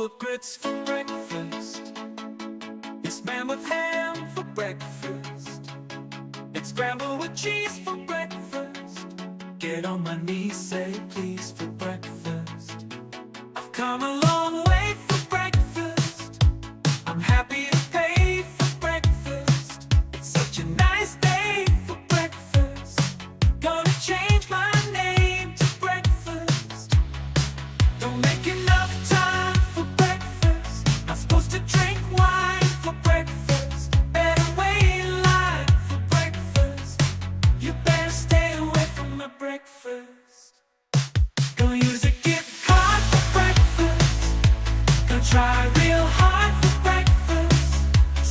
bowl of grits for breakfast. It's man with ham for breakfast. It's scrambled with cheese for breakfast. Get on my knees, say please for breakfast. I've come a long way for breakfast. I'm happy to pay for breakfast. It's such a nice day for breakfast. Gonna change my name to breakfast. Don't make enough time for breakfast. Not supposed to drink wine for breakfast. Better wait in line for breakfast. You better stay away from my breakfast. Gonna use a gift card for breakfast. Gonna try real hard for breakfast.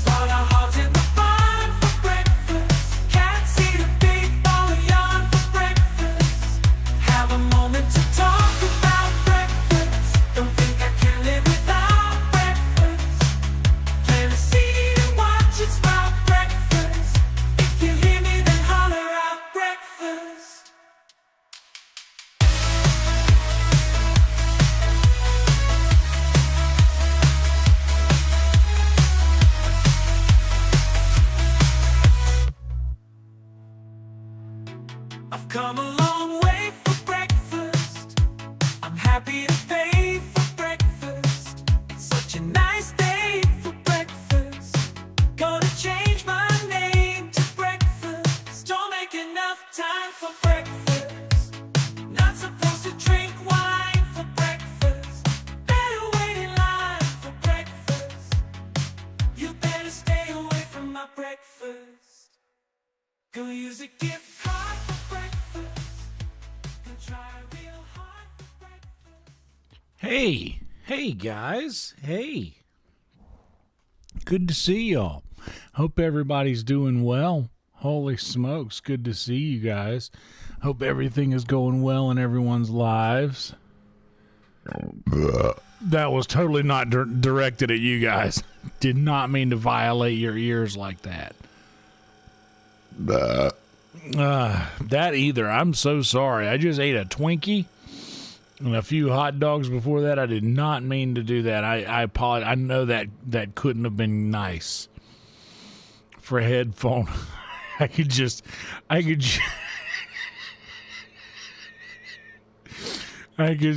Start our hearts in the barn for breakfast. Can't see the big ball of yarn for breakfast. Have a moment to talk about breakfast. Don't think I can live without breakfast. Plant a seed and watch it sprout breakfast. If you hear me, then holler out breakfast. I've come a long way for breakfast. I'm happy to pay for breakfast. It's such a nice day for breakfast. Gonna change my name to breakfast. Don't make enough time for breakfast. Not supposed to drink wine for breakfast. Better wait in line for breakfast. You better stay away from my breakfast. Gonna use a gift card for breakfast. Gonna try real hard for breakfast. Hey guys, hey. Good to see y'all. Hope everybody's doing well. Holy smokes, good to see you guys. Hope everything is going well in everyone's lives. That was totally not directed at you guys. Did not mean to violate your ears like that. That either. I'm so sorry. I just ate a Twinkie and a few hot dogs before that. I did not mean to do that. I apologize. I know that couldn't have been nice for a headphone. I could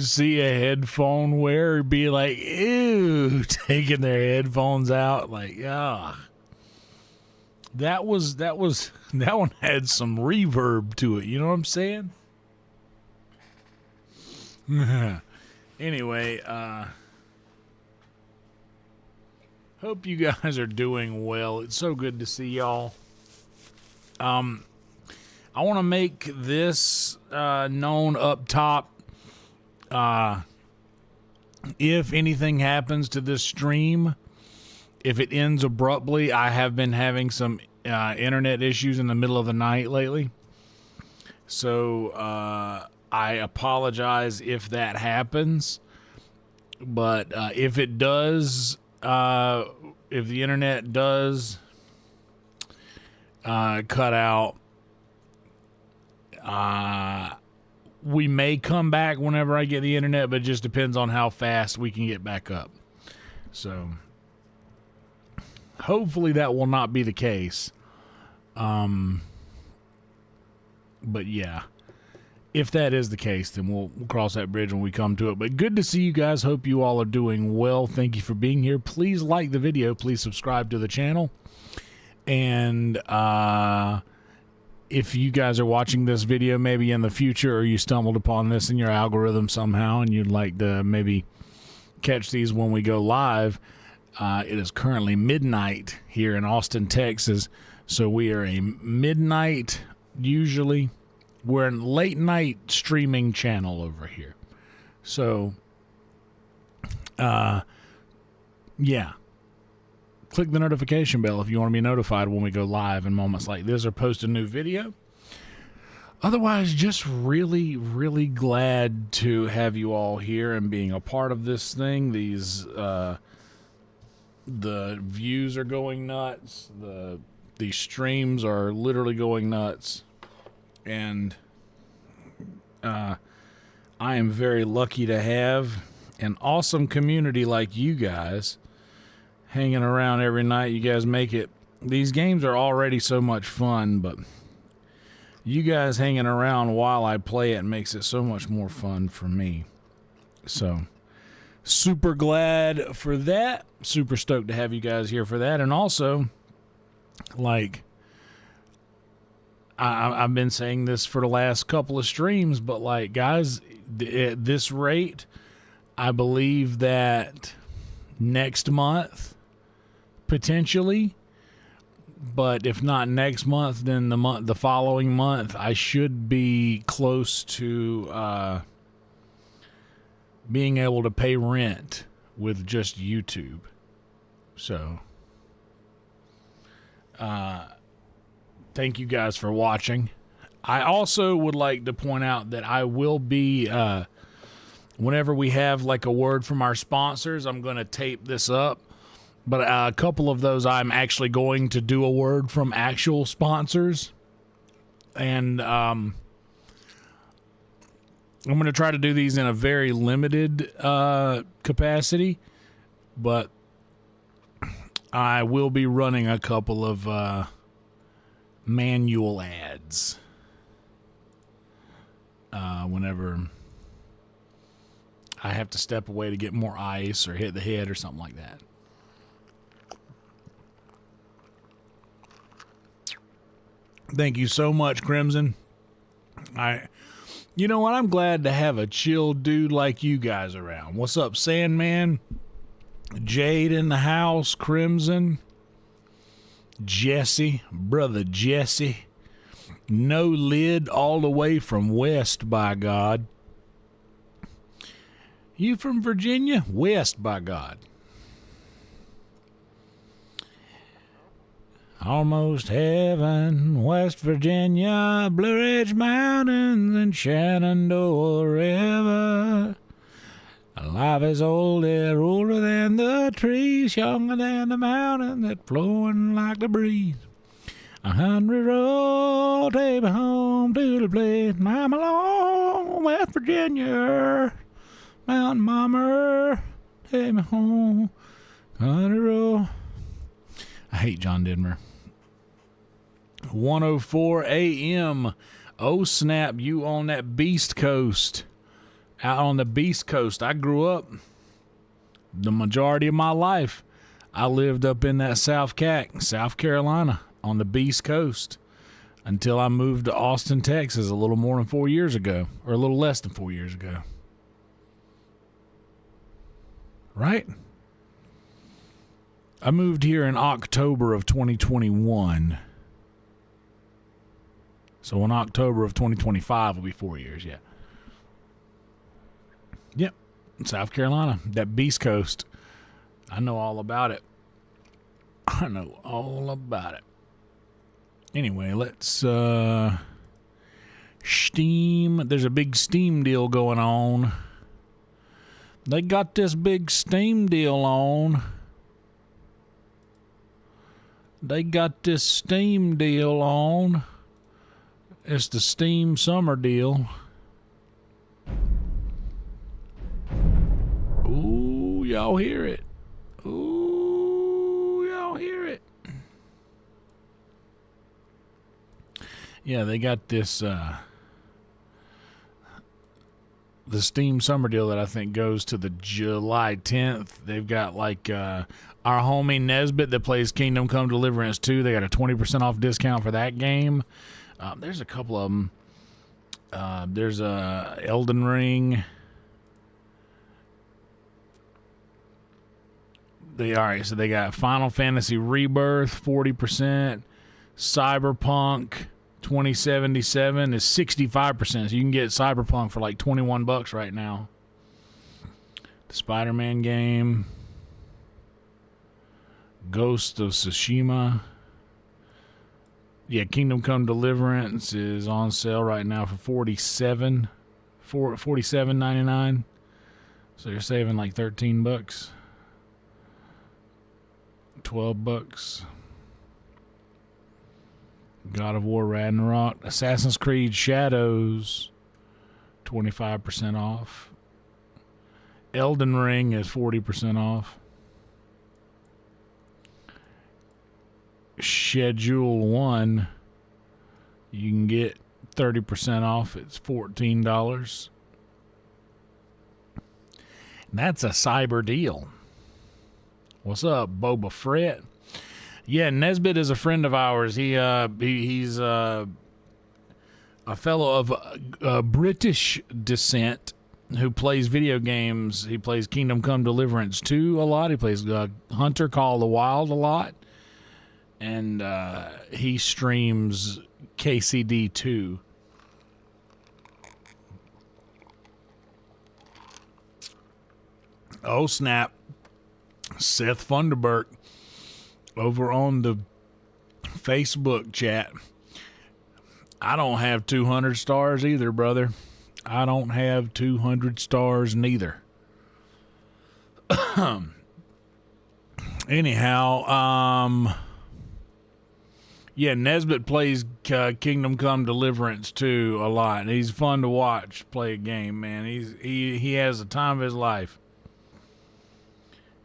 see a headphone wearer be like, ew, taking their headphones out. Like, ah. That one had some reverb to it, you know what I'm saying? Anyway, hope you guys are doing well. It's so good to see y'all. I want to make this known up top. If anything happens to this stream, if it ends abruptly, I have been having some internet issues in the middle of the night lately. So I apologize if that happens. But if it does, if the internet does cut out, we may come back whenever I get the internet, but it just depends on how fast we can get back up. So hopefully that will not be the case. But yeah, if that is the case, then we'll cross that bridge when we come to it. But good to see you guys. Hope you all are doing well. Thank you for being here. Please like the video. Please subscribe to the channel. And if you guys are watching this video maybe in the future, or you stumbled upon this in your algorithm somehow and you'd like to maybe catch these when we go live, it is currently midnight here in Austin, Texas. So we are a midnight, usually. We're a late night streaming channel over here. So, yeah. Click the notification bell if you want to be notified when we go live in moments like this or post a new video. Otherwise, just really, really glad to have you all here and being a part of this thing. These, the views are going nuts. These streams are literally going nuts. And I am very lucky to have an awesome community like you guys hanging around every night. You guys make it. These games are already so much fun, but you guys hanging around while I play it makes it so much more fun for me. So, super glad for that. Super stoked to have you guys here for that. And also, like, I've been saying this for the last couple of streams, but, like, guys, at this rate, I believe that next month, potentially, but if not next month, then the following month, I should be close to being able to pay rent with just YouTube. So, thank you guys for watching. I also would like to point out that I will be, whenever we have like a word from our sponsors, I'm going to tape this up. But a couple of those I'm actually going to do a word from actual sponsors. And I'm going to try to do these in a very limited capacity. But I will be running a couple of manual ads whenever I have to step away to get more ice or hit the head or something like that. Thank you so much, Crimson. You know what? I'm glad to have a chill dude like you guys around. What's up, Sandman? Jade in the house, Crimson. Jesse, brother Jesse. No lid all the way from West, by God. You from Virginia? West, by God. Almost heaven, West Virginia, Blue Ridge Mountains, and Shenandoah River. Life is older, older than the trees, younger than the mountain that flowing like the breeze. 100 road, take me home to the place, I'm alone, West Virginia. Mountain mama, take me home, 100 road. I hate John Denver. 1:04 a.m. Oh, snap, you on that Beast Coast. Out on the Beast Coast. I grew up, the majority of my life, I lived up in that South Carolina, on the Beast Coast, until I moved to Austin, Texas a little more than 4 years ago, or a little less than 4 years ago. Right? I moved here in October of 2021. So in October of 2025 will be 4 years, yeah. Yep, South Carolina, that Beast Coast. I know all about it. I know all about it. Anyway, let's Steam. There's a big Steam deal going on. They got this big Steam deal on. They got this Steam deal on. It's the Steam summer deal. Ooh, y'all hear it. Ooh, y'all hear it. Yeah, they got this, the Steam summer deal that I think goes to the July 10th. They've got like, our homie Nesbitt that plays Kingdom Come Deliverance 2. They got a 20% off discount for that game. There's a couple of them. There's Elden Ring. So they got Final Fantasy Rebirth 40%. Cyberpunk 2077 is 65%. So you can get Cyberpunk for like $21 right now. The Spider-Man game. Ghost of Tsushima. Yeah, Kingdom Come Deliverance is on sale right now for $47.99. So you're saving like $13. $12. God of War Ragnarok. Assassin's Creed Shadows 25% off. Elden Ring is 40% off. Schedule 1, you can get 30% off. It's $14. And that's a cyber deal. What's up, Boba Fett? Yeah, Nesbitt is a friend of ours. He's a fellow of British descent who plays video games. He plays Kingdom Come Deliverance 2 a lot. He plays Hunter Call of the Wild a lot. And he streams KCD 2. Oh, snap. Seth Funderburk over on the Facebook chat. I don't have 200 stars either, brother. I don't have 200 stars neither. Anyhow, yeah, Nesbitt plays Kingdom Come Deliverance 2 a lot. And he's fun to watch play a game, man. He has the time of his life.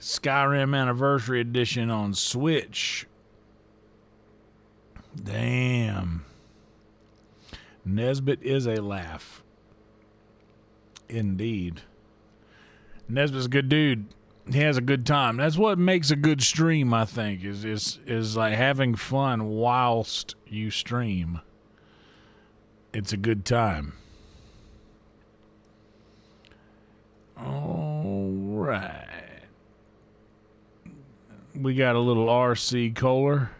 Skyrim Anniversary Edition on Switch. Damn. Nesbitt is a laugh. Indeed. Nesbitt's a good dude. He has a good time. That's what makes a good stream, I think, is like having fun whilst you stream. It's a good time. All right. We got a little RC Kohler.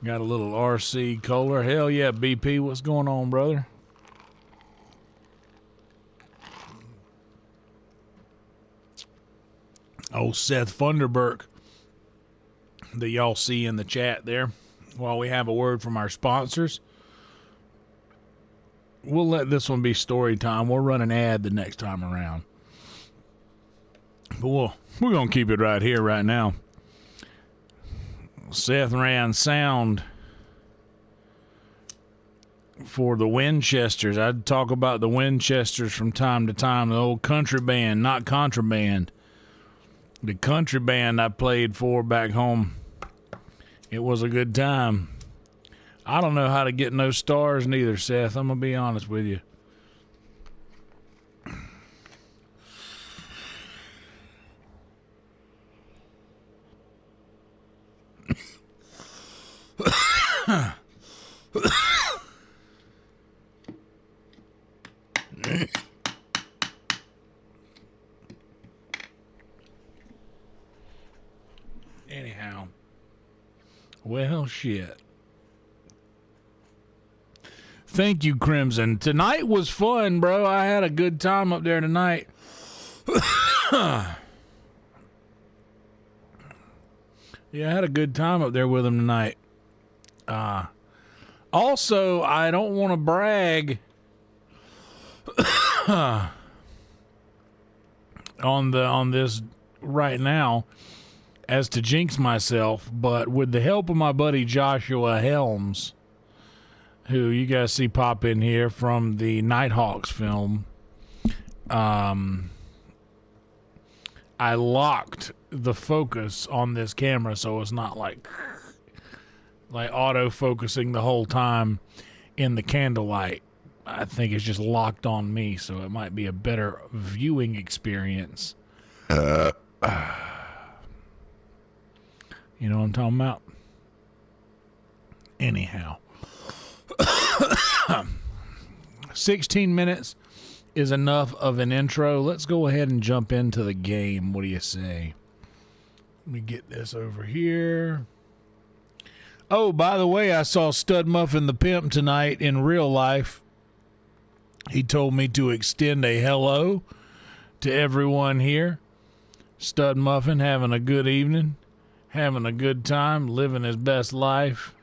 Got a little RC Kohler. Hell yeah, BP. What's going on, brother? Oh, Seth Funderburk that y'all see in the chat there. While we have a word from our sponsors, we'll let this one be story time. We'll run an ad the next time around. But we're going to keep it right here, right now. Seth ran sound for the Winchesters. I'd talk about the Winchesters from time to time. The old country band, not contraband. The country band I played for back home. It was a good time. I don't know how to get no stars neither, Seth. I'm going to be honest with you. Anyhow, well, shit. Thank you, Crimson. Tonight was fun, bro. I had a good time up there tonight. Yeah, I had a good time up there with him tonight. Also, I don't want to brag on this right now as to jinx myself, but with the help of my buddy Joshua Helms, who you guys see pop in here from the Nighthawks film, I locked the focus on this camera so it's not like auto focusing the whole time in the candlelight. I think it's just locked on me, so it might be a better viewing experience. You know what I'm talking about? Anyhow. 16 minutes is enough of an intro. Let's go ahead and jump into the game. What do you say? Let me get this over here. Oh, by the way, I saw Stud Muffin the Pimp tonight in real life. He told me to extend a hello to everyone here. Stud Muffin having a good evening, having a good time, living his best life,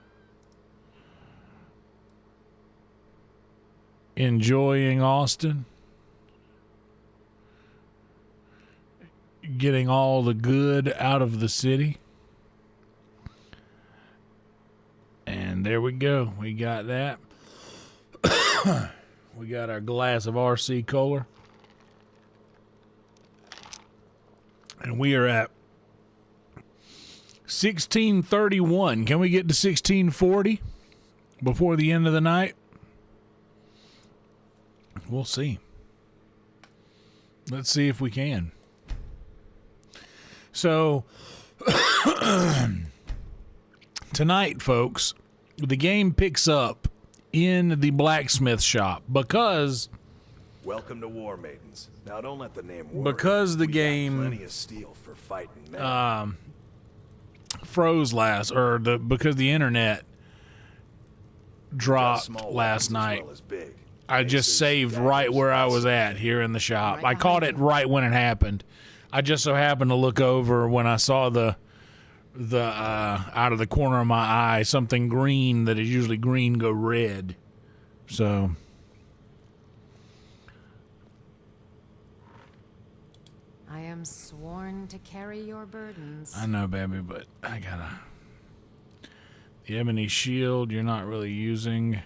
enjoying Austin, getting all the good out of the city. And there we go. We got that. We got our glass of RC Kohler. And we are at 1631. Can we get to 1640 before the end of the night? We'll see. Let's see if we can. So, tonight, folks, the game picks up in the blacksmith shop because... Welcome to War Maidens. Now don't let the name worry. Because the We got game plenty of steel for fighting men. froze because the internet dropped Small last weapons as night. well as big. I just Maces, saved right daggers, where I was knives. at here in the shop. Right I caught behind it you. right when it happened. I just so happened to look over when I saw the out of the corner of my eye something green that is usually green go red. So I am sworn to carry your burdens. I know, baby, but I gotta. The ebony shield you're not really using.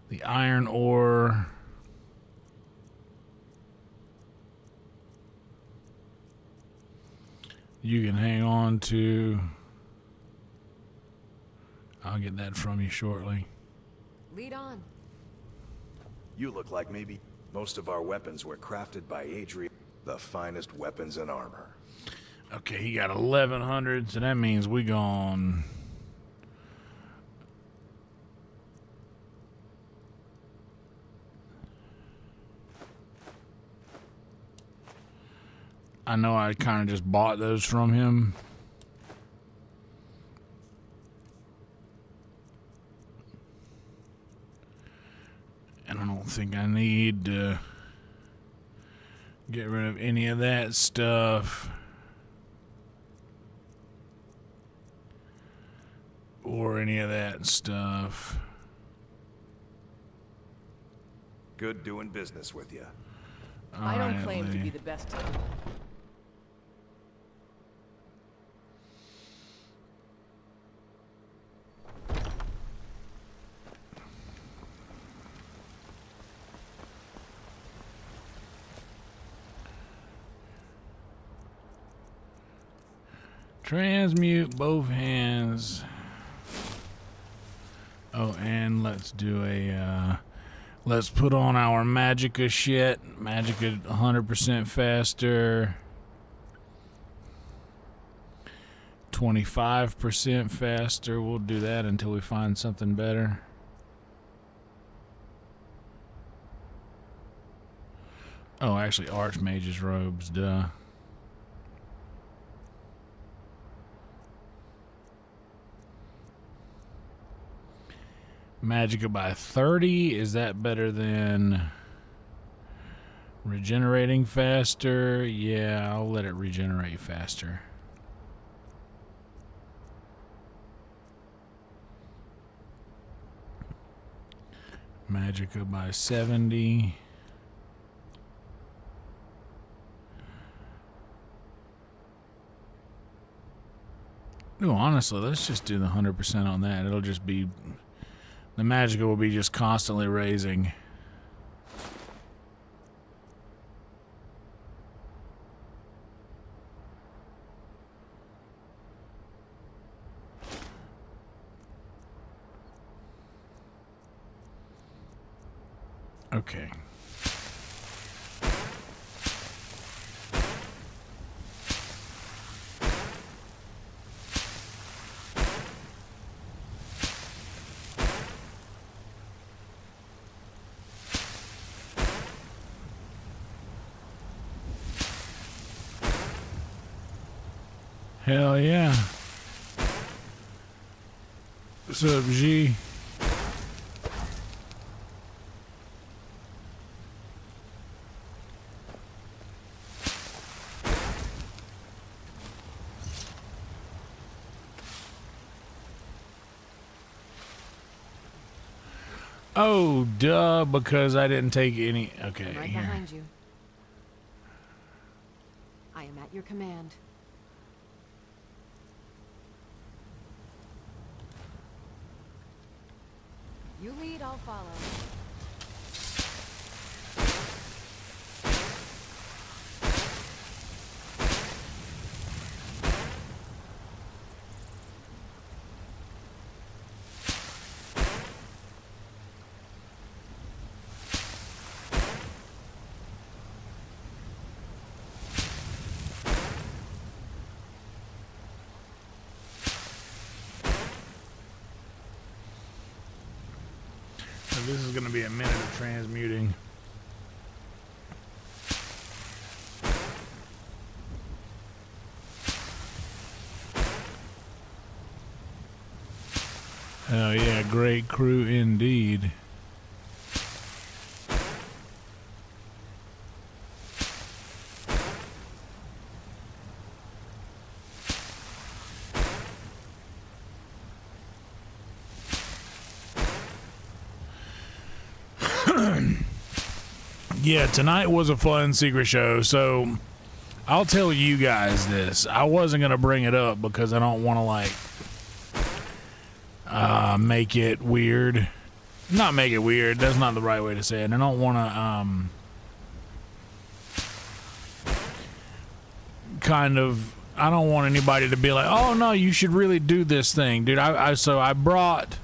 The iron ore. You can hang on to. I'll get that from you shortly. Lead on. You look like maybe most of our weapons were crafted by Adrian, the finest weapons and armor. Okay, he got 1100, so that means we gone. I know I kind of just bought those from him. And I don't think I need to get rid of any of that stuff. Or any of that stuff. Good doing business with you. I don't claim to Alright, be the best. Transmute both hands. Oh, and let's do a, let's put on our Magicka shit. Magicka 100% faster. 25% faster. We'll do that until we find something better. Oh, actually, Archmage's robes, duh. Magicka by 30. Is that better than regenerating faster? Yeah, I'll let it regenerate faster. Magicka by 70. No, honestly, let's just do the 100% on that. It'll just be... The Magicka will be just constantly raising. Okay. Hell yeah. What's up, G? Oh, duh, because I didn't take any. Okay, I'm right here. behind you. I am at your command. You lead, I'll follow. This is going to be a minute of transmuting. Oh yeah, great crew indeed. Yeah, tonight was a fun secret show, so I'll tell you guys this. I wasn't going to bring it up because I don't want to, like, make it weird. Not make it weird, that's not the right way to say it. I don't want to, I don't want anybody to be like, oh no, you should really do this thing. Dude, so I brought,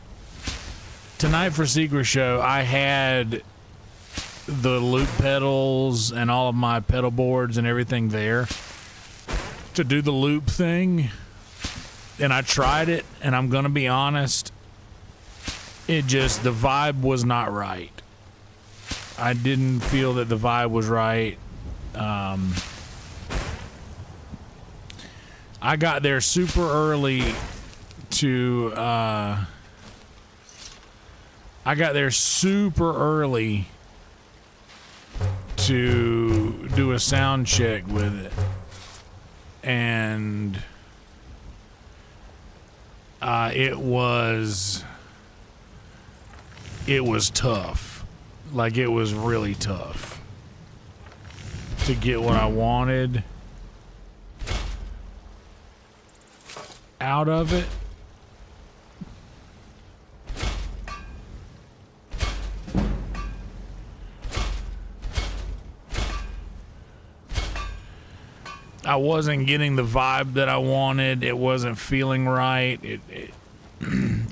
tonight for Secret Show, I had the loop pedals and all of my pedal boards and everything there to do the loop thing, and I tried it, and I'm gonna be honest, the vibe was not right. I didn't feel that the vibe was right. I got there super early to to do a sound check with it, and it was tough. Like, it was really tough to get what I wanted out of it. I wasn't getting the vibe that I wanted. It wasn't feeling right. It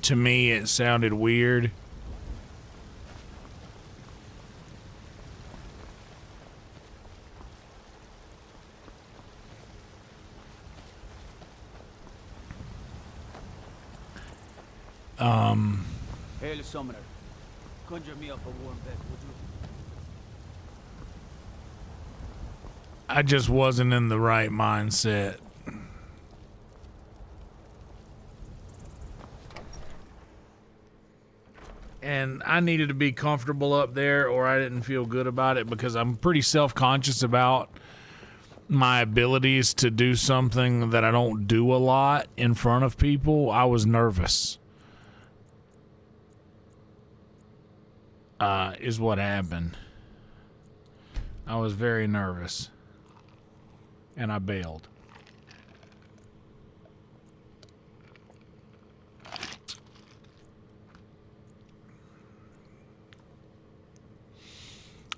to me, it sounded weird. Hail, Summoner. Conjure me up a warm bed, would you? I just wasn't in the right mindset. And I needed to be comfortable up there, or I didn't feel good about it, because I'm pretty self-conscious about my abilities to do something that I don't do a lot in front of people. I was nervous. Is what happened. I was very nervous. And I bailed.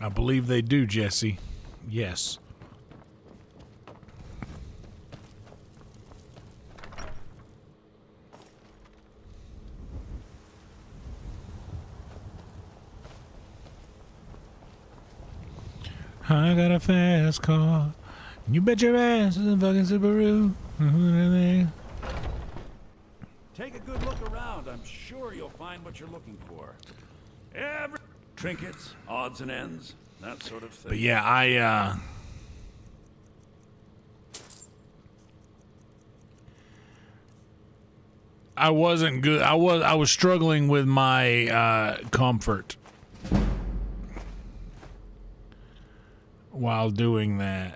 I believe they do, Jesse. Yes. I got a fast car. You bet your ass is a fucking Subaru. Take a good look around. I'm sure you'll find what you're looking for. Trinkets, odds and ends, that sort of thing. But yeah, I wasn't good. I was struggling with my comfort while doing that.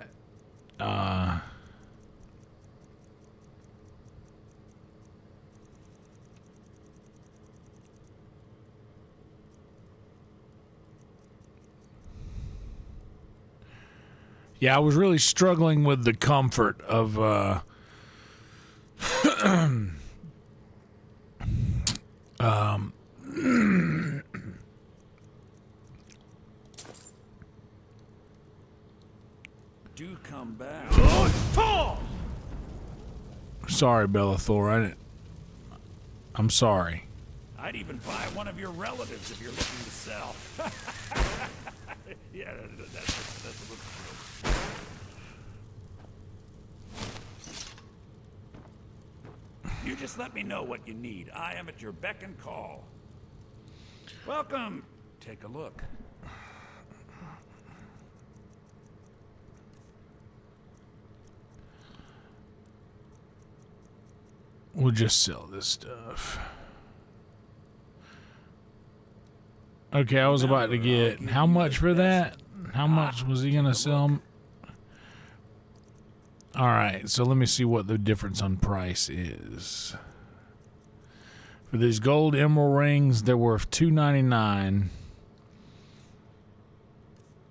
Yeah, I was really struggling with the comfort of Do come back. sorry, Bellathor. I'm sorry. I'd even buy one of your relatives if you're looking to sell. Yeah, that's a little true. You just let me know what you need. I am at your beck and call. Welcome. Take a look. We'll just sell this stuff. Okay, I was about to get how much for that? How much was he gonna sell? All right, so let me see what the difference on price is. For these gold emerald rings, they're worth $2.99.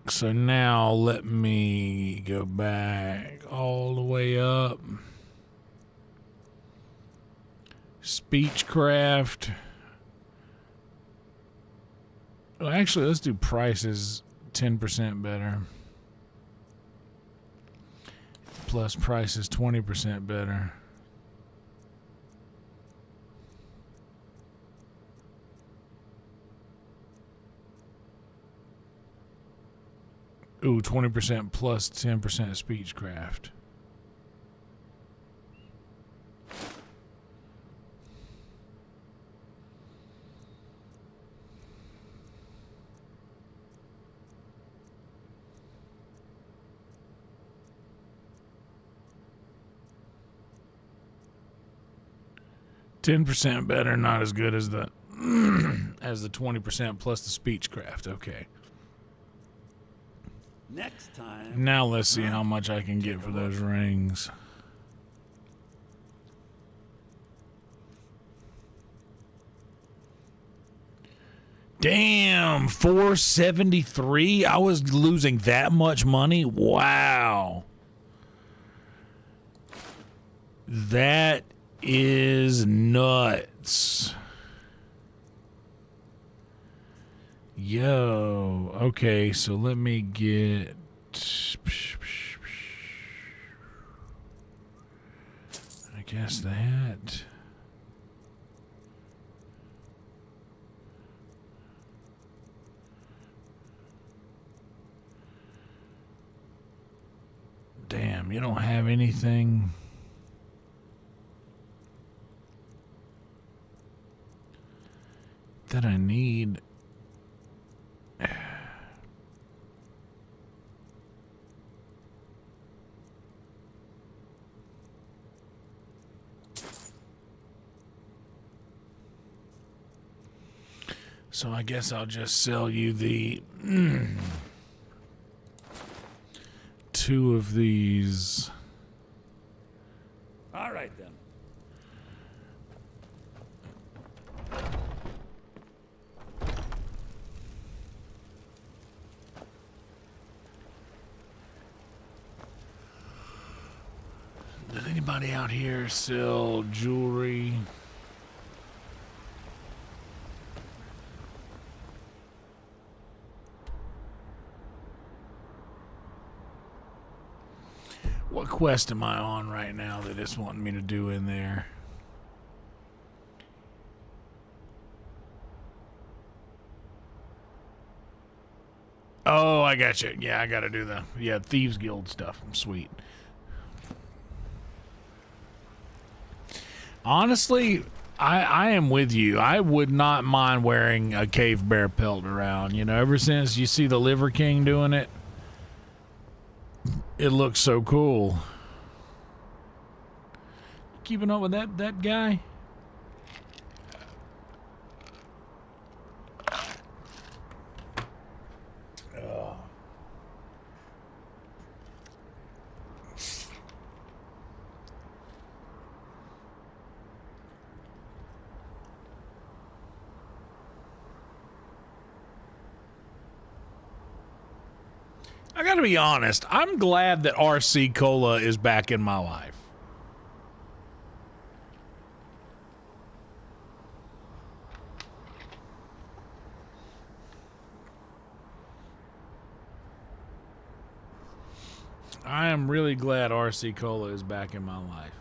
So now let me go back all the way up. Speechcraft. Well, actually, let's do prices 10% better. Plus prices 20% better. Ooh, 20% plus 10% speechcraft. $10% better, not as good as the as the 20% plus the speechcraft. Okay. Next time. Now let's see how much I can get for those rings. Damn, 473. I was losing that much money. Wow. That is nuts. Yo, okay, so let me get I guess that. Damn, you don't have anything. That I need. So I guess I'll just sell you the 2 of these. All right then. Does anybody out here sell jewelry? What quest am I on right now that it's wanting me to do in there? Oh, I got you. Yeah, I got to do the Thieves Guild stuff. Sweet. Honestly, I am with you. I would not mind wearing a cave bear pelt around. You know, ever since you see the Liver King doing it, it looks so cool. Keeping up with that guy? I gotta be honest, I'm glad that RC Cola is back in my life. I am really glad RC Cola is back in my life.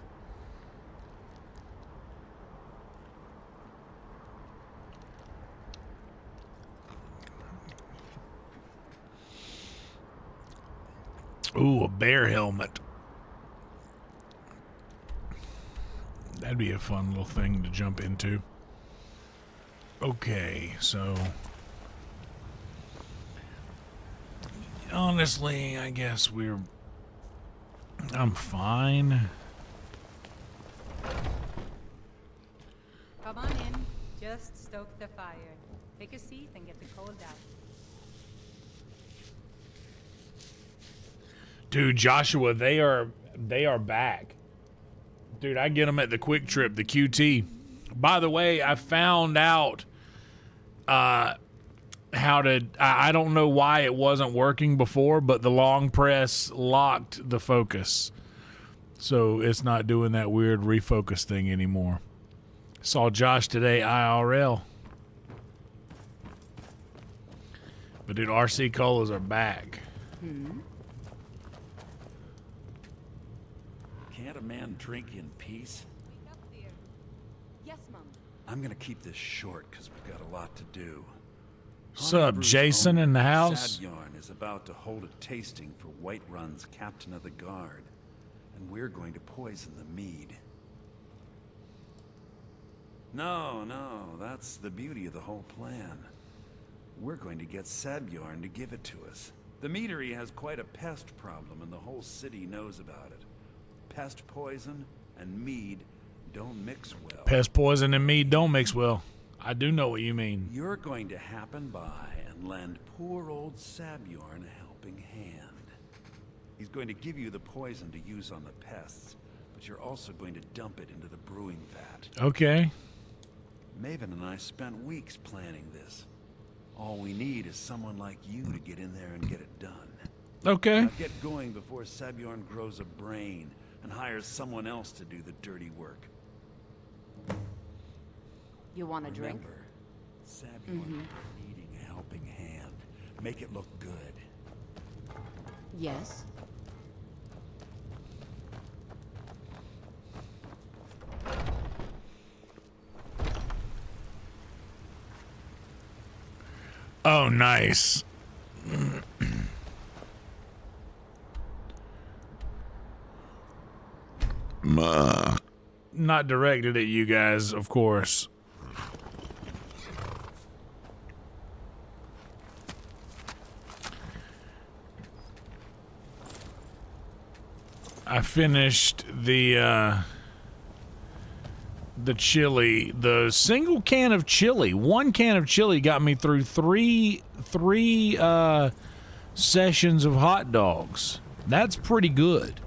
Ooh, a bear helmet. That'd be a fun little thing to jump into. Okay, so honestly, I guess I'm fine. Come on in. Just stoke the fire. Take a seat and get the cold out. Dude, Joshua, they are back. Dude, I get them at the Quick Trip, the QT. By the way, I found out how to. I don't know why it wasn't working before, but the long press locked the focus, so it's not doing that weird refocus thing anymore. Saw Josh today IRL. But dude, RC Colas are back. Can't a man drink in peace? Wake up there. Yes, Mom. I'm gonna keep this short because we've got a lot to do. Sup, Jason in the house? Sabjorn is about to hold a tasting for Whiterun's captain of the guard, and we're going to poison the mead. No, that's the beauty of the whole plan. We're going to get Sabjorn to give it to us. The meadery has quite a pest problem, and the whole city knows about it. Pest poison and mead don't mix well. Pest poison and mead don't mix well. I do know what you mean. You're going to happen by and lend poor old Sabjorn a helping hand. He's going to give you the poison to use on the pests, but you're also going to dump it into the brewing vat. Okay. Maven and I spent weeks planning this. All we need is someone like you to get in there and get it done. Okay. Now get going before Sabjorn grows a brain and hires someone else to do the dirty work. You want a drink? Remember, Sabjorn needing a helping hand. Make it look good. Yes. Oh, nice. Not directed at you guys, of course. I finished the chili, the single can of chili. One can of chili got me through three sessions of hot dogs. That's pretty good.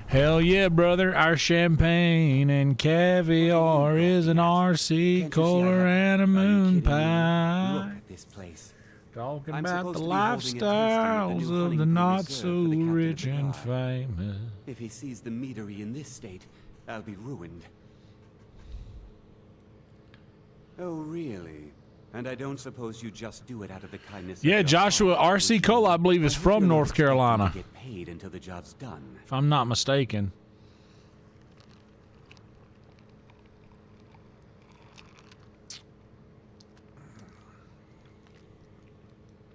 Hell yeah, brother. Our champagne and caviar is an RC Cola and a moon pie. Look at this place. Talking I'm about the supposed to be holding a tasting at the lifestyles new of the hunting not reserve so for the captain of rich the and guard. famous. If he sees the meadery in this state, I'll be ruined. Oh, really? And I don't suppose you just do it out of the kindness of Yeah, your Joshua, heart, RC would you? Cola, I believe, is I hope from you're not North expecting Carolina, to get paid until the job's done. if I'm not mistaken.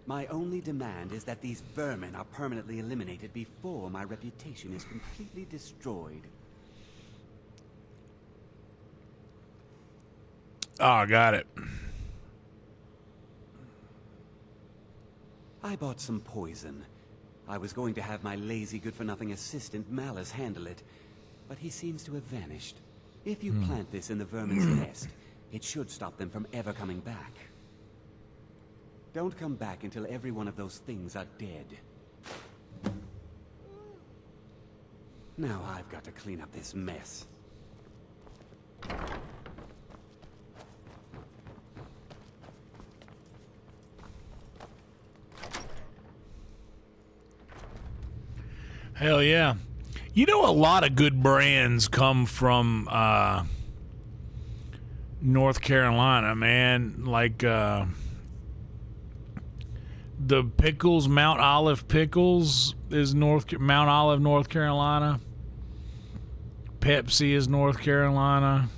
My only demand is that these vermin are permanently eliminated before my reputation is completely destroyed. Oh, got it. I bought some poison. I was going to have my lazy good-for-nothing assistant Malice handle it, but he seems to have vanished. If you plant this in the vermin's nest, it should stop them from ever coming back. Don't come back until every one of those things are dead. Now I've got to clean up this mess. Hell yeah. You know, a lot of good brands come from North Carolina, man. Like the pickles, Mount Olive Pickles is Mount Olive, North Carolina. Pepsi is North Carolina.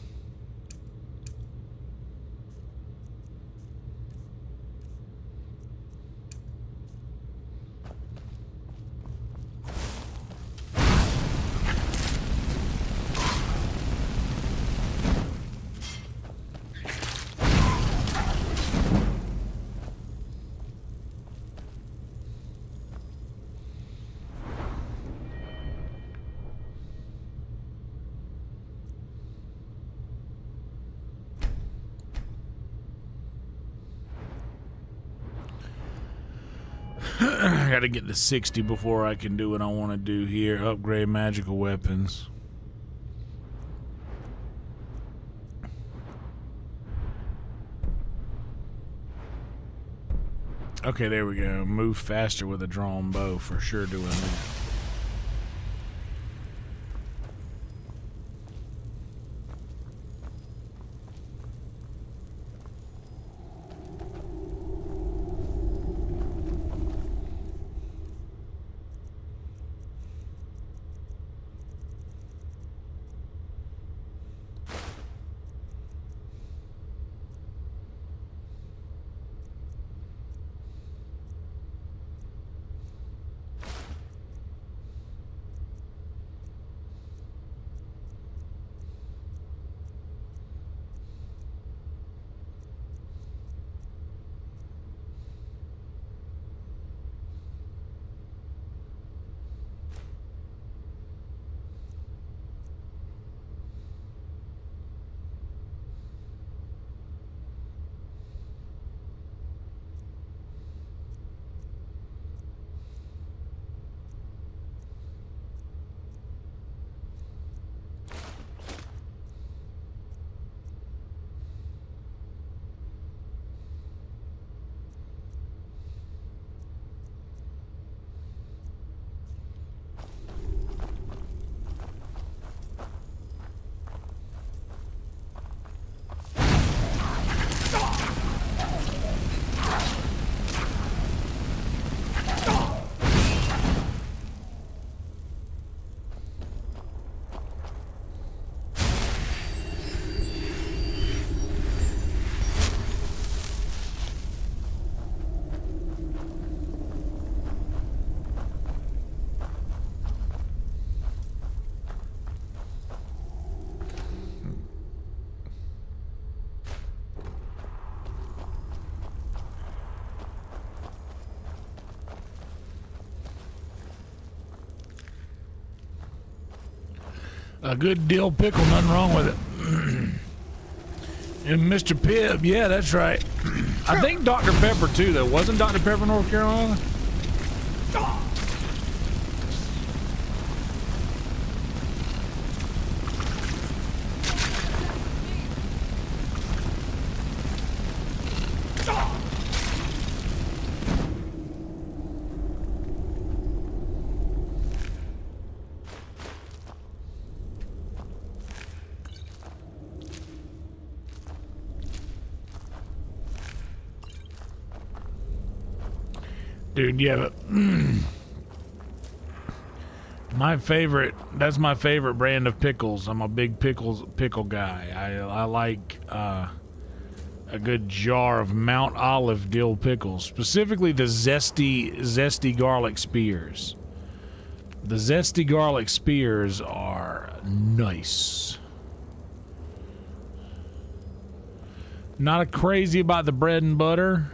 I gotta get to 60 before I can do what I want to do here. Upgrade magical weapons. Okay, there we go. Move faster with a drawn bow, for sure doing that. A good dill pickle, nothing wrong with it. And Mr. Pibb, yeah, that's right. I think Dr. Pepper too, though. Wasn't Dr. Pepper North Carolina? Dude, yeah, but that's my favorite brand of pickles. I'm a big pickle guy. I like a good jar of Mount Olive dill pickles, specifically the zesty garlic spears. The zesty garlic spears are nice. Not crazy about the bread and butter.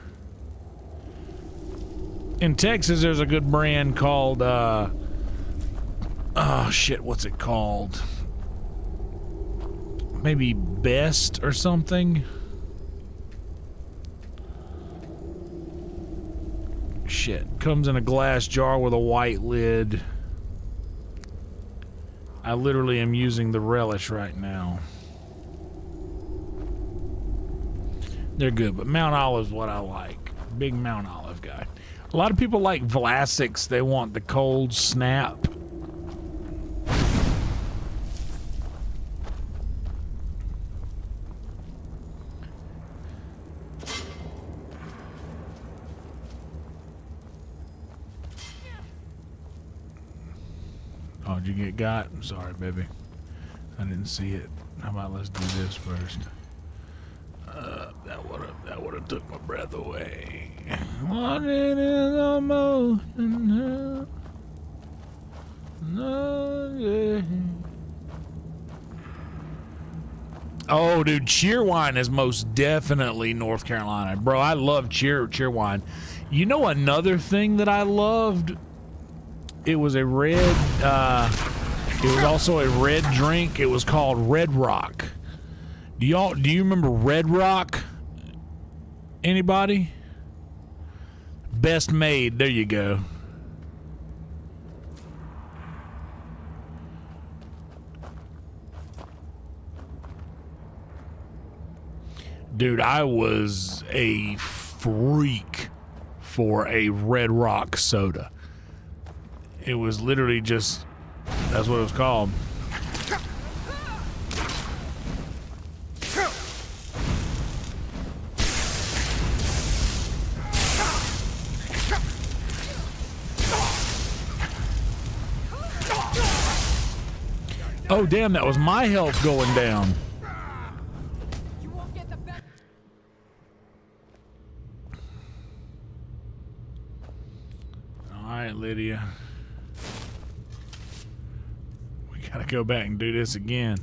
In Texas, there's a good brand called, oh shit, what's it called? Maybe Best or something? Shit, comes in a glass jar with a white lid. I literally am using the relish right now. They're good, but Mount Olive's what I like. Big Mount Olive guy. A lot of people like Vlasics. They want the cold snap Oh, did you get got? I'm sorry, baby. I didn't see it. How about let's do this first? That would have took my breath away. One it is almost enough. No, yeah. Oh, dude, Cheerwine is most definitely North Carolina, bro. I love Cheerwine. You know another thing that I loved? It was a red. It was also a red drink. It was called Red Rock. Do you remember Red Rock? Anybody? Best Made. There you go. Dude, I was a freak for a Red Rock soda. It was literally just, that's what it was called. Oh, damn, that was my health going down. All right, Lydia. We gotta go back and do this again.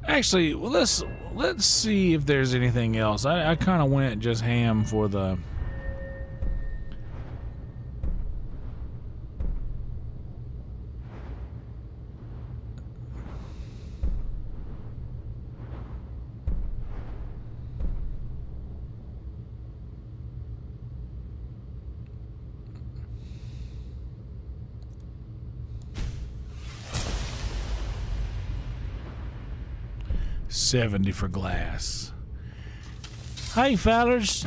Actually, well, let's see if there's anything else. I kind of went just ham for the. $70 for glass. Hey, fellas.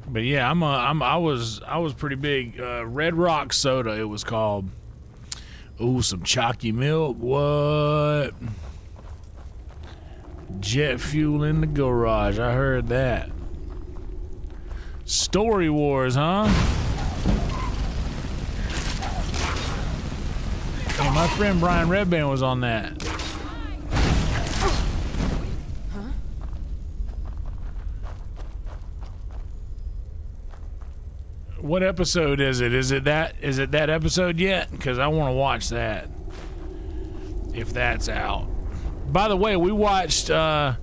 But yeah, I was pretty big. Red Rock soda, it was called. Ooh, some chalky milk. What? Jet fuel in the garage. I heard that. Story Wars, huh? Hey, my friend Brian Redband was on that. What episode is it? Is it that episode yet? Because I want to watch that. If that's out. By the way, we watched. I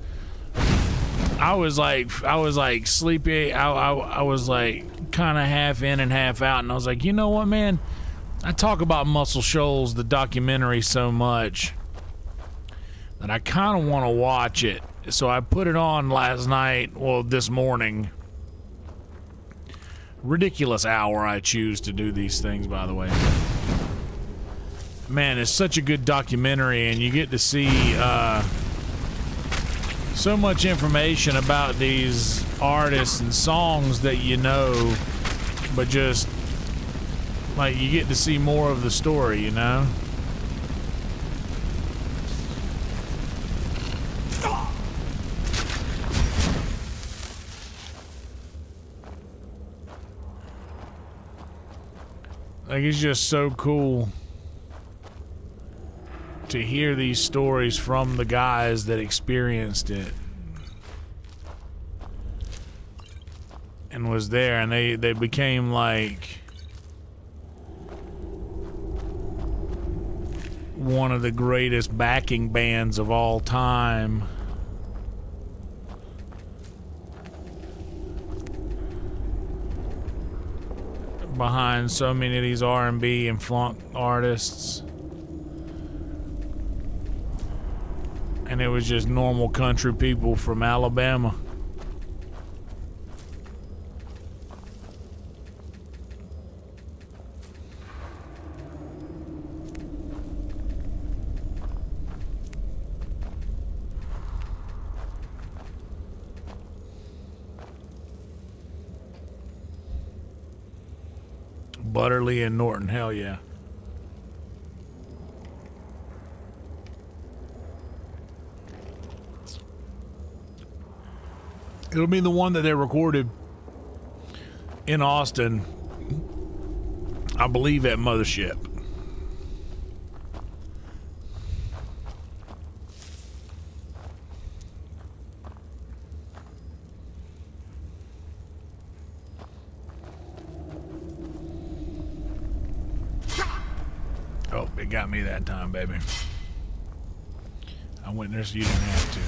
was like sleepy. I was like kind of half in and half out, and I was like, you know what, man? I talk about Muscle Shoals, the documentary, so much that I kind of want to watch it. So I put it on last night. Well, this morning. Ridiculous hour I choose to do these things, by the way. Man, it's such a good documentary, and you get to see so much information about these artists and songs that you know, but just like you get to see more of the story, you know? Like, it's just so cool to hear these stories from the guys that experienced it and was there, and they became like one of the greatest backing bands of all time. Behind so many of these R&B and funk artists. And it was just normal country people from Alabama. Butterly and Norton, hell yeah. It'll be the one that they recorded in Austin, I believe, at Mothership. Oh, it got me that time, baby. I went there so you didn't have to.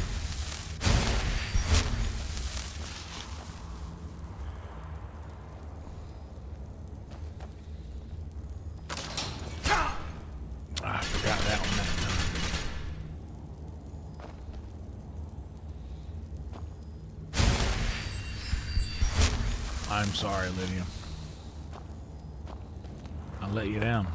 I forgot that one that time. I'm sorry, Lydia. I let you down.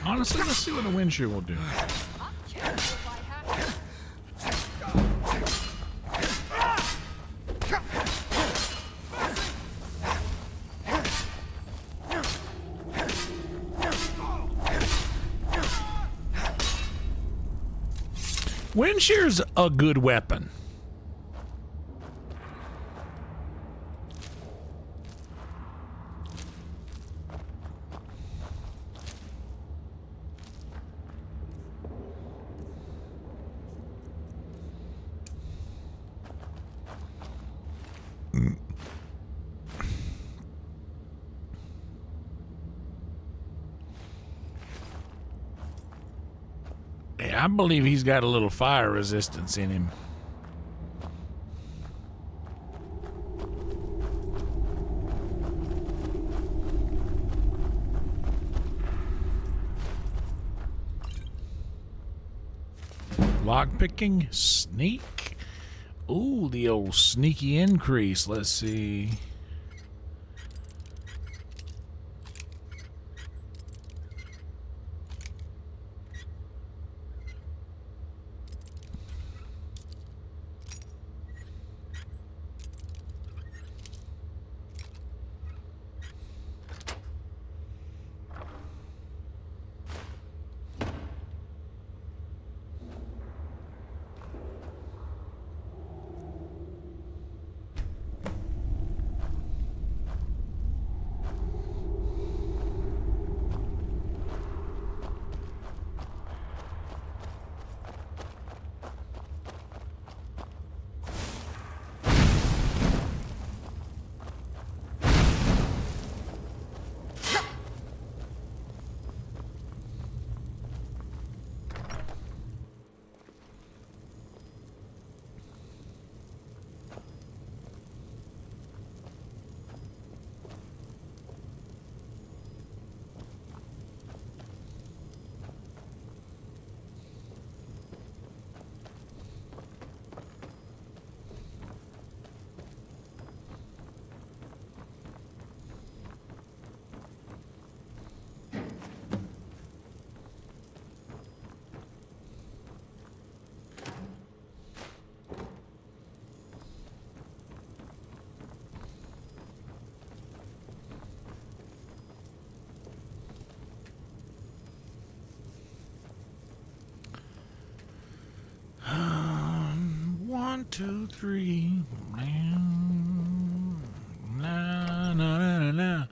Honestly, let's see what the wind shear will do. Wind shear's a good weapon. I believe he's got a little fire resistance in him. Lockpicking, sneak. Ooh, the old sneaky increase. Let's see. 2, 3. Na na na na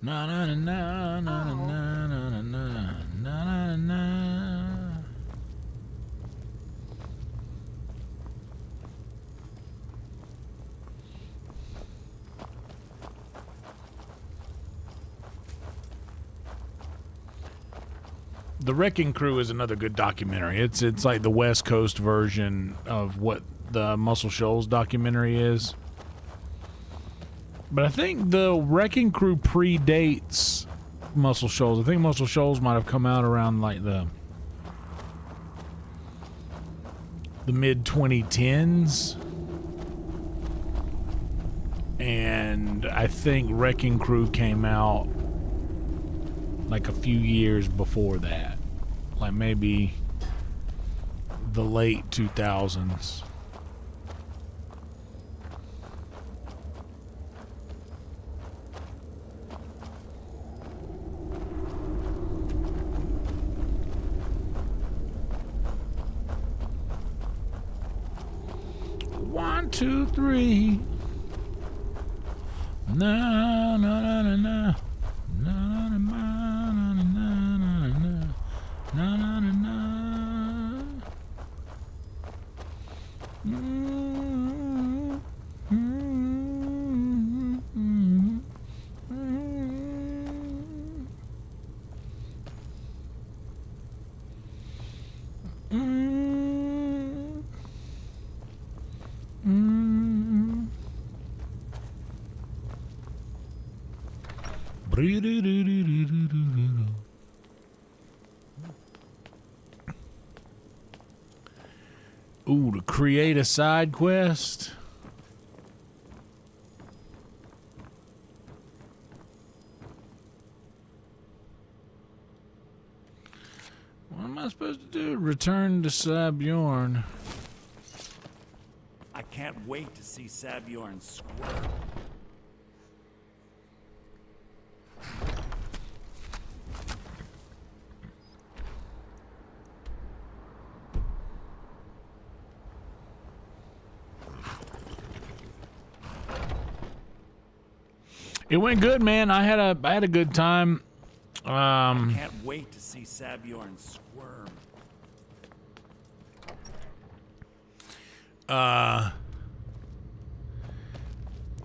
na na na na na na na na na. The Wrecking Crew is another good documentary. It's like the West Coast version of what the Muscle Shoals documentary is. But I think the Wrecking Crew predates Muscle Shoals. I think Muscle Shoals might have come out around like the mid 2010s. And I think Wrecking Crew came out like a few years before that. Like maybe the late 2000s. One, two, three. Na na na na na. Na na na na na na na na na na. Ooh, to create a side quest. What am I supposed to do? Return to Sabjorn. I can't wait to see Sabjorn squirt. It went good, man. I had a good time. I can't wait to see Sabjorn squirm.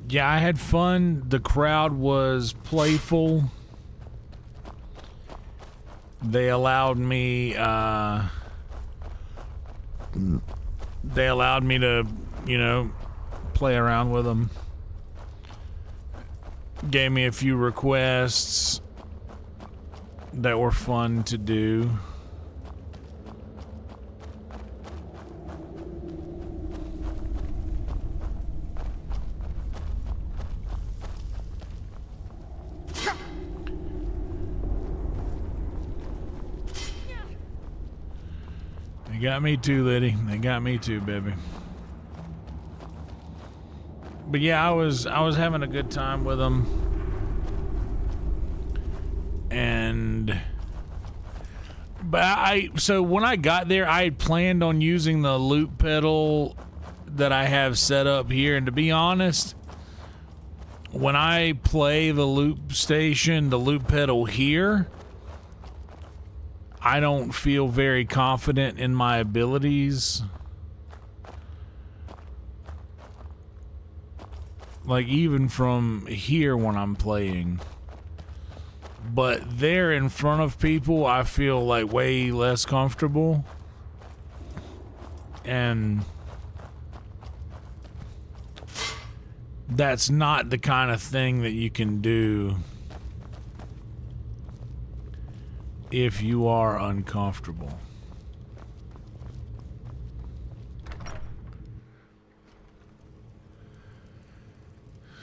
Yeah, I had fun. The crowd was playful. They allowed me to, you know, play around with them. Gave me a few requests that were fun to do. They got me too, Liddy. They got me too, baby. But yeah, I was having a good time with them. So when I got there, I had planned on using the loop pedal that I have set up here, and to be honest, when I play the loop station, the loop pedal here, I don't feel very confident in my abilities. Like even from here when I'm playing. But there in front of people, I feel like way less comfortable. And that's not the kind of thing that you can do if you are uncomfortable.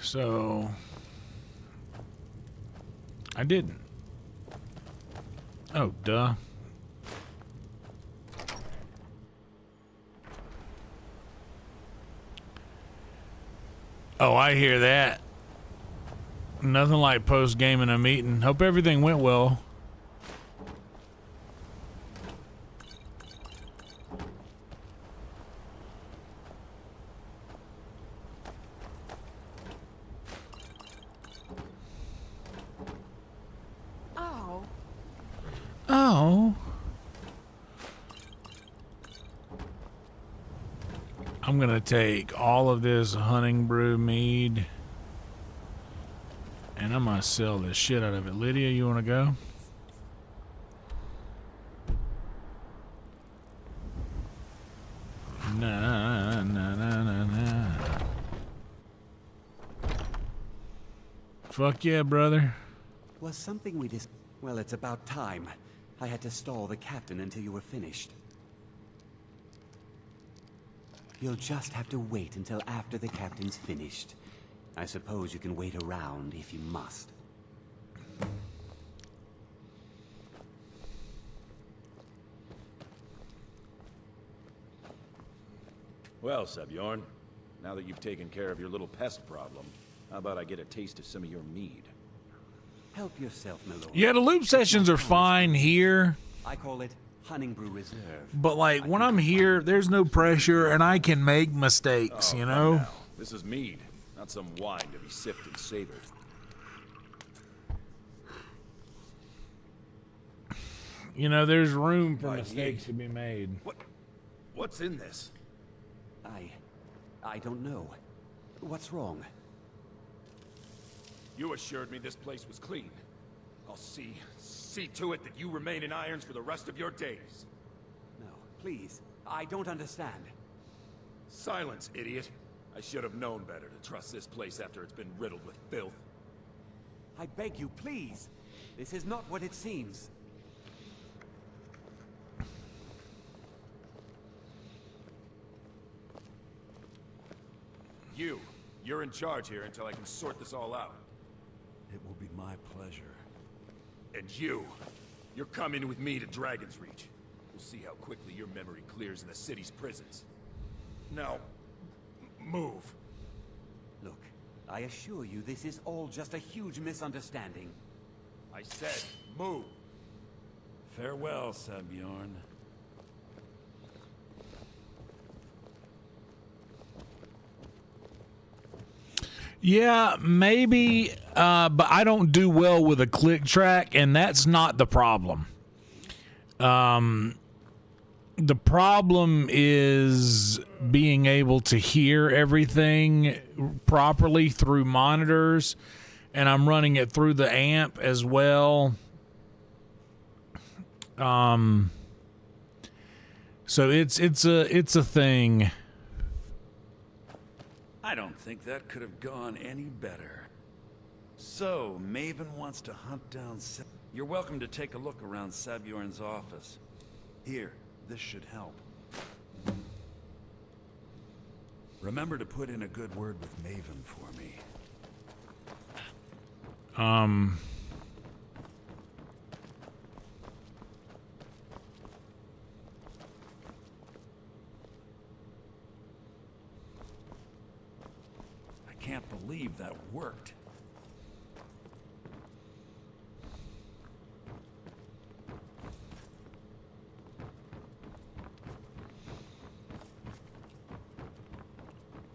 So I didn't. Oh, duh. Oh, I hear that. Nothing like post-game in a meeting. Hope everything went well. I'm gonna take all of this hunting brew mead and I'm gonna sell the shit out of it. Lydia, you wanna go? Nah, nah, nah, nah, nah. Fuck yeah, brother. Was something we dis- Well, it's about time. I had to stall the captain until you were finished. You'll just have to wait until after the captain's finished. I suppose you can wait around if you must. Well, Sabjorn, now that you've taken care of your little pest problem, how about I get a taste of some of your mead? Help yourself, my lord. Yeah, the loop sessions are fine here. I call it Hunting Brew Reserve. But like when I'm here, there's no pressure and I can make mistakes, you know? Now, this is mead, not some wine to be sipped and savored. You know, there's room for By mistakes yeet. to be made. What's in this? I don't know. What's wrong? You assured me this place was clean. I'll see to it that you remain in irons for the rest of your days. No, please. I don't understand. Silence, idiot. I should have known better to trust this place after it's been riddled with filth. I beg you, please. This is not what it seems. You're in charge here until I can sort this all out. It will be my pleasure. And you're coming with me to Dragon's Reach. We'll see how quickly your memory clears in the city's prisons. Now, move. Look, I assure you this is all just a huge misunderstanding. I said, move. Farewell, Sabjorn. Yeah, maybe, but I don't do well with a click track, and that's not the problem. The problem is being able to hear everything properly through monitors, and I'm running it through the amp as well. So it's a thing. I don't think that could have gone any better. So, Maven wants to hunt down You're welcome to take a look around Sabjorn's office. Here, this should help. Remember to put in a good word with Maven for me. I can't believe that worked.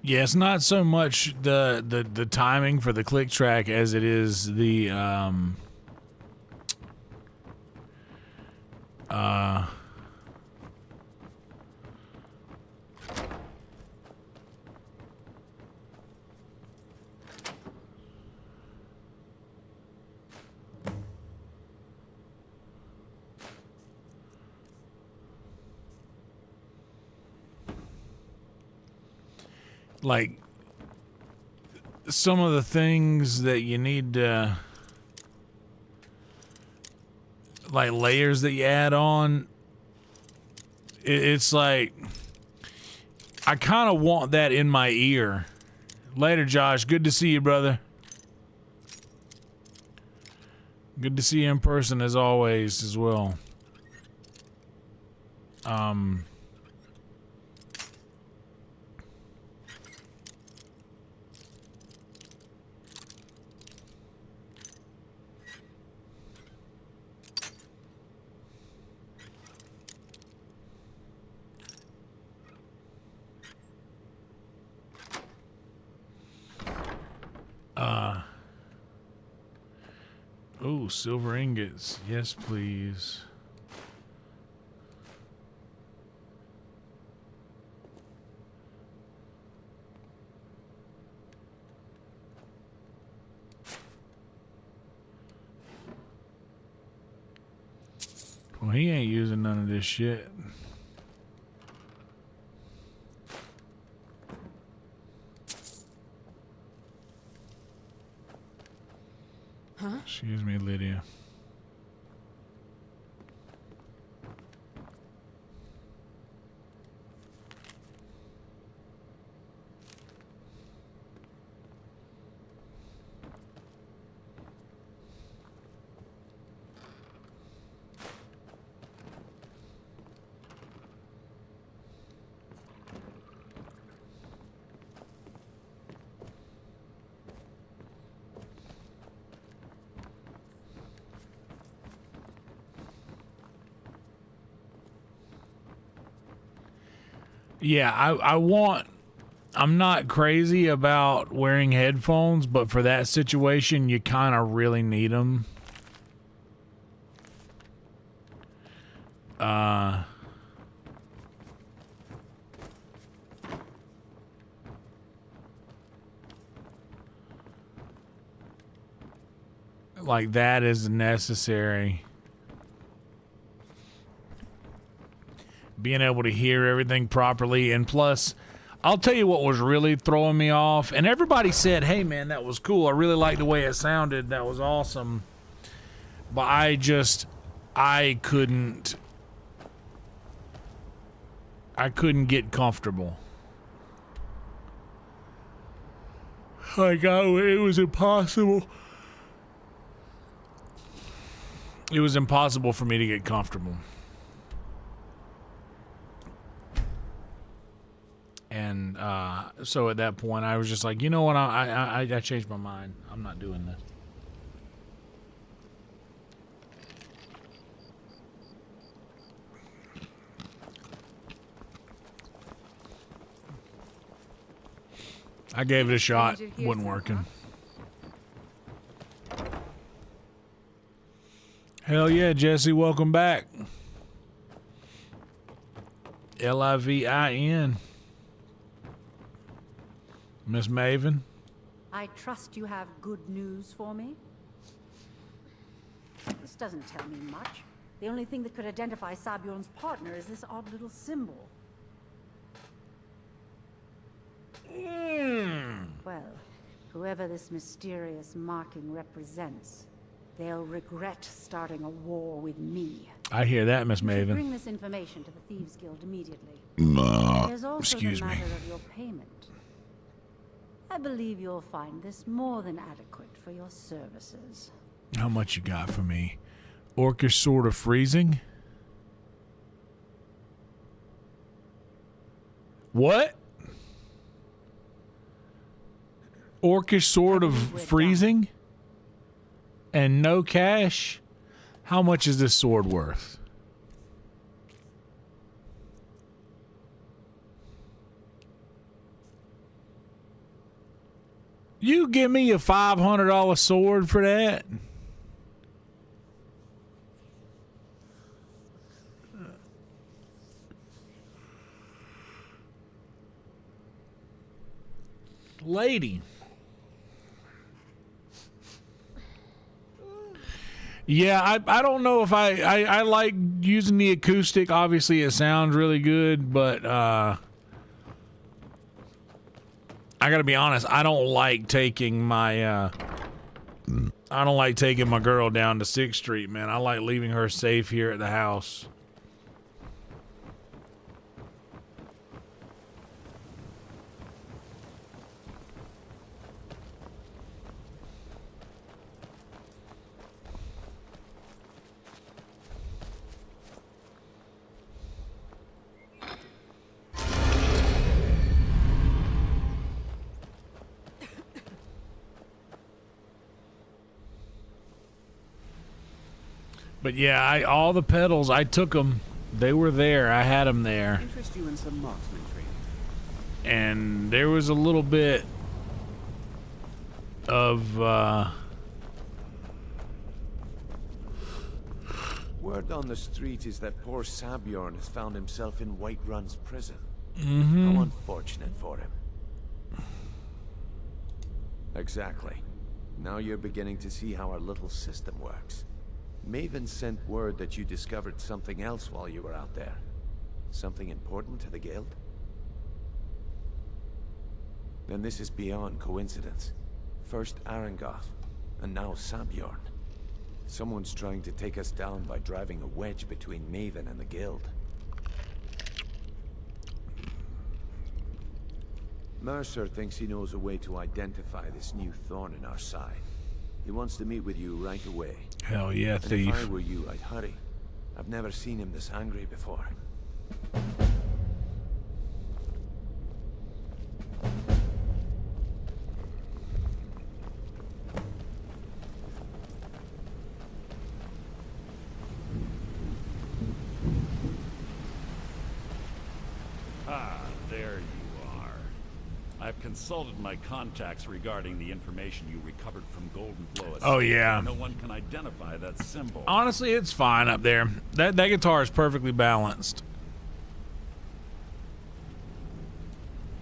Yeah, it's not so much the timing for the click track as it is the like some of the things that you need to, like layers that you add on. It's like I kind of want that in my ear. Later, Josh. Good to see you, brother. Good to see you in person as always as well. Oh, silver ingots. Yes, please. Well, he ain't using none of this shit. Huh? Excuse me, Lydia. Yeah, I'm not crazy about wearing headphones, but for that situation, you kind of really need them. Like that is necessary. Being able to hear everything properly, and plus, I'll tell you what was really throwing me off, and everybody said, hey man, that was cool, I really liked the way it sounded, that was awesome, but I couldn't get comfortable. Like, it was impossible. It was impossible for me to get comfortable. And so at that point, I was just like, you know what? I changed my mind. I'm not doing this. I gave it a shot. Wasn't working. Hell yeah, Jesse. Welcome back. Livin. Miss Maven? I trust you have good news for me? This doesn't tell me much. The only thing that could identify Sabjorn's partner is this odd little symbol. Well, whoever this mysterious marking represents, they'll regret starting a war with me. I hear that, Miss You should Maven. bring this information to the Thieves Guild immediately. There's also Excuse the me. matter of your payment. I believe you'll find this more than adequate for your services. How much you got for me? Orcish Sword of Freezing? What? Orcish Sword of Freezing? And no cash? How much is this sword worth? You give me a $500 sword for that? Lady. Yeah, I don't know if I like using the acoustic. Obviously, it sounds really good, but I gotta be honest. I don't like taking my girl down to 6th Street, man. I like leaving her safe here at the house. But yeah, all the pedals, I took them. They were there. I had them there. Interest you in some marksman training? And there was a little bit of word on the street is that poor Sabjorn has found himself in Whiterun's prison. How unfortunate for him. Exactly. Now you're beginning to see how our little system works. Maven sent word that you discovered something else while you were out there. Something important to the guild? Then this is beyond coincidence. First Arangoth, and now Sabjorn. Someone's trying to take us down by driving a wedge between Maven and the guild. Mercer thinks he knows a way to identify this new thorn in our side. He wants to meet with you right away. Hell yeah, And thief. if I were you, I'd hurry. I've never seen him this angry before. Ah, there you are. I've consulted my contacts regarding the information you recovered from Golden Glow. Oh, yeah. No one can identify that symbol. Honestly, it's fine up there. That guitar is perfectly balanced.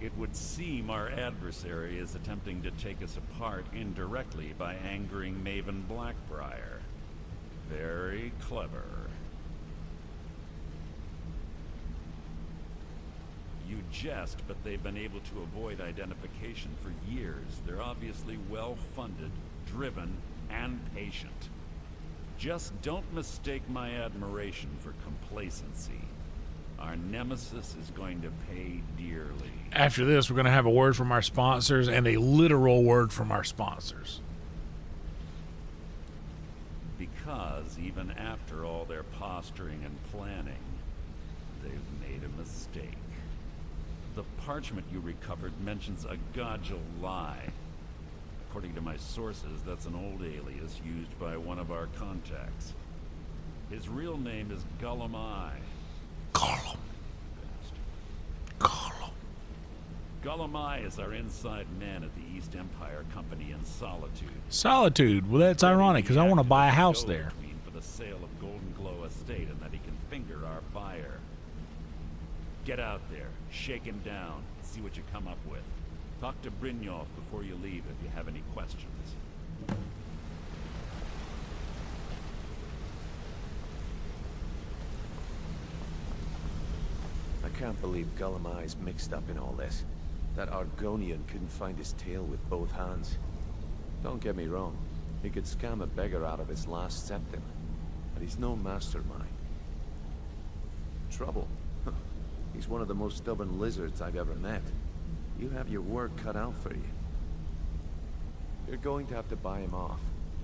It would seem our adversary is attempting to take us apart indirectly by angering Maven Blackbriar. Very clever. You jest, but they've been able to avoid identification for years. They're obviously well-funded, driven, and patient. Just don't mistake my admiration for complacency. Our nemesis is going to pay dearly. After this, we're going to have a word from our sponsors and a literal word from our sponsors. Because even after all their posturing and planning, they've made a mistake. The parchment you recovered mentions a Godjal lie. According to my sources, that's an old alias used by one of our contacts. His real name is Gullumai. Gollum. Gollum. Gullumai is our inside man at the East Empire Company in Solitude. Solitude. Well, that's ironic because I want to buy a house there. For the sale of Golden Glow Estate and that he can finger our buyer. Get out there, shake him down, see what you come up with. Talk to Brynjolf before you leave if you have any questions. I can't believe Gullumai's mixed up in all this. That Argonian couldn't find his tail with both hands. Don't get me wrong, he could scam a beggar out of his last septim, but he's no mastermind. Trouble? He's one of the most stubborn lizards I've ever met. You have your work cut out for you. You're going to have to buy him off.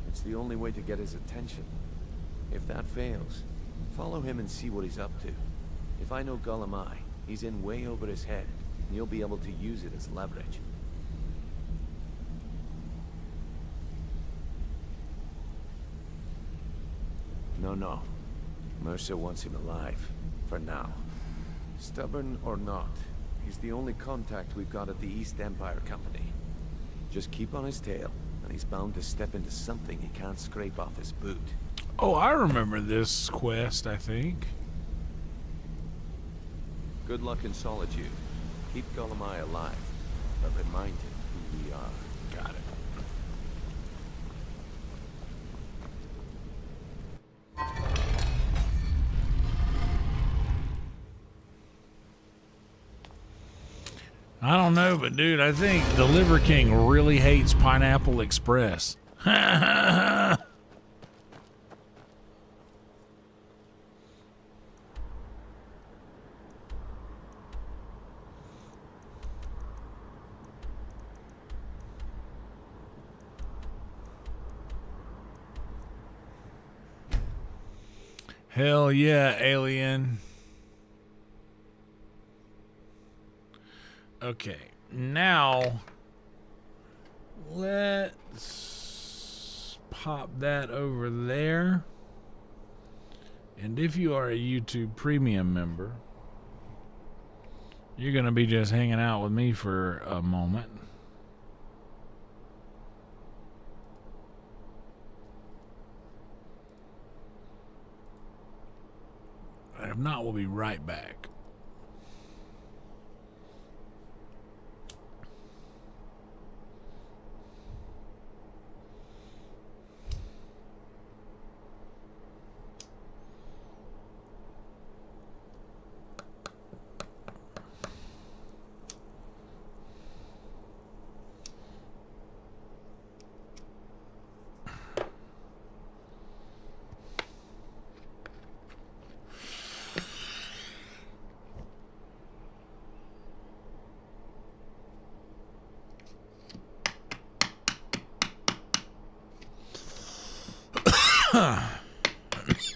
It's the only way to get his attention. If that fails, follow him and see what he's up to. If I know Gullumai, he's in way over his head, and you'll be able to use it as leverage. No. Mercer wants him alive. For now. Stubborn or not, he's the only contact we've got at the East Empire Company. Just keep on his tail, and he's bound to step into something he can't scrape off his boot. Oh, I remember this quest, I think. Good luck in Solitude. Keep Gullumai alive, but remind him who we are. Got it. I don't know, but dude, I think the Liver King really hates Pineapple Express. Hell yeah, alien. Okay, now let's pop that over there. And if you are a YouTube Premium member, you're going to be just hanging out with me for a moment. If not, we'll be right back.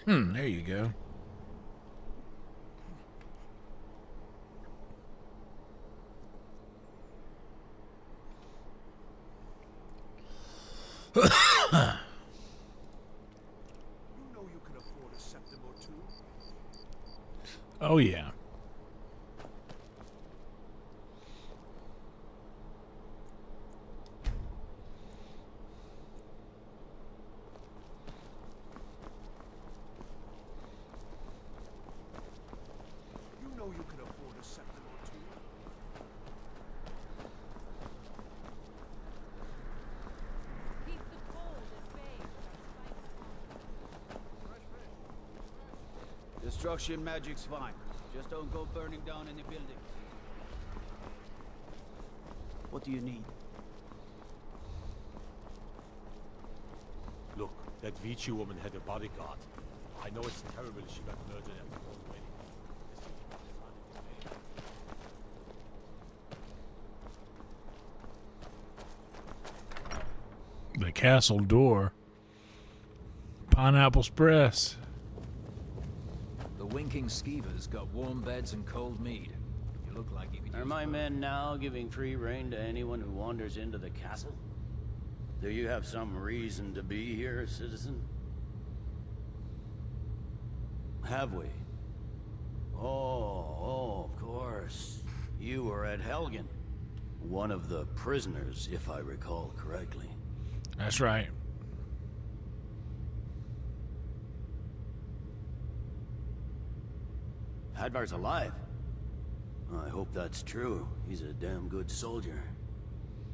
There you go. You know you can afford a septim or two. Oh, yeah. You know you can afford a septim or two. Keep the cold at bay with our spices. Destruction magic's fine. Just don't go burning down any buildings. What do you need? Look, that Vici woman had a bodyguard. I know it's terrible she got murdered at the old wedding. The castle door. Pineapple Express. The winking skeevers got warm beds and cold mead. You look like you could Are use my both. men now giving free rein to anyone who wanders into the castle? Do you have some reason to be here, citizen? Have we? Oh, of course. You were at Helgen. One of the prisoners, if I recall correctly. That's right. Hadvar's alive. I hope that's true. He's a damn good soldier.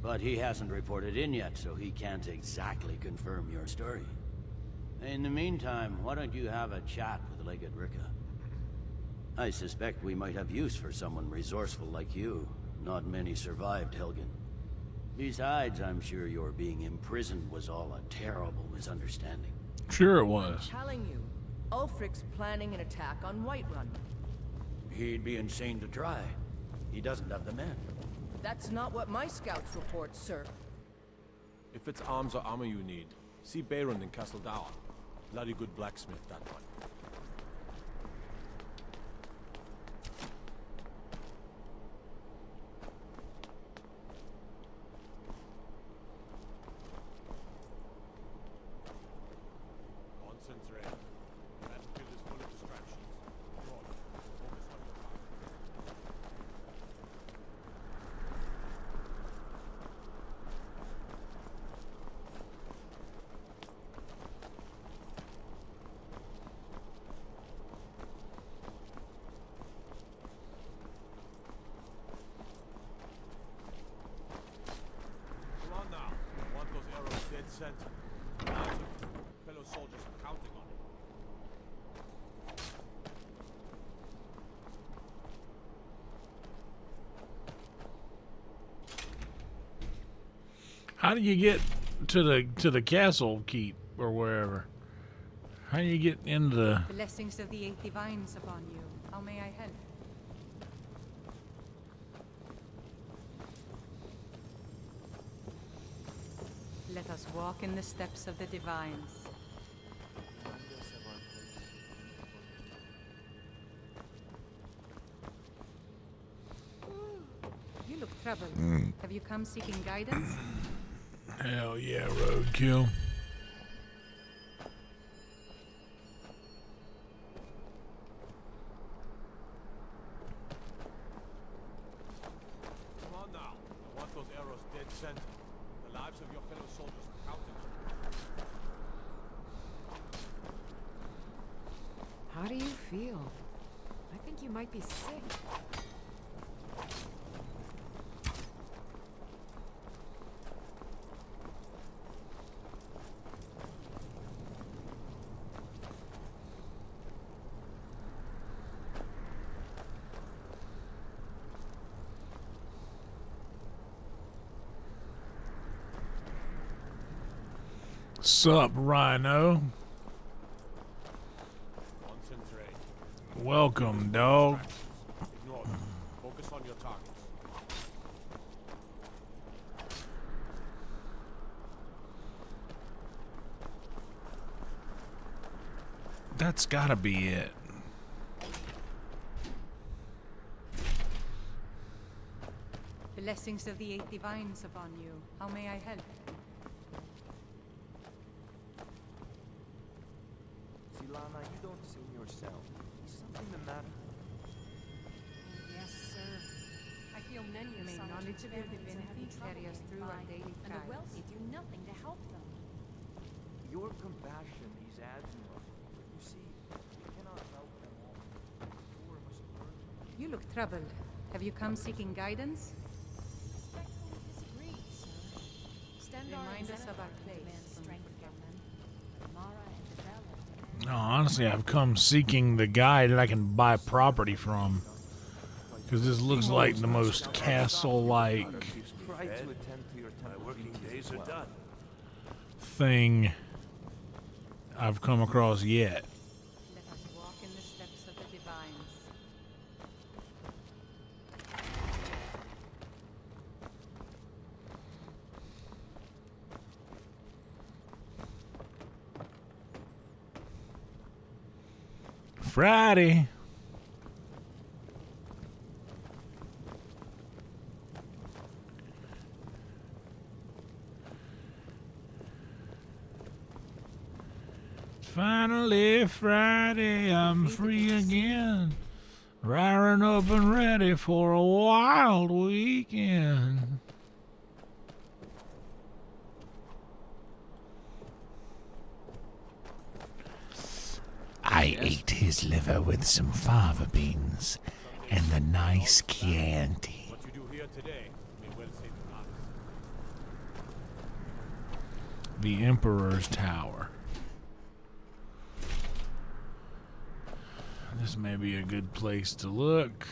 But he hasn't reported in yet, so he can't exactly confirm your story. In the meantime, why don't you have a chat with Legate Ricka? I suspect we might have use for someone resourceful like you. Not many survived Helgen. Besides, I'm sure your being imprisoned was all a terrible misunderstanding. Sure it was. Telling you, Ulfric's planning an attack on Whiterun. He'd be insane to try. He doesn't have the men. That's not what my scouts report, sir. If it's arms or armor you need, see Bayron in Castle Dower. Bloody good blacksmith, that one. Concentrate. Battlefield is full of distractions. Come on, focus on your target. Come on now. I want those arrows dead center. Lots of fellow soldiers are counting on it. How do you get to the castle keep or wherever? How do you get into the... Blessings of the Eight Divines upon you. How may I help? Let us walk in the steps of the Divines. You look troubled. Have you come seeking guidance? Hell yeah, roadkill. Come on now. I want those arrows dead center. The lives of your fellow soldiers are counting on it. How do you feel? I think you might be sick. Sup, Rhino? Concentrate. Welcome, dog. Ignore them. Focus on your targets. That's gotta be it. Blessings of the Eight Divines upon you. How may I help? Silana, you don't seem yourself. Is something the matter? Yes, sir. I feel many of May knowledge of your divinity carry us through our daily and the trials. wealthy do nothing to help them. Your compassion is admirable. You see, we cannot help them all. The poor must learn. You look troubled. Have you come seeking guidance? Respectfully disagree, sir. Stendarr Remind and us of our Xanathar place demand when we strength forget. from them. Mara and Devella demand No, honestly, I've come seeking the guy that I can buy property from. Because this looks like the most castle-like Try to attend to your My temple working duties days as are well. done. thing I've come across yet. Let us walk in the steps of the divines. Friday. Finally, Friday, I'm free again. Raring up and ready for a wild weekend. I ate his liver with some fava beans and a nice Chianti. What you do here today may well save your lives. The Emperor's Tower. This may be a good place to look.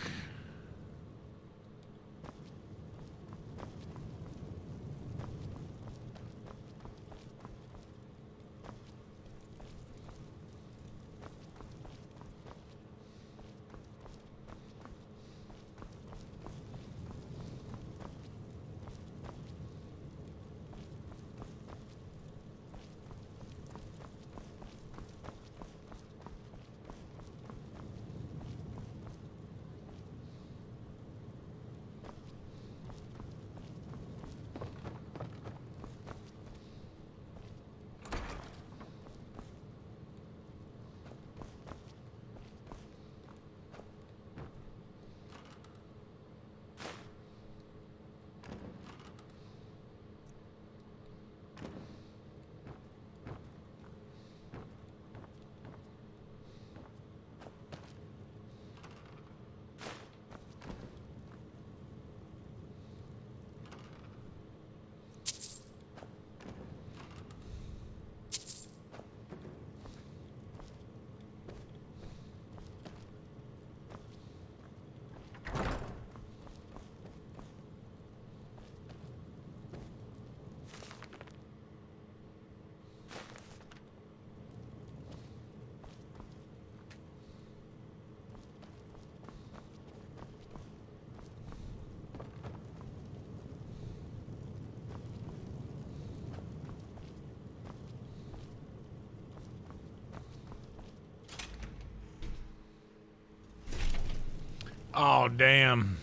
Oh, damn.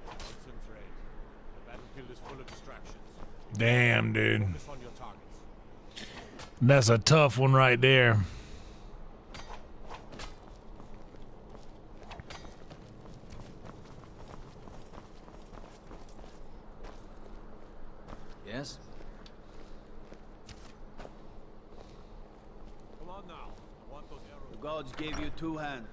Concentrate. The battlefield is full of distractions. Damn, dude. Focus on your targets. That's a tough one right there. Yes? Come on now. I want those arrows. The gods gave you two hands.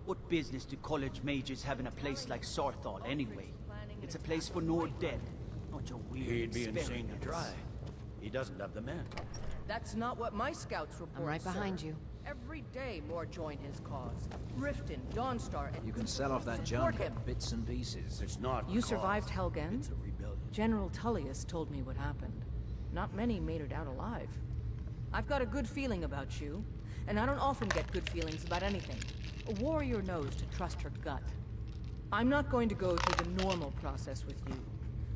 What business do college mages have in a place like Sarthal anyway? It's a place for Nord-Dead, not your weird He'd be insane experiments. to try. He doesn't have the men. That's not what my scouts report. I'm right sir. behind you. Every day more join his cause. Riften, Dawnstar, and You can sell off that support junk him. at bits and pieces. It's not You cause. survived Helgen? It's a rebellion. General Tullius told me what happened. Not many made it out alive. I've got a good feeling about you, and I don't often get good feelings about anything. A warrior knows to trust her gut. I'm not going to go through the normal process with you.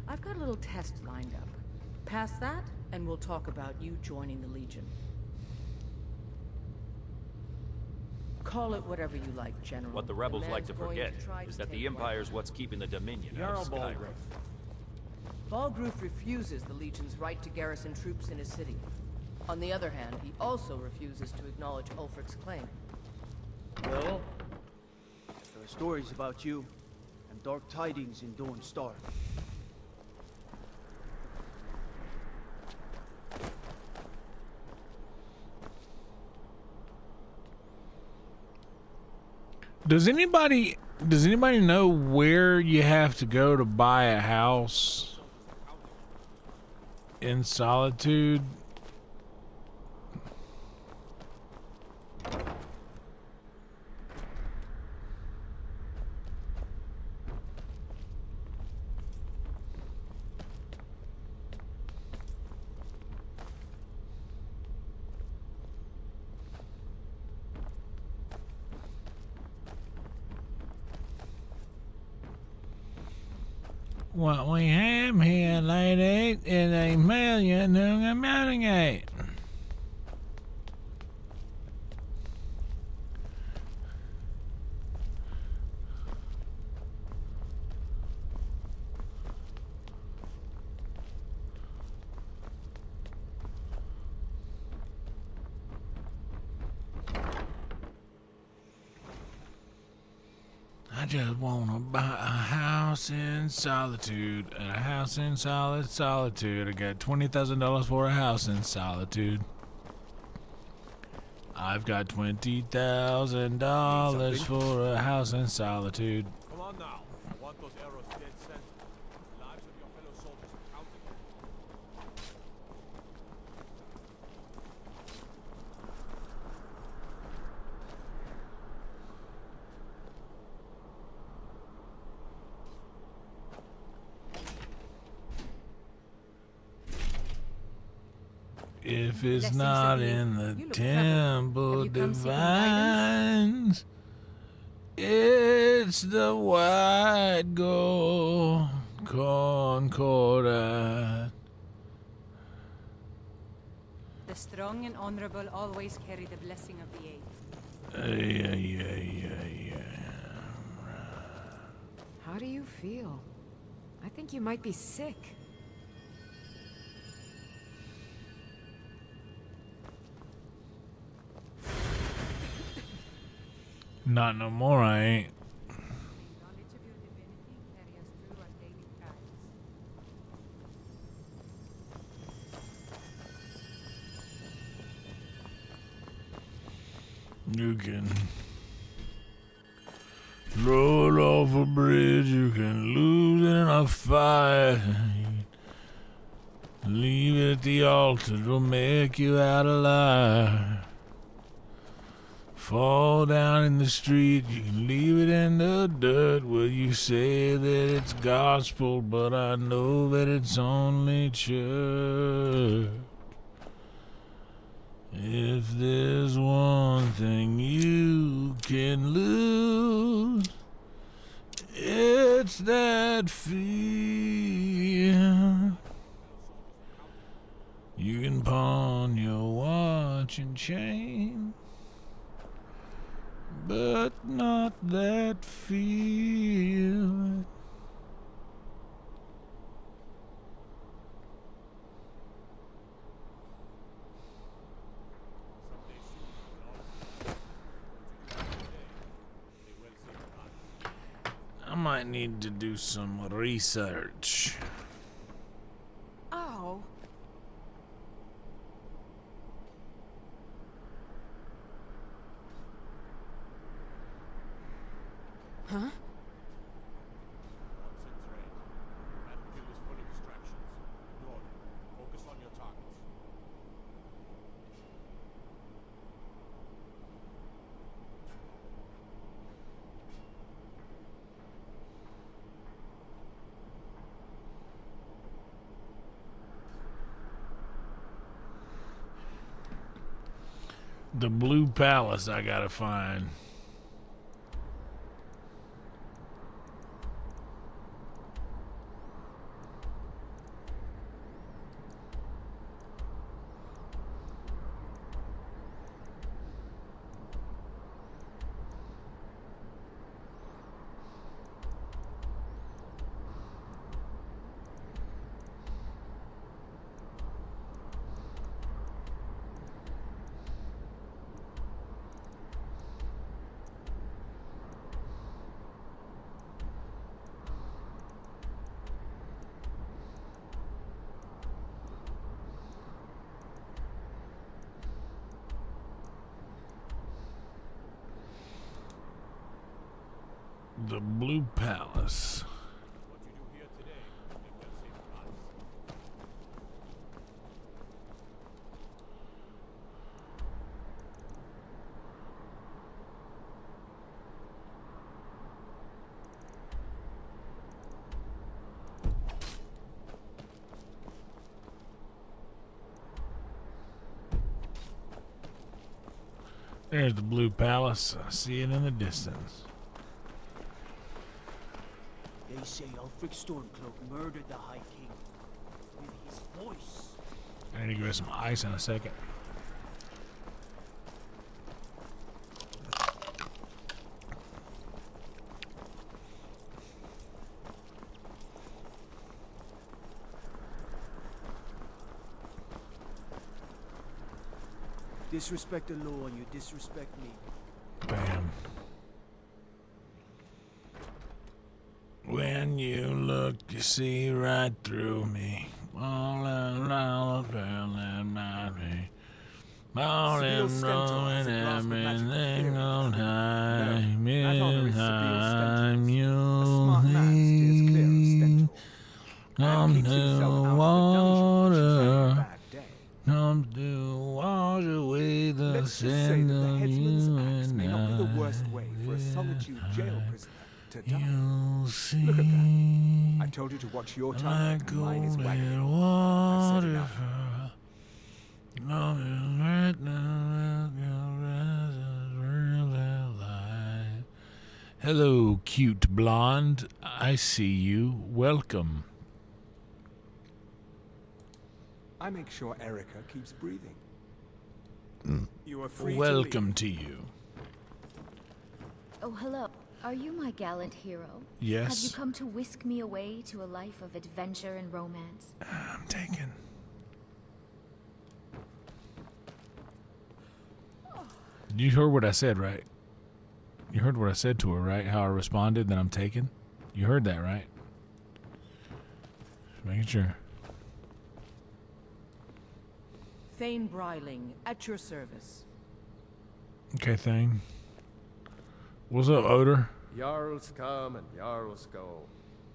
I've got a little test lined up. Pass that, and we'll talk about you joining the Legion. Call it whatever you like, General. What the rebels like to forget is that the Empire's what's keeping the Dominion out of Skyrim. Balgruuf refuses the Legion's right to garrison troops in his city. On the other hand, he also refuses to acknowledge Ulfric's claim. Well, there are stories about you, and dark tidings in Dawn Star. Does anybody know where you have to go to buy a house in Solitude? What we have here, lady, is a million amalgamate. I just wanna buy a house in Solitude, a house in Solitude. I got $20,000 for a house in Solitude. I've got $20,000 for a house in Solitude. Come on now. I want those arrows dead center. The lives of your fellow soldiers are counted. If it's not in the temple divines, it's the white gold concordat. The strong and honorable always carry the blessing of the Eight. How do you feel? I think you might be sick. Not no more, I ain't. Knowledge of your divinity carry us through our daily trials. You can roll off a bridge, you can lose in a fight. Leave it at the altar, it'll make you out alive. Fall down in the street, you can leave it in the dirt. Well, you say that it's gospel, but I know that it's only church. If there's one thing you can lose, it's that fear. You can pawn your watch and chain, but not that feeling. I might need to do some research. Oh. Huh? Concentrate. Battlefield is full of distractions. Ignore them. Focus on your targets. The Blue Palace I gotta find. The Blue Palace. There's the Blue Palace. I see it in the distance. They say Ulfric Stormcloak murdered the High King with his voice. I need to get some ice in a second. Disrespect the law and you disrespect me. Bam. When you look, you see right through me. All around, me. All in and everything on high. Meantime, you'll see. Come to water. Come to wash away the sin of you and may not be the worst way for a Solitude jail prisoner to die. You'll see. Look at that. I told you to watch your time. Like Mine is wagging. water. I've said enough. Hello, cute blonde. I see you. Welcome. I make sure Erica keeps breathing. You are free Welcome to you. Oh, hello. Are you my gallant hero? Yes. Have you come to whisk me away to a life of adventure and romance? I'm taken. You heard what I said, right? You heard what I said to her, right? How I responded that I'm taken? You heard that, right? Just making sure. Thane Bryling, at your service. Okay, thing. What's up, Odor? Jarls come and Jarls go,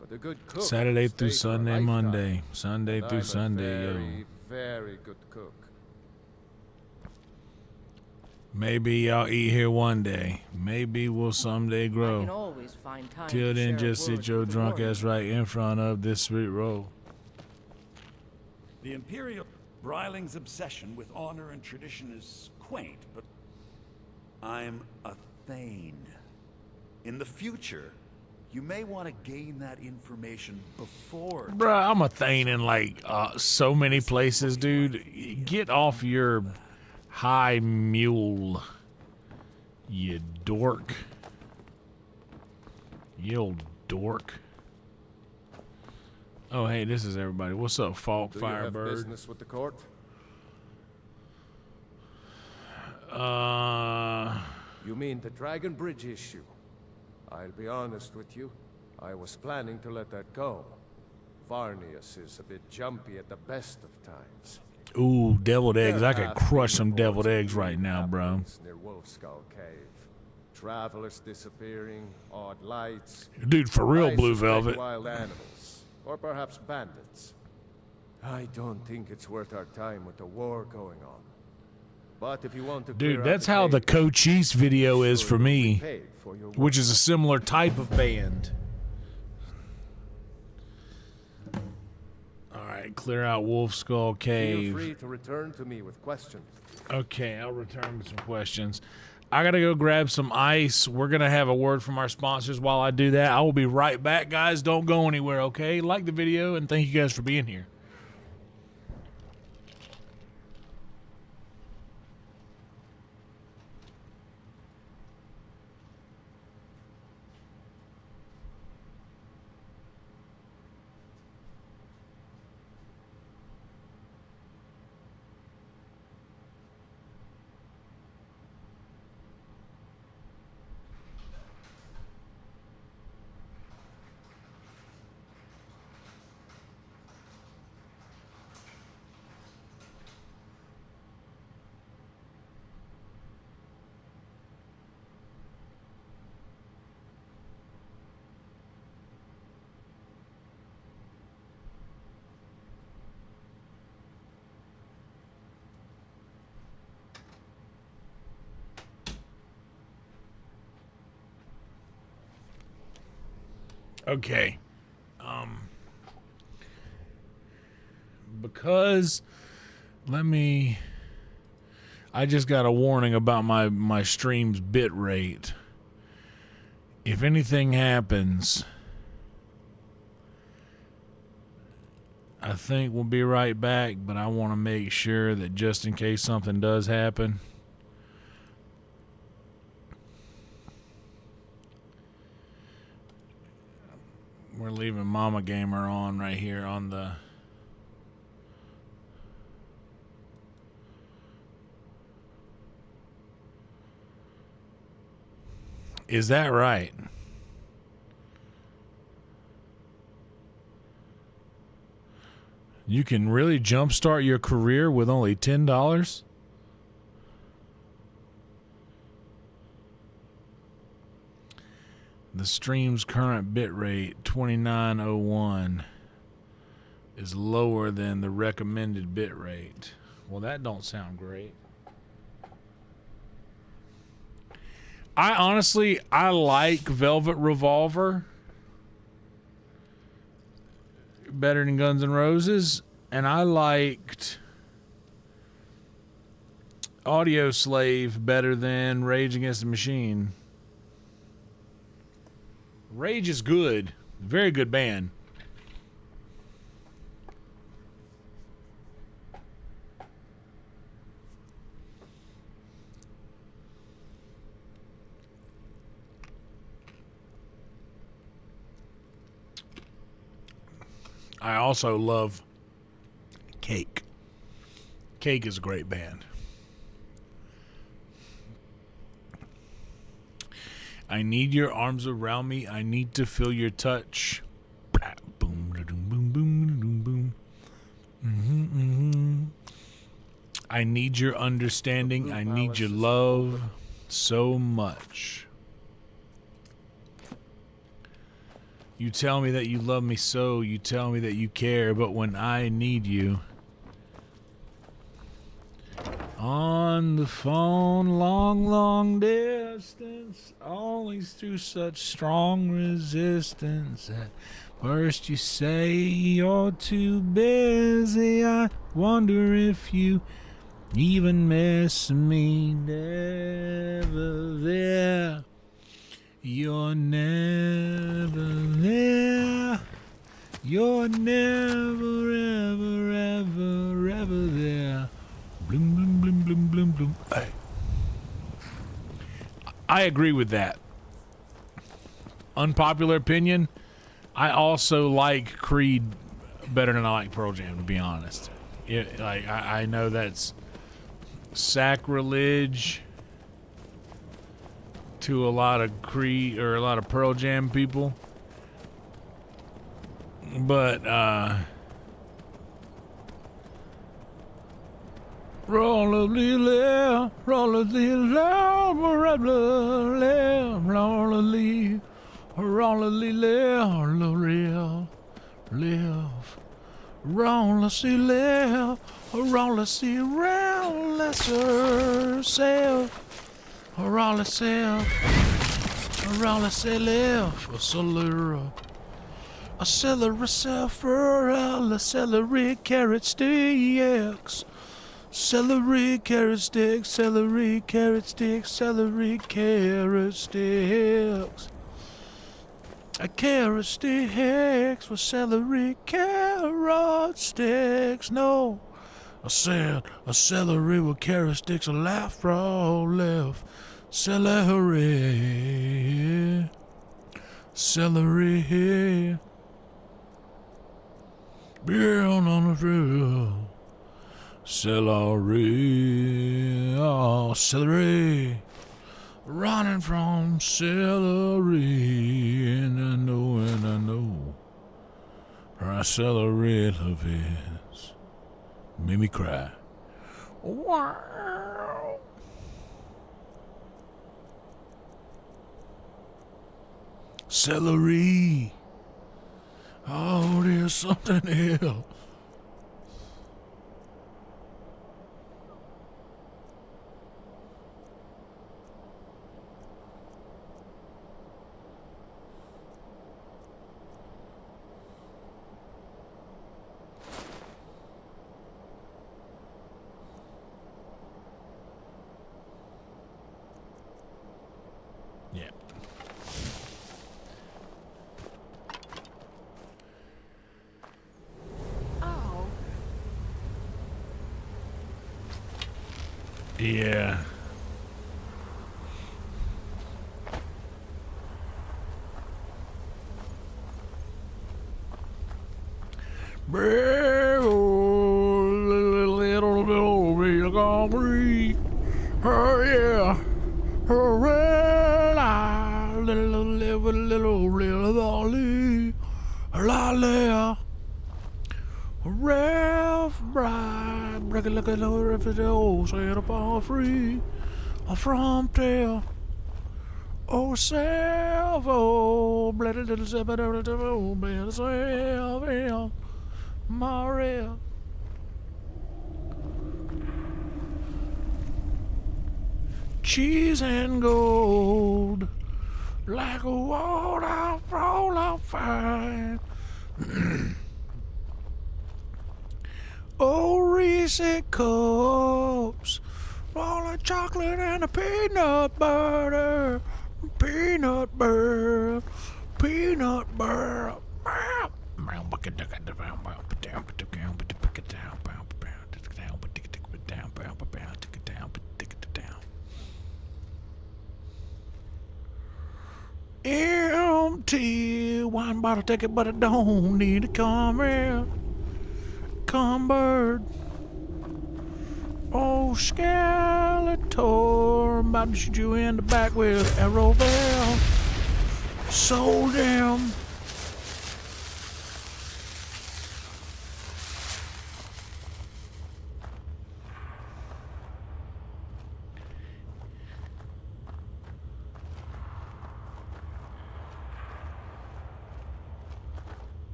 but the good cook Saturday through stays for a Sunday, lifetime. Monday. Sunday And through I'm Sunday, a yo. very, very good cook. Maybe I'll eat here one day. Maybe we'll someday I can grow. always find time Till to then, share a just sit word your with the drunk warrior. ass right in front of this sweet roll. The Imperial Bryling's obsession with honor and tradition is quaint, but I'm a Thane. In the future, you may want to gain that information before. Bruh, I'm a Thane in like so many places, dude. Get off your high mule, you dork. You old dork. Oh, hey, this is everybody. What's up, Falk Do you have Firebird? business with the court? You mean the Dragon Bridge issue? I'll be honest with you. I was planning to let that go. Varnius is a bit jumpy at the best of times. Ooh, deviled eggs. There I could have crush been some deviled reports of eggs right now, bro. happenings near Wolfskull Cave. Travelers disappearing, odd lights. Dude, for real, I Blue suspect Velvet. Wild animals, or perhaps bandits. I don't think it's worth our time with the war going on. But if you want to clear Dude, out that's the how the cave, Cochise video is for me, paid for your work. which is a similar type of band. Alright, clear out Wolf Skull Feel Cave. free to return to me with questions. Okay, I'll return with some questions. I gotta go grab some ice. We're gonna have a word from our sponsors while I do that. I will be right back, guys. Don't go anywhere, okay? Like the video, and thank you guys for being here. Okay. Because I just got a warning about my stream's bit rate. If anything happens, I think we'll be right back, but I want to make sure that just in case something does happen, we're leaving Mama Gamer on right here on the... Is that right? You can really jumpstart your career with only $10? The stream's current bitrate, 2901, is lower than the recommended bitrate. Well, that don't sound great. I like Velvet Revolver better than Guns N' Roses, and I liked Audio Slave better than Rage Against the Machine. Rage is good. Very good band. I also love Cake. Cake is a great band. I need your arms around me. I need to feel your touch. Boom, boom, boom, boom, boom. I need your understanding. I need your love so much. You tell me that you love me so. You tell me that you care. But when I need you, on the phone, long, long distance, always through such strong resistance. At first you say you're too busy. I wonder if you even miss me. Never there. You're never there. You're never, ever, ever, ever there. Bloom, bloom, bloom, bloom, bloom, bloom. Hey. I agree with that. Unpopular opinion, I also like Creed better than I like Pearl Jam, to be honest. I know that's sacrilege to a lot of Creed or a lot of Pearl Jam people. But roll a little, roll a little, roll a little, roll a little, roll a little, live, roll a sea live, roll a sea round lesser self, roll a self, roll a sea live, a celery. A celery self-er, a celery carrot sticks. Celery carrot sticks, celery carrot sticks, celery carrot sticks. A carrot sticks with celery carrot sticks. No, I said a celery with carrot sticks, a laugh roll left. Celery, celery. Down on the trail. Celery, oh, celery. Running from celery. And I know. Our celery love is. Made me cry. Wow. Celery. Oh, there's something else. Yeah. Little bit gonna breathe. Oh yeah. Oh well, I little Ralph Bride, break it like a little if it's old, set up all free. From tail. Oh, salvo, bloody little zipper, little better salvo, Maria. Cheese and gold, like a water roll of fine. Oh, Reese cups, all the chocolate and the peanut butter, peanut butter, peanut butter. Empty wine bottle ticket, but I don't need a camera. Bird. Oh, Skeletor, I'm about to shoot you in the back with arrow bell. Sold him.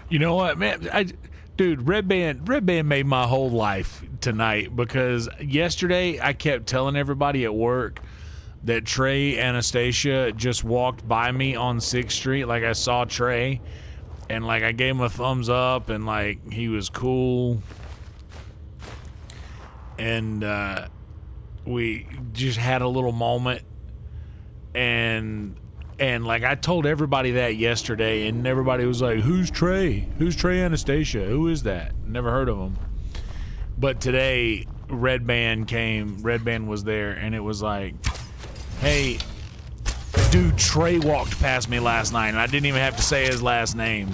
You know what, man? Dude, Red Band made my whole life tonight, because yesterday I kept telling everybody at work that Trey Anastasia just walked by me on 6th Street. Like, I saw Trey, and like I gave him a thumbs up, and like he was cool, and we just had a little moment, and like I told everybody that yesterday, and everybody was like, who's Trey? Who's Trey Anastasia? Who is that? Never heard of him. But today, Red Band was there, and it was like, hey, dude, Trey walked past me last night, and I didn't even have to say his last name.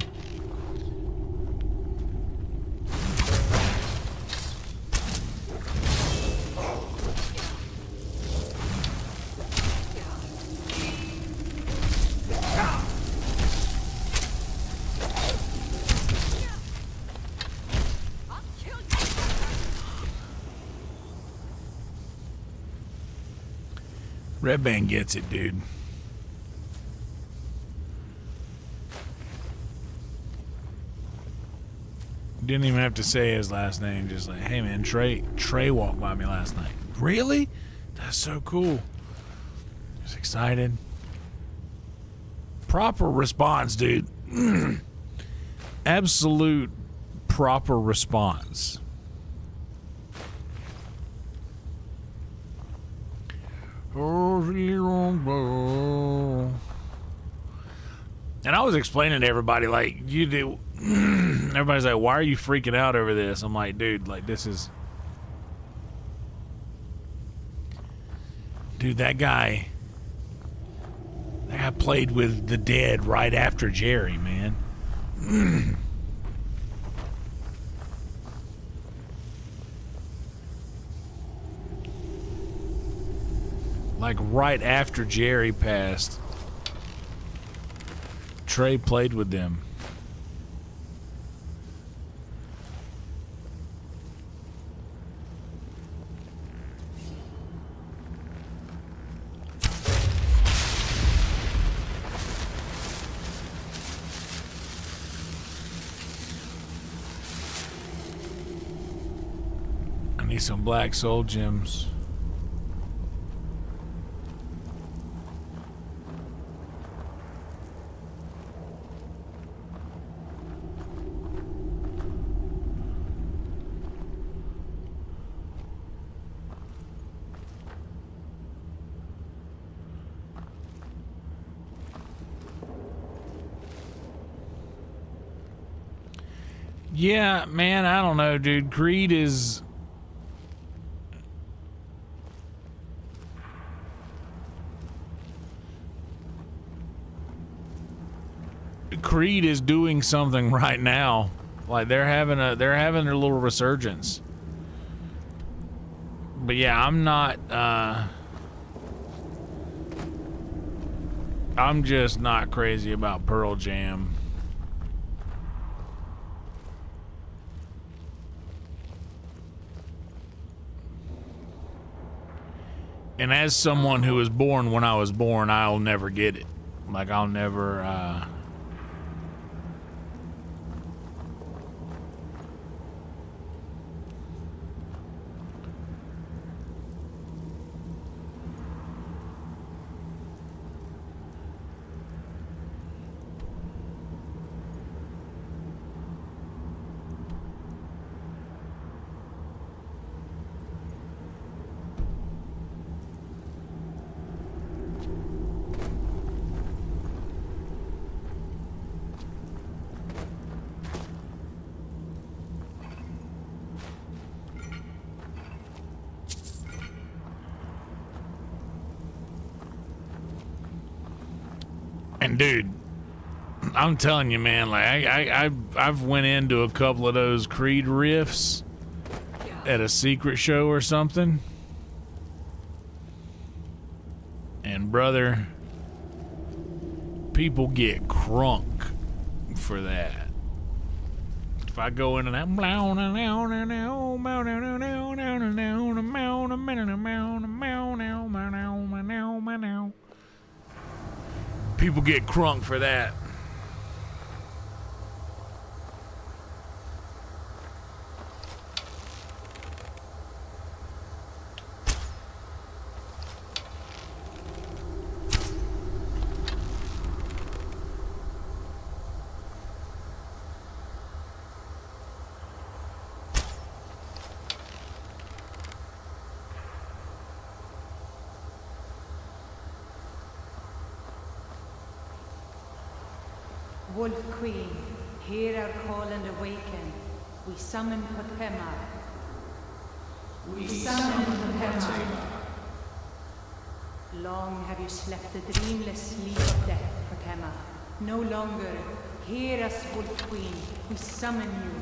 Red Band gets it, dude. Didn't even have to say his last name. Just like, hey man, Trey walked by me last night. Really? That's so cool. Just excited. Proper response, dude. Absolute proper response. And I was explaining to everybody, like, you do. Everybody's like, why are you freaking out over this? I'm like, dude, like, this is. Dude, that guy played with the dead right after Jerry, man. Like right after Jerry passed, Trey played with them. I need some black soul gems. Yeah, man, I don't know, dude. Creed is... Creed is doing something right now. Like they're having their little resurgence. But yeah, I'm not I'm just not crazy about Pearl Jam. And as someone who was born when I was born, I'll never get it. Like I'll never And dude, I'm telling you, man, like I've went into a couple of those Creed riffs at a secret show or something. And brother, people get crunk for that. If I go into that, people get crunk for that. Wolf Queen, hear our call and awaken. We summon Potema. We summon Potema. Long have you slept the dreamless sleep of death, Potema. No longer. Hear us, Wolf Queen. We summon you.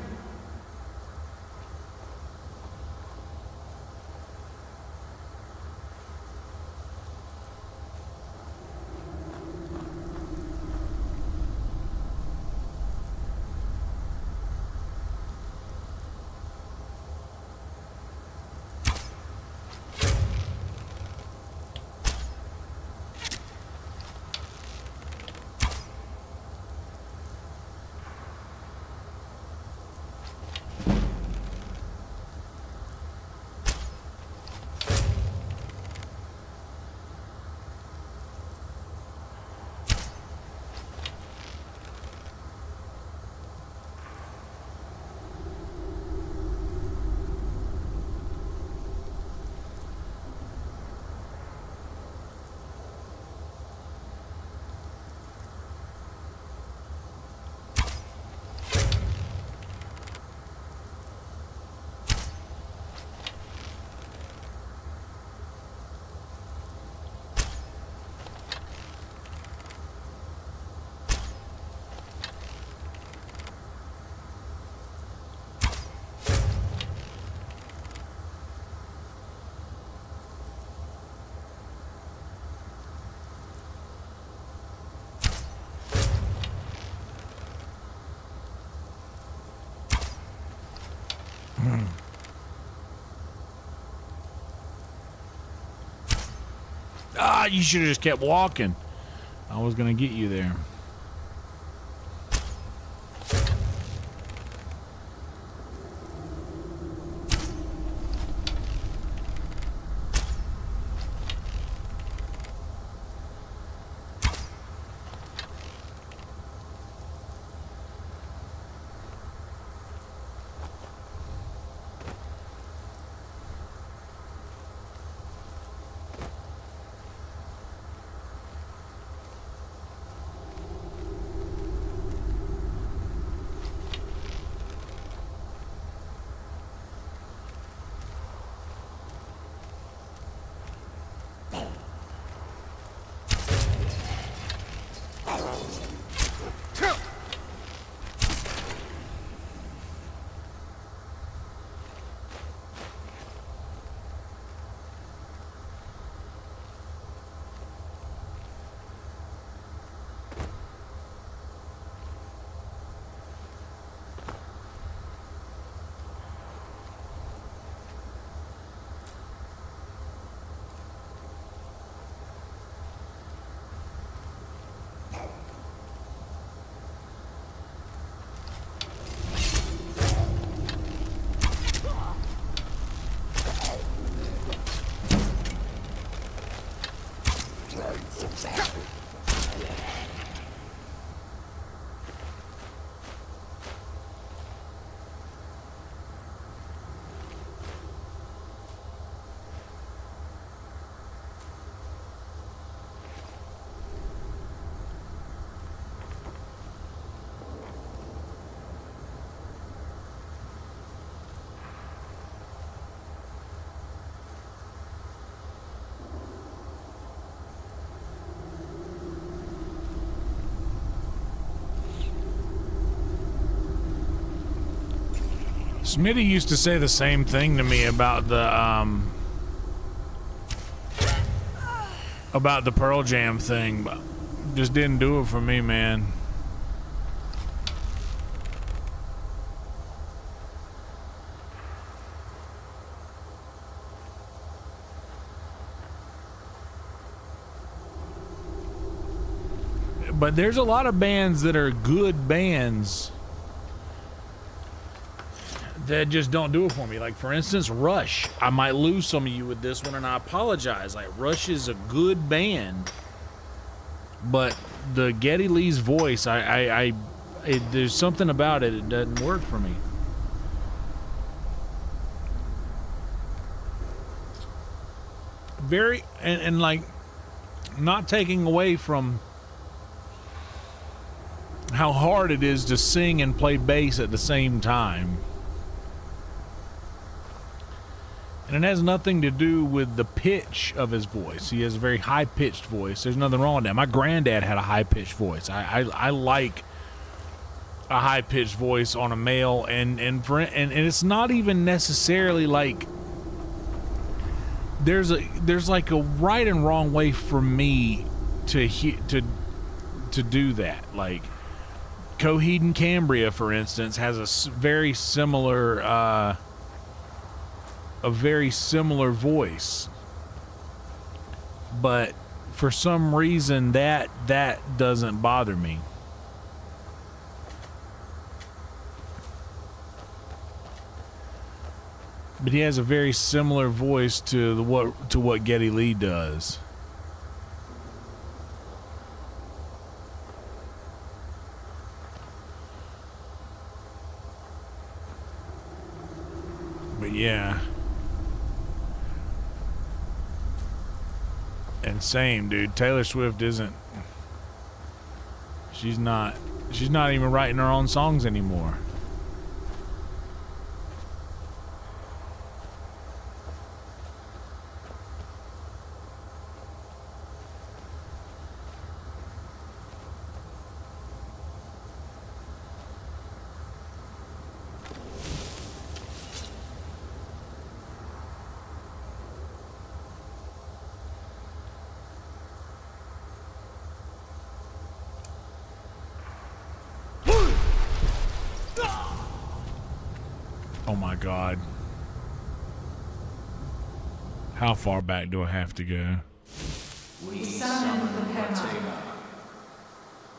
Ah, you should have just kept walking. I was gonna get you there. Smitty used to say the same thing to me about the Pearl Jam thing, but just didn't do it for me, man. But there's a lot of bands that are good bands that just don't do it for me. Like, for instance, Rush. I might lose some of you with this one, and I apologize. Like, Rush is a good band, but the Geddy Lee's voice, there's something about it. It doesn't work for me. Very, and like, not taking away from how hard it is to sing and play bass at the same time. And it has nothing to do with the pitch of his voice. He has a very high-pitched voice. There's nothing wrong with that. My granddad had a high-pitched voice. I like a high-pitched voice on a male, and it's not even necessarily like there's like a right and wrong way for me to do that. Like Coheed and Cambria, for instance, has a very similar voice, but for some reason that doesn't bother me. But he has a very similar voice to what Geddy Lee does. But yeah. And same, dude. Taylor Swift isn't. She's not even writing her own songs anymore. Oh my God. How far back do I have to go? We summon the Pema.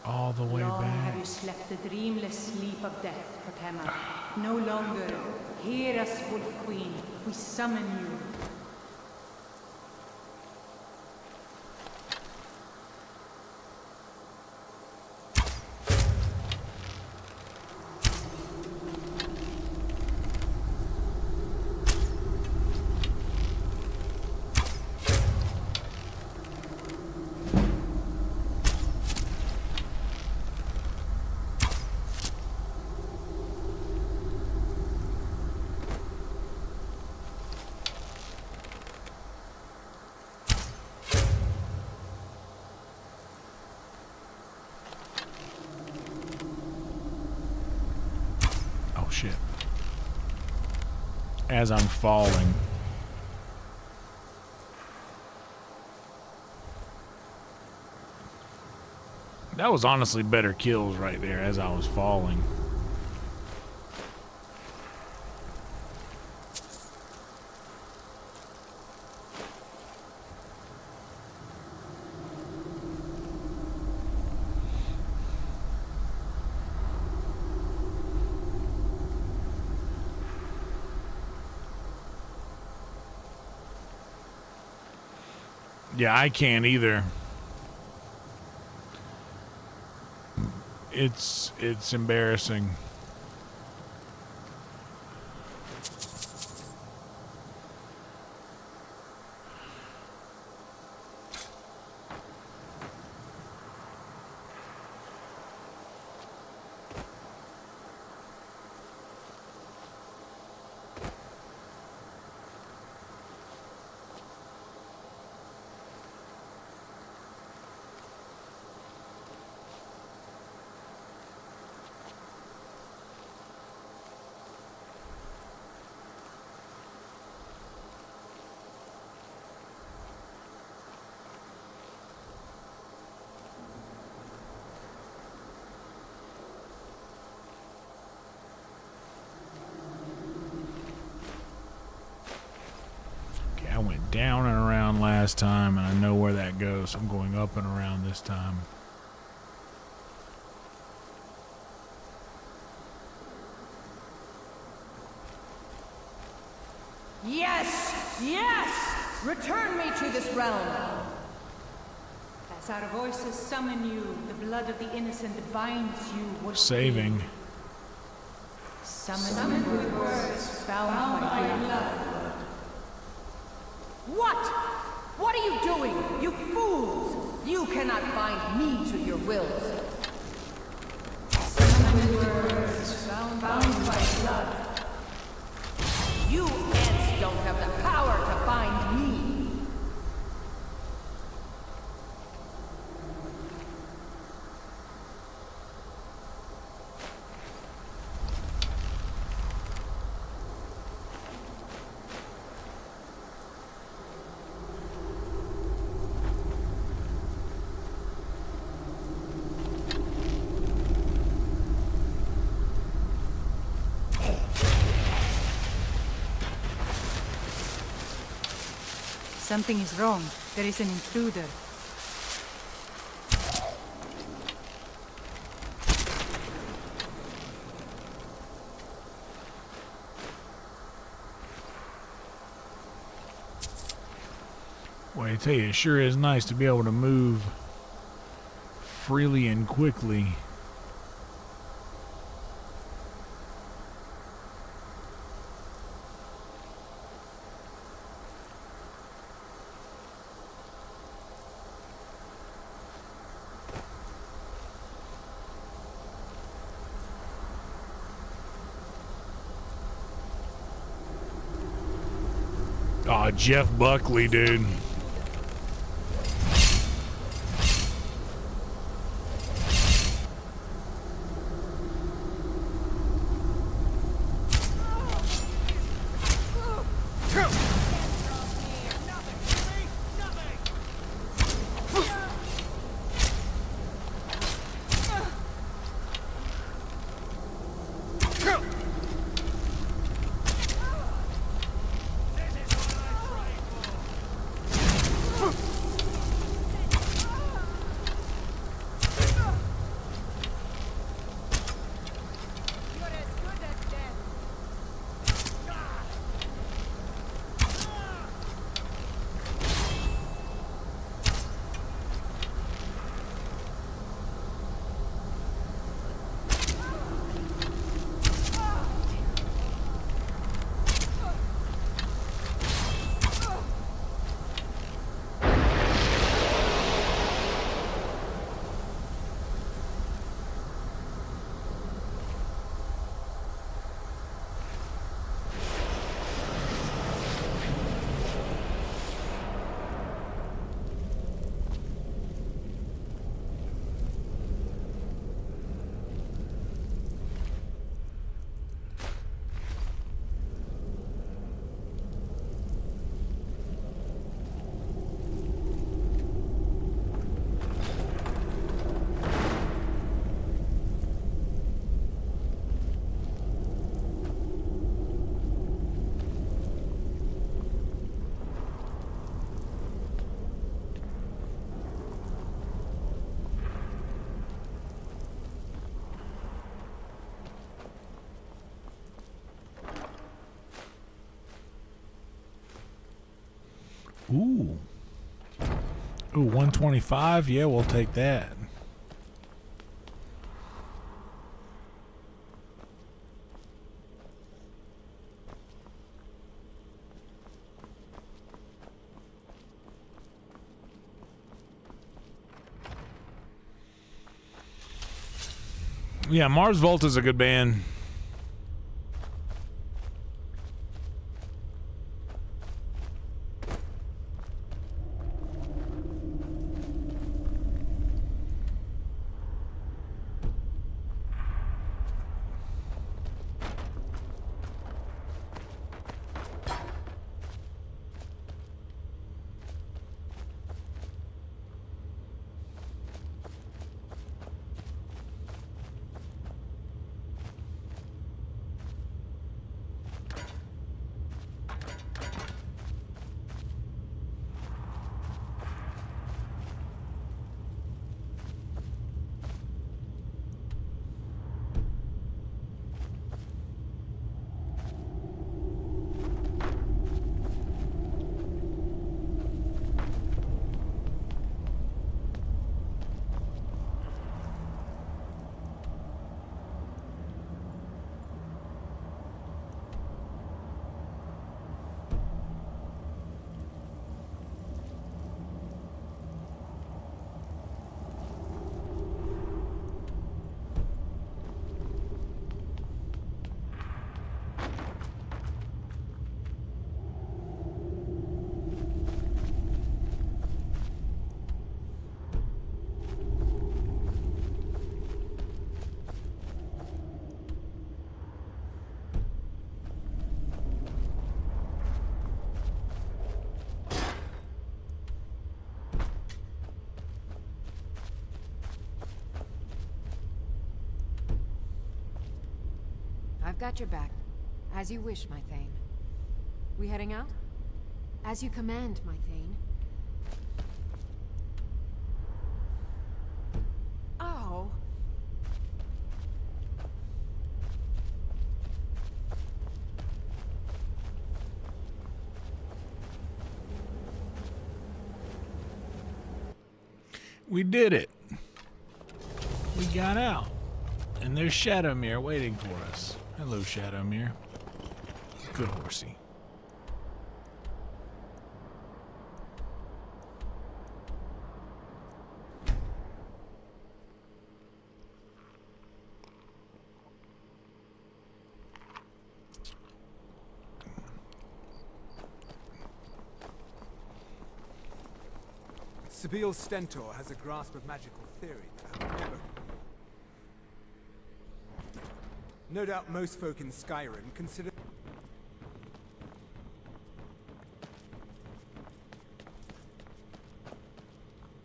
All the way Long back. have you slept the dreamless sleep of death, Potema. No longer. Hear us, Wolf Queen. We summon you. Shit. As I'm falling. That was honestly better kills right there as I was falling. Yeah, I can't either. It's embarrassing. down and around last time, and I know where that goes. I'm going up and around this time. Yes! Yes! Return me to this realm! As our voices summon you, the blood of the innocent binds you. We're saving. Summoned with words bound by blood. What? What are you doing? You fools! You cannot bind me to your wills. Summoned with words bound by blood. You ants don't have the power to bind me. Something is wrong. There is an intruder. Well, I tell you, it sure is nice to be able to move freely and quickly. Aw, Jeff Buckley, dude. Ooh. Ooh, 125? Yeah, we'll take that. Yeah, Mars Volta is a good band. Got your back. As you wish, my Thane. We heading out? As you command, my Thane. Oh. We did it. We got out. And there's Shadowmere waiting for us. Hello, Shadowmere. Good horsey. Sabjorn Stentor has a grasp of magical theory that I would never... No doubt most folk in Skyrim consider...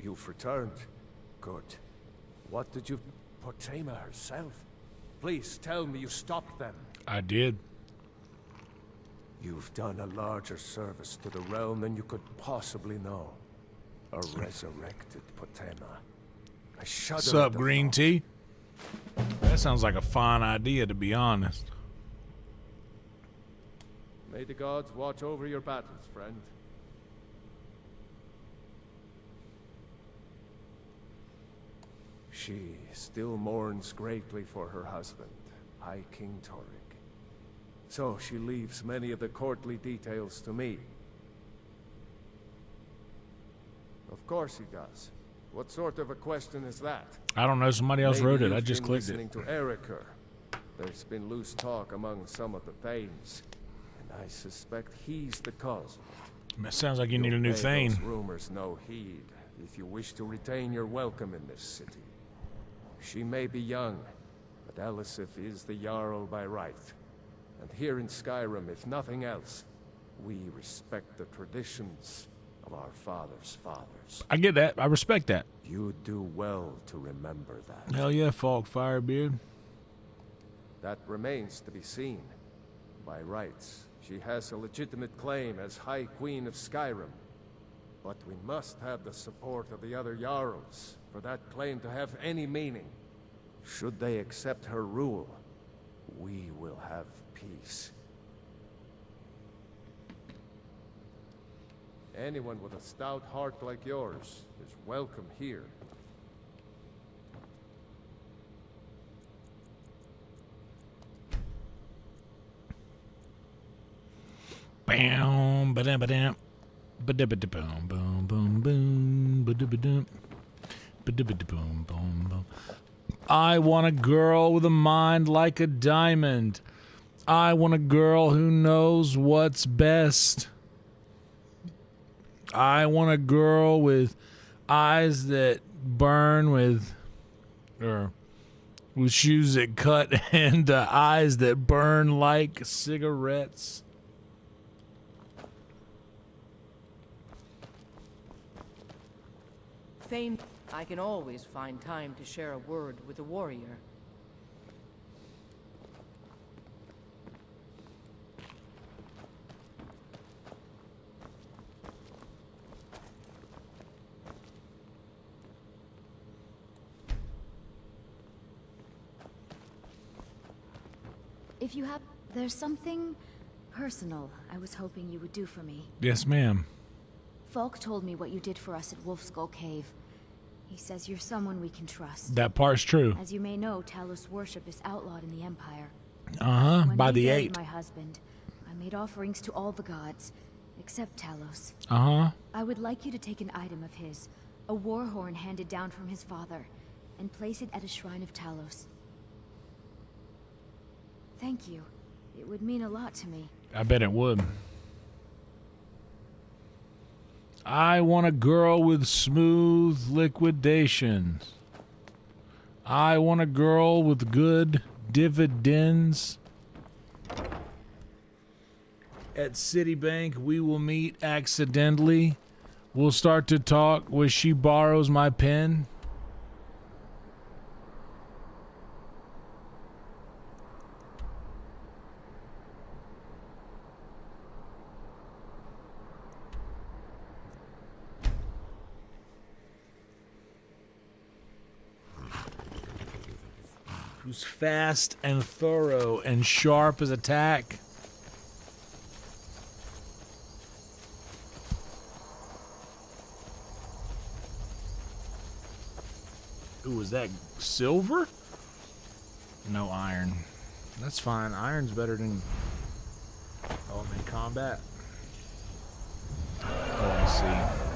You've returned. Good. What did you... Potema herself? Please tell me you stopped them. I did. You've done a larger service to the realm than you could possibly know. A resurrected Potema. I shudder. What's up, Green Tea? That sounds like a fine idea, to be honest. May the gods watch over your battles, friend. She still mourns greatly for her husband, High King Torrik. So she leaves many of the courtly details to me. Of course he does. What sort of a question is that? I don't know. Somebody else Maybe wrote it. I you've just been clicked it. listening to Erica. There's been loose talk among some of the Thanes, and I suspect he's the cause of it. It sounds like you need a new Pay Thane. those rumors no heed if you wish to retain your welcome in this city. She may be young, but Elisif is the Jarl by right. And here in Skyrim, if nothing else, we respect the traditions of our fathers' fathers. I get that. I respect that. You do well to remember that. Hell yeah, Falk Firebeard. That remains to be seen. By rights, she has a legitimate claim as High Queen of Skyrim. But we must have the support of the other Jarls for that claim to have any meaning. Should they accept her rule, we will have peace. Anyone with a stout heart like yours is welcome here. Bam, ba-dam, ba-dam. Ba-da-ba-da-boom, boom, boom, boom, ba-da-ba-dum. Ba-da-ba-da-boom, boom, boom. I want a girl with a mind like a diamond. I want a girl who knows what's best. I want a girl with eyes that burn with shoes that cut and eyes that burn like cigarettes. Thane, I can always find time to share a word with a warrior. If you have... There's something personal I was hoping you would do for me. Yes, ma'am. Falk told me what you did for us at Wolf Skull Cave. He says you're someone we can trust. That part's true. As you may know, Talos worship is outlawed in the Empire. Uh-huh, by the buried eight. My husband, I made offerings to all the gods, except Talos. Uh-huh. I would like you to take an item of his, a war horn handed down from his father, and place it at a shrine of Talos. Thank you. It would mean a lot to me. I bet it would. I want a girl with smooth liquidations. I want a girl with good dividends. At Citibank, we will meet accidentally. We'll start to talk when she borrows my pen. who's fast and thorough and sharp as attack. Ooh, is that silver? No iron. That's fine. Iron's better than... Oh, I'm in combat. Oh, I see.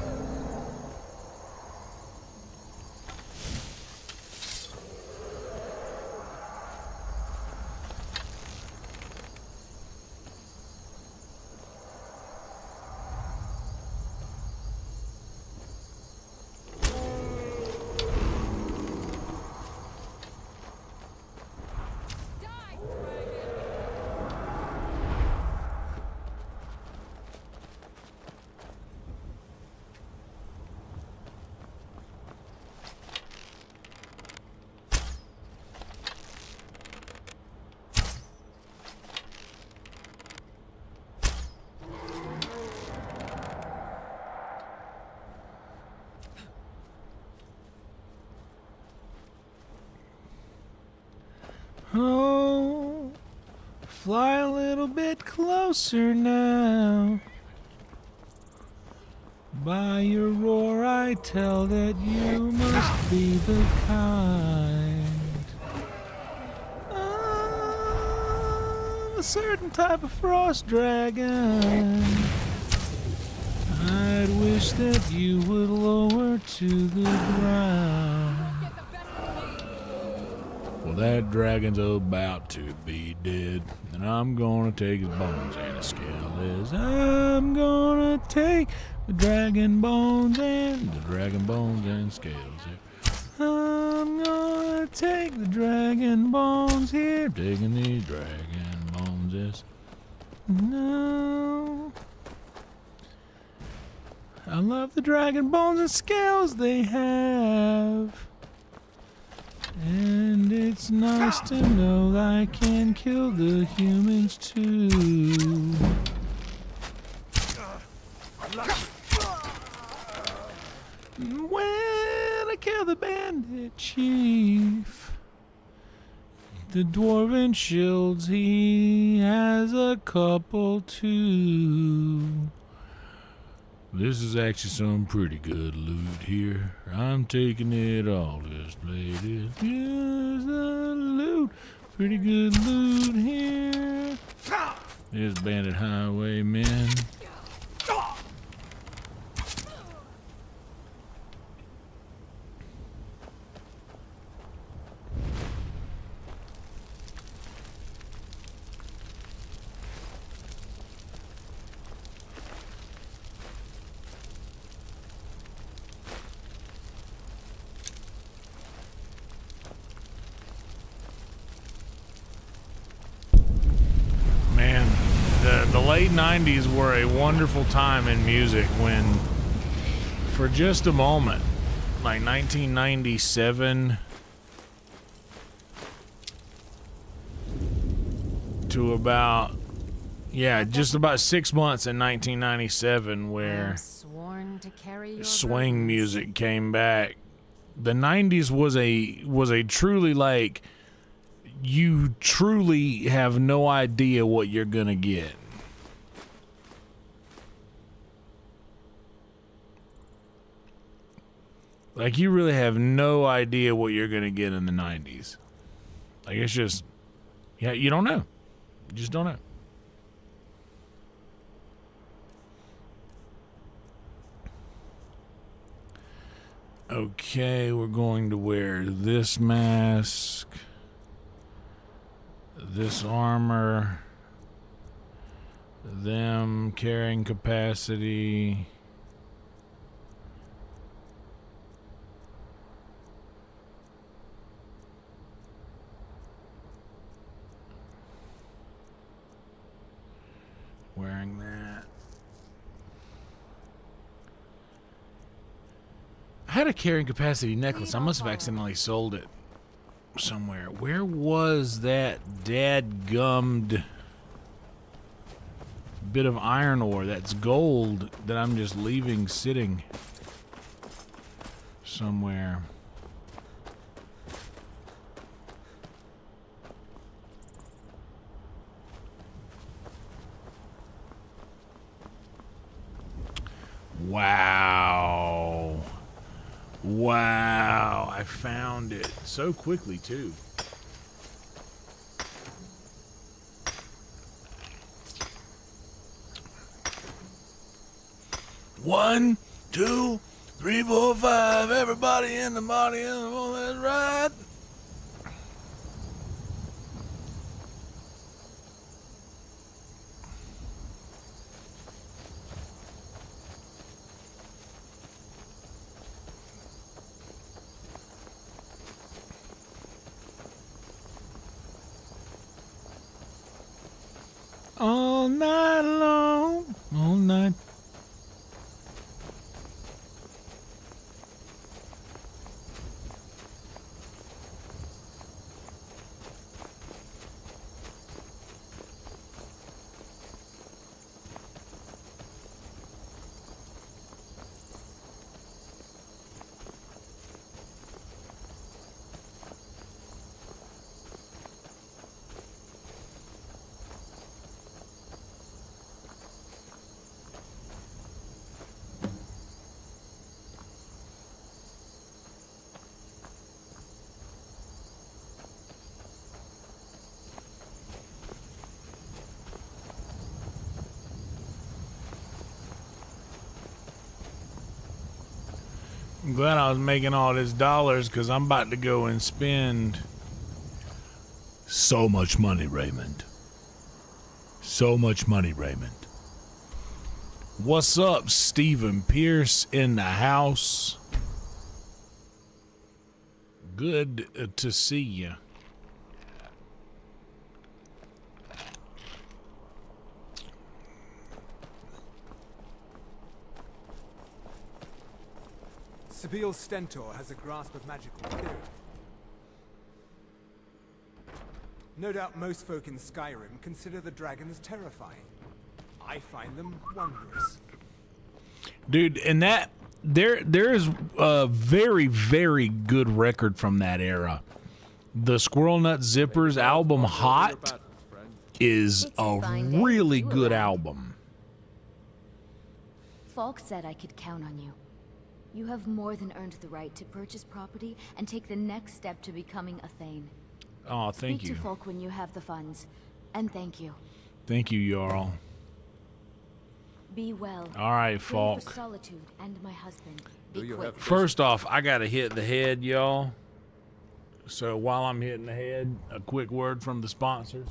Oh, fly a little bit closer now. By your roar I tell that you must be the kind of a certain type of frost dragon. I'd wish that you would lower to the ground. Well, that dragon's about to be dead, and I'm gonna take his bones and his scales. I'm gonna take the dragon bones and scales. I'm gonna take the dragon bones here, taking these dragon bones. Yes. No. I love the dragon bones and scales they have. And it's nice to know that I can kill the humans too. When I kill the bandit chief, the dwarven shields, he has a couple too. This is actually some pretty good loot here. I'm taking it all. Just play this. Here's the loot. Pretty good loot here. There's bandit highwaymen. The late 90s were a wonderful time in music when, for just a moment, like 1997 to about, just about 6 months in 1997 where swing music came back. The 90s was a truly like, you truly have no idea what you're gonna get. Like, you really have no idea what you're gonna get in the 90s. Like, it's just, you don't know. You just don't know. Okay, we're going to wear this mask. This armor, them carrying capacity, wearing that. I had a carrying capacity necklace. I must have accidentally sold it somewhere. Where was that dadgummed bit of iron ore that's gold that I'm just leaving sitting somewhere? Wow. Wow. I found it so quickly, too. One, two, 3, 4, 5. Everybody in the body, let's ride. All night long, all night. I'm glad I was making all this dollars because I'm about to go and spend so much money, Raymond. So much money, Raymond. What's up, Stephen Pierce in the house? Good to see you. Sabjorn Stentor has a grasp of magical theory. No doubt most folk in Skyrim consider the dragons terrifying. I find them wondrous. Dude, and that there's a very, very good record from that era. The Squirrel Nut Zippers album Hot is a really good album. Falk said I could count on you. You have more than earned the right to purchase property and take the next step to becoming a Thane. Oh, thank you. Speak to Falk when you have the funds. And thank you. Thank you, Jarl. Be well. All right, Pray Falk. for Solitude and my husband. Be quick. First off, I gotta hit the head, y'all. So while I'm hitting the head, a quick word from the sponsors.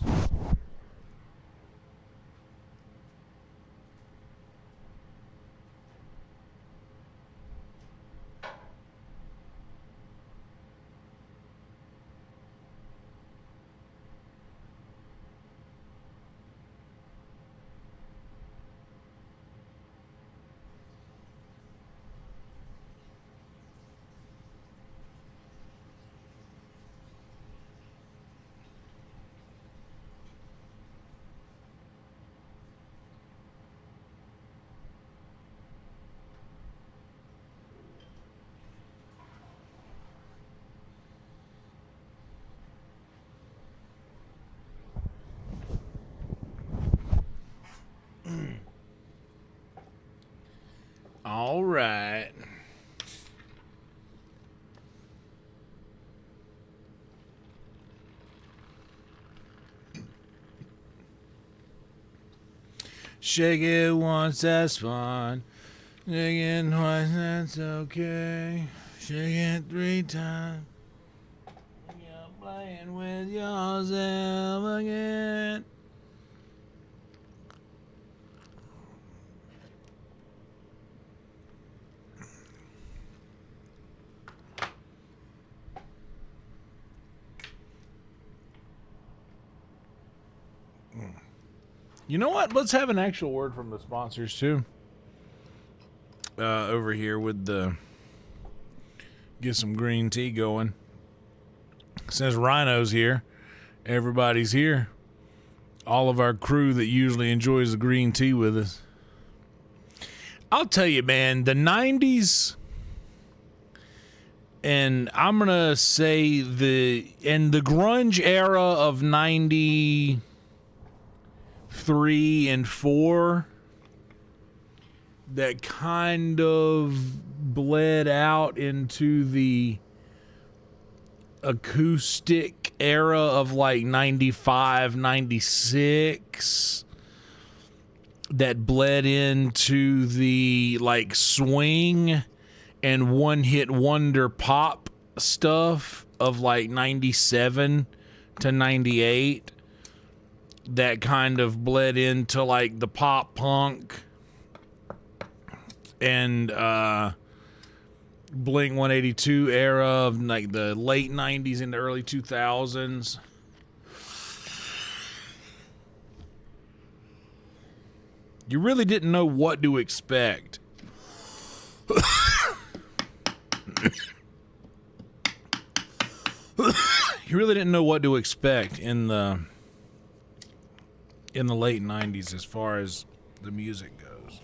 All right. Shake it once, that's fun. Shake it twice, that's okay. Shake it 3 times. You're playing with yourself again. You know what? Let's have an actual word from the sponsors too. Over here with the get some green tea going. Since Rhino's here, everybody's here. All of our crew that usually enjoys the green tea with us. I'll tell you, man, the 90s, and I'm gonna say the grunge era of 93 and 4 that kind of bled out into the acoustic era of like 95, 96, that bled into the like swing and one-hit wonder pop stuff of like 97 to 98, that kind of bled into like the pop punk and Blink 182 era of like the late 90s into early 2000s. You really didn't know what to expect. You really didn't know what to expect in the late 90s as far as the music goes.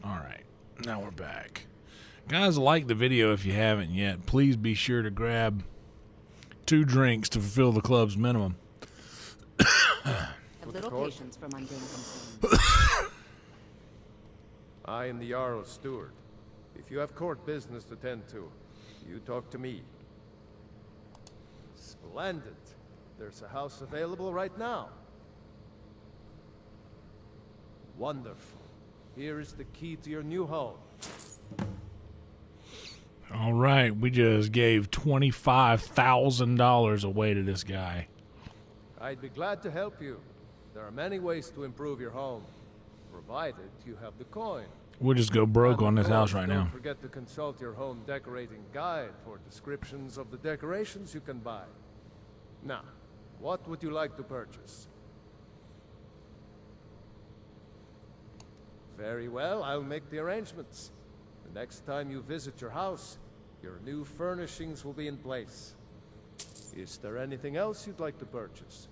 All right, now we're back. Guys, like the video if you haven't yet. Please be sure to grab 2 drinks to fulfill the club's minimum. Have little patience for mundane concerns. I am the Jarl's steward. If you have court business to tend to, you talk to me. Splendid. There's a house available right now. Wonderful. Here is the key to your new home. All right, we just gave $25,000 away to this guy. I'd be glad to help you. There are many ways to improve your home, provided you have the coin. We'll just go broke And on this of house course, right now. Don't forget to consult your home decorating guide for descriptions of the decorations you can buy. Now, what would you like to purchase? Very well, I'll make the arrangements. The next time you visit your house, your new furnishings will be in place. Is there anything else you'd like to purchase?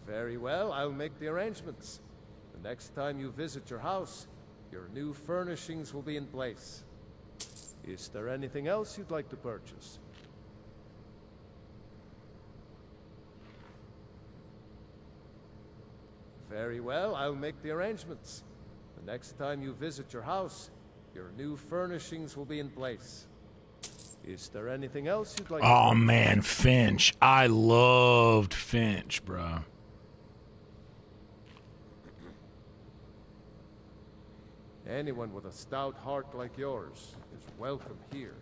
Very well, I'll make the arrangements. The next time you visit your house, your new furnishings will be in place. Is there anything else you'd like to purchase? Very well, I'll make the arrangements. The next time you visit your house, your new furnishings will be in place. Is there anything else you'd like to Oh purchase? man, Finch. I loved Finch, bro. Anyone with a stout heart like yours is welcome here.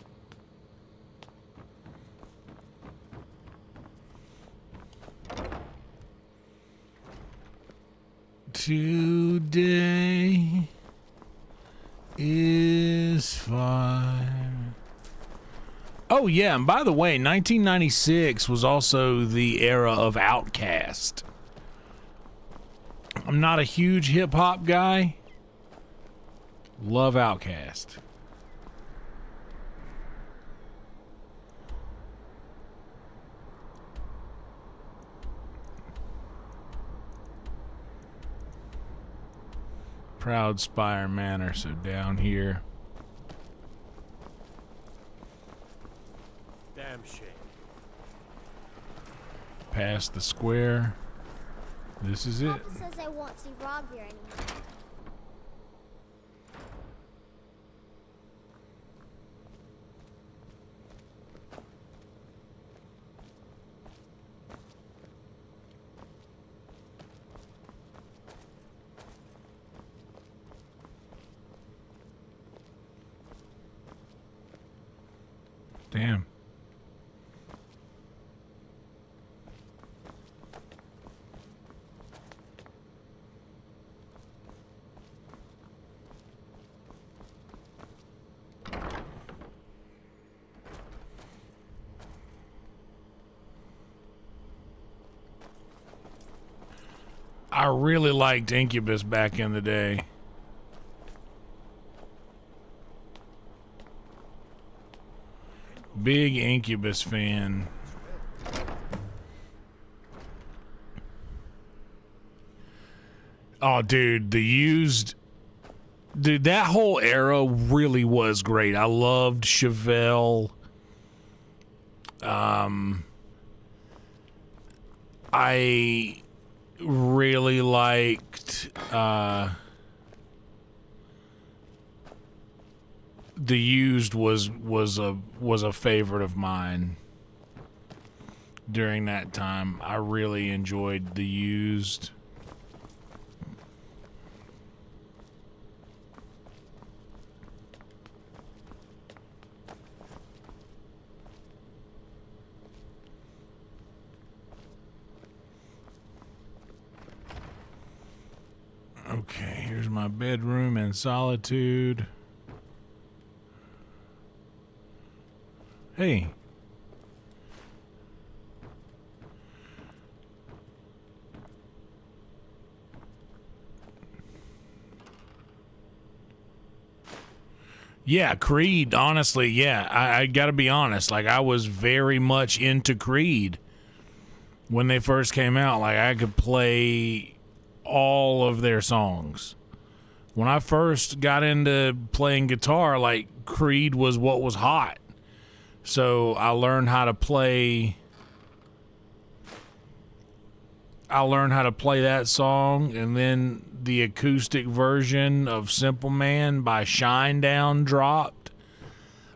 Today is fine. Oh yeah, and by the way, 1996 was also the era of Outkast. I'm not a huge hip-hop guy. Love Outkast. Proud Spire Manor, so down here. Damn shame. Past the square. This is it. Papa says I won't see Rob here anymore. Damn. I really liked Incubus back in the day. Big Incubus fan. Oh, dude, the used Dude, that whole era really was great. I loved Chevelle. I really liked The Used was a favorite of mine during that time. I really enjoyed The Used. Okay, here's my bedroom in Solitude. Hey. Yeah, Creed, honestly, yeah. I gotta be honest. Like, I was very much into Creed when they first came out. Like, I could play all of their songs. When I first got into playing guitar, like, Creed was what was hot. So I learned how to play that song, and then the acoustic version of Simple Man by Shinedown dropped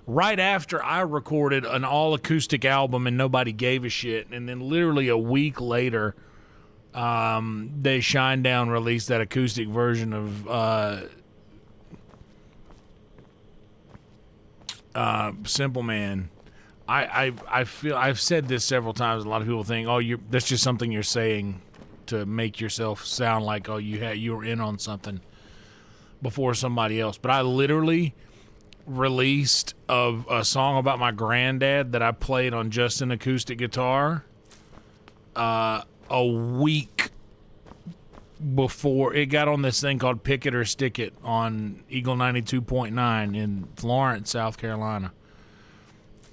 right after I recorded an all acoustic album and nobody gave a shit. And then literally a week later, Shinedown released that acoustic version of Simple Man. I feel I've said this several times. A lot of people think, oh, that's just something you're saying to make yourself sound like, oh, you were in on something before somebody else. But I literally released a song about my granddad that I played on just an acoustic guitar a week before it got on this thing called Pick It or Stick It on Eagle 92.9 in Florence, South Carolina.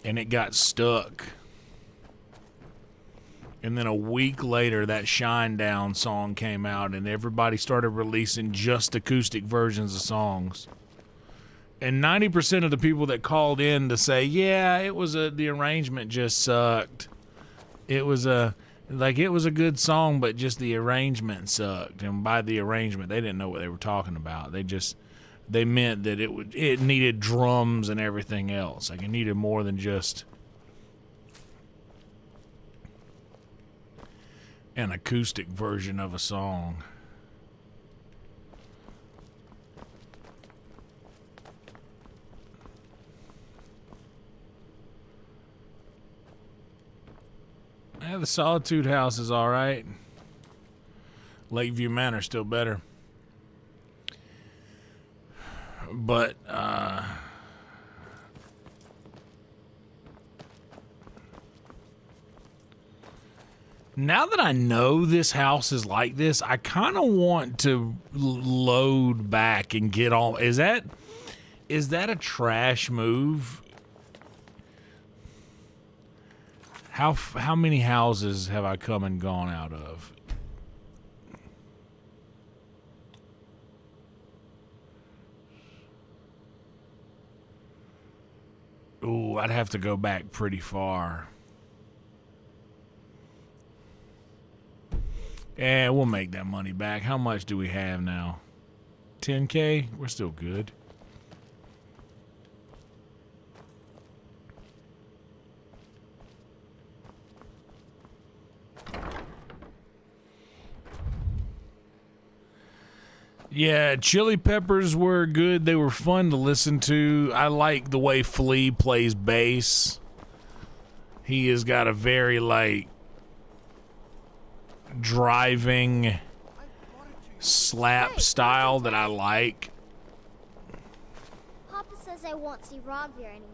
And it got stuck. And then a week later, that Shinedown song came out, and everybody started releasing just acoustic versions of songs. And 90% of the people that called in to say, yeah, the arrangement just sucked. It was a good song, but just the arrangement sucked. And by the arrangement, they didn't know what they were talking about. They meant that it needed drums and everything else. Like, it needed more than just an acoustic version of a song. Yeah, the Solitude house is all right. Lakeview Manor still better. But now that I know this house is like this, I kind of want to load back and get all. Is that a trash move? How many houses have I come and gone out of? Ooh, I'd have to go back pretty far. Yeah, we'll make that money back. How much do we have now? 10K? We're still good. Yeah, Chili Peppers were good. They were fun to listen to. I like the way Flea plays bass. He has got a very, like, driving slap style that I like. Papa says I won't see Rob here anymore.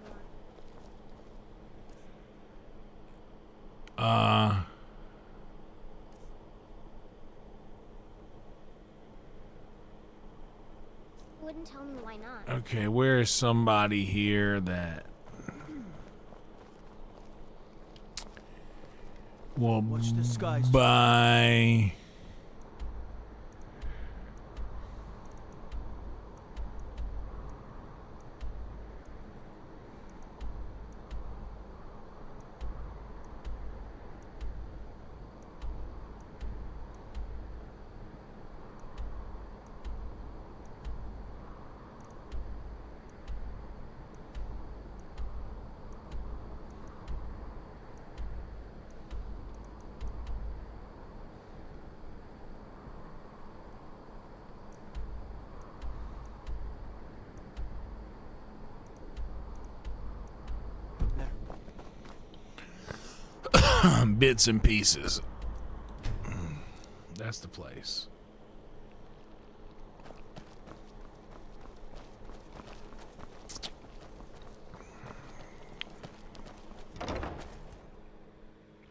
Wouldn't tell me why not. Okay, where is somebody here that will buy Bits and Pieces. That's the place.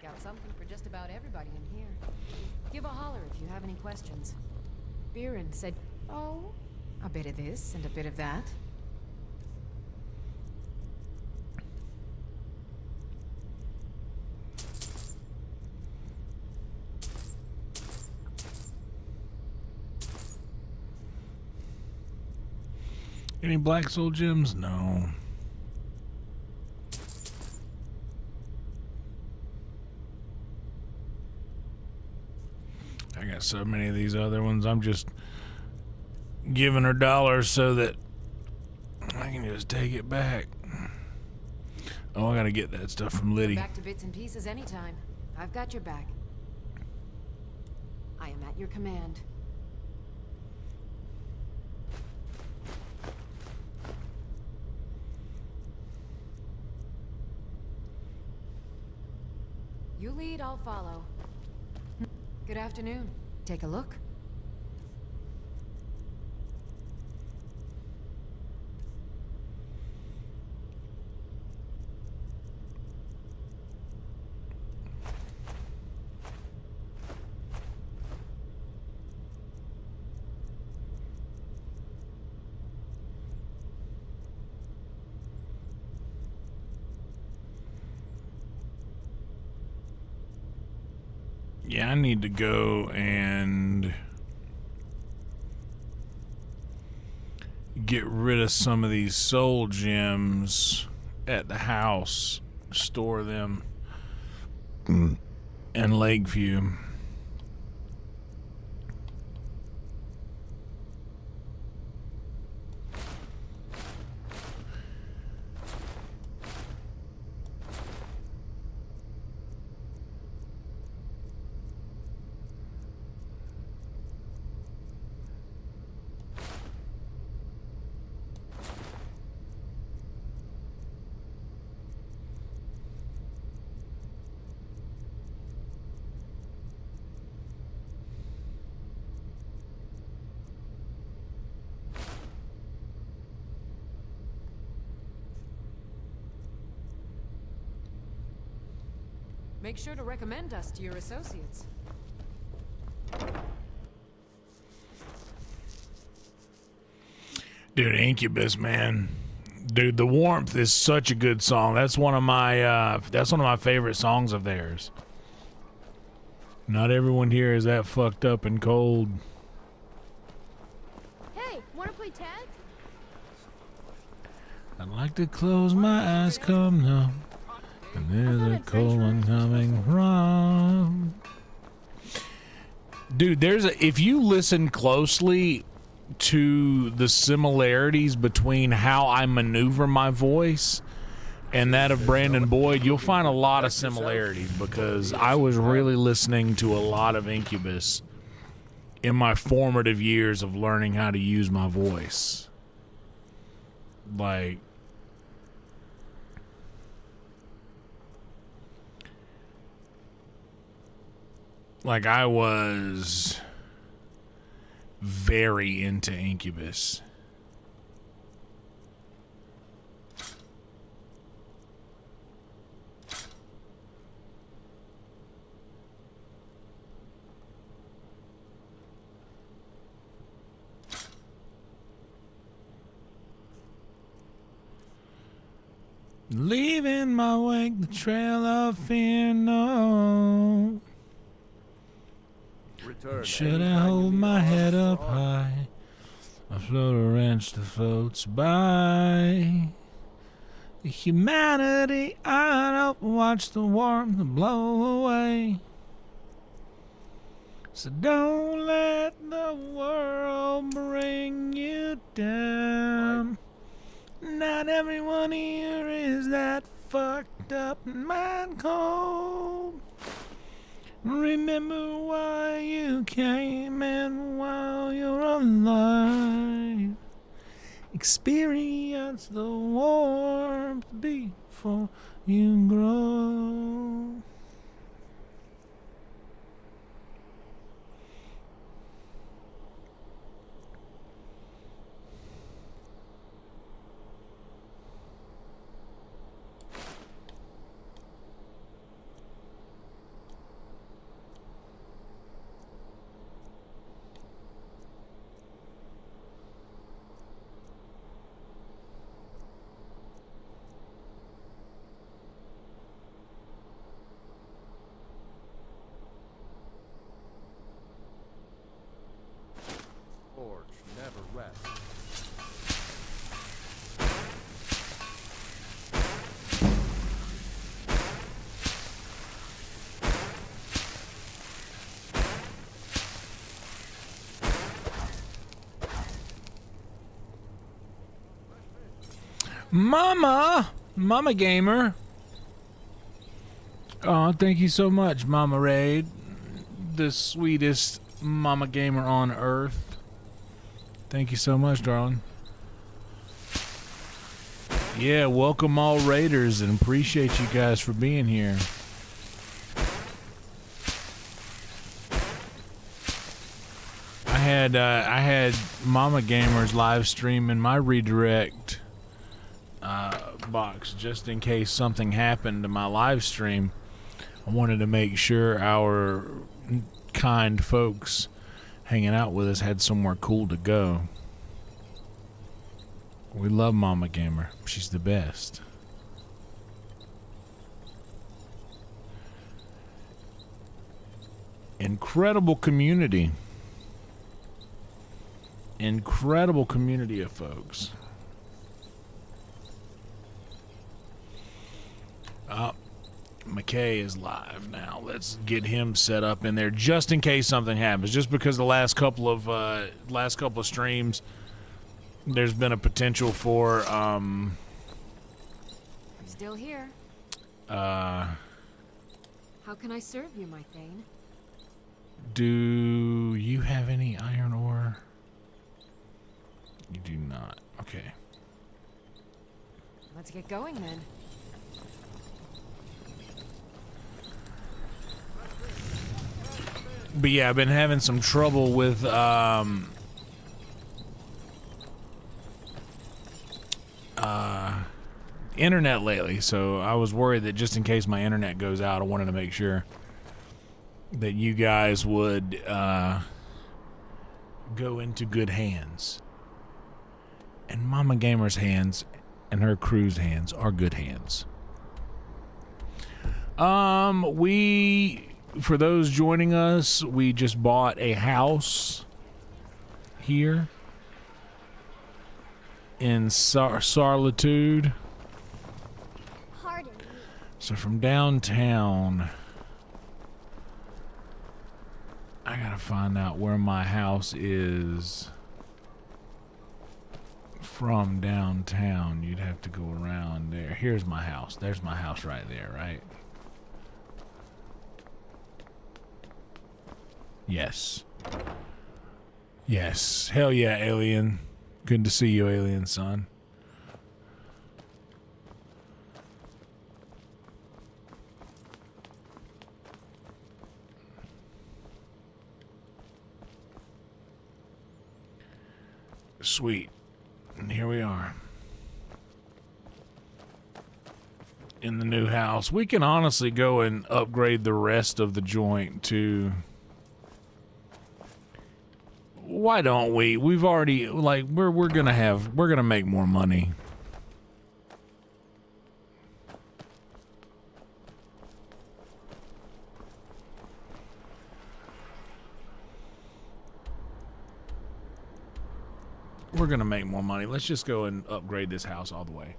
Got something for just about everybody in here. Give a holler if you have any questions. Biren said, oh, a bit of this and a bit of that. Any black soul gems? No. I got so many of these other ones. I'm just giving her dollars so that I can just take it back. Oh, I gotta get that stuff from Liddy. Back to Bits and Pieces anytime. I've got your back. I am at your command. You lead, I'll follow. Good afternoon. Take a look. Yeah, I need to go and get rid of some of these soul gems at the house, store them in Lakeview. Make sure to recommend us to your associates. Dude, Incubus, man. Dude, The Warmth is such a good song. That's one of my favorite songs of theirs. Not everyone here is that fucked up and cold. Hey, wanna play tag? I'd like to close my eyes, come now. And there's a cold one coming from. Dude, if you listen closely to the similarities between how I maneuver my voice and that of Brandon Boyd, you'll find a lot of similarities because I was really listening to a lot of Incubus in my formative years of learning how to use my voice. Like I was very into Incubus. Leaving my wake the trail of fear, no. Should I hold my head up high? I float a wrench that floats by. The humanity I don't watch the warmth blow away. So don't let the world bring you down. Not everyone here is that fucked up and mind cold. Remember why you came and while you're alive, experience the warmth before you grow. never rest. Mama Gamer. Oh, thank you so much, Mama Raid. The sweetest Mama Gamer on earth. Thank you so much, darling. Yeah, welcome all Raiders, and appreciate you guys for being here. I had Mama Gamer's live stream in my redirect box just in case something happened to my live stream. I wanted to make sure our kind folks hanging out with us had somewhere cool to go. We love Mama Gamer. She's the best. Incredible community. Incredible community of folks. McKay is live now. Let's get him set up in there just in case something happens. Just because the last couple of streams, there's been a potential for Still here. How can I serve you, my Thane? Do you have any iron ore? You do not. Okay. Let's get going then. But yeah, I've been having some trouble with internet lately, so I was worried that just in case my internet goes out, I wanted to make sure that you guys would go into good hands. And Mama Gamer's hands and her crew's hands are good hands. For those joining us, we just bought a house here in Solitude. Pardon me. So from downtown, I gotta find out where my house is from downtown. You'd have to go around there. Here's my house. There's my house right there, right? Yes. Yes. Hell yeah, alien. Good to see you, alien son. Sweet. And here we are. In the new house. We can honestly go and upgrade the rest of the joint too. Why don't we? We've already, like, we're gonna make more money. We're gonna make more money. Let's just go and upgrade this house all the way.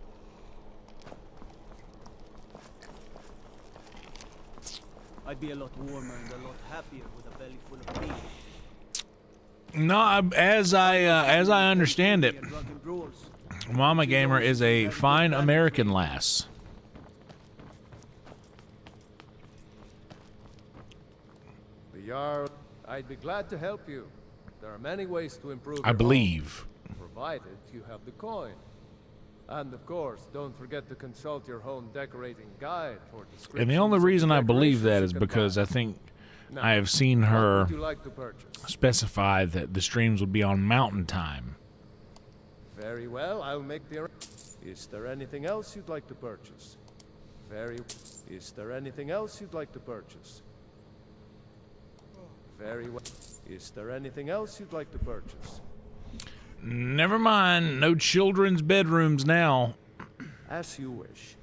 I'd be a lot warmer and a lot happier with a belly full of meat. No, as I understand it, Mama Gamer is a fine American lass. The Jarl, I'd be glad to help you. There are many ways to improve I your believe. home, provided you have the coin. And of course, don't forget to consult your home decorating guide for descriptions. And the only reason I believe that is because I think I have seen her specify that the streams would be on mountain time. Very well, I'll make the... Is there anything else you'd like to purchase? Is there anything else you'd like to purchase? Very well. Is there anything else you'd like to purchase? Never mind. No children's bedrooms now. As you wish.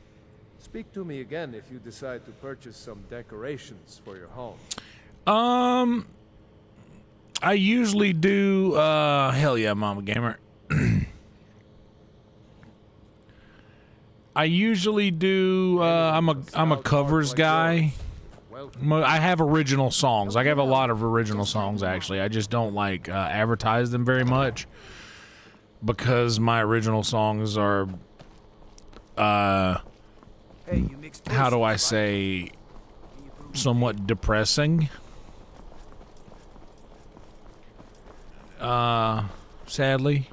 Speak to me again if you decide to purchase some decorations for your home. I usually do, hell yeah, Mama Gamer. I usually do, I'm a covers guy. I have original songs. I have a lot of original songs, actually. I just don't, like, advertise them very much. Because my original songs are, how do I say, somewhat depressing. Sadly.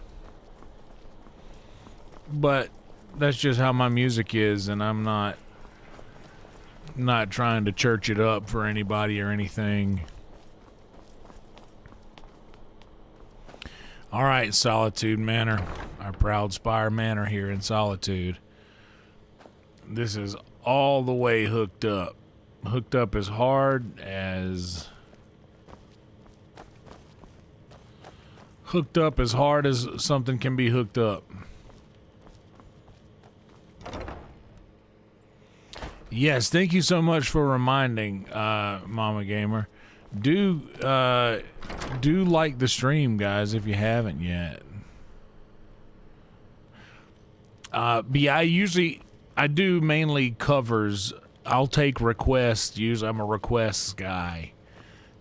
But that's just how my music is, and I'm not trying to church it up for anybody or anything. All right, Solitude Manor, our proud Spire Manor here in Solitude. This is all the way hooked up. Hooked up as hard as something can be hooked up. Yes, thank you so much for reminding, Mama Gamer. Do like the stream, guys, if you haven't yet. But yeah, I do mainly covers. I'll take requests. Usually I'm a requests guy.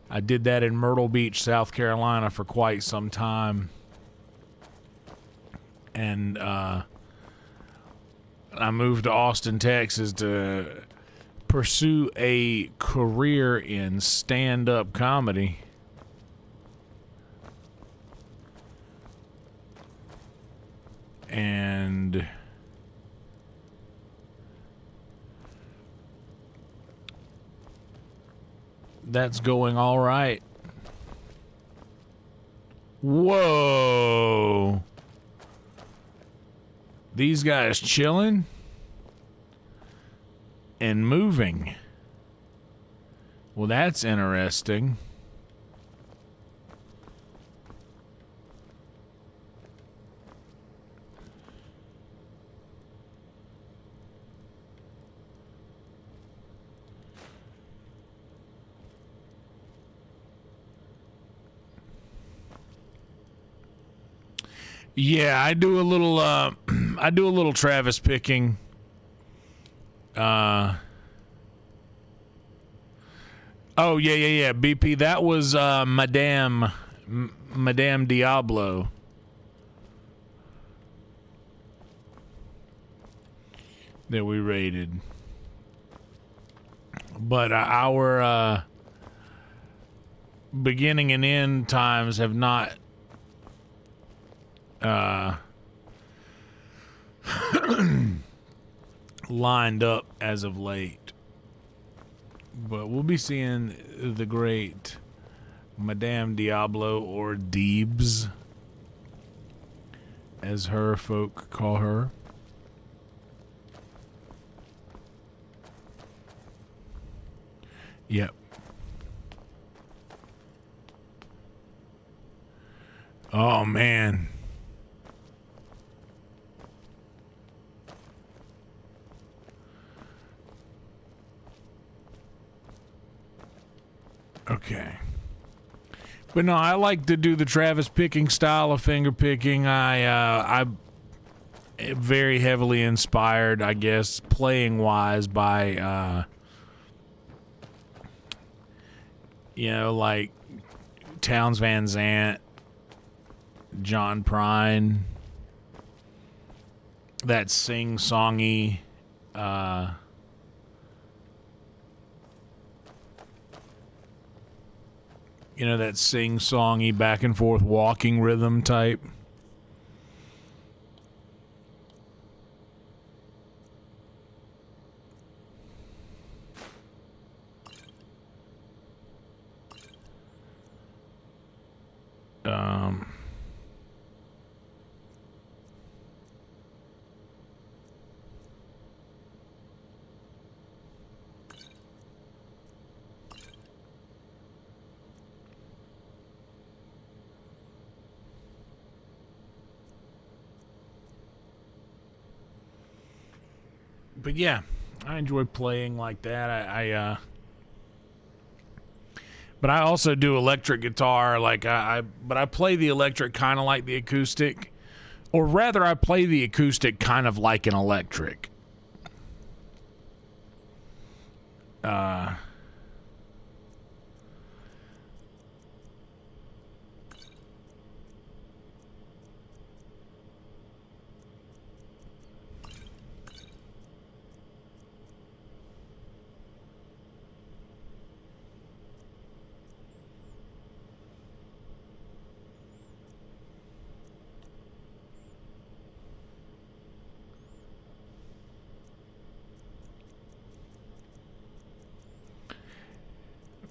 I did that in Myrtle Beach, South Carolina for quite some time. And I moved to Austin, Texas to pursue a career in stand-up comedy. And that's going all right. Whoa. These guys chilling and moving. Well, that's interesting. Yeah, I do a little Travis picking. Oh yeah. BP, that was Madame Diablo. That we raided. But our beginning and end times have not lined up as of late. But we'll be seeing the great Madame Diablo, or Deebs, as her folk call her. Yep. Oh, man. Okay. But no, I like to do the Travis picking style of finger picking. I very heavily inspired, I guess, playing wise by like Towns Van Zandt, John Prine, that sing-songy that sing-songy back and forth walking rhythm type. But yeah, I enjoy playing like that. But I also do electric guitar. Like but I play the electric kind of like the acoustic, or rather, I play the acoustic kind of like an electric.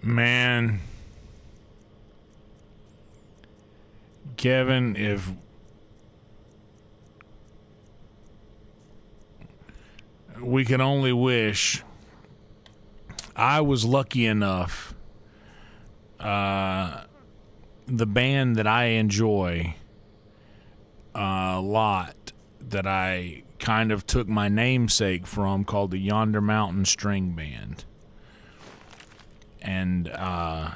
Man, Kevin, if we could only wish I was lucky enough, the band that I enjoy a lot, that I kind of took my namesake from, called the Yonder Mountain String Band. And I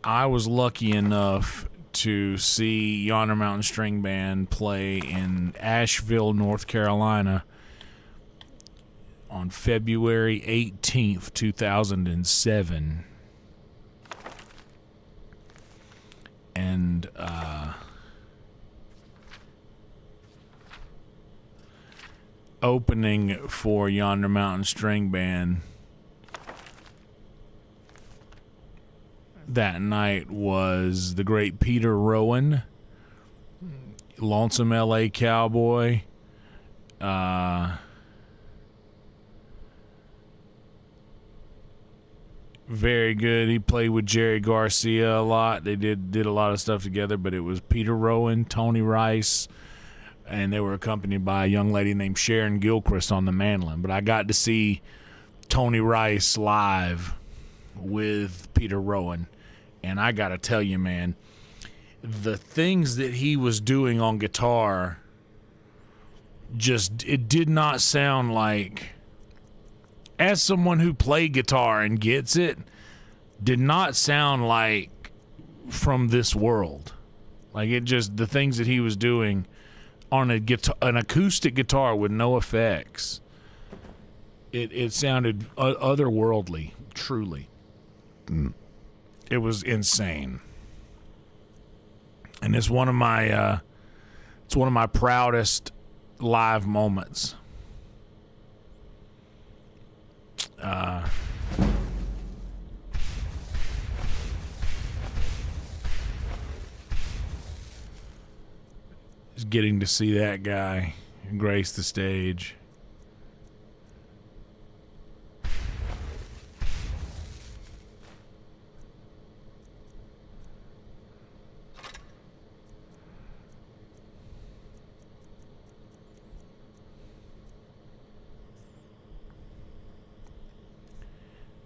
was lucky enough to see Yonder Mountain String Band play in Asheville, North Carolina on February 18th, 2007. And opening for Yonder Mountain String Band that night was the great Peter Rowan, Lonesome LA Cowboy, very good. He played with Jerry Garcia a lot. They did a lot of stuff together, but it was Peter Rowan, Tony Rice, and they were accompanied by a young lady named Sharon Gilchrist on the mandolin. But I got to see Tony Rice live with Peter Rowan, and I got to tell you, man, the things that he was doing on guitar, it did not sound like, as someone who played guitar and gets it, did not sound like from this world. Like, it just, the things that he was doing on an acoustic guitar with no effects, it sounded otherworldly, truly. It was insane. And it's one of my proudest live moments. Just getting to see that guy grace the stage.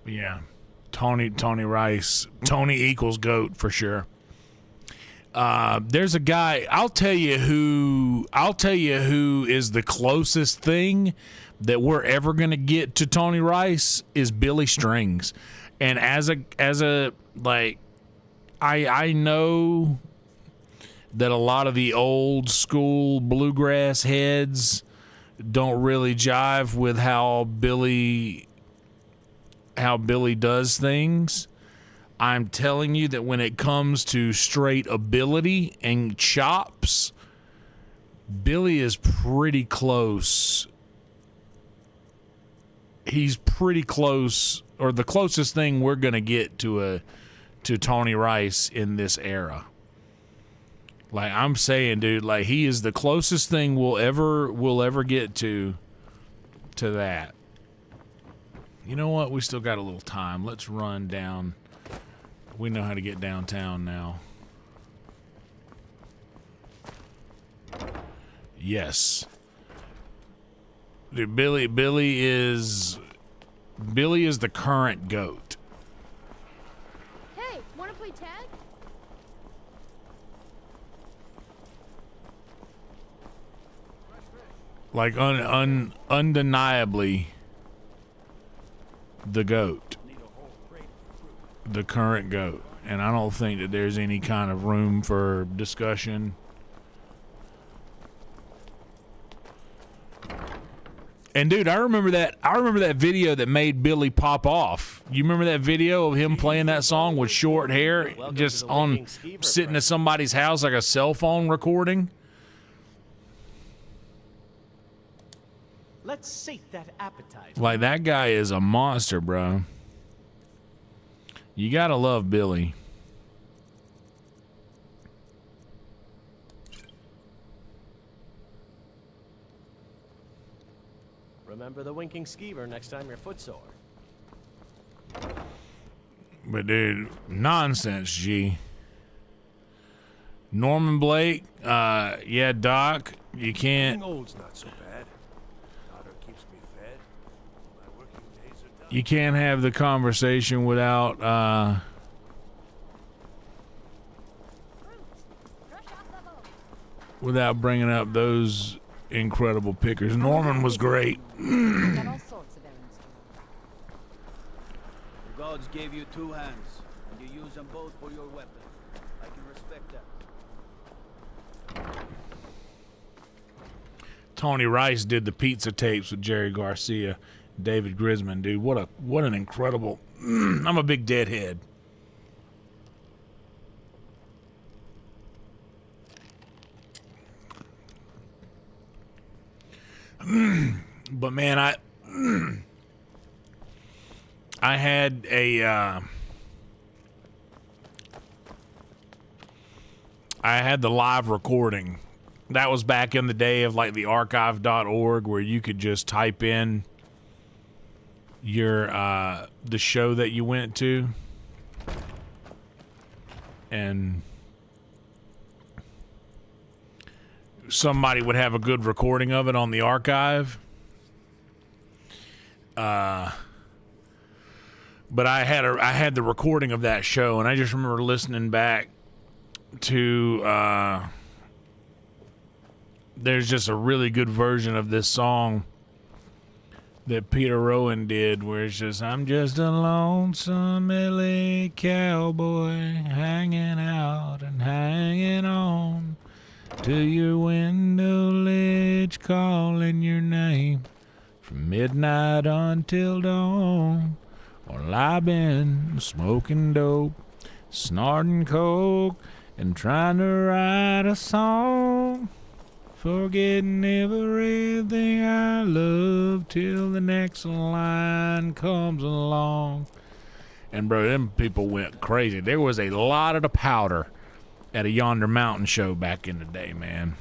Yeah, Tony Rice. Tony equals GOAT for sure. There's a guy, I'll tell you who is the closest thing that we're ever going to get to Tony Rice is Billy Strings. And as a like, I know that a lot of the old school bluegrass heads don't really jive with how Billy does things. I'm telling you that when it comes to straight ability and chops, Billy is pretty close. He's pretty close, or the closest thing we're gonna get to Tony Rice in this era. Like, I'm saying, dude, like, he is the closest thing we'll ever get to that. You know what? We still got a little time. Let's run down. We know how to get downtown now. Yes. Dude, Billy is the current GOAT. Hey, wanna play tag? Like undeniably the GOAT, the current GOAT, and I don't think that there's any kind of room for discussion. And dude, I remember that video that made Billy pop off. You remember that video of him playing that song with short hair, just on sitting at somebody's house like a cell phone recording? Let's sate that appetite. Like, that guy is a monster, bro. You gotta love Billy. Remember the winking skeever next time you're footsore. But dude, nonsense, G. Norman Blake, yeah, Doc, you can't. Being old's not so bad. Daughter keeps me fed. My working days are done. You can't have the conversation without without bringing up those incredible pickers. Norman was great. Got all sorts of errands to run. The gods gave you two hands, and you use them both for your weapon. I can respect that. Tony Rice did the pizza tapes with Jerry Garcia, David Grisman, dude. What an incredible. I'm a big Deadhead. But man, I had a I had the live recording. That was back in the day of like the archive.org, where you could just type in your the show that you went to, and somebody would have a good recording of it on the archive. But I had the recording of that show, and I just remember listening back to there's just a really good version of this song that Peter Rowan did, where it's just, I'm just a lonesome LA cowboy hanging out and hanging on to your window ledge, calling your name from midnight until dawn. Well, I've been smoking dope, snorting coke, and trying to write a song, forgetting everything I love till the next line comes along. And bro, them people went crazy. There was a lot of the powder at a Yonder Mountain show back in the day, man.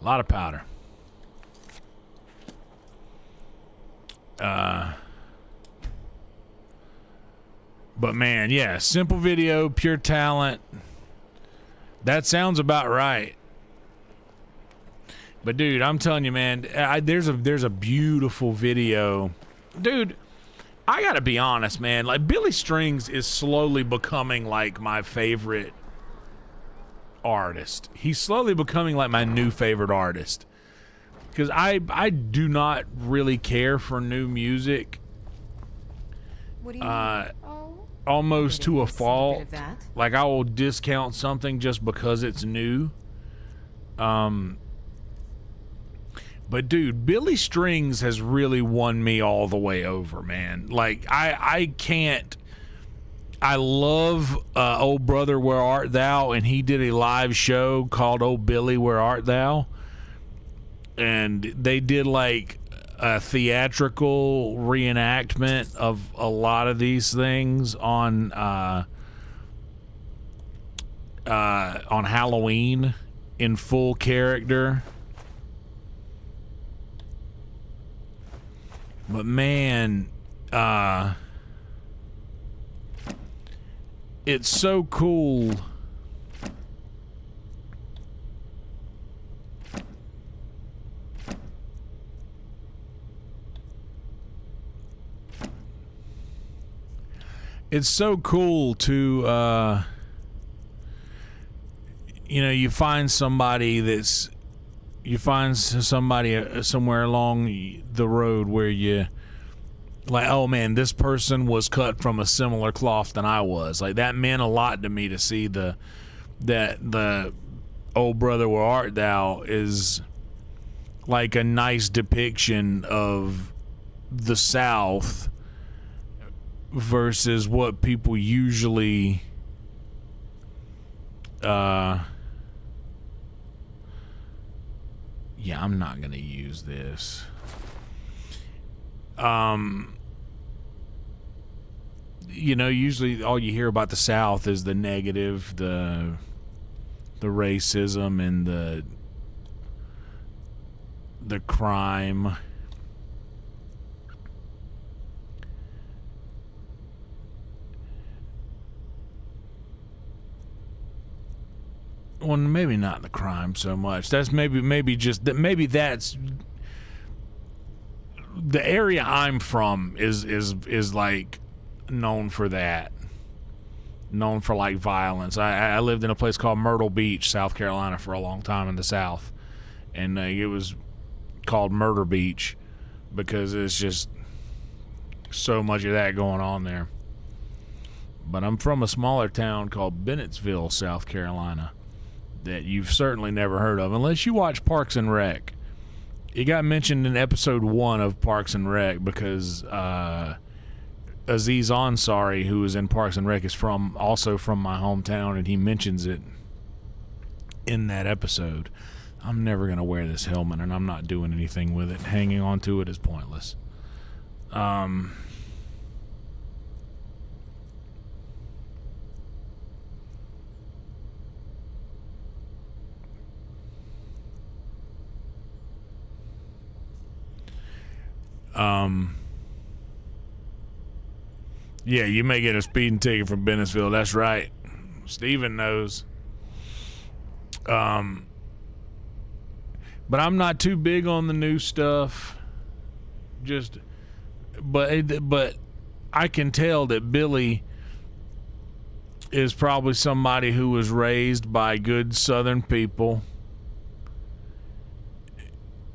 A lot of powder. But man, yeah, simple video, pure talent. That sounds about right. But dude, I'm telling you, man, there's a beautiful video. Dude, I gotta be honest, man. Like, Billy Strings is slowly becoming like my favorite artist. He's slowly becoming like my new favorite artist. Because I do not really care for new music. What do you mean? Almost to a fault. Bit of that. Like, I will discount something just because it's new. But dude, Billy Strings has really won me all the way over, man. Like, I can't. I love Old Brother, Where Art Thou? And he did a live show called Old Billy, Where Art Thou? And they did like a theatrical reenactment of a lot of these things on Halloween in full character. But man, it's so cool. It's so cool to, you find somebody that's you find somebody somewhere along the road where you like, oh man, this person was cut from a similar cloth than I was. Like, that meant a lot to me to see that the "Oh brother, where art thou" is like a nice depiction of the South versus what people usually yeah, I'm not gonna use this. You know, usually all you hear about the South is the negative, the racism and the crime. Well, maybe not the crime so much. That's maybe just that. Maybe that's the area I'm from is like known for that. Known for like violence. I lived in a place called Myrtle Beach, South Carolina, for a long time in the South, and it was called Murder Beach because it's just so much of that going on there. But I'm from a smaller town called Bennettsville, South Carolina, that you've certainly never heard of unless you watch Parks and Rec. It got mentioned in episode 1 of Parks and Rec because Aziz Ansari, who is in Parks and Rec, is also from my hometown, and he mentions it in that episode. I'm never going to wear this helmet, and I'm not doing anything with it. Hanging on to it is pointless. Yeah, you may get a speeding ticket from Bennettsville. That's right. Steven knows. But I'm not too big on the new stuff. But I can tell that Billy is probably somebody who was raised by good Southern people.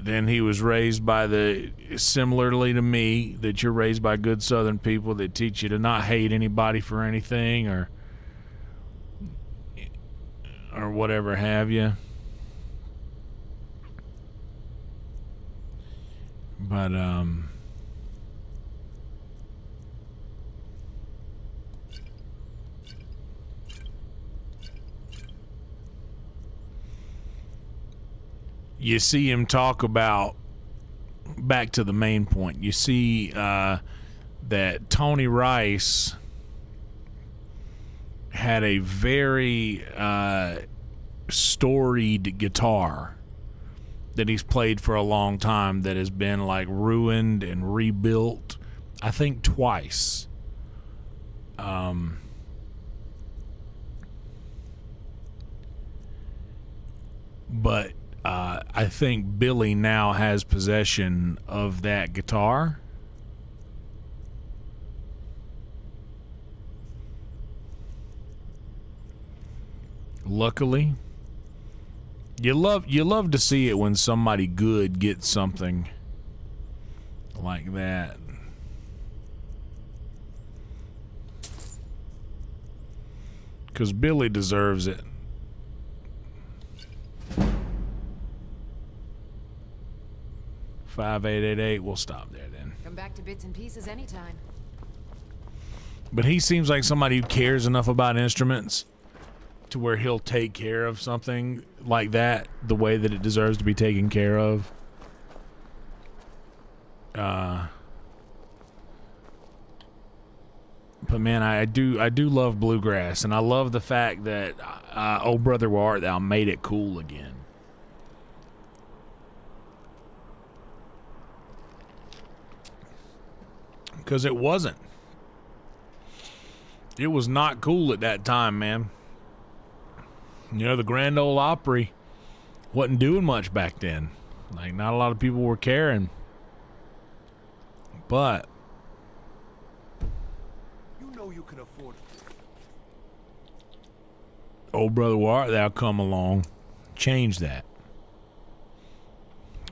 Then he was raised by similarly to me, that you're raised by good Southern people that teach you to not hate anybody for anything or whatever have you. But you see him talk about, back to the main point, you see that Tony Rice had a very storied guitar that he's played for a long time that has been like ruined and rebuilt, I think twice. But I think Billy now has possession of that guitar. Luckily, you love to see it when somebody good gets something like that. Because Billy deserves it. $5888. We'll stop there then. Come back to bits and pieces anytime. But he seems like somebody who cares enough about instruments to where he'll take care of something like that the way that it deserves to be taken care of. But man, I do love bluegrass, and I love the fact that Oh Brother Where Art Thou made it cool again. Because it wasn't. It was not cool at that time, man. You know, the Grand Ole Opry wasn't doing much back then. Like, not a lot of people were caring. But you know you can afford it. Oh Brother Where Art Thou come along, change that.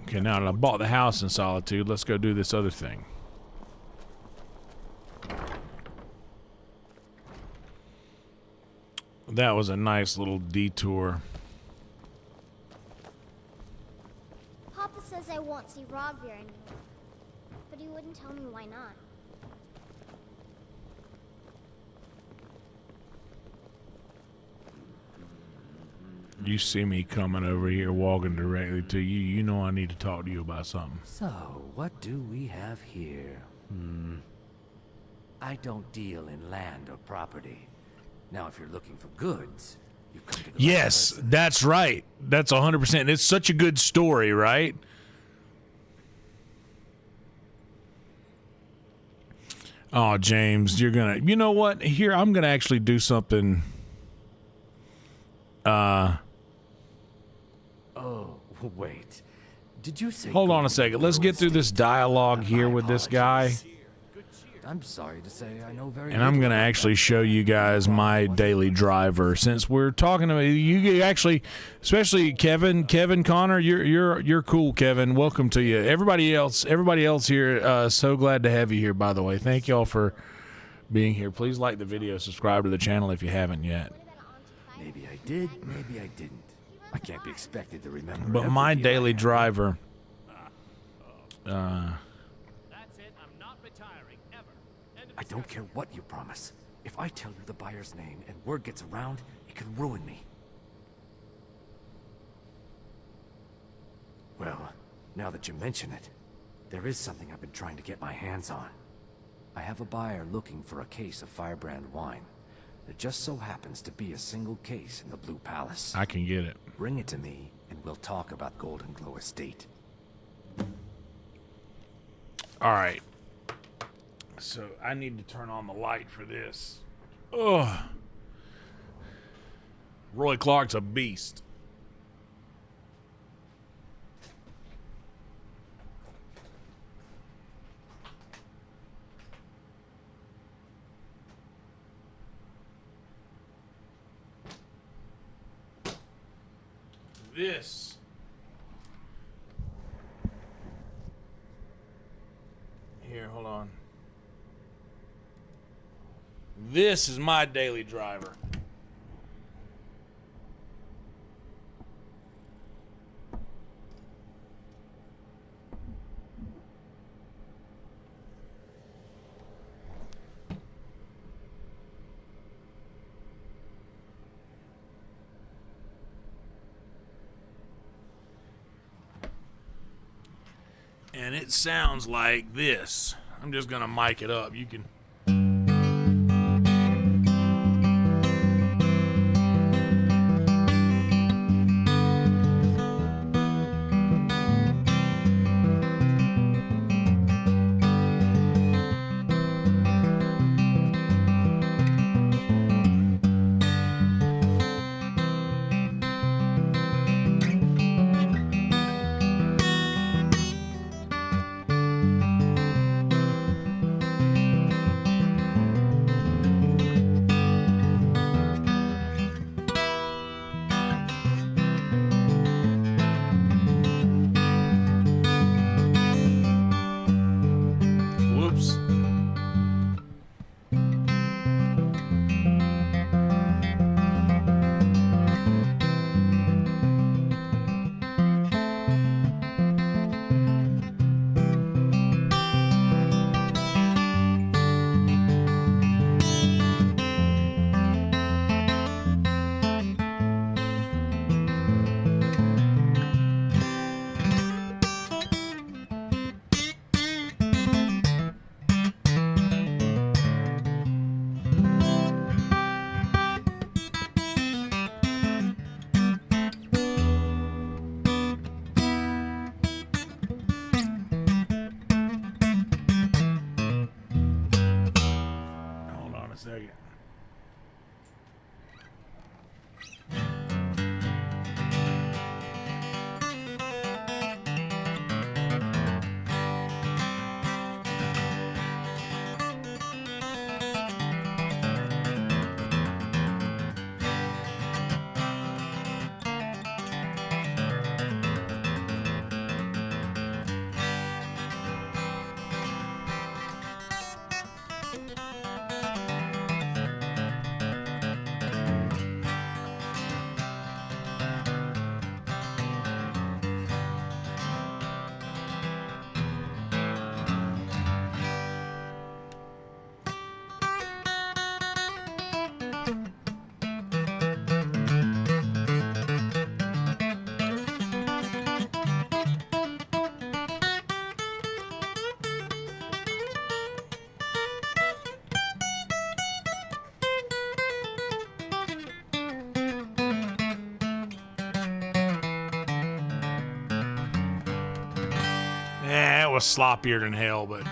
Okay, now that I bought the house in Solitude, let's go do this other thing. That was a nice little detour. Papa says I won't see Ravir anymore, but he wouldn't tell me why not. You see me coming over here, walking directly to you. You know I need to talk to you about something. So, what do we have here? I don't deal in land or property. Now, if you're looking for goods, you've come to the Yes, that's right. That's 100%. It's such a good story, right? Oh, James, you're gonna... You know what? Here, I'm gonna actually do something... Oh, wait. Did you say... Hold on a second. Let's get through this dialogue here with this guy. I'm sorry to say I know very And I'm going to actually show you guys my daily driver. Since we're talking about you actually, especially Kevin Connor, you're cool, Kevin. Welcome to you. Everybody else here, so glad to have you here, by the way. Thank y'all for being here. Please like the video, subscribe to the channel if you haven't yet. Maybe I did, maybe I didn't. I can't be expected to remember. But my daily driver, I don't care what you promise. If I tell you the buyer's name and word gets around, it could ruin me. Well, now that you mention it, there is something I've been trying to get my hands on. I have a buyer looking for a case of Firebrand wine. There just so happens to be a single case in the Blue Palace. I can get it. Bring it to me, and we'll talk about Golden Glow Estate. All right. So I need to turn on the light for this. Ugh. Roy Clark's a beast. This here, hold on. This is my daily driver. And it sounds like this. I'm just gonna mic it up. You can. Second. was sloppier than hell, but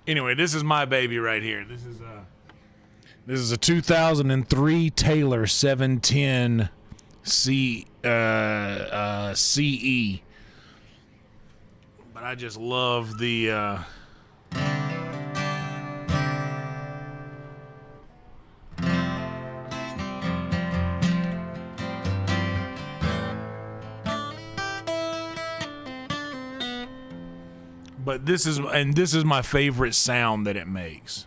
anyway, this is my baby right here. This is a 2003 Taylor 710 CE. But I just love the but this is my favorite sound that it makes.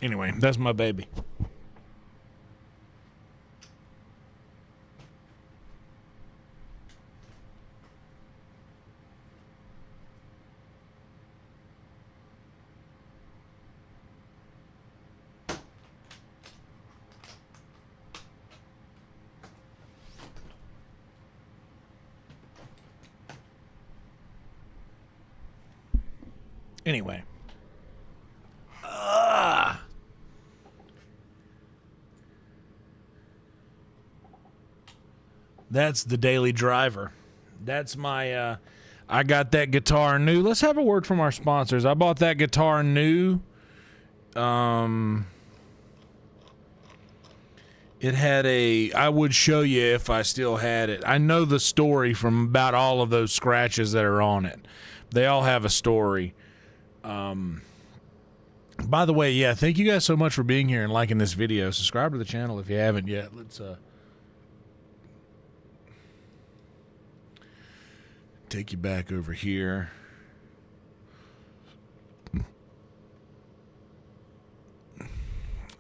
Anyway, that's my baby. Anyway. That's the daily driver. That's my, I got that guitar new. Let's have a word from our sponsors. I bought that guitar new. It had I would show you if I still had it. I know the story from about all of those scratches that are on it. They all have a story. By the way, yeah, thank you guys so much for being here and liking this video. Subscribe to the channel if you haven't yet. Let's, take you back over here.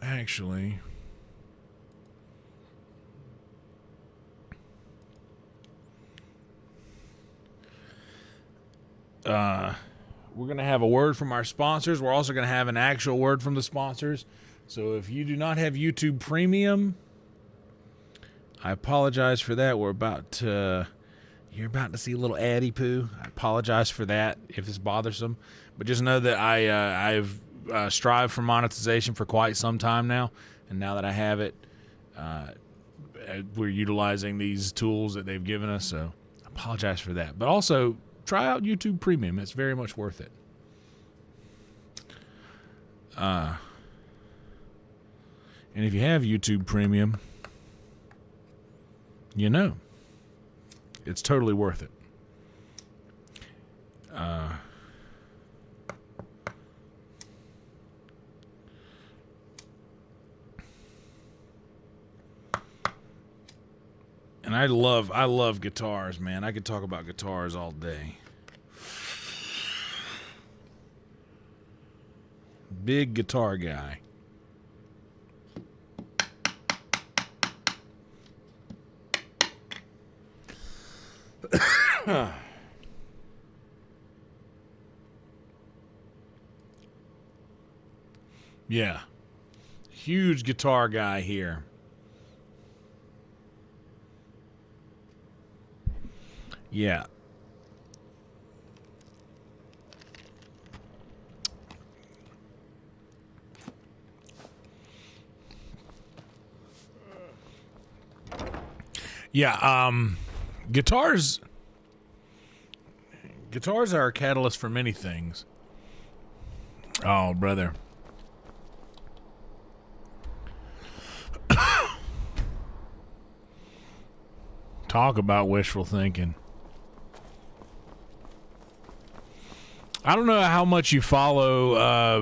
Actually, we're going to have a word from our sponsors. We're also going to have an actual word from the sponsors. So if you do not have YouTube Premium, I apologize for that. You're about to see a little addy poo. I apologize for that if it's bothersome. But just know that I've strived for monetization for quite some time now. And now that I have it, we're utilizing these tools that they've given us. So I apologize for that. But also, try out YouTube Premium. It's very much worth it. And if you have YouTube Premium, you know. It's totally worth it. And I love guitars, man. I could talk about guitars all day. Big guitar guy. Yeah. Huge guitar guy here. Yeah. Yeah, guitars are a catalyst for many things. Oh, brother. Talk about wishful thinking. I don't know how much you follow I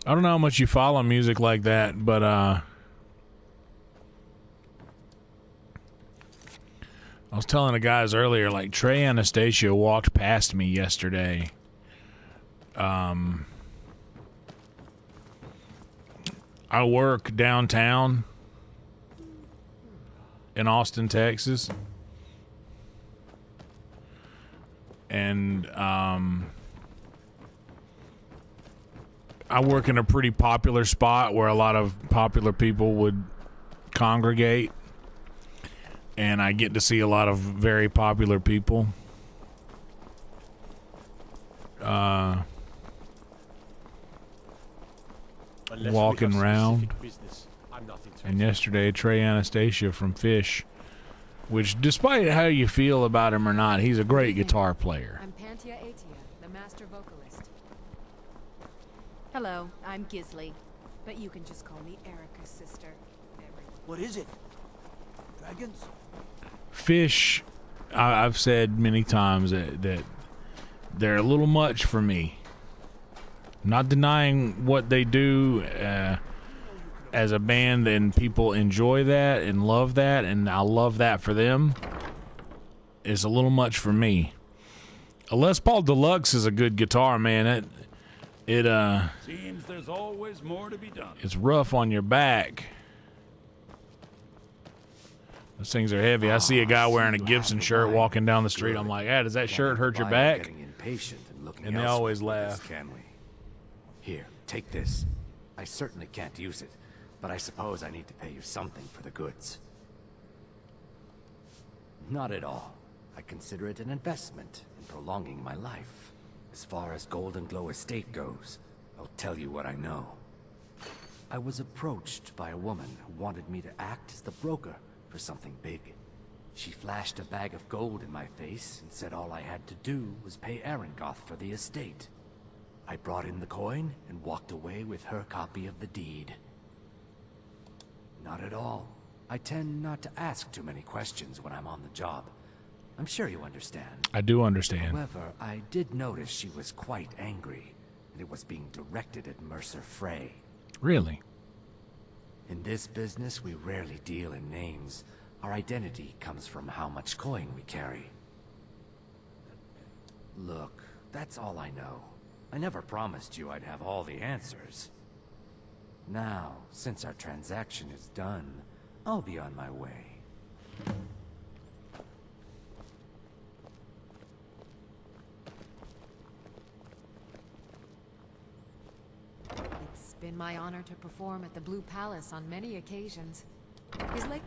don't know how much you follow music like that, but I was telling the guys earlier, like Trey Anastasio walked past me yesterday. I work downtown in Austin, Texas. And I work in a pretty popular spot where a lot of popular people would congregate. And I get to see a lot of very popular people. Walking around. And yesterday, Trey Anastasia from Fish, which, despite how you feel about him or not, he's a great guitar player. I'm Pantia Atia, the master vocalist. Hello, I'm Gisley, but you can just call me Erica's sister. What is it? Dragons? Fish, I've said many times that they're a little much for me. Not denying what they do as a band, and people enjoy that and love that, and I love that for them. It's a little much for me. A Les Paul Deluxe is a good guitar, man. It seems there's always more to be done. It's rough on your back. Those things are heavy. I see a guy wearing a Gibson shirt walking down the street. I'm like, does that shirt hurt your back? Getting impatient and looking And they always laugh. Can we? Here, take this. I certainly can't use it, but I suppose I need to pay you something for the goods. Not at all. I consider it an investment in prolonging my life. As far as Golden Glow Estate goes, I'll tell you what I know. I was approached by a woman who wanted me to act as the broker for something big. She flashed a bag of gold in my face and said all I had to do was pay Arangoth for the estate. I brought in the coin and walked away with her copy of the deed. Not at all. I tend not to ask too many questions when I'm on the job. I'm sure you understand. I do understand. However, I did notice she was quite angry, and it was being directed at Mercer Frey. Really? In this business, we rarely deal in names. Our identity comes from how much coin we carry. Look, that's all I know. I never promised you I'd have all the answers. Now, since our transaction is done, I'll be on my way. It's been my honor to perform at the Blue Palace on many occasions. Is Lake...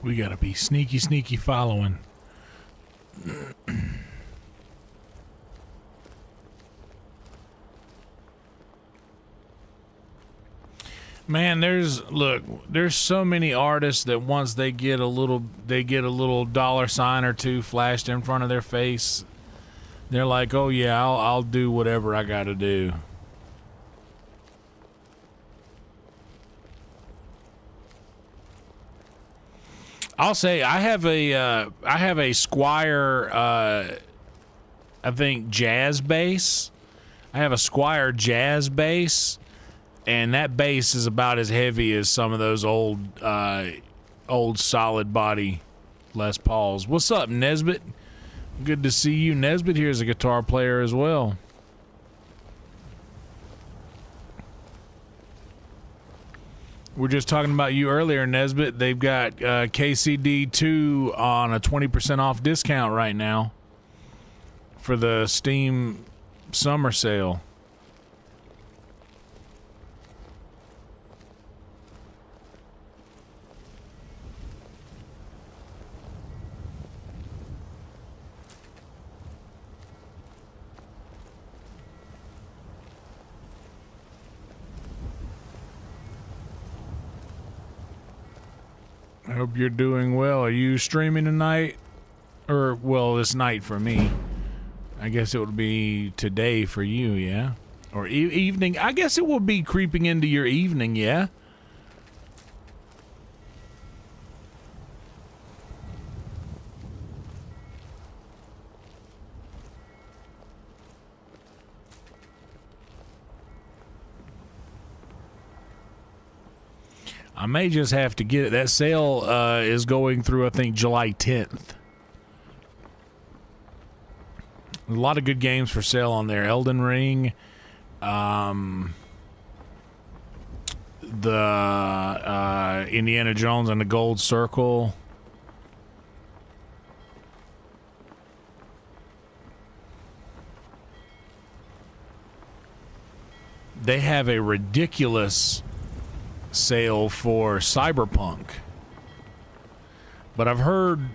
We gotta be sneaky, sneaky following. Man, there's so many artists that once they get a little dollar sign or two flashed in front of their face, they're like, oh yeah, I'll do whatever I gotta do. I'll say I have a Squire I think jazz bass. I have a Squire jazz bass, and that bass is about as heavy as some of those old solid body Les Pauls. What's up, Nesbitt? Good to see you. Nesbitt here is a guitar player as well. We're just talking about you earlier, Nesbitt. They've got KCD 2 on a 20% off discount right now for the Steam summer sale. I hope you're doing well. Are you streaming tonight, Or, well, this night for me. I guess it would be today for you, yeah? Or evening. I guess it will be creeping into your evening, yeah? I may just have to get it. That sale is going through, I think, July 10th. A lot of good games for sale on there. Elden Ring, the Indiana Jones and the Gold Circle. They have a ridiculous sale for Cyberpunk, but I've heard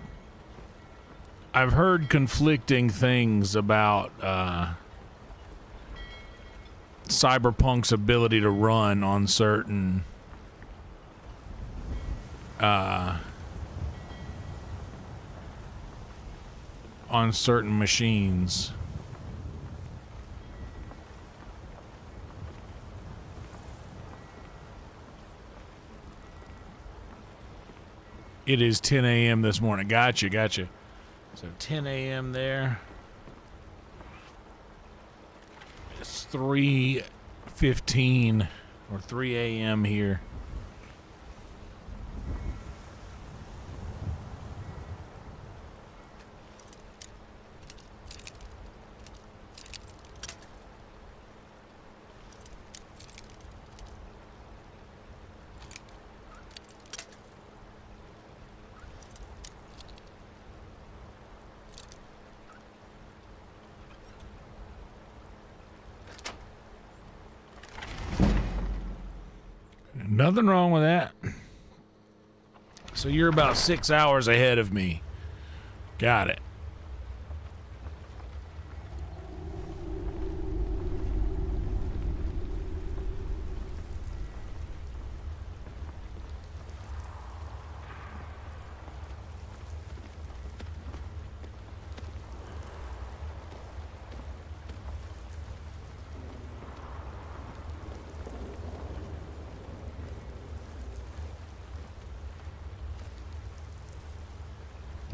conflicting things about Cyberpunk's ability to run on certain machines. It is 10 a.m. this morning. Gotcha. So 10 a.m. there. It's 3:15 or 3 a.m. here. Nothing wrong with that. So you're about 6 hours ahead of me. Got it.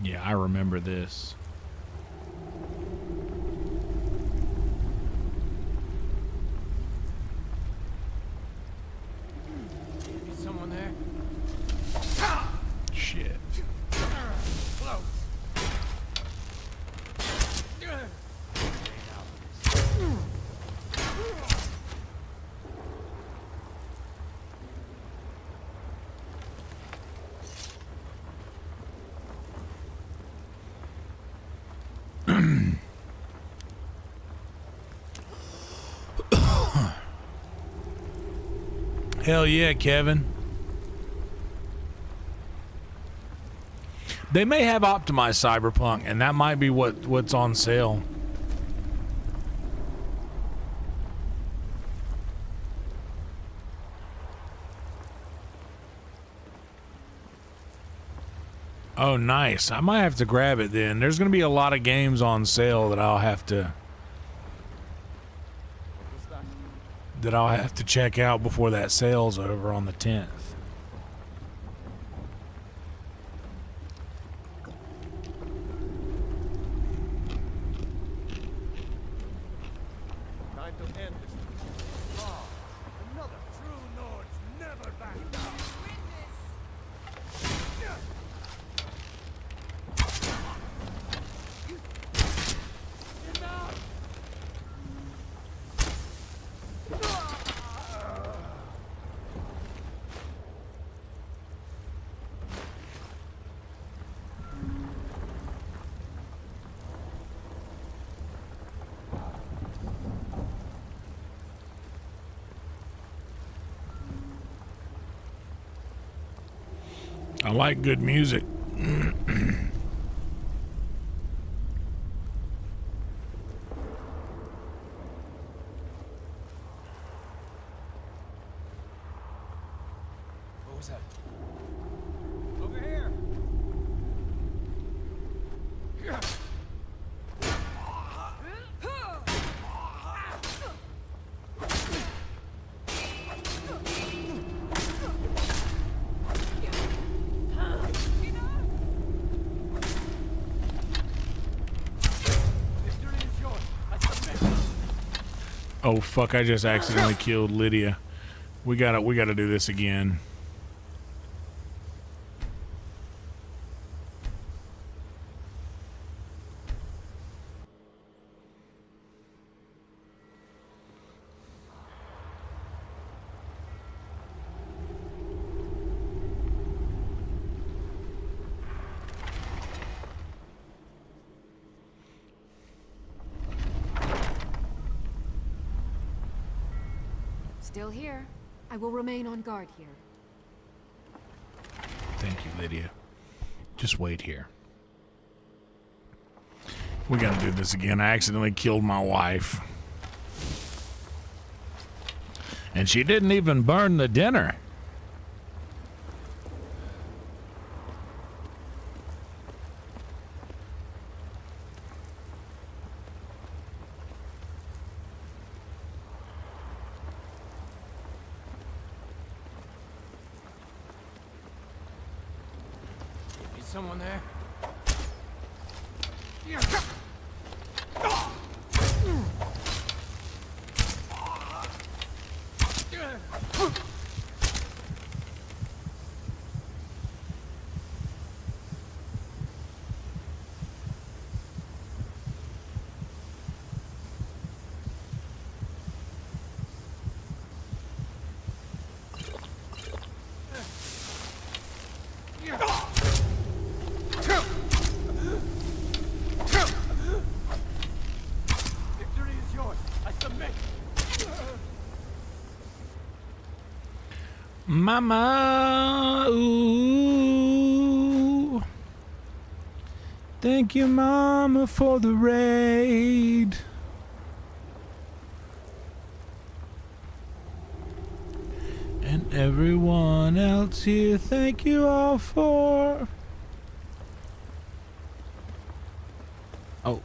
Yeah, I remember this. Is someone there? Shit. Close. Hell yeah, Kevin. They may have optimized Cyberpunk, and that might be what's on sale. Oh, nice. I might have to grab it then. There's going to be a lot of games on sale that I'll have to check out before that sale's over on the 10th. Time to end this. Another true lords never back down. I like good music. What was that? Over here. Oh fuck! I just accidentally killed Lydia. We gotta do this again. Still here. I will remain on guard here. Thank you, Lydia. Just wait here. We gotta do this again. I accidentally killed my wife. And she didn't even burn the dinner. Someone there? Mama, ooh. Thank you, Mama, for the raid. And everyone else here, thank you all for... Oh.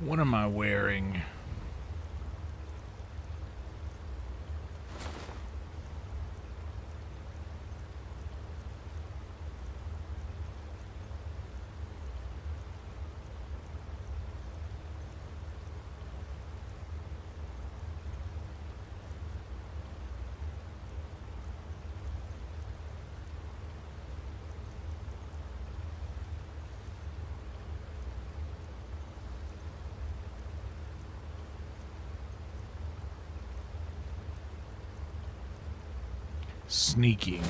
What am I wearing? Sneaking.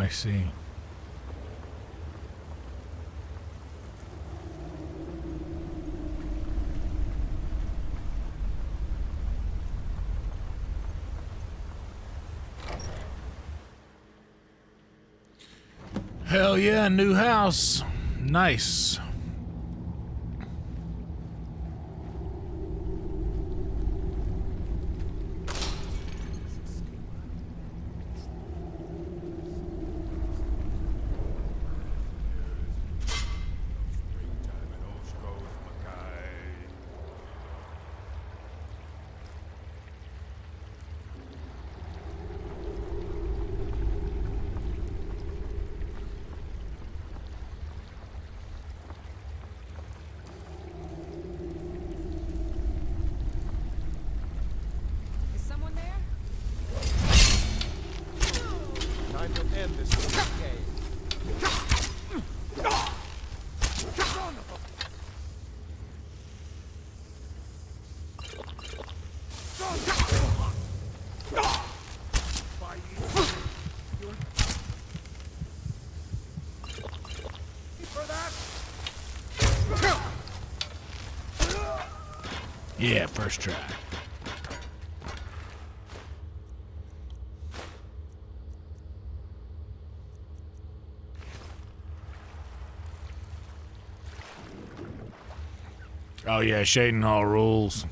I see. Hell yeah, new house. Nice. Is someone there? Time to end this little game. Yeah, first try. Oh yeah, Shading Hall rules.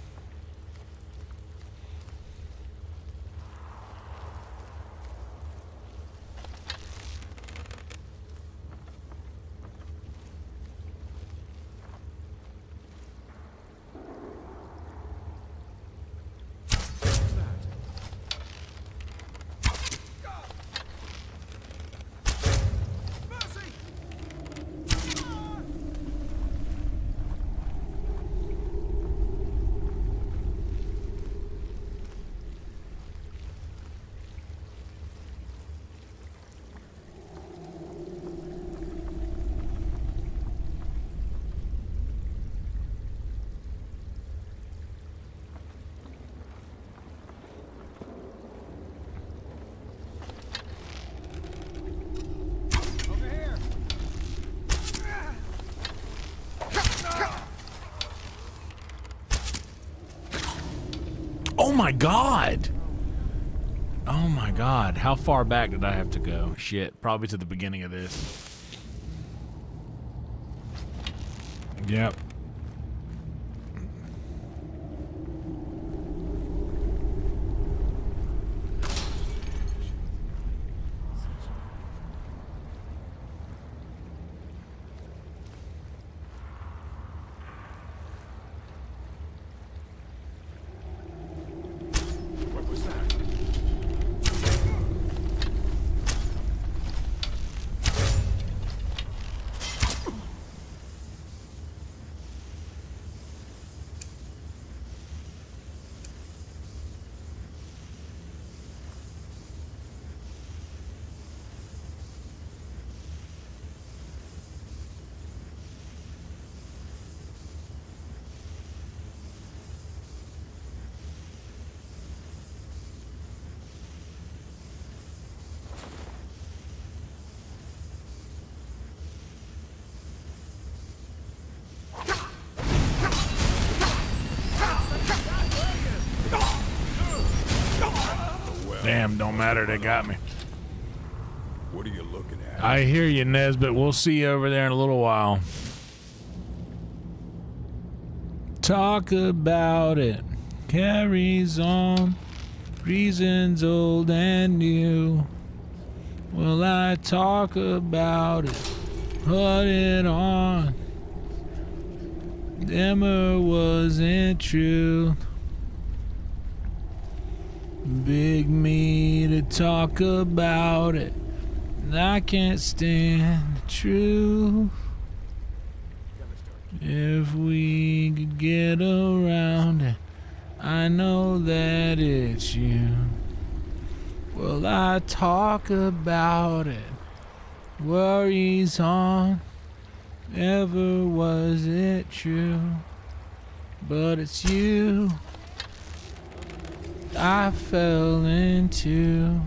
Oh my god! Oh my god, how far back did I have to go? Shit, probably to the beginning of this. Yep. What was that? Damn, don't matter, they got me. What are you looking at? I hear you, Nesbit. We'll see you over there in a little while. Talk about it. Carries on. Reasons old and new. Well, I talk about it. Put it on. Emma wasn't true. Big me to talk about it. I can't stand the truth. If we could get around it, I know that it's you. Well, I talk about it. Worries on. Ever was it true? But it's you I fell into.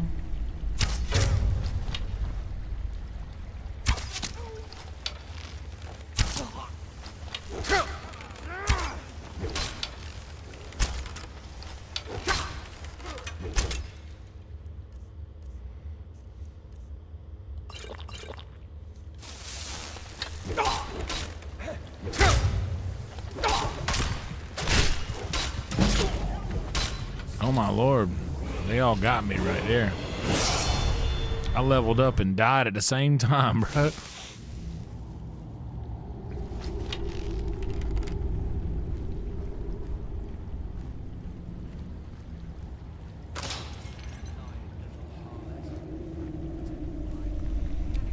my lord. They all got me right there. I leveled up and died at the same time, bro.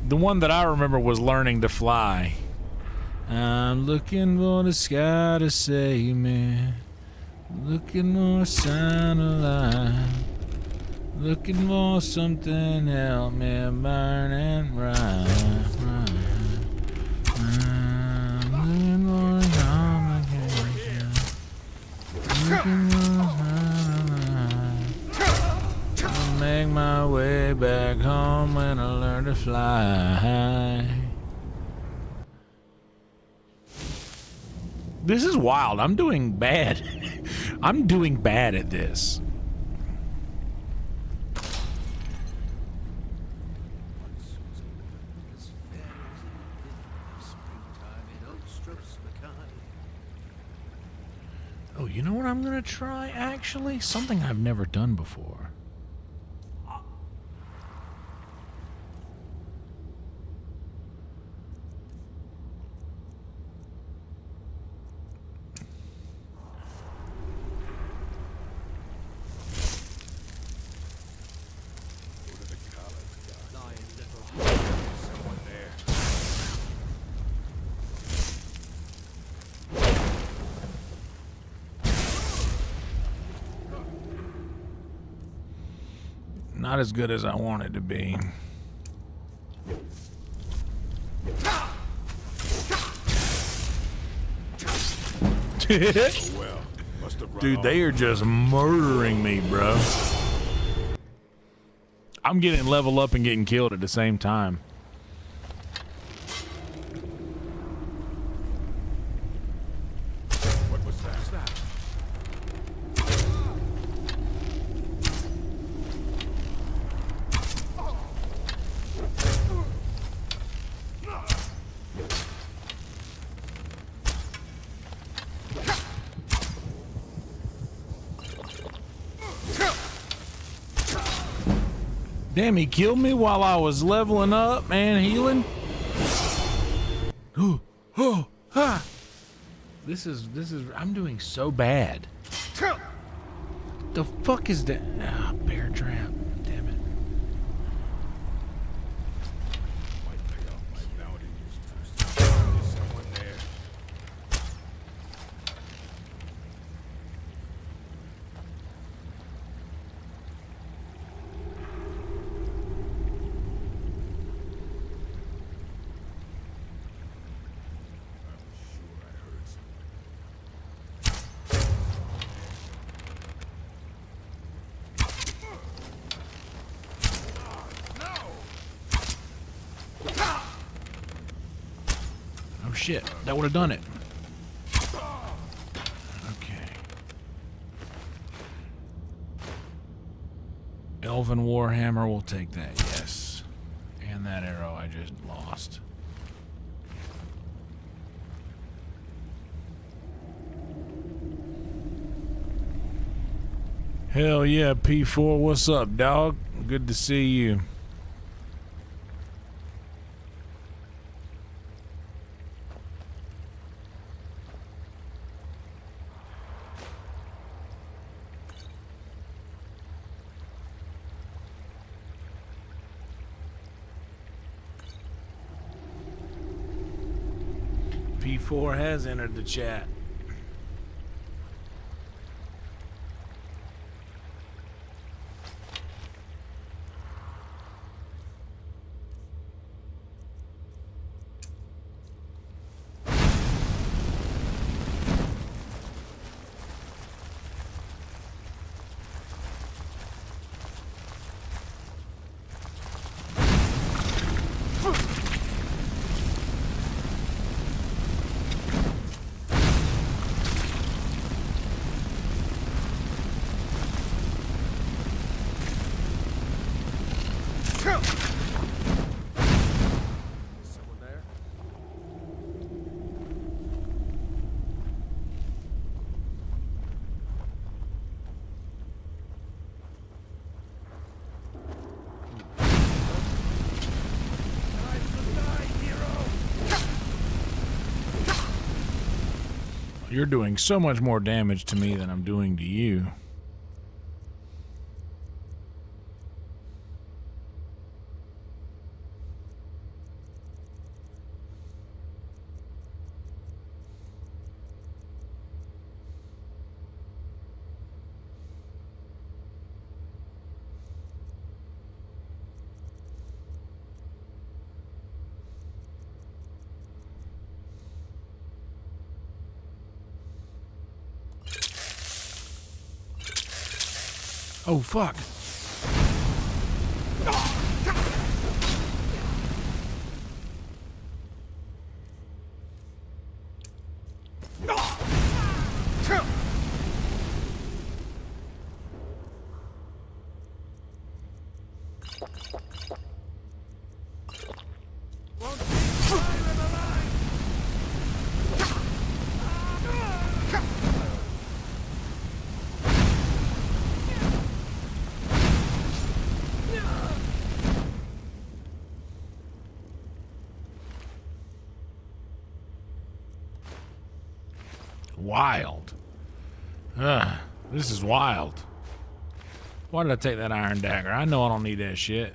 The one that I remember was learning to fly. I'm looking for the sky to save me. Looking for a sign of life. Looking for something to help me burn and rise. I'm looking for complication. Looking for I'll make my way back home when I learn to fly. This is wild. I'm doing bad. I'm doing bad at this. Oh, you know what I'm gonna try, actually? Something I've never done before. Not as good as I want it to be. Dude, they are just murdering me, bro. I'm getting level up and getting killed at the same time. What was that? Damn, he killed me while I was leveling up and healing. I'm doing so bad. The fuck is that? Ah, bear trap. Damn it. Shit, that would have done it. Okay. Elven Warhammer will take that, yes. And that arrow I just lost. Hell yeah, P4, what's up, dog? Good to see you. P4 has entered the chat. You're doing so much more damage to me than I'm doing to you. Oh, fuck. Wild. This is wild. Why did I take that iron dagger? I know I don't need that shit.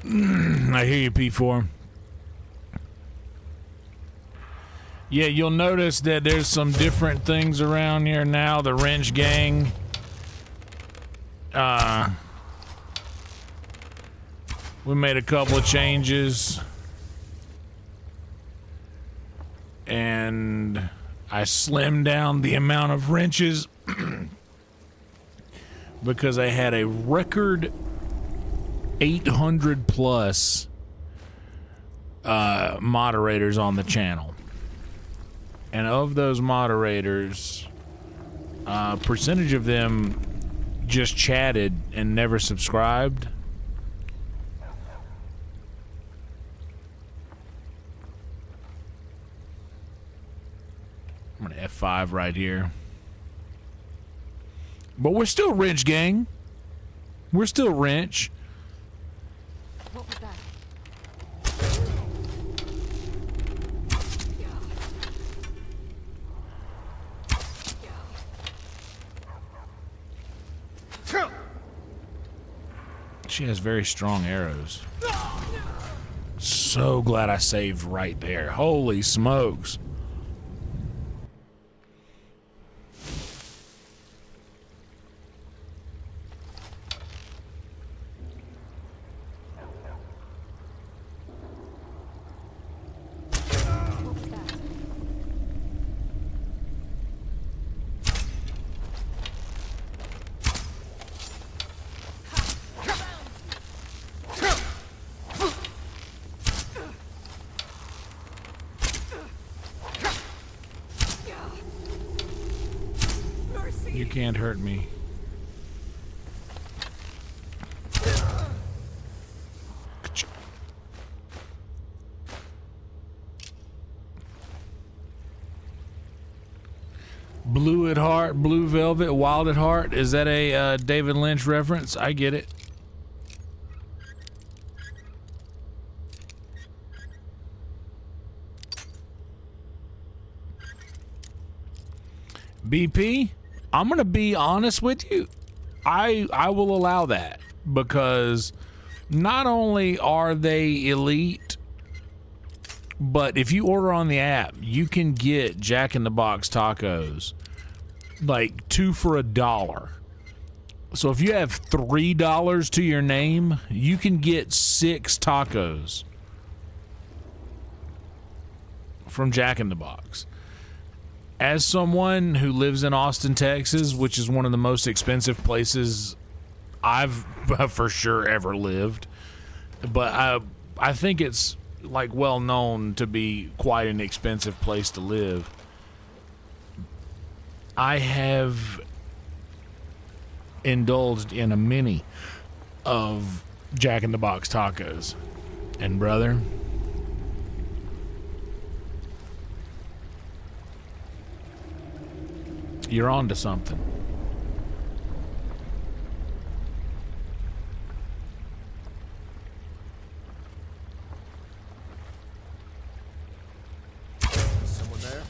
I hear you, P4. Yeah, you'll notice that there's some different things around here now. The wrench gang. We made a couple of changes. And I slimmed down the amount of wrenches because I had a record 800 plus moderators on the channel, and of those moderators, percentage of them just chatted and never subscribed. I'm gonna F5 right here, but we're still wrench gang. We're still wrench. What was that? She has very strong arrows. So glad I saved right there. Holy smokes. You can't hurt me. Blue at Heart, Blue Velvet, Wild at Heart. Is that a David Lynch reference? I get it. BP, I'm gonna be honest with you. I will allow that, because not only are they elite, But if you order on the app, you can get Jack in the Box tacos, like 2 for $1. So if you have $3 to your name, you can get 6 tacos from Jack in the Box. As someone who lives in Austin, Texas, which is one of the most expensive places I've for sure ever lived, but I think it's like well known to be quite an expensive place to live. I have indulged in a many of Jack in the Box tacos, and brother, you're on to something. Someone there?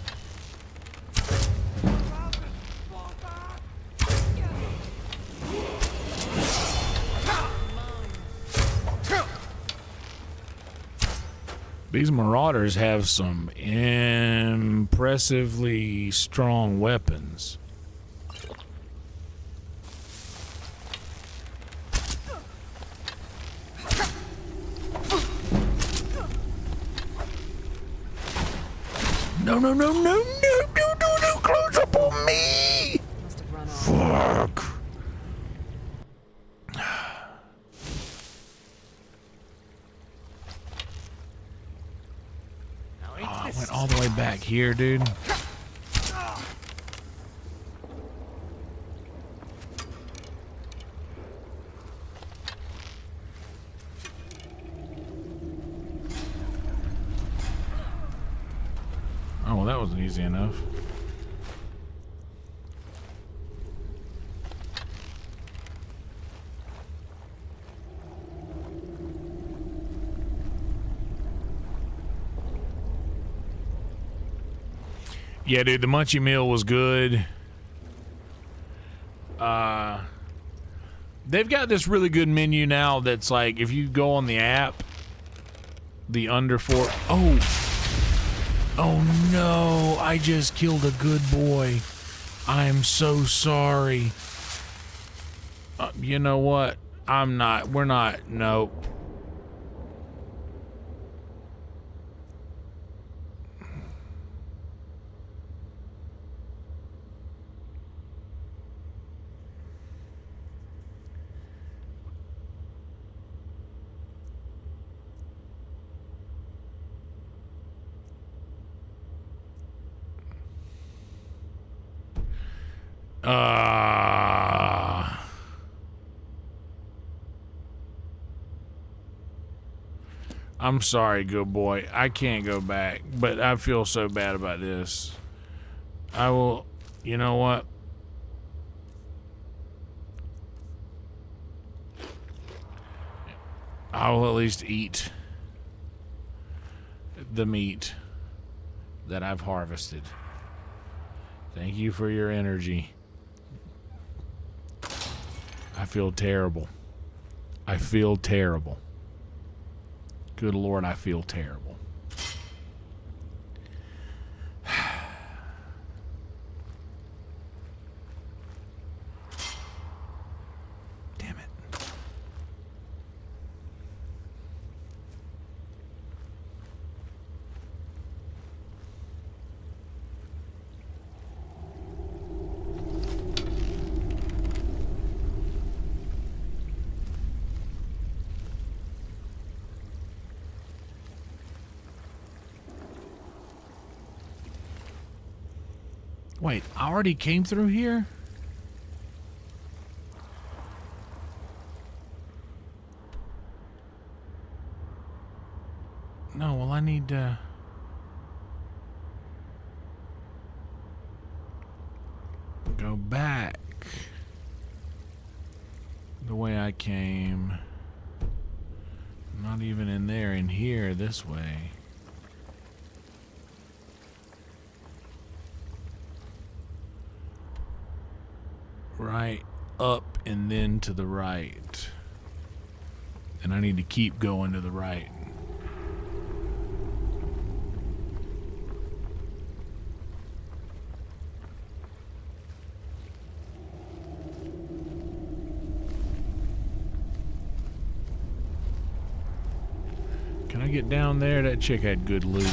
These marauders have some impressively strong weapons. No, no, no, no, no, no, no, no, close up on me! Must have run off. Fuck. Oh, I went all the way back here, dude. Oh, well, that wasn't easy enough. Yeah, dude, the munchie meal was good. They've got this really good menu now that's like, if you go on the app, the under four... Oh no, I just killed a good boy. I'm so sorry. You know what? We're not, nope. I'm sorry, good boy. I can't go back, but I feel so bad about this. I will, you know what? I will at least eat the meat that I've harvested. Thank you for your energy. I feel terrible. I feel terrible. Good Lord, I feel terrible. Damn it. Wait, I already came through here? No, well, I need to... go back the way I came. Not even in there, in here, this way. Right up and then to the right. And I need to keep going to the right. get down there? That chick had good loot.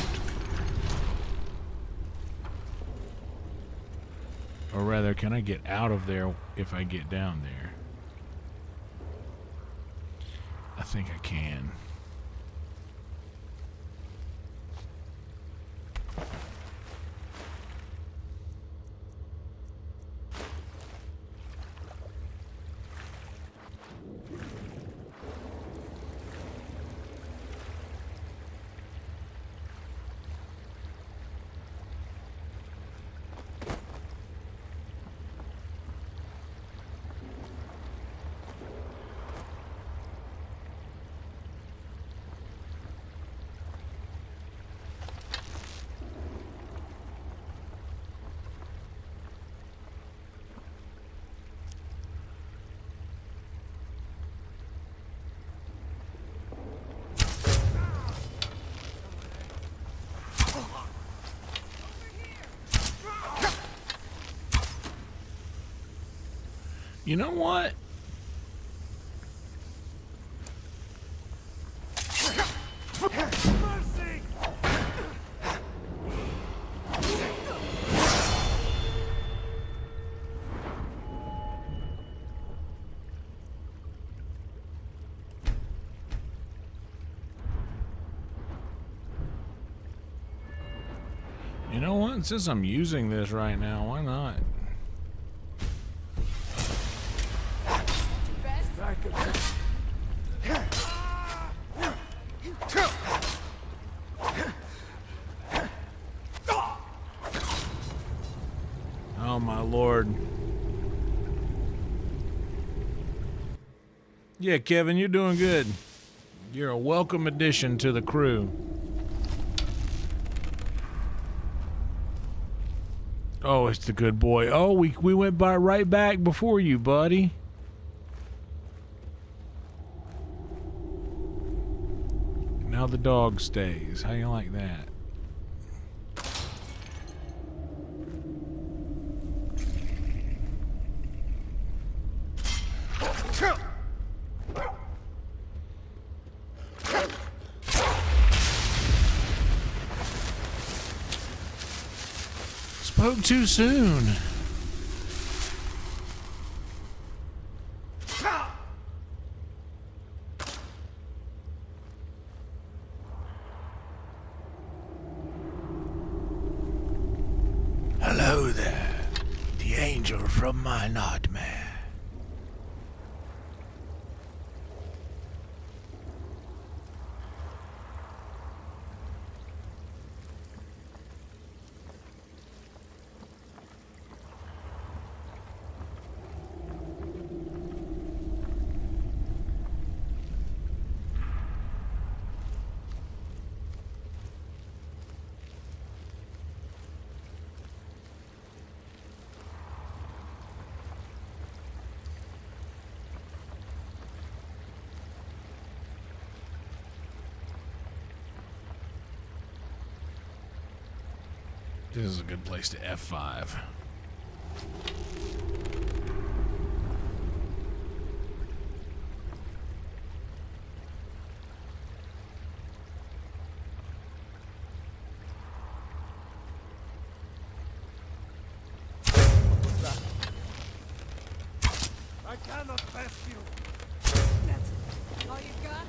Or rather, can I get out of there if I get down there? I think I can. You know what? You know what? Since I'm using this right now, why not? Oh my lord. Yeah, Kevin, you're doing good. You're a welcome addition to the crew. Oh, it's the good boy. Oh, we went by right back before you, buddy. Now the dog stays. How you like that? Spoke too soon. Hello there, the angel from my nightmare. This is a good place to F5. I cannot pass you. That's all you got?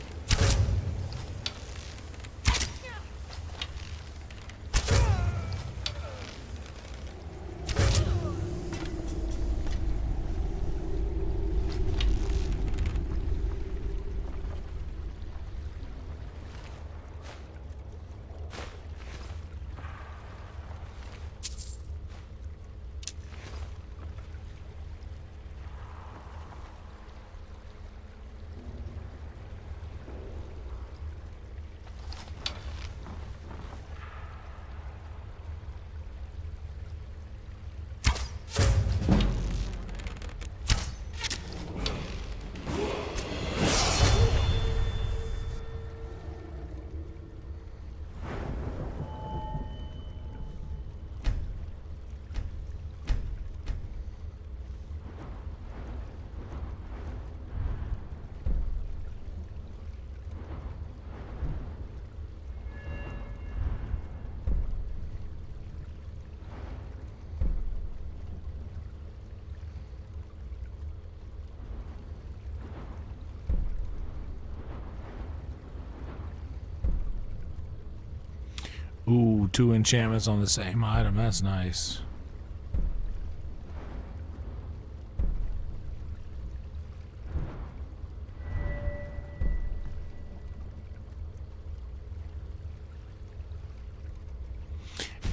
Ooh, 2 enchantments on the same item. That's nice.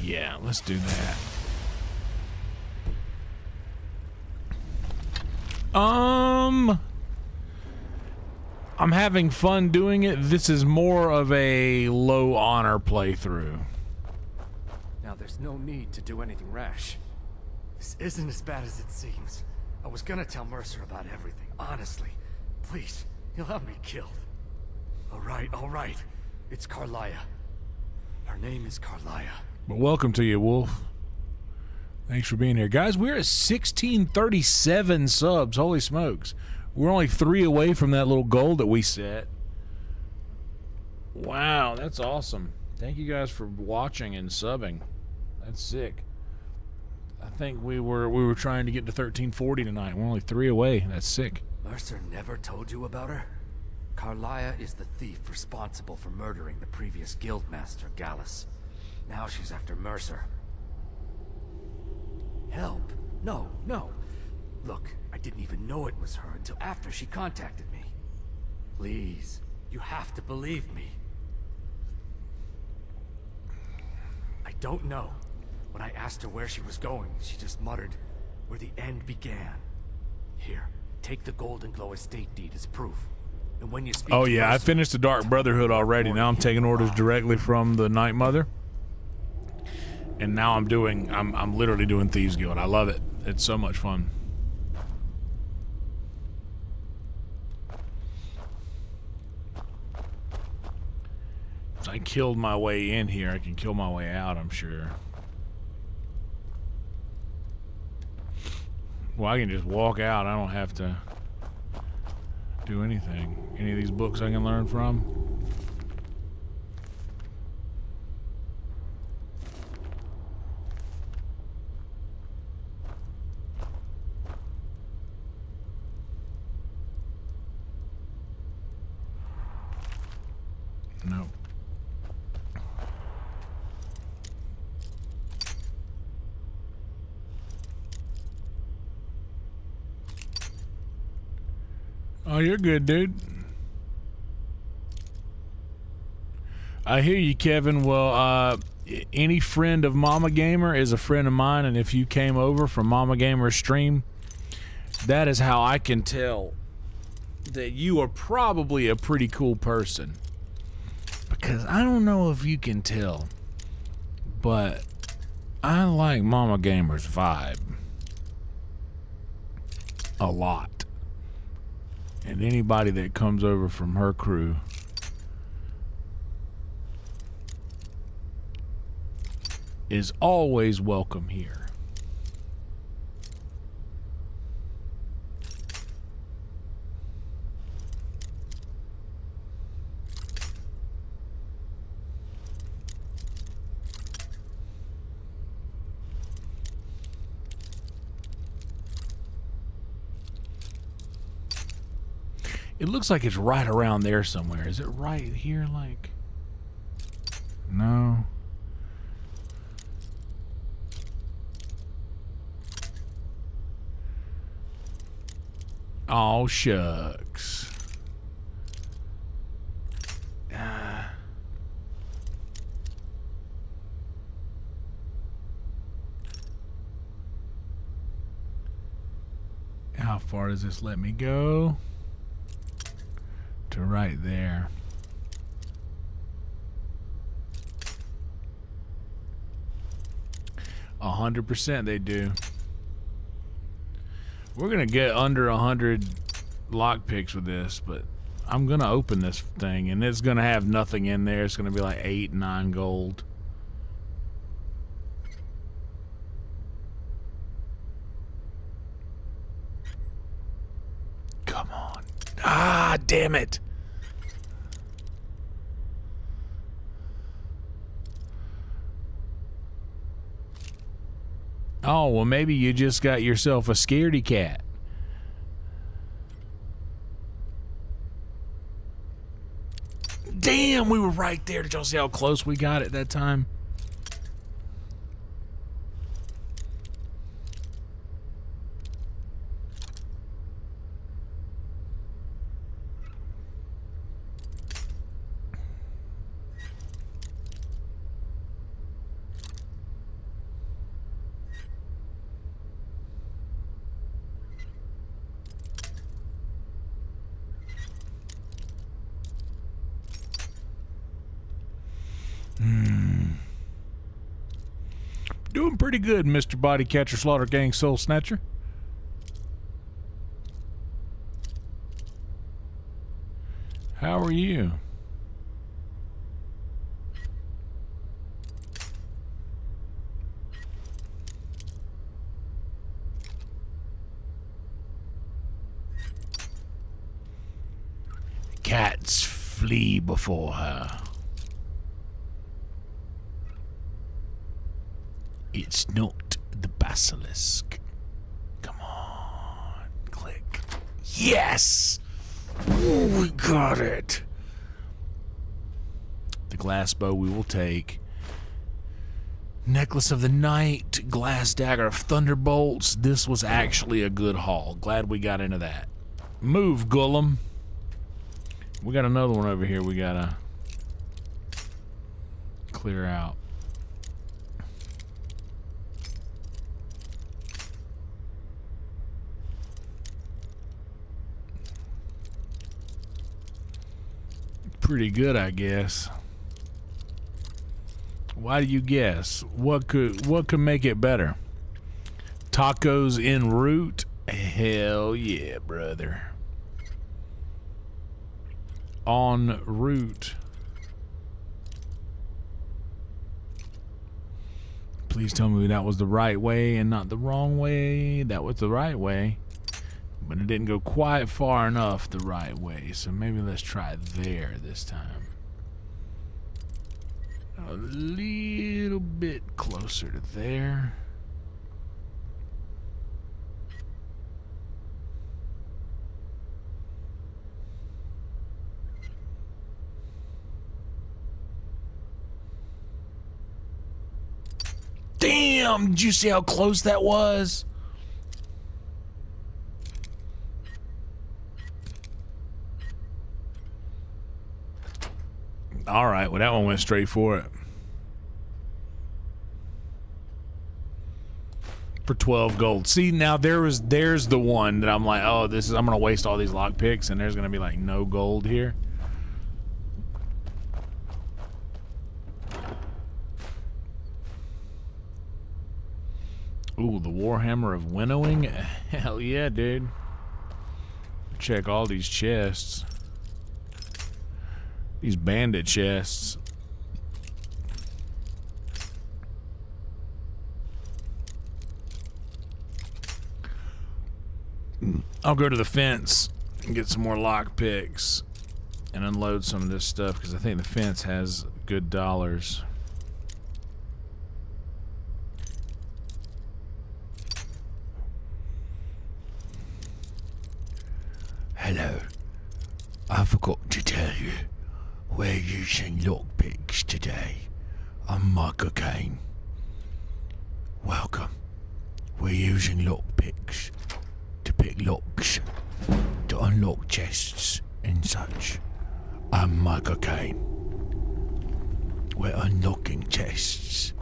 Yeah, let's do that. I'm having fun doing it. This is more of a low honor playthrough. Now there's no need to do anything rash. This isn't as bad as it seems. I was gonna tell Mercer about everything, honestly. Please, he'll have me killed. All right. It's Carlia. Her name is Carlia. But welcome to you, Wolf. Thanks for being here. Guys, we're at 1637 subs. Holy smokes. We're only 3 away from that little goal that we set. Wow, that's awesome. Thank you guys for watching and subbing. That's sick. I think we were trying to get to 1340 tonight. We're only 3 away. That's sick. Mercer never told you about her? Carlia is the thief responsible for murdering the previous guildmaster, Gallus. Now she's after Mercer. Help? No. Look, I didn't even know it was her until after she contacted me. Please, you have to believe me. I don't know. When I asked her where she was going, she just muttered, "Where the end began." Here, take the Golden Glow estate deed as proof. And when you speak Oh to yeah, I Mercer, finished the Dark Brotherhood already. Now I'm taking orders directly from the Night Mother. And now I'm literally doing Thieves Guild. I love it. It's so much fun. If I killed my way in here, I can kill my way out, I'm sure. Well, I can just walk out. I don't have to do anything. Any of these books I can learn from? No. Oh, you're good, dude. I hear you, Kevin. Well, any friend of Mama Gamer is a friend of mine, and if you came over from Mama Gamer's stream, that is how I can tell that you are probably a pretty cool person. Because I don't know if you can tell, but I like Mama Gamer's vibe a lot. And anybody that comes over from her crew is always welcome here. It looks like it's right around there somewhere. Is it right here, like? No. Oh, shucks. How far does this let me go? To right there. A 100% they do. We're gonna get under 100 lockpicks with this, but I'm gonna open this thing and it's gonna have nothing in there. It's gonna be like 8, 9 gold. Come on. Ah, damn it. Oh, well, maybe you just got yourself a scaredy cat. Damn, we were right there. Did y'all see how close we got at that time? Doing pretty good, Mr. Body Catcher Slaughter Gang Soul Snatcher. How are you? Cats flee before her. It's not the basilisk. Come on, click. Yes! Ooh, we got it. The glass bow we will take. Necklace of the Night, glass dagger of thunderbolts. This was actually a good haul. Glad we got into that. Move, Gullum. We got another one over here we gotta clear out. Pretty good, I guess. Why do you guess? What could make it better? Tacos en route? Hell yeah, brother. En route. Please tell me that was the right way and not the wrong way. That was the right way. But it didn't go quite far enough the right way. So maybe let's try there this time. A little bit closer to there. Damn! Did you see how close that was? All right, well, that one went straight for it. For 12 gold. See, now there's the one that I'm like, oh, I'm gonna waste all these lockpicks, and there's gonna be like no gold here. Ooh, the Warhammer of Winnowing? Hell yeah, dude. Check all these chests. These bandit chests. I'll go to the fence and get some more lock picks and unload some of this stuff because I think the fence has good dollars. Hello. I forgot to tell you. We're using lockpicks today. I'm Michael Caine. Welcome. We're using lockpicks to pick locks, to unlock chests and such. I'm Michael Caine. We're unlocking chests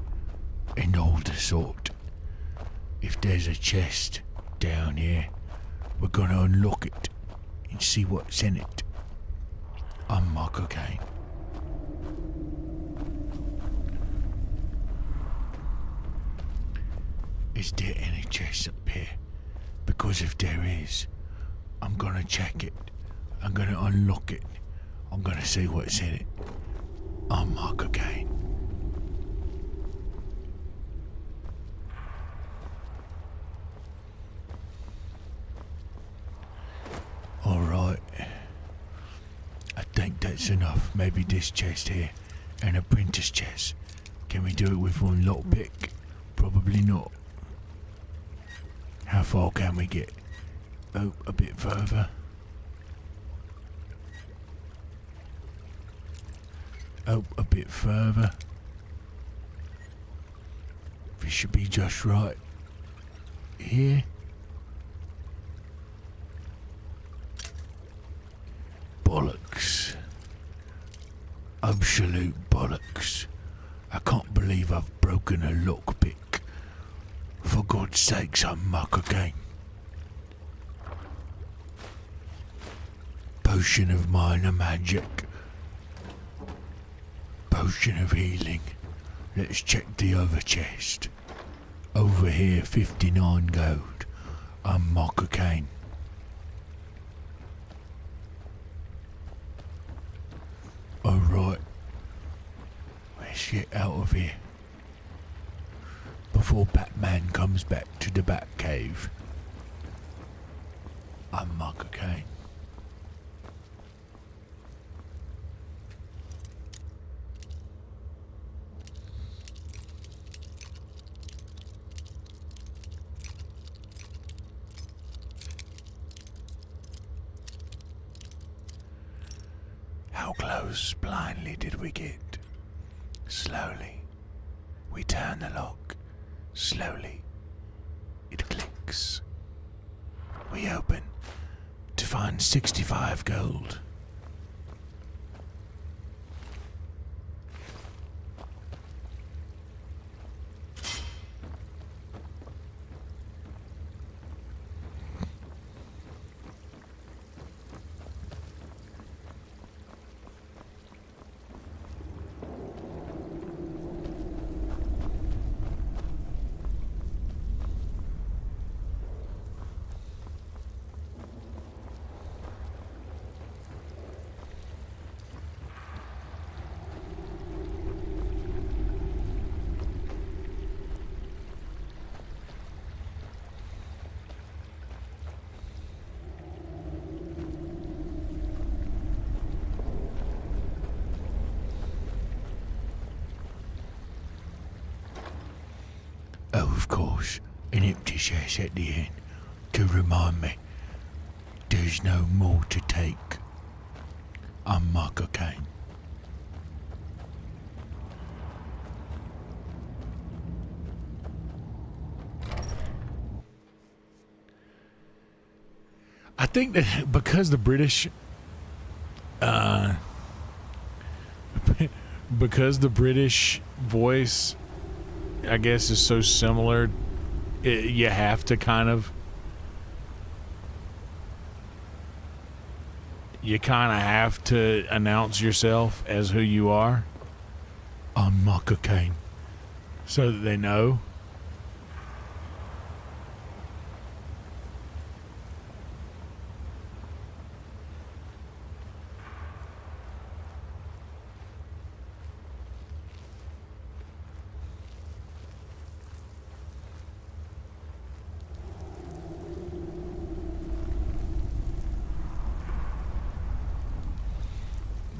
and all the sort. If there's a chest down here, we're gonna unlock it and see what's in it. I'm Michael Caine. Is there any chest up here? Because if there is, I'm gonna check it. I'm gonna unlock it. I'm gonna see what's in it. I'm Michael Caine. Alright. I think that's enough. Maybe this chest here and a printer's chest. Can we do it with one lockpick? Probably not. How far can we get? Oh, a bit further. Oh, a bit further. This should be just right. Here. Bollocks. Absolute bollocks. I can't believe I've broken a lockpick. For God's sakes, I'm Michael Caine. Potion of minor magic. Potion of healing. Let's check the other chest. Over here, 59 gold. Unmark a cane. Alright. Let's get out of here. Before Batman comes back to the Batcave. Unmark a cane. How close blindly did we get? Slowly. We turn the lock. Slowly. It clicks. We open to find 65 gold. Oh, of course, an empty chest at the end to remind me there's no more to take. Unmark a cane. I think that because the British, because the British voice, I guess, is so similar, you have to kind of have to announce yourself as who you are. I'm Mark O'Kane, so that they know.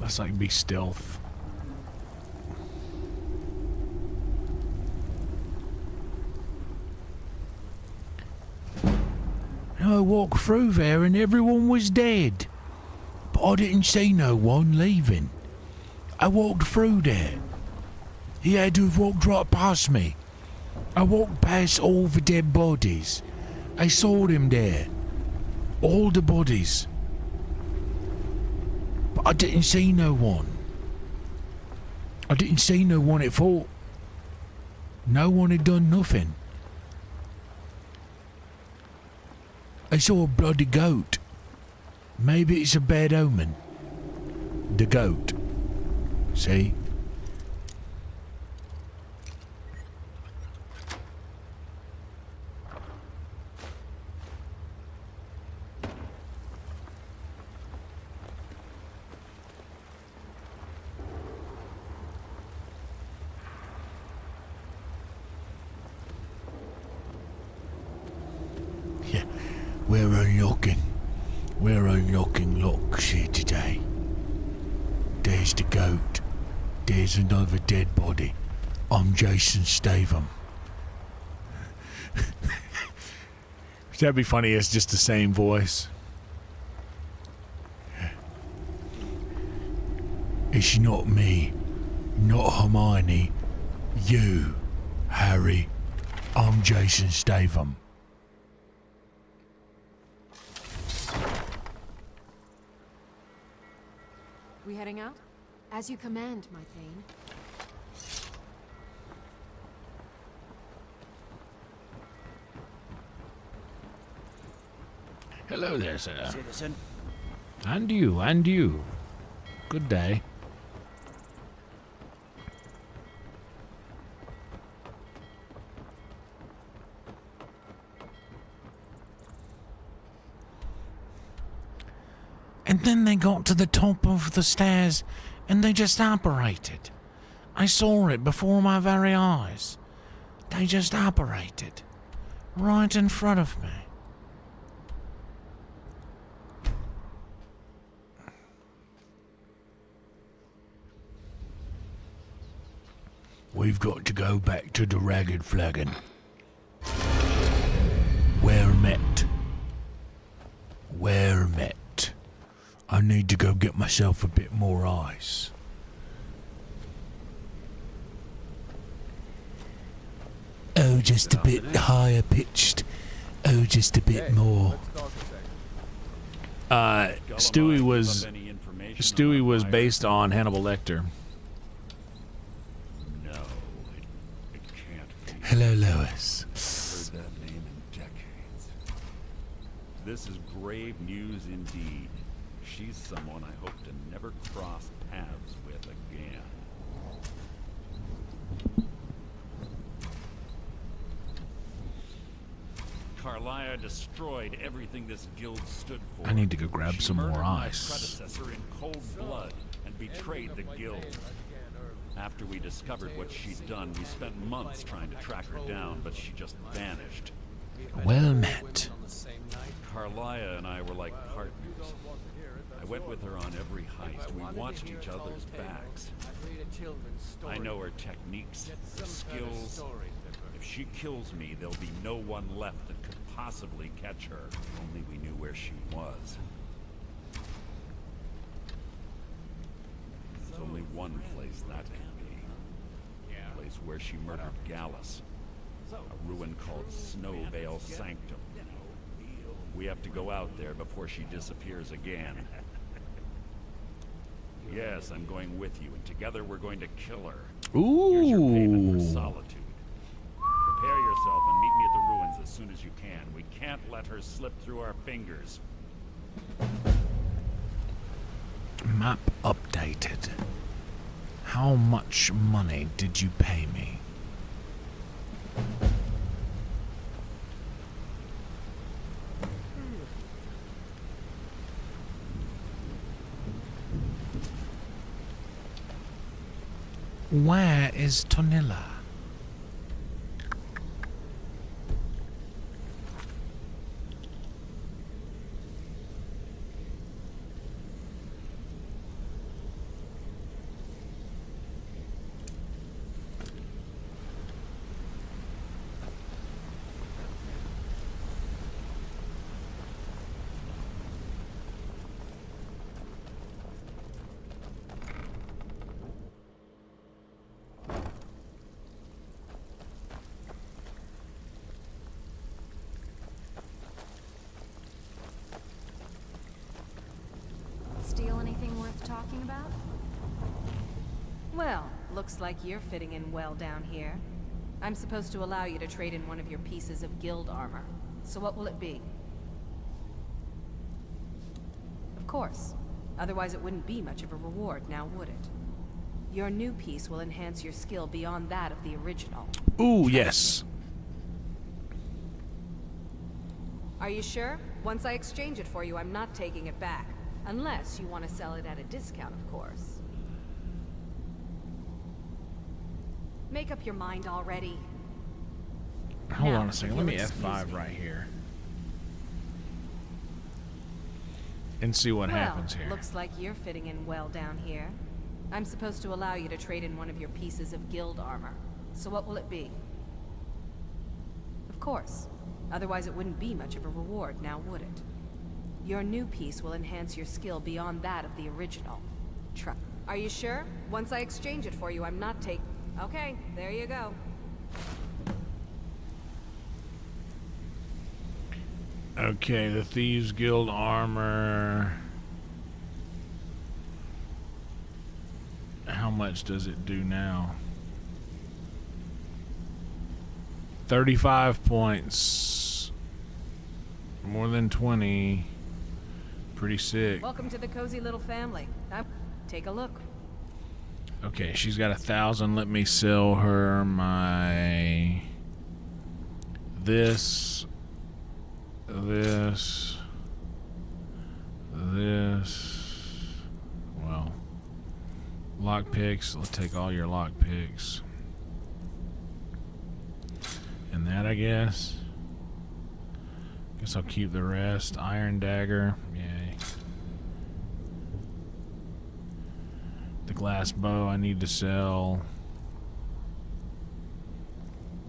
Must like be stealth. I walked through there and everyone was dead. But I didn't see no one leaving. I walked through there. He had to have walked right past me. I walked past all the dead bodies. I saw them there. All the bodies. But I didn't see no one. I didn't see no one at all. No one had done nothing. I saw a bloody goat. Maybe it's a bad omen. The goat. See? We're unlocking locks here today. There's the goat. There's another dead body. I'm Jason Statham. That'd be funny, it's just the same voice. It's not me. Not Hermione. You, Harry. I'm Jason Statham. We heading out? As you command, my Thane. Hello there, sir. Citizen. And you, and you. Good day. And then they got to the top of the stairs and they just operated. I saw it before my very eyes. They just operated. Right in front of me. We've got to go back to the Ragged Flagon. Where met. Where met. I need to go get myself a bit more ice. Oh, just a bit higher pitched. Oh, just a bit more. Stewie was based on Hannibal Lecter. No, it can't be. Hello, Lois. I've heard that name in decades. This is grave news indeed. She's someone I hope to never cross paths with again. Carlia destroyed everything this guild stood for. I need to go grab She some more murdered my ice. predecessor in cold blood and betrayed the guild. After we discovered what she'd done, we spent months trying to track her down, but she just vanished. Well met. Carlia and I were like partners. I went with her on every heist. We watched each other's backs. I know her techniques, her skills. If she kills me, there'll be no one left that could possibly catch her. If only we knew where she was. There's only one place that can be. A place where she murdered Gallus. A ruin called Snowvale Sanctum. We have to go out there before she disappears again. Yes, I'm going with you, and together we're going to kill her. Ooh. Here's your payment for Solitude. Prepare yourself and meet me at the ruins as soon as you can. We can't let her slip through our fingers. Map updated. How much money did you pay me? Where is Tonilla? Steal anything worth talking about? Well, looks like you're fitting in well down here. I'm supposed to allow you to trade in one of your pieces of guild armor. So what will it be? Of course. Otherwise it wouldn't be much of a reward, now would it? Your new piece will enhance your skill beyond that of the original. Ooh, yes. Are you sure? Once I exchange it for you, I'm not taking it back. Unless you want to sell it at a discount, of course. Make up your mind already. Hold Now, on a second. if Let me you'll excuse F5 me. right here. And see what happens here. Looks like you're fitting in well down here. I'm supposed to allow you to trade in one of your pieces of guild armor. So what will it be? Of course. Otherwise it wouldn't be much of a reward, now would it? Your new piece will enhance your skill beyond that of the original. Are you sure? Once I exchange it for you, I'm not take. Okay, there you go. Okay, the Thieves Guild armor. How much does it do now? 35 points. More than 20. Pretty sick. Welcome to the cozy little family. Take a look. Okay, she's got 1,000. Let me sell her my... This. this. Well, lockpicks. Let's take all your lockpicks. And that, I guess. Guess I'll keep the rest. Iron dagger. Yay. The glass bow I need to sell.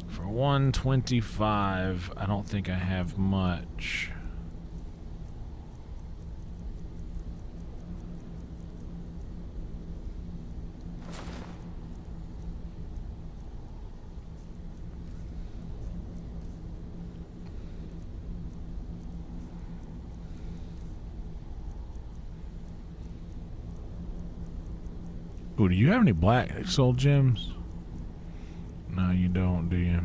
For 125, I don't think I have much. Ooh, do you have any black soul gems? No, you don't, do you?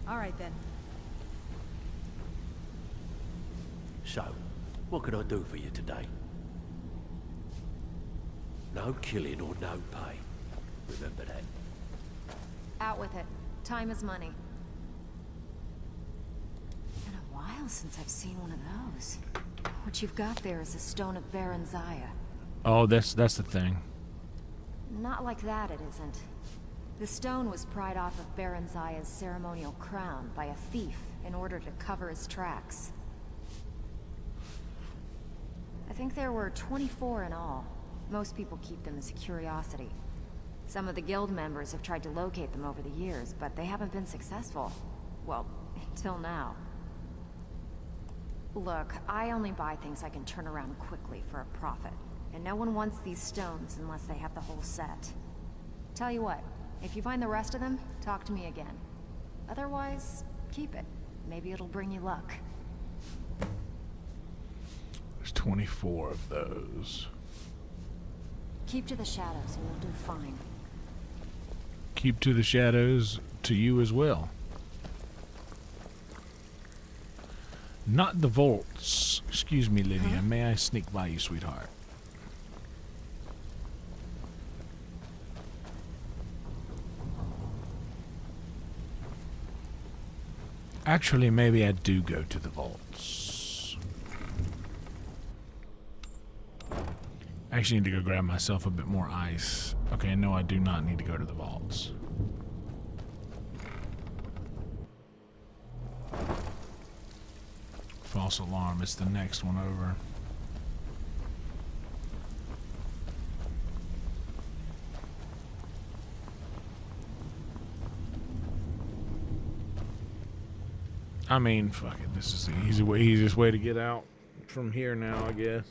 All right, then. So, what can I do for you today? No killing or no pay. Remember that. Out with it. Time is money. Been a while since I've seen one of those. What you've got there is a stone of Baron Zaya. Oh, that's the thing. Not like that, it isn't. The stone was pried off of Baron Zaya's ceremonial crown by a thief in order to cover his tracks. I think there were 24 in all. Most people keep them as a curiosity. Some of the guild members have tried to locate them over the years, but they haven't been successful. Well, until now. Look, I only buy things I can turn around quickly for a profit. And no one wants these stones unless they have the whole set. Tell you what, if you find the rest of them, talk to me again. Otherwise, keep it. Maybe it'll bring you luck. There's 24 of those. Keep to the shadows and you'll do fine. Keep to the shadows to you as well. Not the vaults. Excuse me, Lydia. May I sneak by you, sweetheart? Actually, maybe I do go to the vaults. I actually need to go grab myself a bit more ice. Okay, no, I do not need to go to the vaults. False alarm. It's the next one over. I mean, fuck it. This is the easiest way to get out from here now, I guess.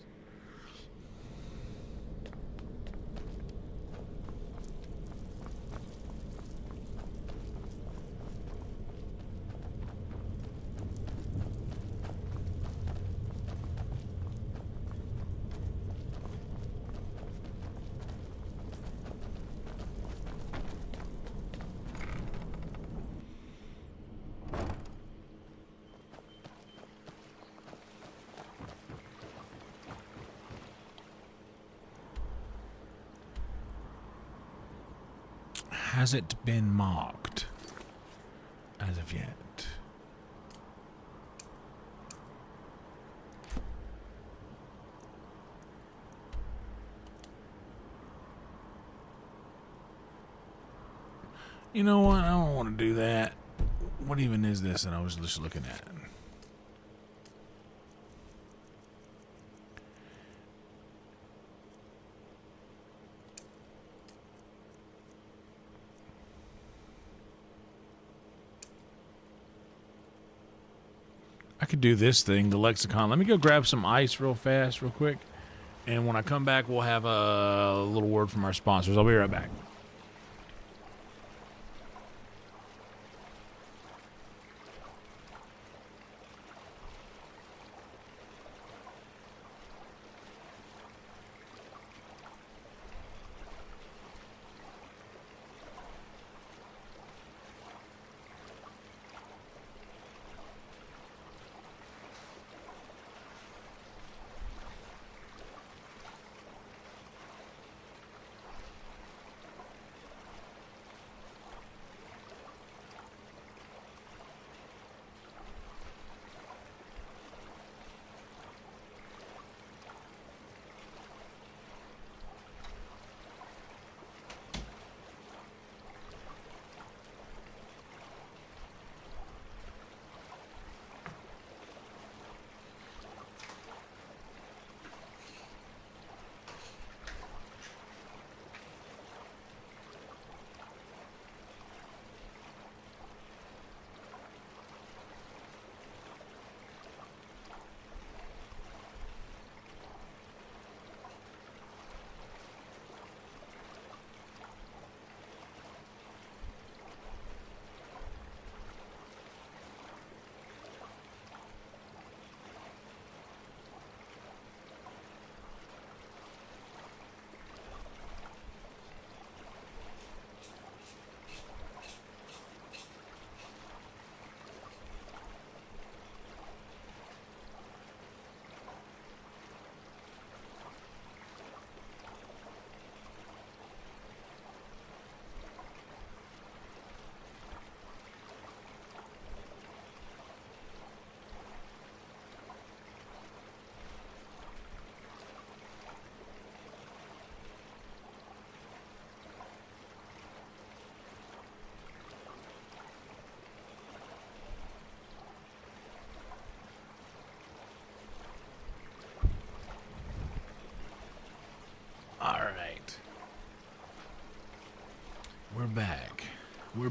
Has it been marked as of yet? You know what? I don't want to do that. What even is this that I was just looking at? I could do this thing, the lexicon. Let me go grab some ice real fast, real quick. And when I come back, we'll have a little word from our sponsors. I'll be right back.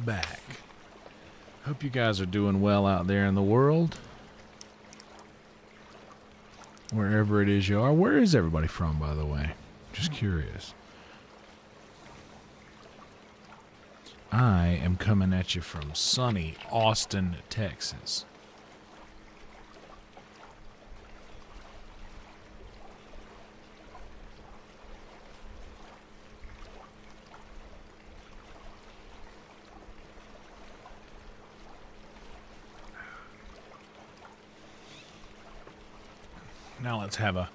back. Hope you guys are doing well out there in the world. Wherever it is you are. Where is everybody from, by the way? Just curious. I am coming at you from sunny Austin, Texas. Now let's have a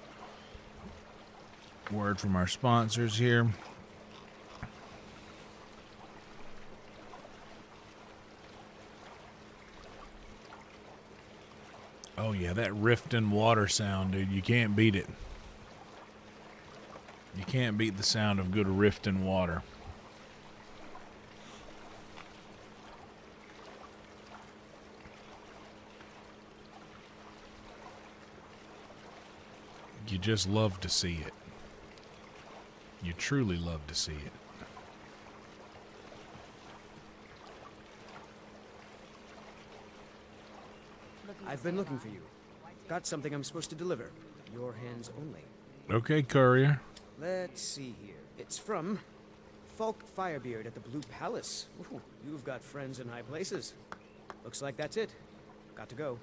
word from our sponsors here. Oh yeah, that rifting water sound, dude. You can't beat it. You can't beat the sound of good rifting water. You just love to see it. You truly love to see it. I've been looking for you. Got something I'm supposed to deliver. Your hands only. Okay, courier. Let's see here. It's from Falk Firebeard at the Blue Palace. Ooh, you've got friends in high places. Looks like that's it. Got to go.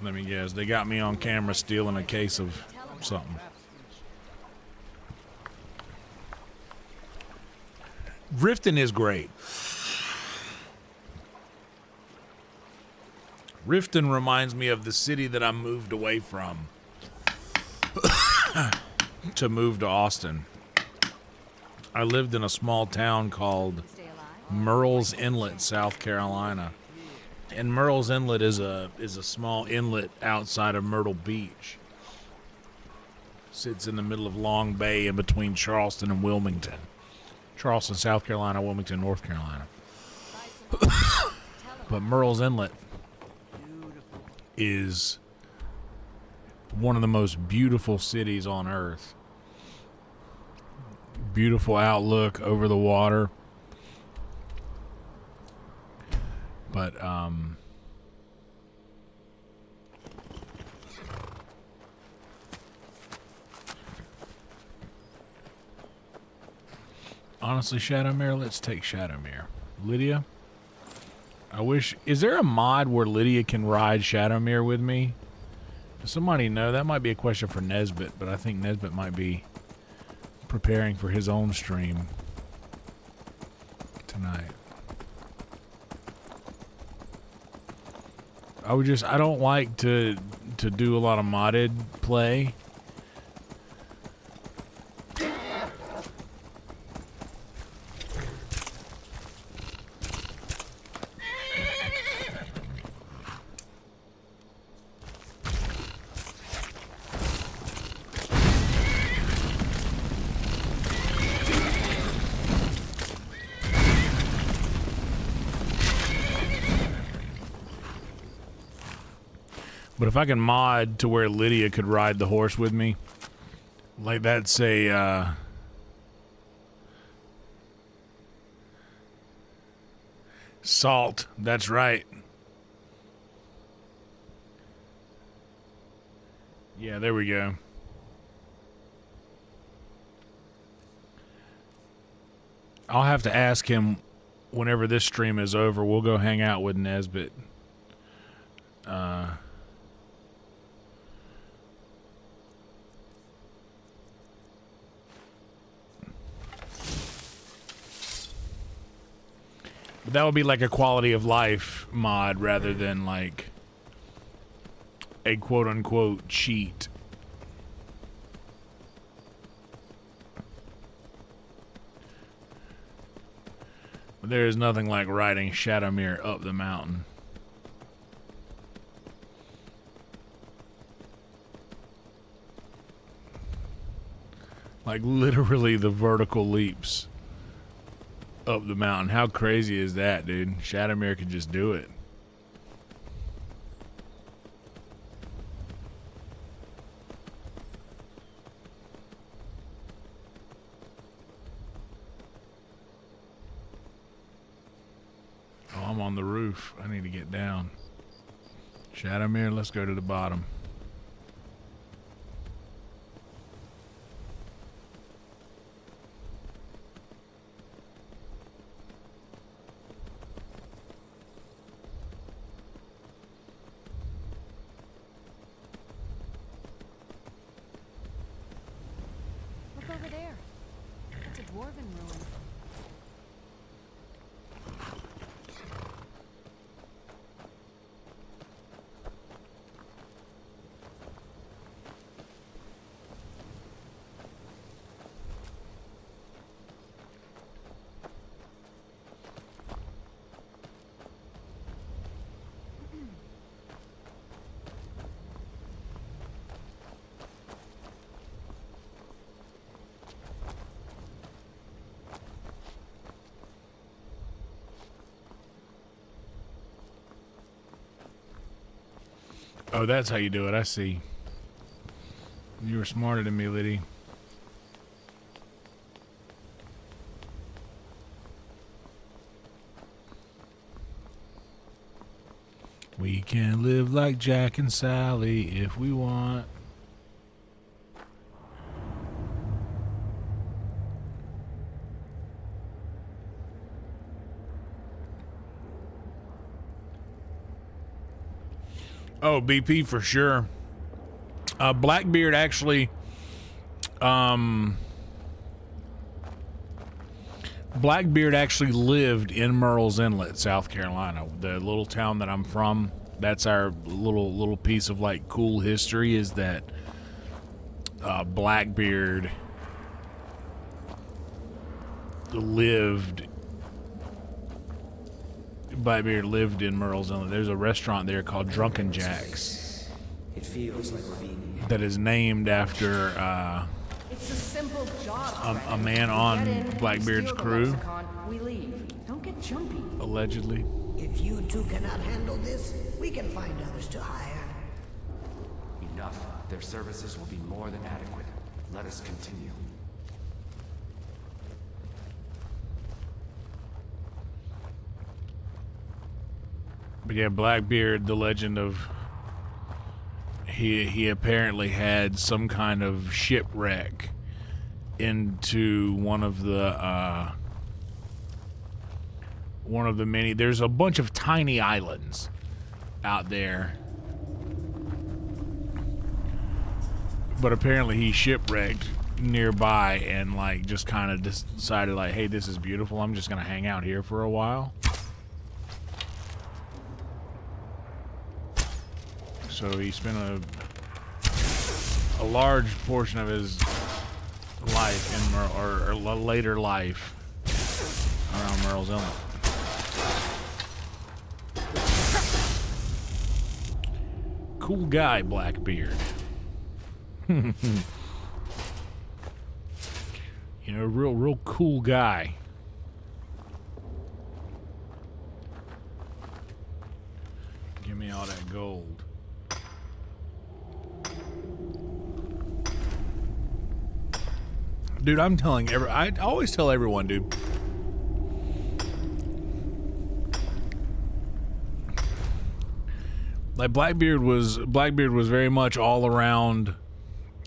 Let me guess. They got me on camera stealing a case of something. Riften is great. Riften reminds me of the city that I moved away from to move to Austin. I lived in a small town called Murrells Inlet, South Carolina. And Murrells Inlet is a small inlet outside of Myrtle Beach. Sits in the middle of Long Bay in between Charleston and Wilmington. Charleston, South Carolina, Wilmington, North Carolina. But Murrells Inlet is one of the most beautiful cities on earth. Beautiful outlook over the water. But honestly, Shadowmere, let's take Shadowmere. Lydia, I wish... Is there a mod where Lydia can ride Shadowmere with me? Does somebody know? That might be a question for Nesbit, but I think Nesbit might be preparing for his own stream tonight. I don't like to do a lot of modded play. But if I can mod to where Lydia could ride the horse with me, like that's a, Salt, that's right. Yeah, there we go. I'll have to ask him whenever this stream is over. We'll go hang out with Nesbit. But that would be like a quality of life mod rather than like a quote-unquote cheat. But there is nothing like riding Shadowmere up the mountain. Like literally the vertical leaps up the mountain. How crazy is that, dude? Shadowmere could just do it. on the roof. I need to get down. Shadowmere, let's go to the bottom. Look over there. That's a dwarven ruin. Oh, that's how you do it. I see. You were smarter than me, Liddy. We can live like Jack and Sally if we want. Oh, BP for sure. Blackbeard actually, Blackbeard actually lived in Murrells Inlet, South Carolina, the little town that I'm from. That's our little piece of like cool history, is that Blackbeard lived in Murrells Inlet. There's a restaurant there called Drunken Jack's. It feels like we're being that is named after It's a simple job. a man on Get in, Blackbeard's steal the crew, lexicon, we leave. Don't get jumpy. allegedly. If you two cannot handle this, we can find others to hire. Enough. Their services will be more than adequate. Let us continue. But yeah, Blackbeard, the legend of he apparently had some kind of shipwreck into one of the many. There's a bunch of tiny islands out there, but apparently he shipwrecked nearby and like just kind of decided like, hey, this is beautiful. I'm just gonna hang out here for a while. So he spent a large portion of his life in or later life around Murrells Inlet. Cool guy, Blackbeard. You know, real cool guy. Give me all that gold. Dude, I'm telling I always tell everyone, dude. Like Blackbeard was very much all around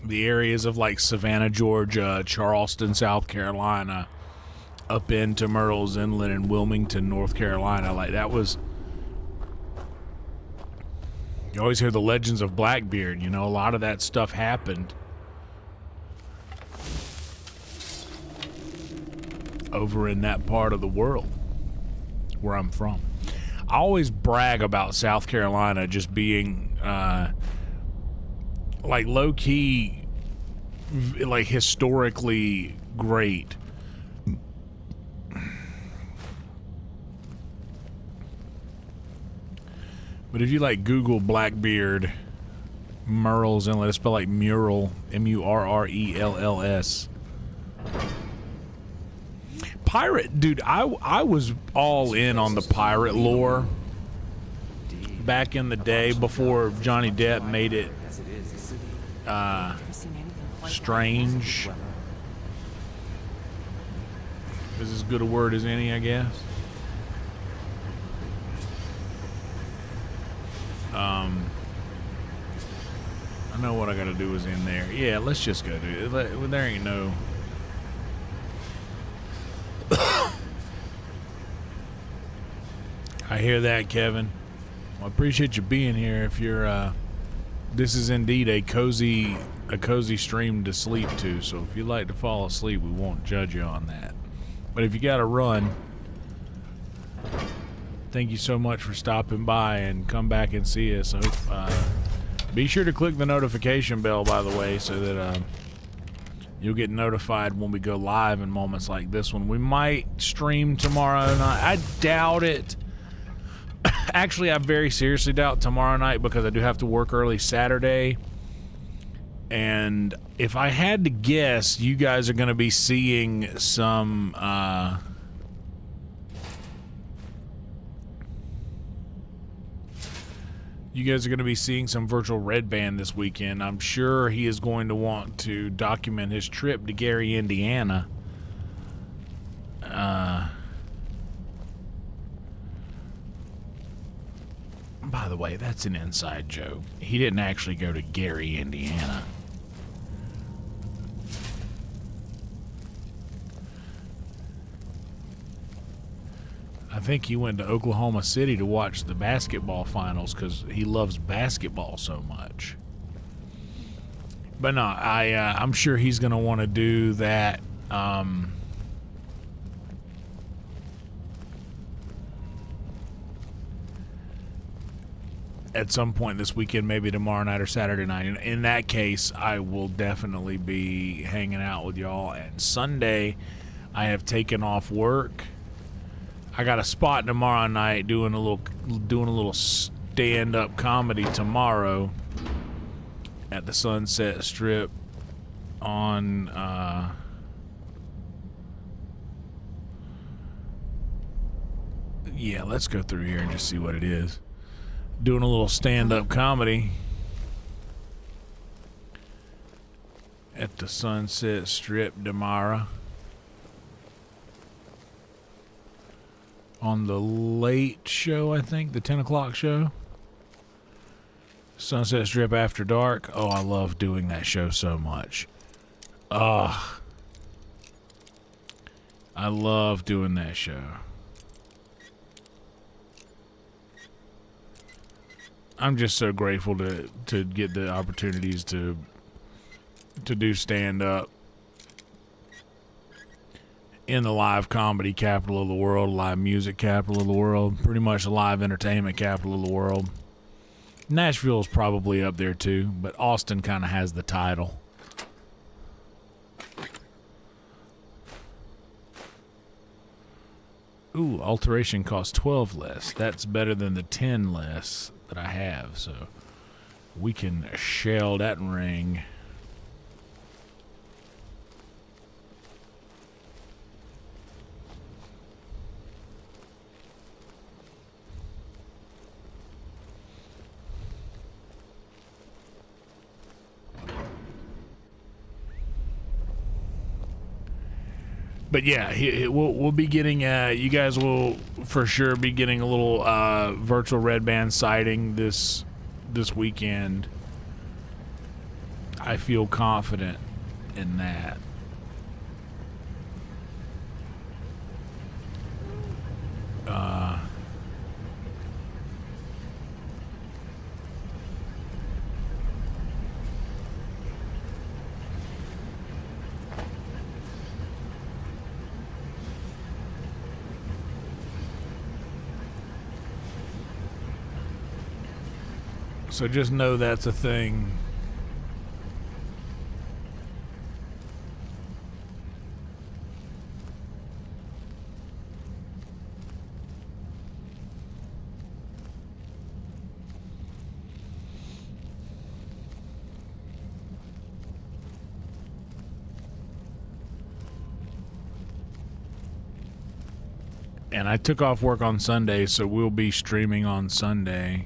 the areas of like Savannah, Georgia, Charleston, South Carolina, up into Murrells Inlet and Wilmington, North Carolina. Like that was, you always hear the legends of Blackbeard, you know, a lot of that stuff happened over in that part of the world where I'm from. I always brag about South Carolina just being like low-key, like historically great. But if you like Google Blackbeard Murrells Inlet, it's spelled like mural, M-U-R-R-E-L-L-S. Pirate, dude, I was all in on the pirate lore back in the day before Johnny Depp made it strange. Is as good a word as any, I guess. I know what I gotta do is in there. Yeah, let's just go do it. There ain't no... I hear that, Kevin. Well, I appreciate you being here. If you're, this is indeed a cozy stream to sleep to. So if you like to fall asleep, we won't judge you on that. But if you got to run, thank you so much for stopping by and come back and see us. I hope, be sure to click the notification bell, by the way, so that you'll get notified when we go live in moments like this one. We might stream tomorrow night. I doubt it. Actually, I very seriously doubt tomorrow night because I do have to work early Saturday. And if I had to guess, you guys are going to be seeing some... you guys are going to be seeing some virtual Red Band this weekend. I'm sure he is going to want to document his trip to Gary, Indiana. By the way, that's an inside joke. He didn't actually go to Gary, Indiana. I think he went to Oklahoma City to watch the basketball finals because he loves basketball so much. But no, I'm sure he's going to want to do that. At some point this weekend, maybe tomorrow night or Saturday night. In that case, I will definitely be hanging out with y'all. And Sunday, I have taken off work. I got a spot tomorrow night doing a little stand-up comedy tomorrow at the Sunset Strip on yeah, let's go through here and just see what it is. Doing a little stand-up comedy at the Sunset Strip tomorrow on the late show, I think, the 10 o'clock show. Sunset Strip After Dark. Oh, I love doing that show so much. I love doing that show. I'm just so grateful to get the opportunities to do stand-up in the live comedy capital of the world, live music capital of the world, pretty much the live entertainment capital of the world. Nashville's probably up there too, but Austin kind of has the title. Ooh, alteration costs 12 less. That's better than the 10 less that I have, so we can shell that ring. But yeah, we'll be getting, you guys will for sure be getting a little virtual Red Band sighting this weekend. I feel confident in that. So just know that's a thing. And I took off work on Sunday, so we'll be streaming on Sunday.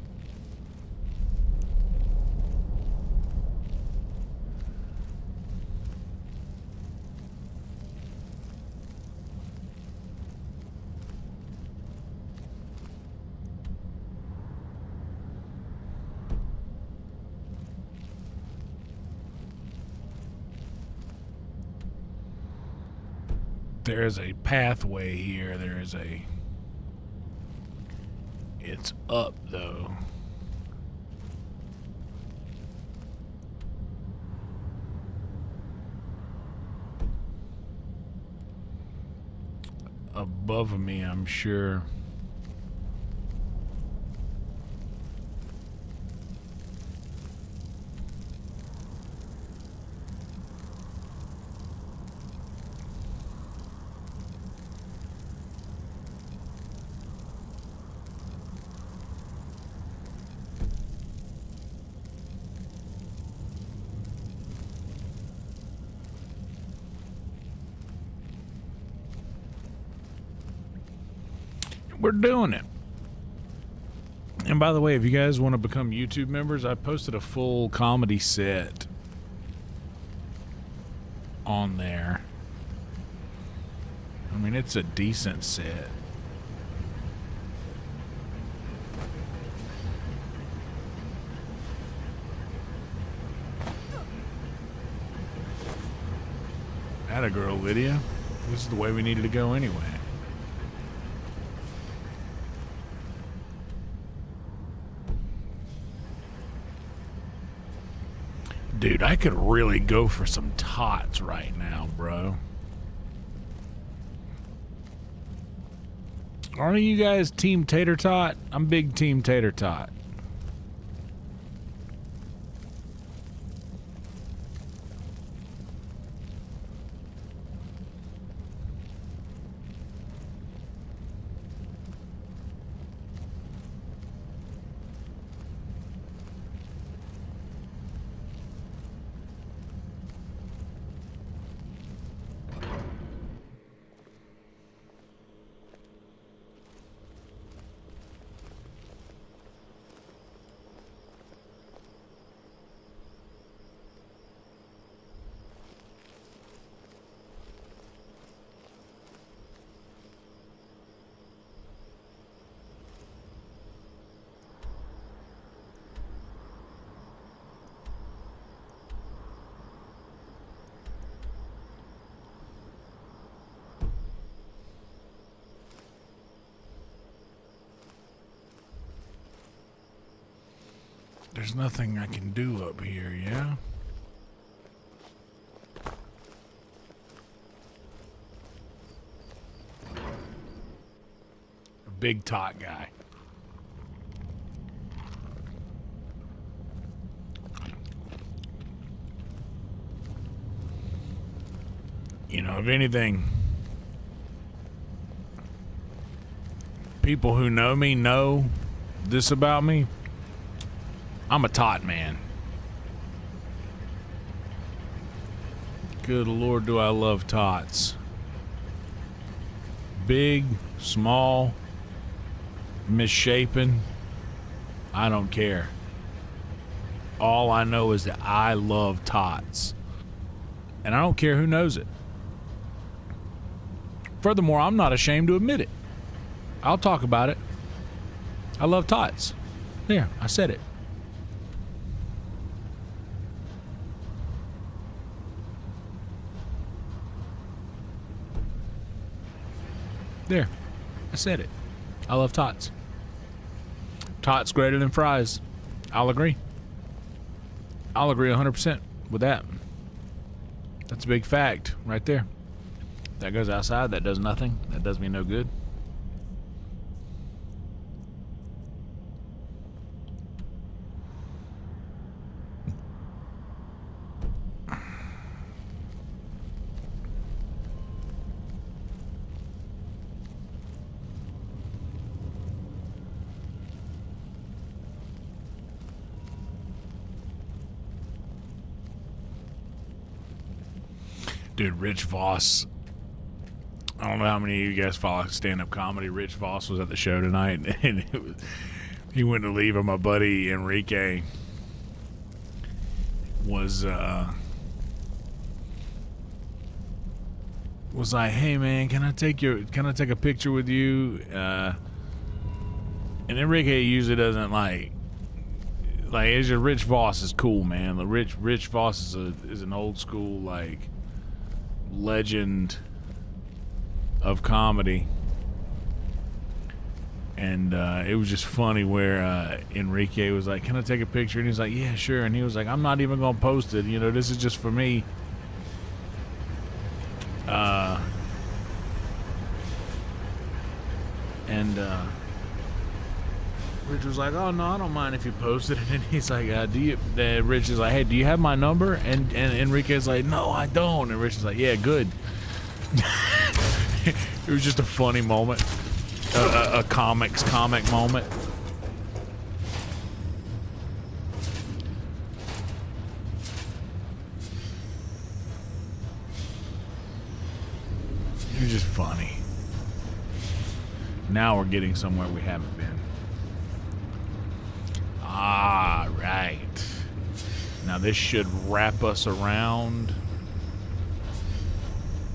There is a pathway here. There is a... It's up, though. Above me, I'm sure. We're doing it. And by the way, if you guys want to become YouTube members, I posted a full comedy set on there. I mean, it's a decent set. Atta girl, Lydia. This is the way we needed to go anyway. Dude, I could really go for some tots right now, bro. Aren't you guys Team Tater Tot? I'm big Team Tater Tot. There's nothing I can do up here, yeah? A big tot guy. You know, if anything, people who know me know this about me. I'm a tot man. Good Lord, do I love tots. Big, small, misshapen. I don't care. All I know is that I love tots. And I don't care who knows it. Furthermore, I'm not ashamed to admit it. I'll talk about it. I love tots. There, I said it. There, I said it. I love tots. Tots greater than fries. I'll agree. I'll agree 100% with that. That's a big fact right there. That goes outside, that does nothing. That does me no good. Dude, Rich Voss. I don't know how many of you guys follow stand-up comedy. Rich Voss was at the show tonight, and he went to leave, and my buddy Enrique was like, "Hey man, can I take a picture with you?" And Enrique usually doesn't like it's just Rich Voss is cool, man. Rich Voss is an old school like legend of comedy. And it was just funny where Enrique was like, "Can I take a picture?" And he's like, "Yeah, sure." And he was like, "I'm not even gonna post it. You know, this is just for me." Rich was like, "Oh no, I don't mind if you post it." And he's like, Rich is like, "Hey, do you have my number?" And Enrique's like, "No, I don't." And Rich is like, "Yeah, good." It was just a funny moment. A comic moment. It was just funny. Now we're getting somewhere we haven't been. Ah, right. Now this should wrap us around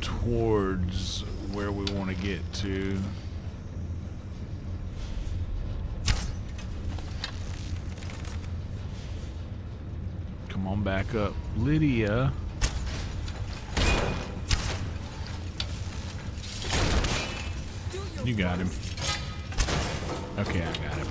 towards where we want to get to. Come on back up, Lydia. You got him. Okay, I got him.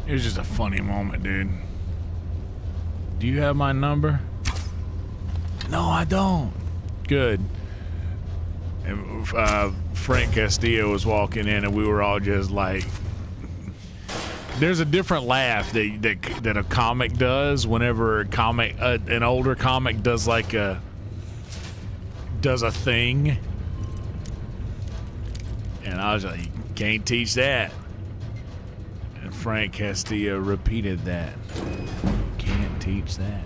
It was just a funny moment, dude. Do you have my number? No, I don't. Good. And, Frank Castillo was walking in, and we were all just like, there's a different laugh that a comic does whenever an older comic does like a thing, and I was like, you can't teach that. And Frank Castillo repeated that. You can't teach that.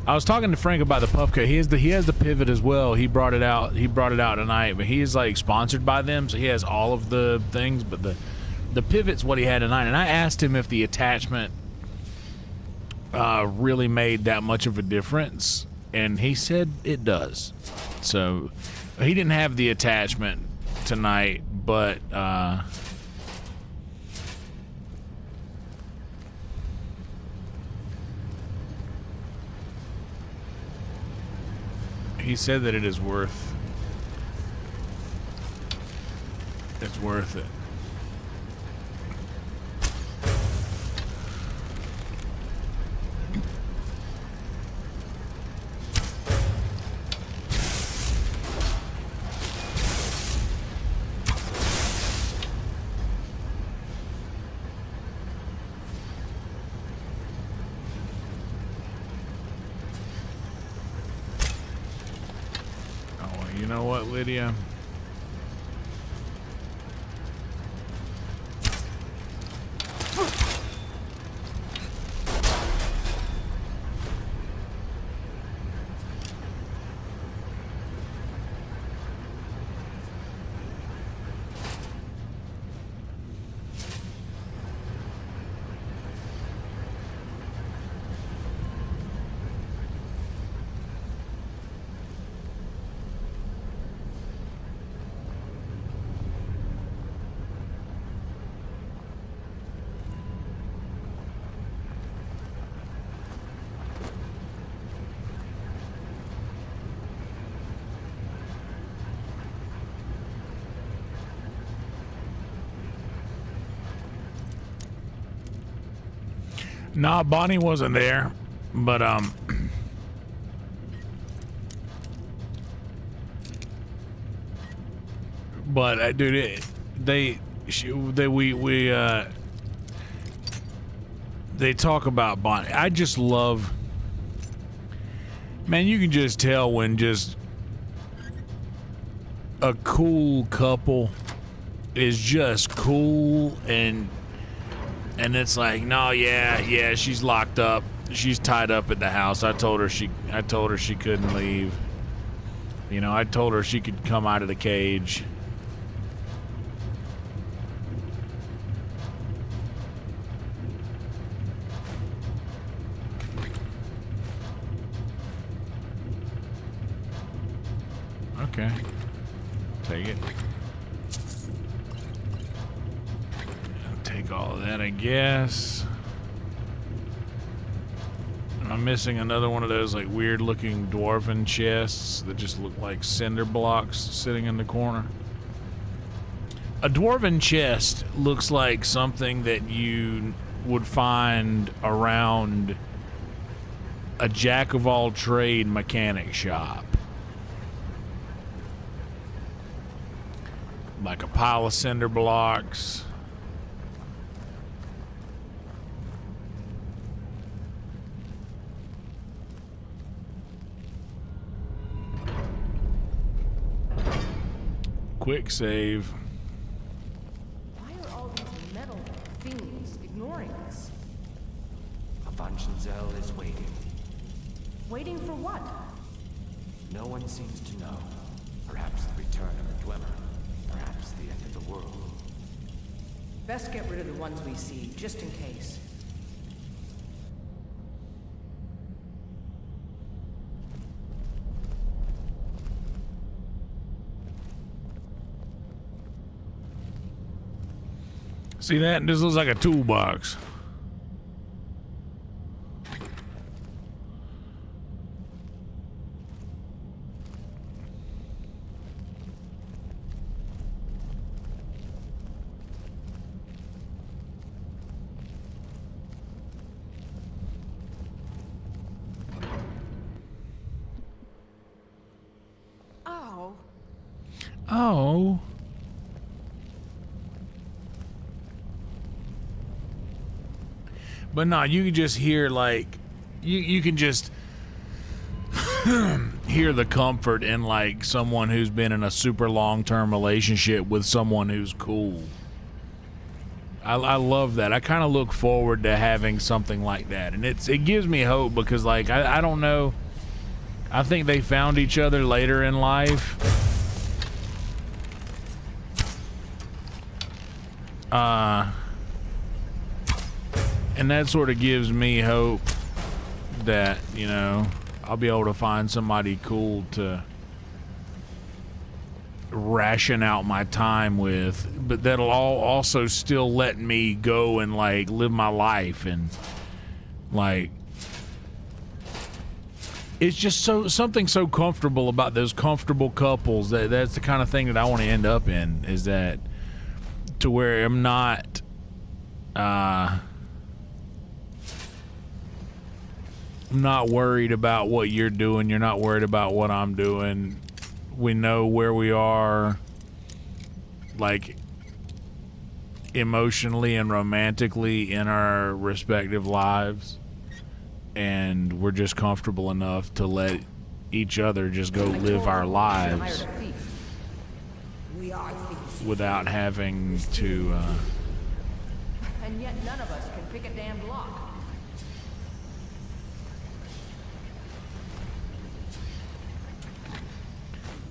I was talking to Frank about the puff cut. He has the pivot as well. He brought it out tonight, but he is like sponsored by them, so he has all of the things, but the pivot's what he had tonight. And I asked him if the attachment really made that much of a difference, and he said it does. So he didn't have the attachment tonight, but he said that it's worth it. You know what, Lydia? Nah, Bonnie wasn't there, but dude, they talk about Bonnie. I just love, man, you can just tell when just a cool couple is just cool, and it's like, no, yeah, she's locked up. She's tied up at the house. I told her she couldn't leave. You know, I told her she could come out of the cage. Okay. Take it. I'll take all of that, I guess. I'm missing another one of those like weird looking dwarven chests that just look like cinder blocks sitting in the corner. A dwarven chest looks like something that you would find around a jack-of-all-trade mechanic shop. Like a pile of cinder blocks. Quick save. Why are all these metal fiends ignoring us? Avanchenzell is waiting. Waiting for what? No one seems to know. Perhaps the return of a dweller. Perhaps the end of the world. Best get rid of the ones we see, just in case. See that? This looks like a toolbox. Oh. But no, you can just hear like you can just hear the comfort in like someone who's been in a super long-term relationship with someone who's cool. I love that. I kind of look forward to having something like that, and it gives me hope because like I don't know. I think they found each other later in life. And that sort of gives me hope that, you know, I'll be able to find somebody cool to ration out my time with, but that'll also still let me go and like live my life, and like it's just something so comfortable about those comfortable couples that's the kind of thing that I want to end up in, is that to where I'm not I'm not worried about what you're doing, you're not worried about what I'm doing. We know where we are, like emotionally and romantically in our respective lives, and we're just comfortable enough to let each other just go live our lives without having to And yet none of us can pick a damn lock.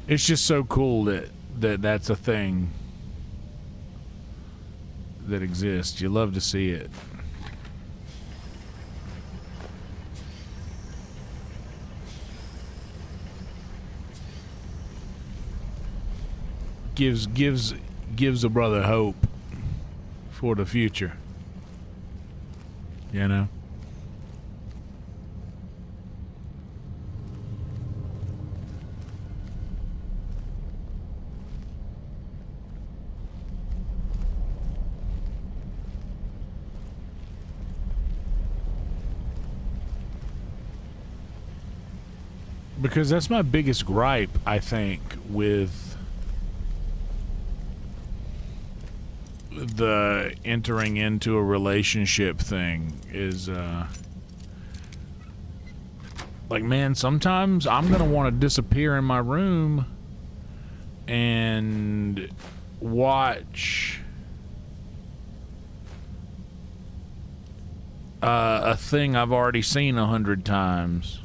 it's just so cool that that's a thing that exists. You love to see it. Gives a brother hope for the future. You know? Because that's my biggest gripe, I think, with the entering into a relationship thing is like, man, sometimes I'm gonna want to disappear in my room and watch a thing I've already seen 100 times.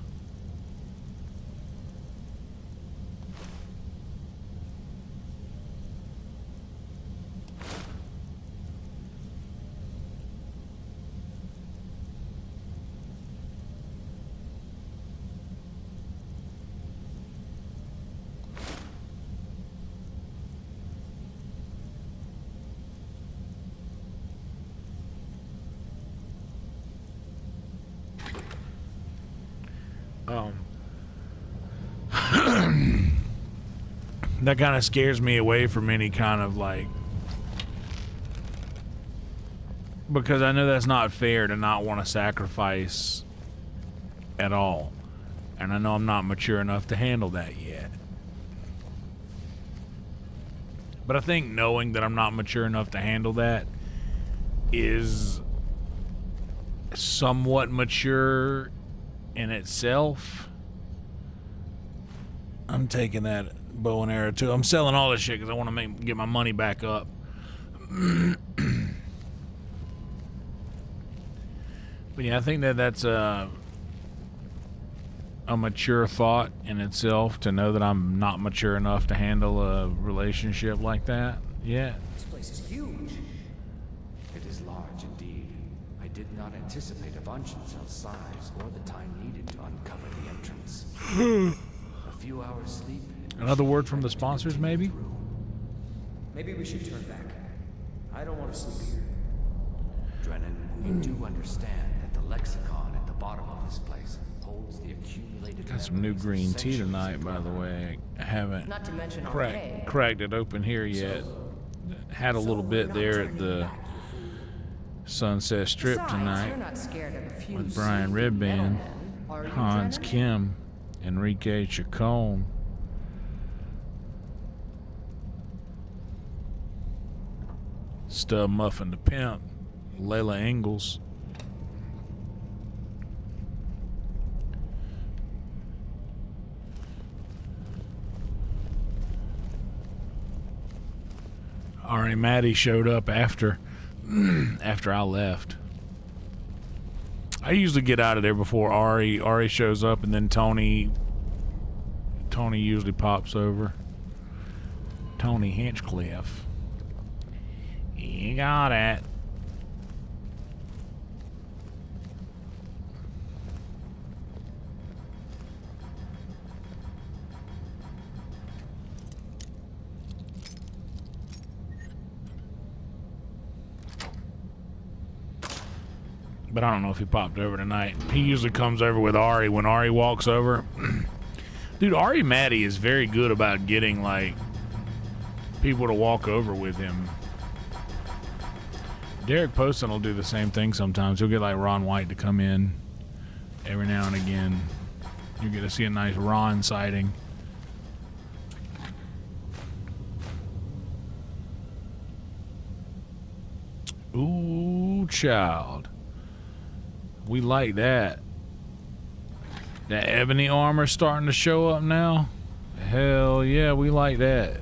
That kind of scares me away from any kind of like, because I know that's not fair to not want to sacrifice at all, and I know I'm not mature enough to handle that yet. But I think knowing that I'm not mature enough to handle that is somewhat mature in itself. I'm taking that bow and arrow too. I'm selling all this shit because I want to get my money back up. But yeah, I think that that's a mature thought in itself, to know that I'm not mature enough to handle a relationship like that yet. This place is huge. It is large indeed. I did not anticipate a dungeon cell size or the time needed to uncover the entrance. A few hours sleep. Another word from the sponsors, maybe? Maybe we should turn back. I don't want to sleep here. Drennan, you do understand that the lexicon at the bottom of this place holds the accumulated... Got some new green tea tonight, by the way. I haven't Not to mention cracked it open here yet. Had a little bit there at the Sunset Strip tonight with Brian Redband, Hans Kim, Enrique Chacon. Stub Muffin the Pimp, Layla Ingalls. Ari Maddie showed up after I left. I usually get out of there before Ari shows up, and then Tony usually pops over. Tony Hinchcliffe. You got it. But I don't know if he popped over tonight. He usually comes over with Ari when Ari walks over. Dude, Ari Maddie is very good about getting, like, people to walk over with him. Derek Poston will do the same thing sometimes. He'll get, like, Ron White to come in every now and again. You're going to see a nice Ron sighting. Ooh, child. We like that. That ebony armor starting to show up now. Hell yeah, we like that.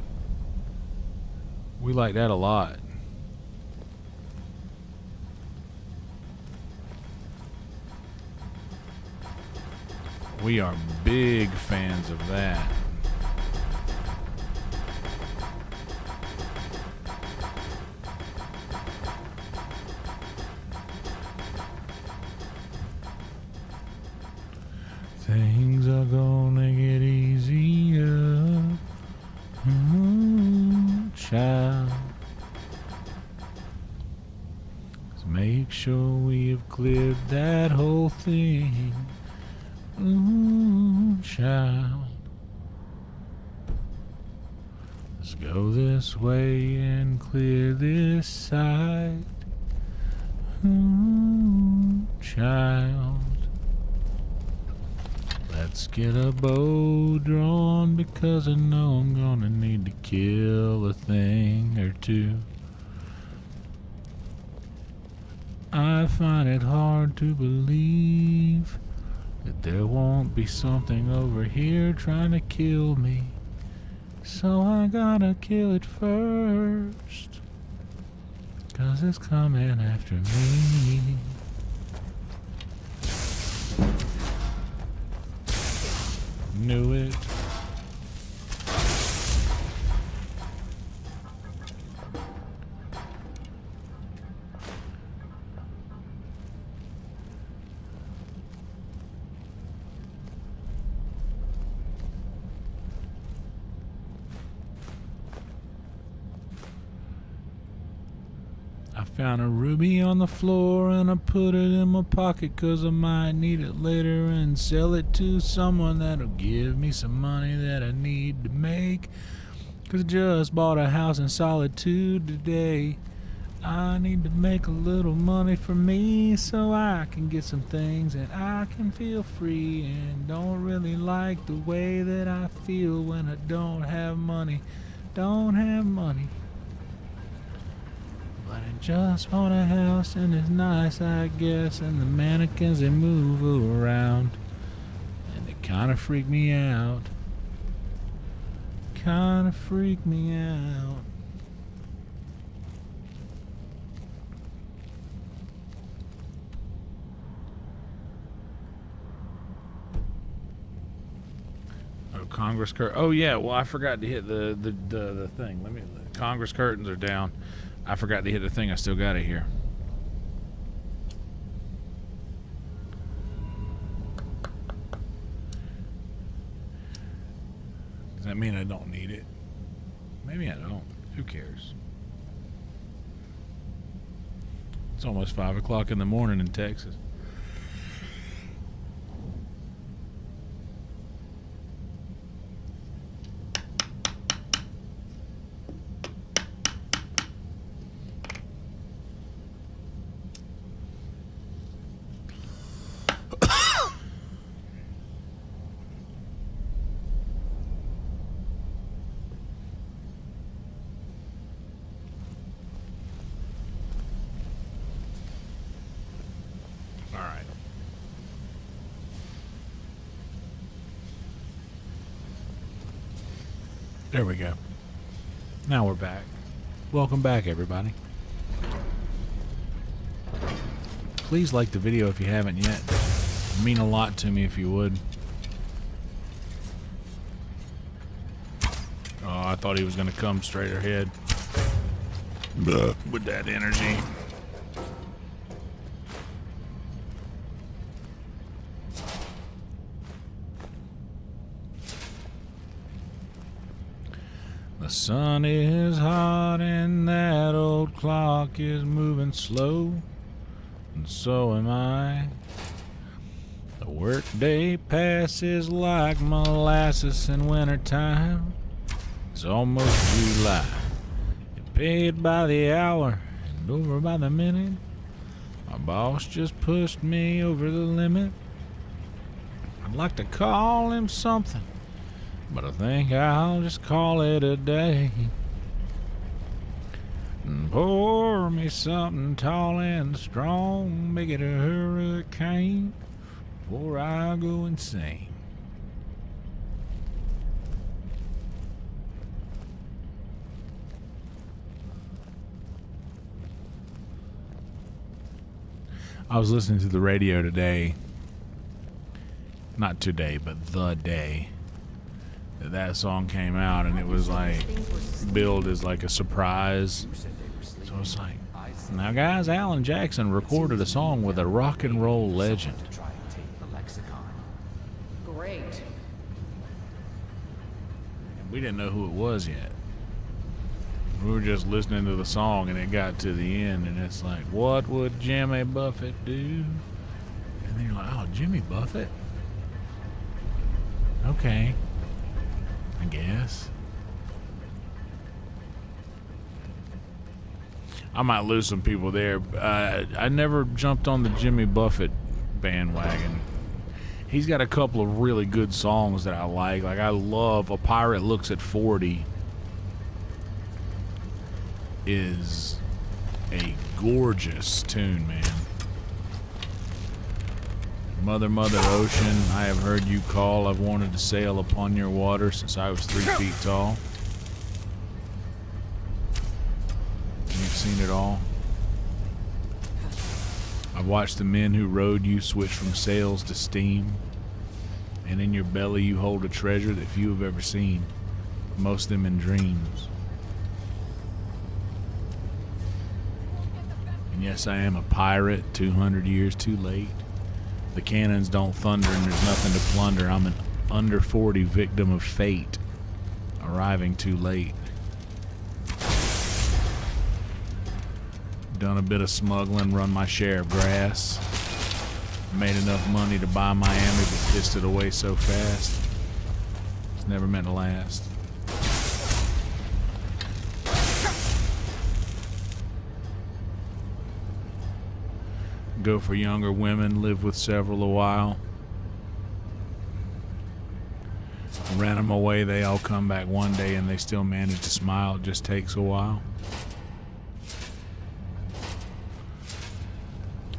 We like that a lot. We are big fans of that. Things are gonna get easier, child. Let's make sure we have cleared that whole thing, child. Let's go this way and clear this side, child. Let's get a bow drawn, because I know I'm gonna need to kill a thing or two. I find it hard to believe that there won't be something over here trying to kill me. So I gotta kill it first, 'cause it's coming after me. Knew it. I found a ruby on the floor and I put it in my pocket 'cause I might need it later and sell it to someone that'll give me some money that I need to make. 'Cause I just bought a house in Solitude today. I need to make a little money for me so I can get some things and I can feel free, and don't really like the way that I feel when I don't have money. Don't have money. But I just bought a house and it's nice, I guess, and the mannequins, they move around and they kind of freak me out. Kind of freak me out. Oh, Congress curtain. Oh yeah, well I forgot to hit the thing. Let me. Congress curtains are down. I forgot to hit the thing. I still got it here. Does that mean I don't need it? Maybe I don't. Who cares? It's almost 5 o'clock in the morning in Texas. There we go. Now we're back. Welcome back, everybody. Please like the video if you haven't yet. It'd mean a lot to me if you would. Oh, I thought he was going to come straight ahead. With that energy. The sun is hot and that old clock is moving slow, and so am I. The workday passes like molasses in wintertime. It's almost July. Get paid by the hour and over by the minute. My boss just pushed me over the limit. I'd like to call him something, but I think I'll just call it a day. And pour me something tall and strong, make it a hurricane before I go insane. I was listening to the radio today. Not today, but the day that song came out, and it was like billed as like a surprise. So it's like, now guys, Alan Jackson recorded a song with a rock and roll legend. Great. And we didn't know who it was yet. We were just listening to the song, and it got to the end, and it's like, what would Jimmy Buffett do? And then you're like, oh, Jimmy Buffett? Okay. I guess. I might lose some people there. I never jumped on the Jimmy Buffett bandwagon. He's got a couple of really good songs that I like. Like, I love A Pirate Looks at 40 is a gorgeous tune, man. Mother, Mother Ocean, I have heard you call. I've wanted to sail upon your water since I was 3 feet tall. You've seen it all. I've watched the men who rowed you switch from sails to steam. And in your belly you hold a treasure that few have ever seen. Most of them in dreams. And yes, I am a pirate, 200 years too late. The cannons don't thunder and there's nothing to plunder. I'm an under 40 victim of fate, arriving too late. Done a bit of smuggling, run my share of grass. Made enough money to buy Miami, but pissed it away so fast. It's never meant to last. Go for younger women, live with several a while. Ran them away, they all come back one day and they still manage to smile. It just takes a while.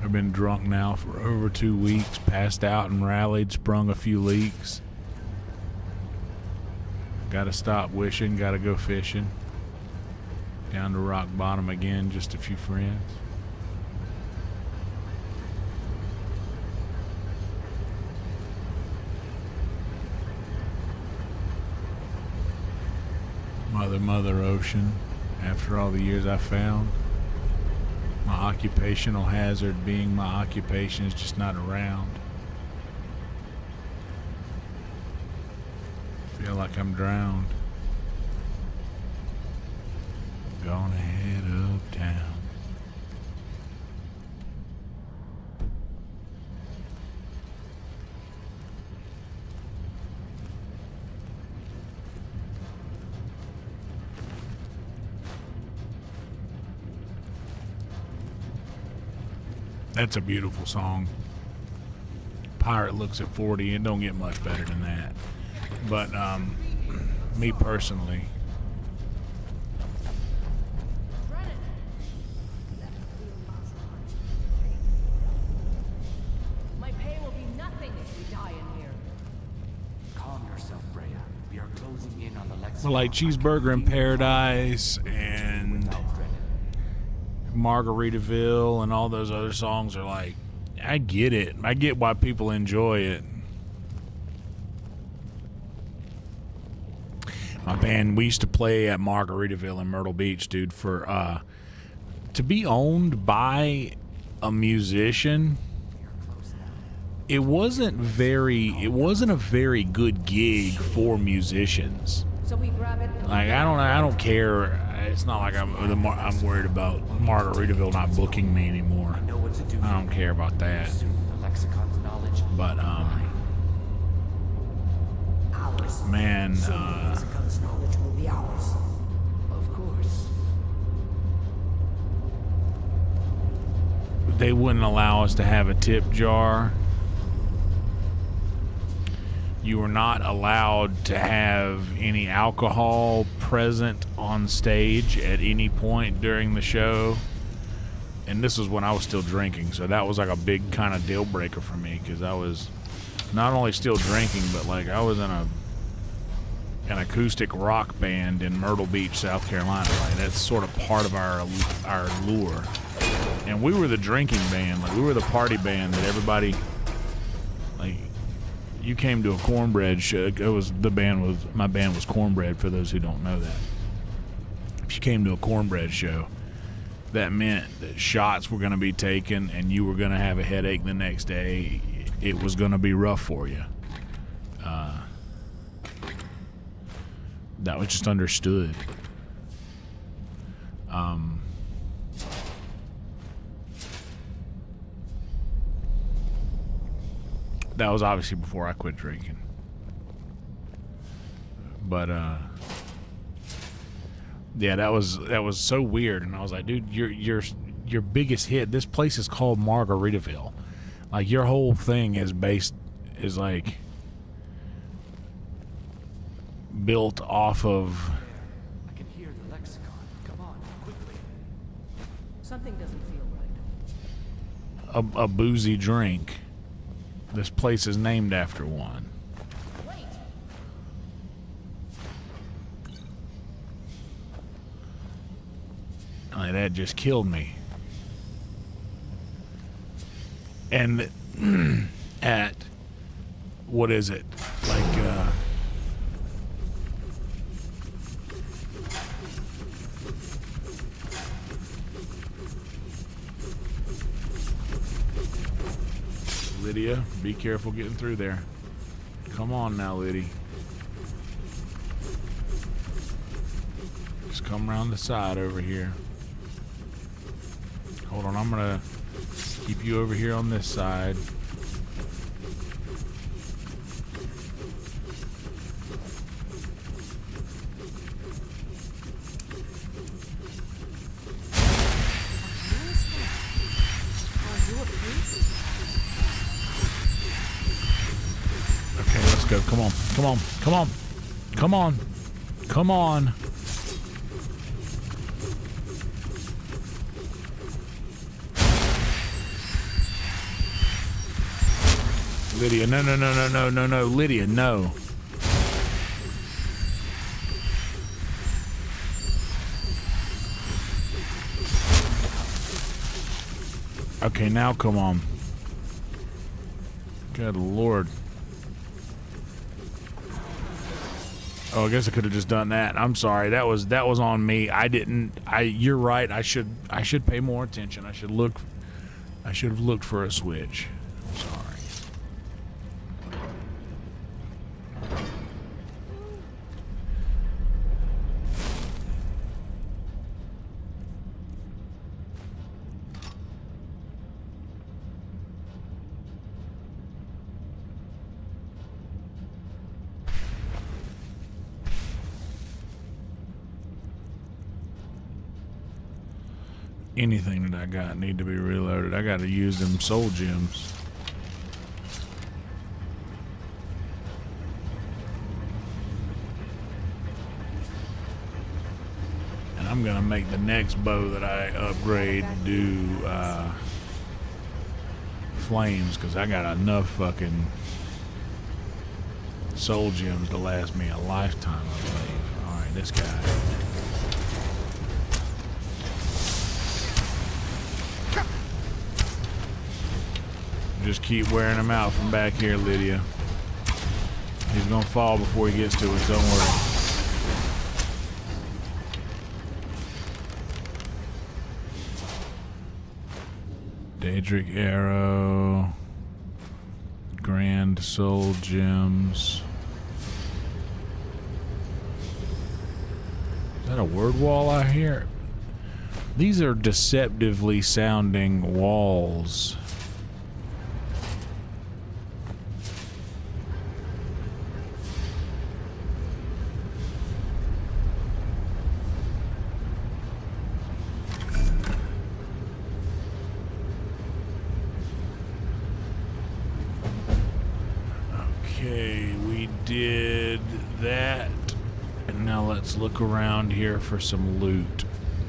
I've been drunk now for over 2 weeks, passed out and rallied, sprung a few leaks. Gotta stop wishing, gotta go fishing. Down to rock bottom again, just a few friends. Mother, Mother Ocean, after all the years I found, my occupational hazard being my occupation is just not around. Feel like I'm drowned. Gonna head uptown. That's a beautiful song. Pirate looks at 40 and don't get much better than that. But me personally, My pay will be nothing if we die in here. Calm yourself, Brea. We are closing in on the Lexicon. well, like Cheeseburger in Paradise and Margaritaville and all those other songs are like, I get it. I get why people enjoy it. My band, we used to play at Margaritaville in Myrtle Beach, dude, for to be owned by a musician. It wasn't a very good gig for musicians. So we grab it. Like I don't care. It's not like I'm worried about Margaritaville not booking me anymore. I don't care about that. But man, Of course. they wouldn't allow us to have a tip jar. You were not allowed to have any alcohol present on stage at any point during the show. And this was when I was still drinking, so that was like a big kind of deal breaker for me, because I was not only still drinking, but like I was in an acoustic rock band in Myrtle Beach, South Carolina. Like that's sort of part of our lure. And we were the drinking band, like we were the party band that everybody, like, you came to a cornbread show. It was my band was Cornbread, for those who don't know that. If you came to a cornbread show, that meant that shots were going to be taken and you were going to have a headache the next day. It was going to be rough for you. That was just understood. That was obviously before I quit drinking. But yeah, that was so weird, and I was like, dude, your biggest hit. This place is called Margaritaville. Like your whole thing is like built off of. I can hear the Lexicon. Come on, quickly. Something doesn't feel right. A boozy drink. this place is named after one. Like, that just killed me. And at, what is it? Like, Lydia, be careful getting through there. Come on now, Lydia. Just come around the side over here. Hold on, I'm gonna keep you over here on this side. Okay, let's go. Come on, come on, come on, come on, come on. Lydia, no, no, no, no, no, no, no, Lydia, no. Okay, now come on. Good Lord. Oh, I guess I could have just done that. I'm sorry. That was on me. You're right. I should pay more attention. I should have looked for a switch. I'm sorry. Anything that I got need to be reloaded. I got to use them soul gems. And I'm gonna make the next bow that I upgrade do flames, because I got enough fucking soul gems to last me a lifetime, I believe. All right, this guy. Just keep wearing him out from back here, Lydia. He's gonna fall before he gets to us, don't worry. Daedric Arrow. Grand Soul Gems. Is that a word wall I hear? These are deceptively sounding walls. Okay, we did that. And now let's look around here for some loot.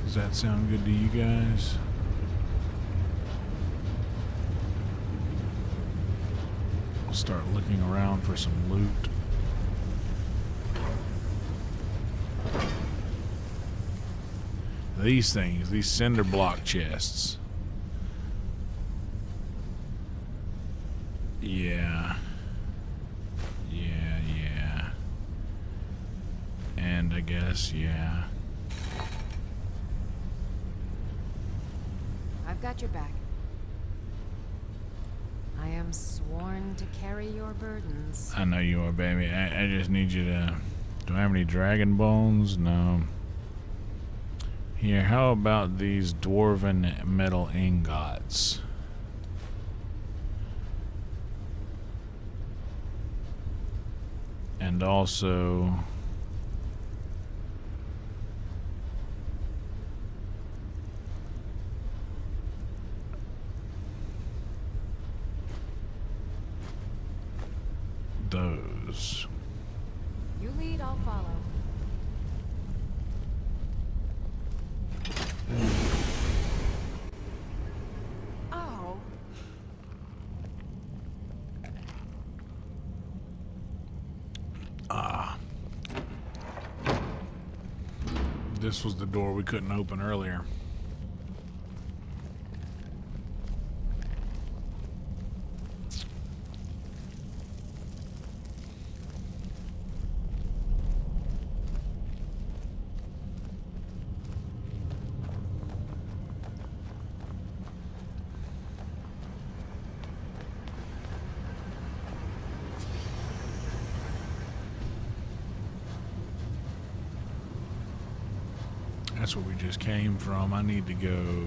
Does that sound good to you guys? We'll start looking around for some loot. These things, these cinder block chests. Yeah. Yeah. And I guess, yeah. I've got your back. I am sworn to carry your burdens. I know you are, baby. I just need you to... Do I have any dragon bones? No. Here, how about these dwarven metal ingots? And also... those. You lead, I'll follow. Oh. This was the door we couldn't open earlier. That's where we just came from. I need to go.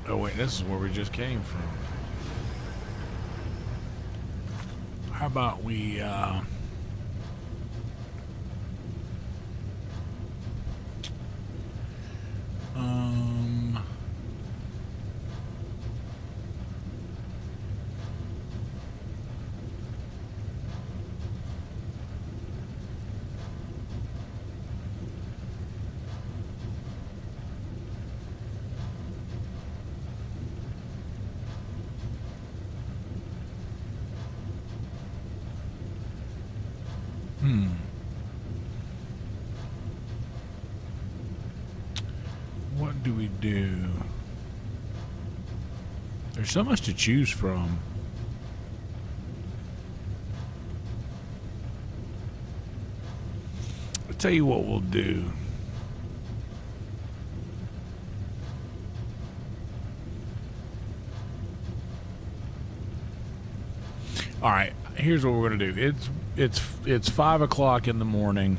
Oh wait, this is where we just came from. How about we, what do we do? There's so much to choose from. I'll tell you what we'll do. All right, here's what we're gonna do. It's 5 o'clock in the morning.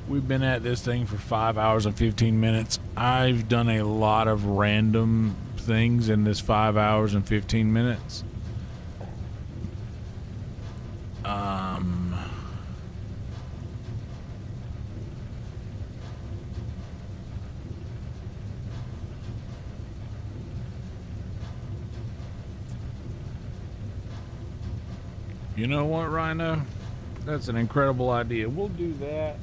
We've been at this thing for 5 hours and 15 minutes. I've done a lot of random things in this 5 hours and 15 minutes. You know what, Rhino? That's an incredible idea. We'll do that.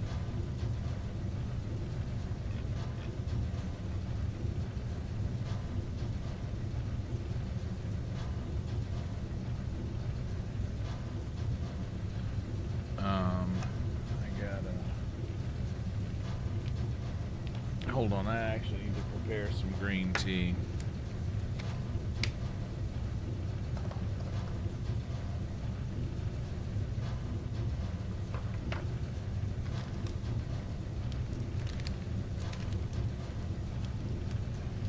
Hold on, I actually need to prepare some green tea.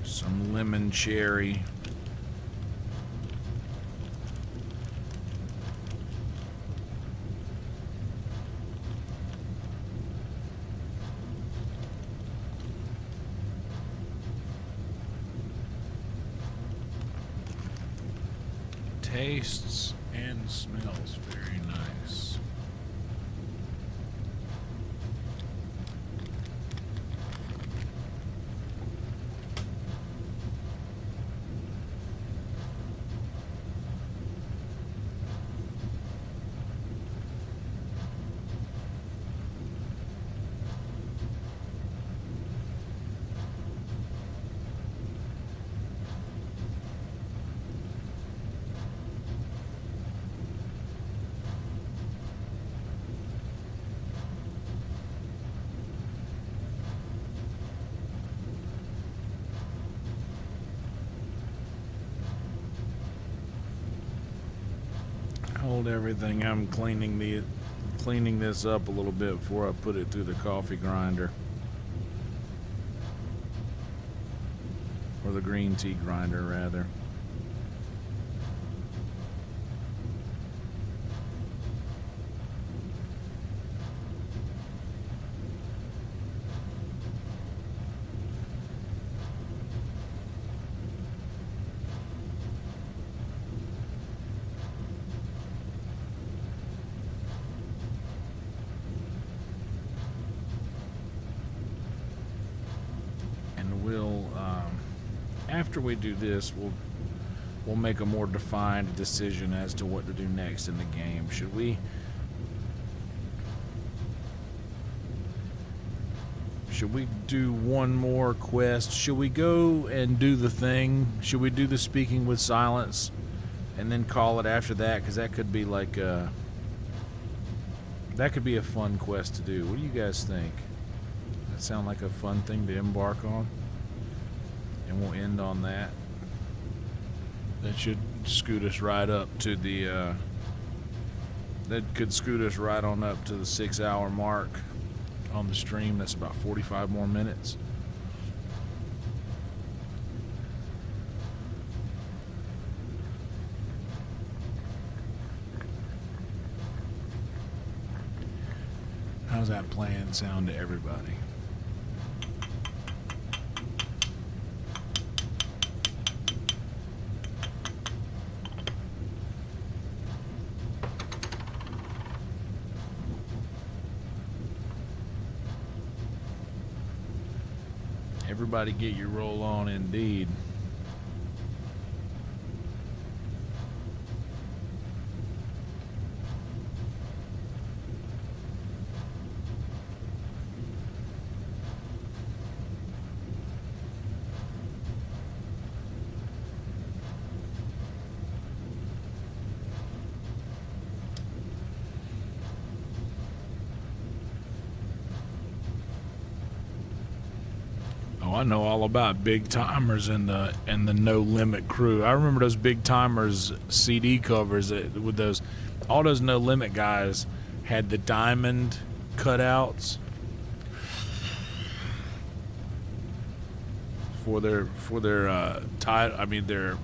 Some lemon cherry. Tastes and smells very nice. Hold everything. I'm cleaning this up a little bit before I put it through the coffee grinder. Or the green tea grinder, rather. After we do this, we'll make a more defined decision as to what to do next in the game. Should we do one more quest? Should we go and do the thing? Should we do the speaking with silence and then call it after that? Because that could be like that could be a fun quest to do. What do you guys think? Does that sound like a fun thing to embark on? And we'll end on that. That should scoot us right up to the that could scoot us right on up to the 6-hour mark on the stream. That's about 45 more minutes. How's that plan sound to everybody? Everybody get your roll on, indeed. I know all about big timers and the No Limit crew. I remember those big timers CD covers with those, all those No Limit guys had the diamond cutouts for their title. I mean their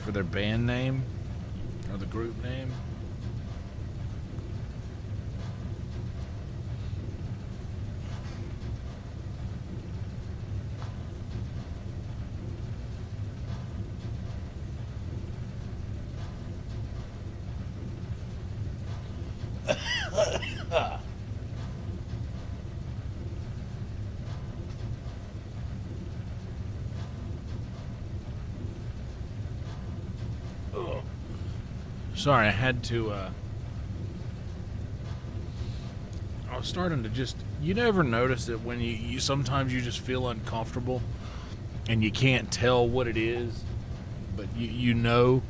for their band name or the group name. Sorry, I had to, I was starting to just, you never notice it when you sometimes you just feel uncomfortable and you can't tell what it is, but you know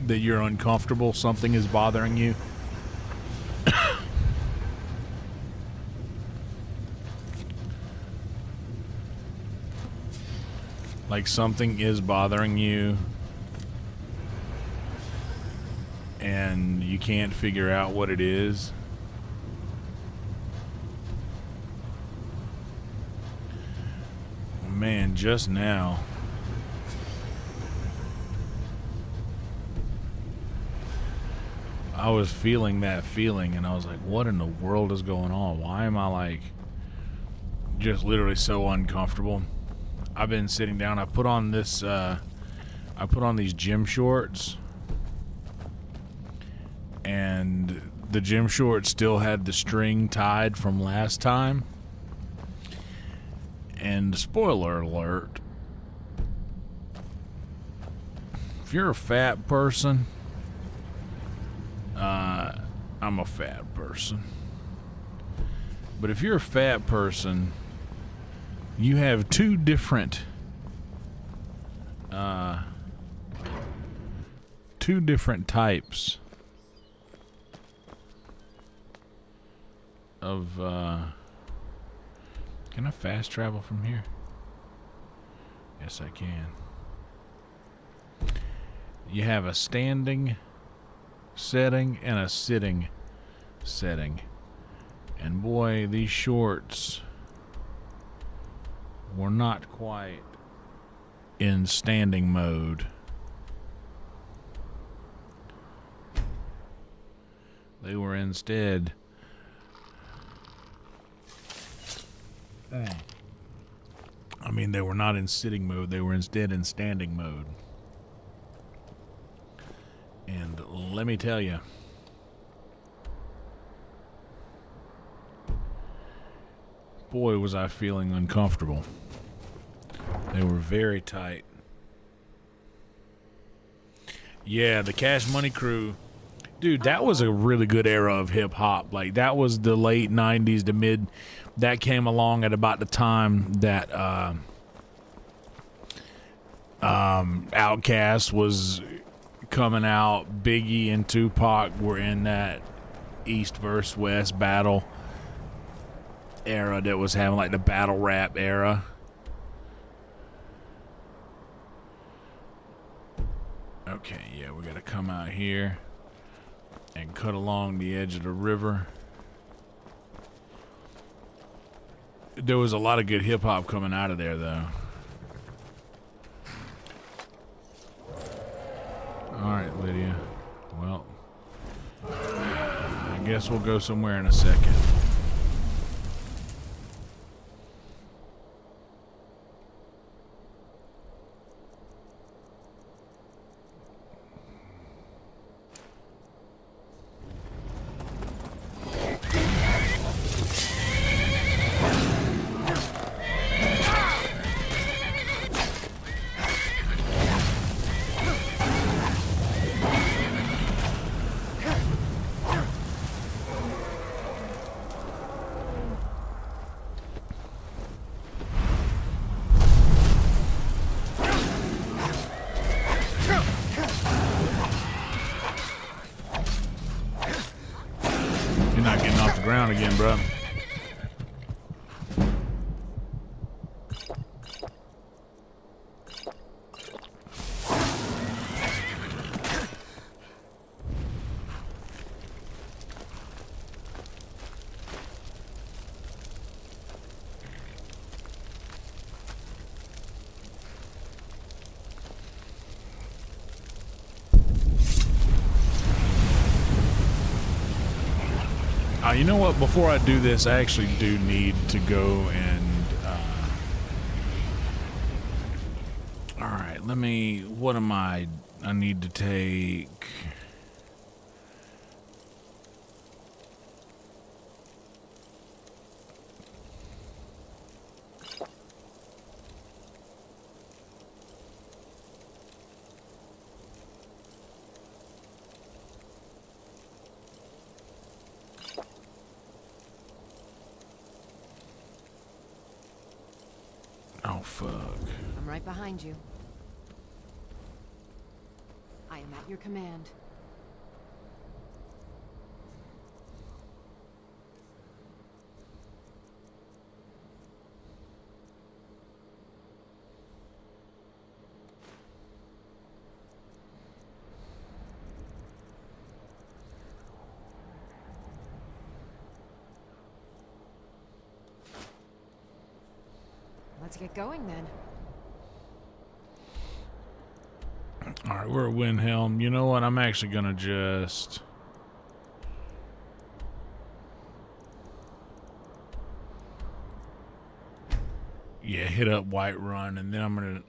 that you're uncomfortable, something is bothering you. Like something is bothering you and you can't figure out what it is. Man, just now I was feeling that feeling and I was like, what in the world is going on? Why am I like just literally so uncomfortable? I've been sitting down, I put on this I put on these gym shorts, and the gym shorts still had the string tied from last time. And spoiler alert, if you're a fat person, I'm a fat person, but if you're a fat person, you have two different types of can I fast travel from here? Yes, I can. You have a standing setting and a sitting setting, and boy, these shorts were not quite in standing mode. They were instead I mean, they were not in sitting mode, they were instead in standing mode. And let me tell you, Boy, was I feeling uncomfortable. They were very tight. Yeah, the Cash Money Crew. Dude, that was a really good era of hip-hop. Like, that was the late 90s to mid. That came along at about the time that Outkast was coming out. Biggie and Tupac were in that East versus West battle era that was having, like, the battle rap era. Okay, yeah, we gotta come out here and cut along the edge of the river. There was a lot of good hip-hop coming out of there, though. Alright, Lydia. Well, I guess we'll go somewhere in a second. Ground again, bro. You know what? Before I do this, I actually do need to go and... Alright, let me... What am I need to take... Oh, fuck. I'm right behind you. I am at your command. Let's get going then. Alright, we're at Windhelm. You know what? I'm actually gonna just... Yeah, hit up Whiterun, and then I'm gonna...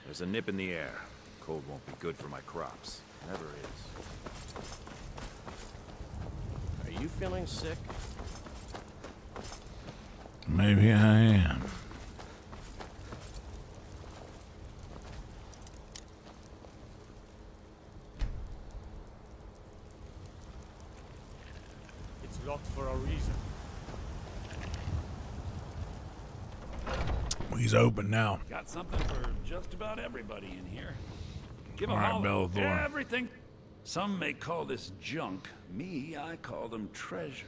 There's a nip in the air. Cold won't be good for my crops. Never is. Are you feeling sick? Maybe I am. It's locked for a reason. He's open now. Got something for just about everybody in here. Give a All right, holler. Bellathor. Everything. Some may call this junk. Me, I call them treasures.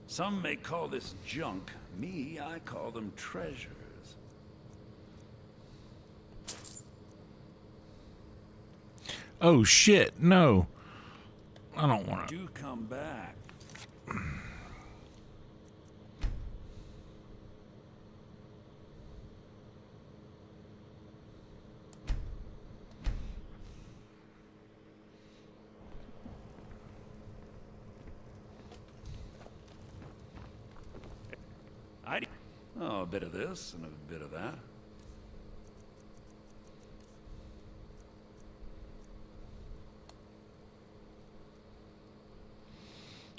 Some may call this junk. Me, I call them treasures. Oh, shit. No. I don't want to... Do come back. Oh, a bit of this and a bit of that.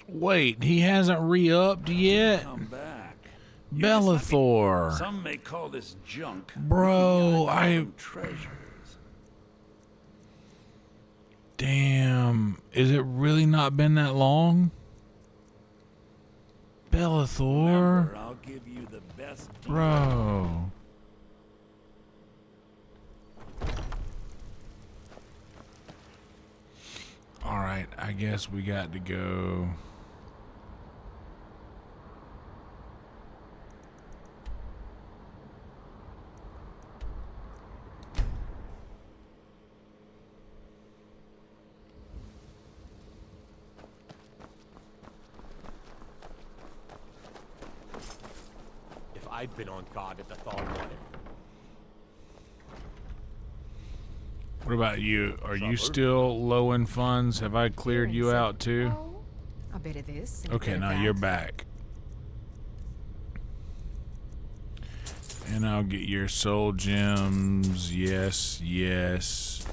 Wait, he hasn't re-upped yet? Come back. Just let Bellathor. Some may call this junk. Bro, Treasures. Damn. Is it really not been that long? Bellathor. Remember, I'll give you the best deal. Bro. Alright, I guess we got to go. If I'd been on guard at the Thorn Mine. What about you? Are you still low in funds? Have I cleared you out too? A bit of this. And a Okay, bit of now that. you're back. And I'll get your soul gems. Yes, yes.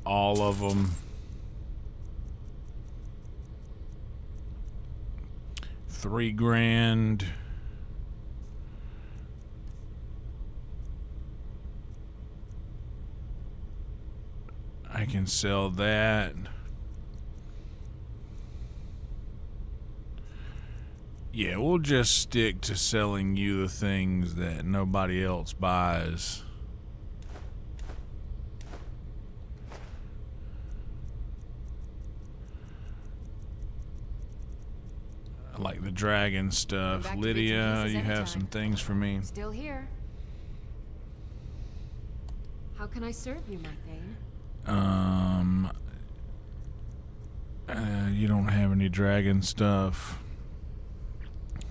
All of them. $3,000. I can sell that. Yeah, we'll just stick to selling you the things that nobody else buys. I like the dragon stuff. Back to Lydia, bits and you pieces have anytime. some things for me. Still here. How can I serve you, my Thane? You don't have any dragon stuff.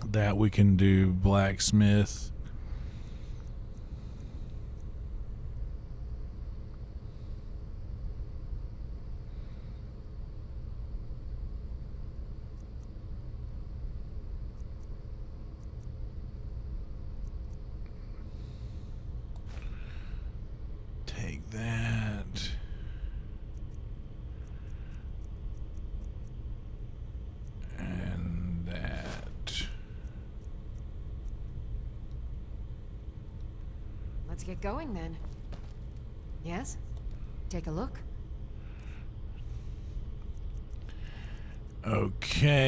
That we can do blacksmith. Take that. And that. Let's get going then. Yes? Take a look. Okay.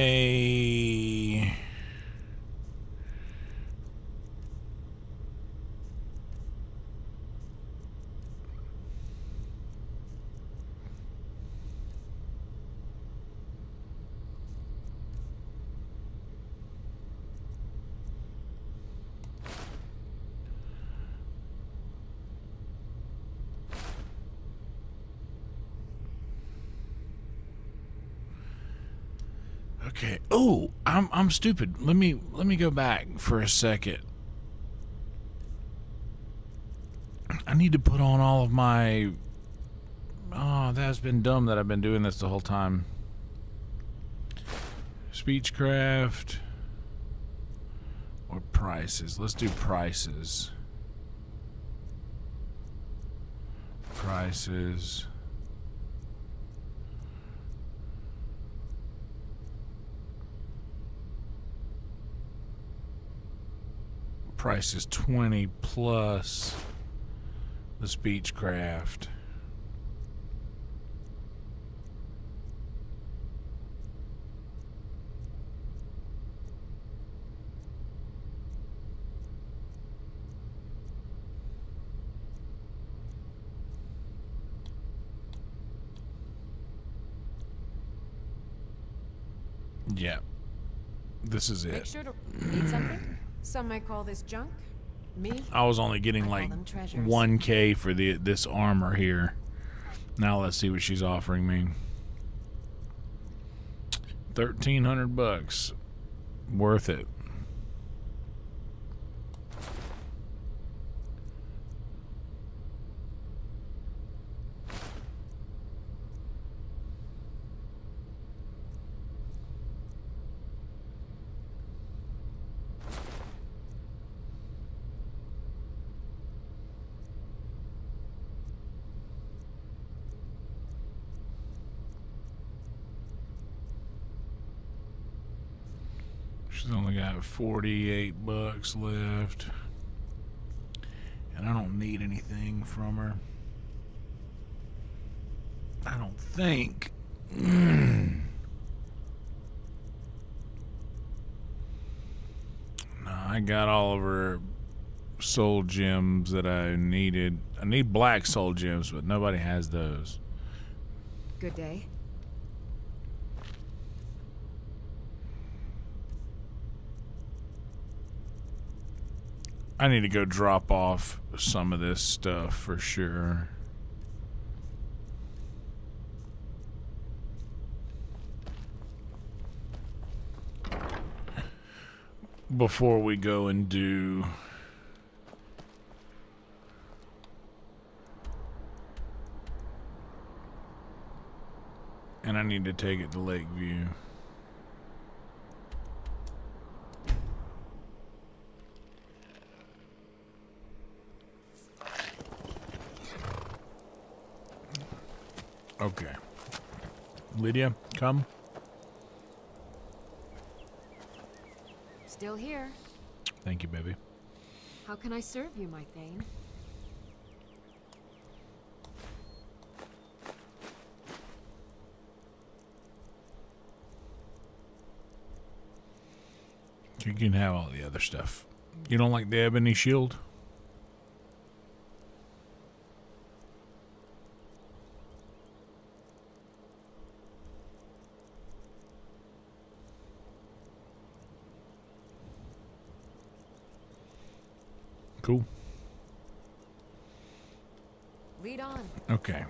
Okay. Oh, I'm stupid. Let me go back for a second. I need to put on all of my. Oh, that's been dumb that I've been doing this the whole time. Speechcraft or prices. Let's do prices. Prices. Price is 20 plus the speechcraft. Yeah. This is Make it. sure to need something. Some might call this junk. Me? I was only getting I call like them treasures. 1K for this armor here. Now let's see what she's offering me. $1,300. Worth it. She's only got 48 bucks left. And I don't need anything from her. I don't think. No, I got all of her soul gems that I needed. I need black soul gems, but nobody has those. Good day. I need to go drop off some of this stuff for sure. Before we go and do and I need to take it to Lakeview. Okay. Lydia, come. Still here. Thank you, baby. How can I serve you, my Thane? You can have all the other stuff. You don't like the ebony shield? Cool. Lead on. Okay.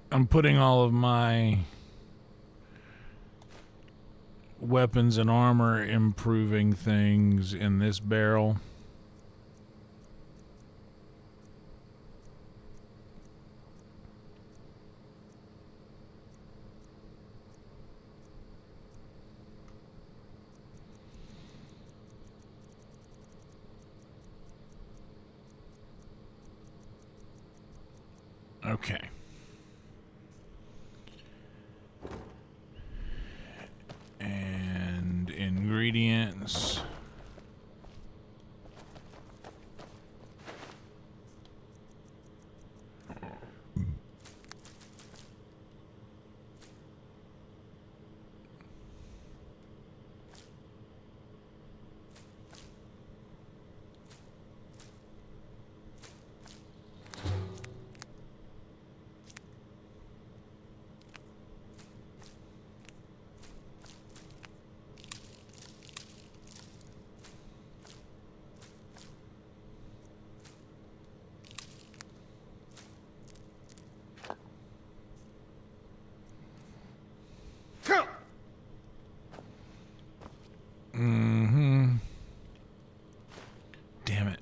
I'm putting all of my weapons and armor improving things in this barrel. Okay. And ingredients. Mm-hmm. Damn it.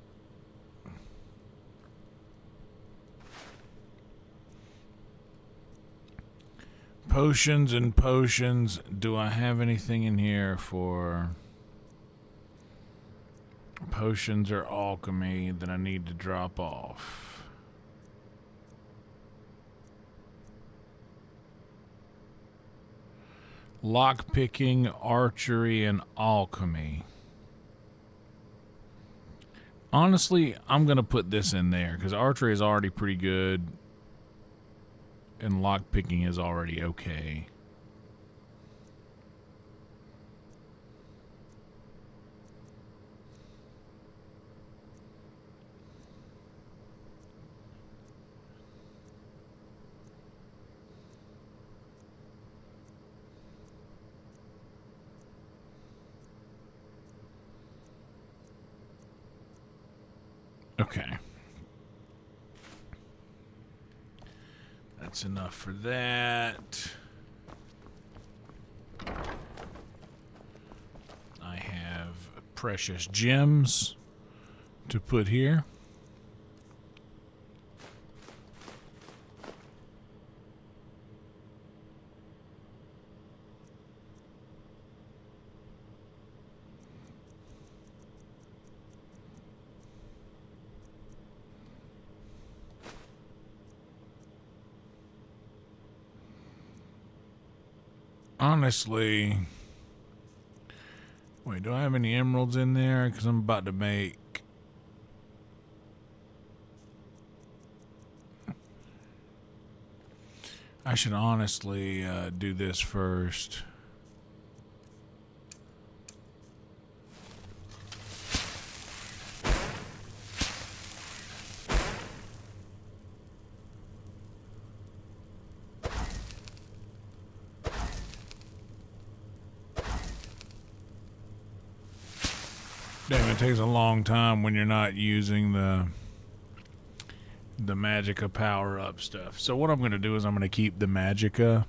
Potions and potions. Do I have anything in here for potions or alchemy that I need to drop off? Lockpicking, archery, and alchemy. Honestly, I'm going to put this in there because archery is already pretty good and lockpicking is already okay. Okay. That's enough for that. I have precious gems to put here. Honestly, wait, do I have any emeralds in there? Because I'm about to make... I should honestly do this first. Damn, it takes a long time when you're not using the Magicka power-up stuff. So what I'm going to do is I'm going to keep the Magicka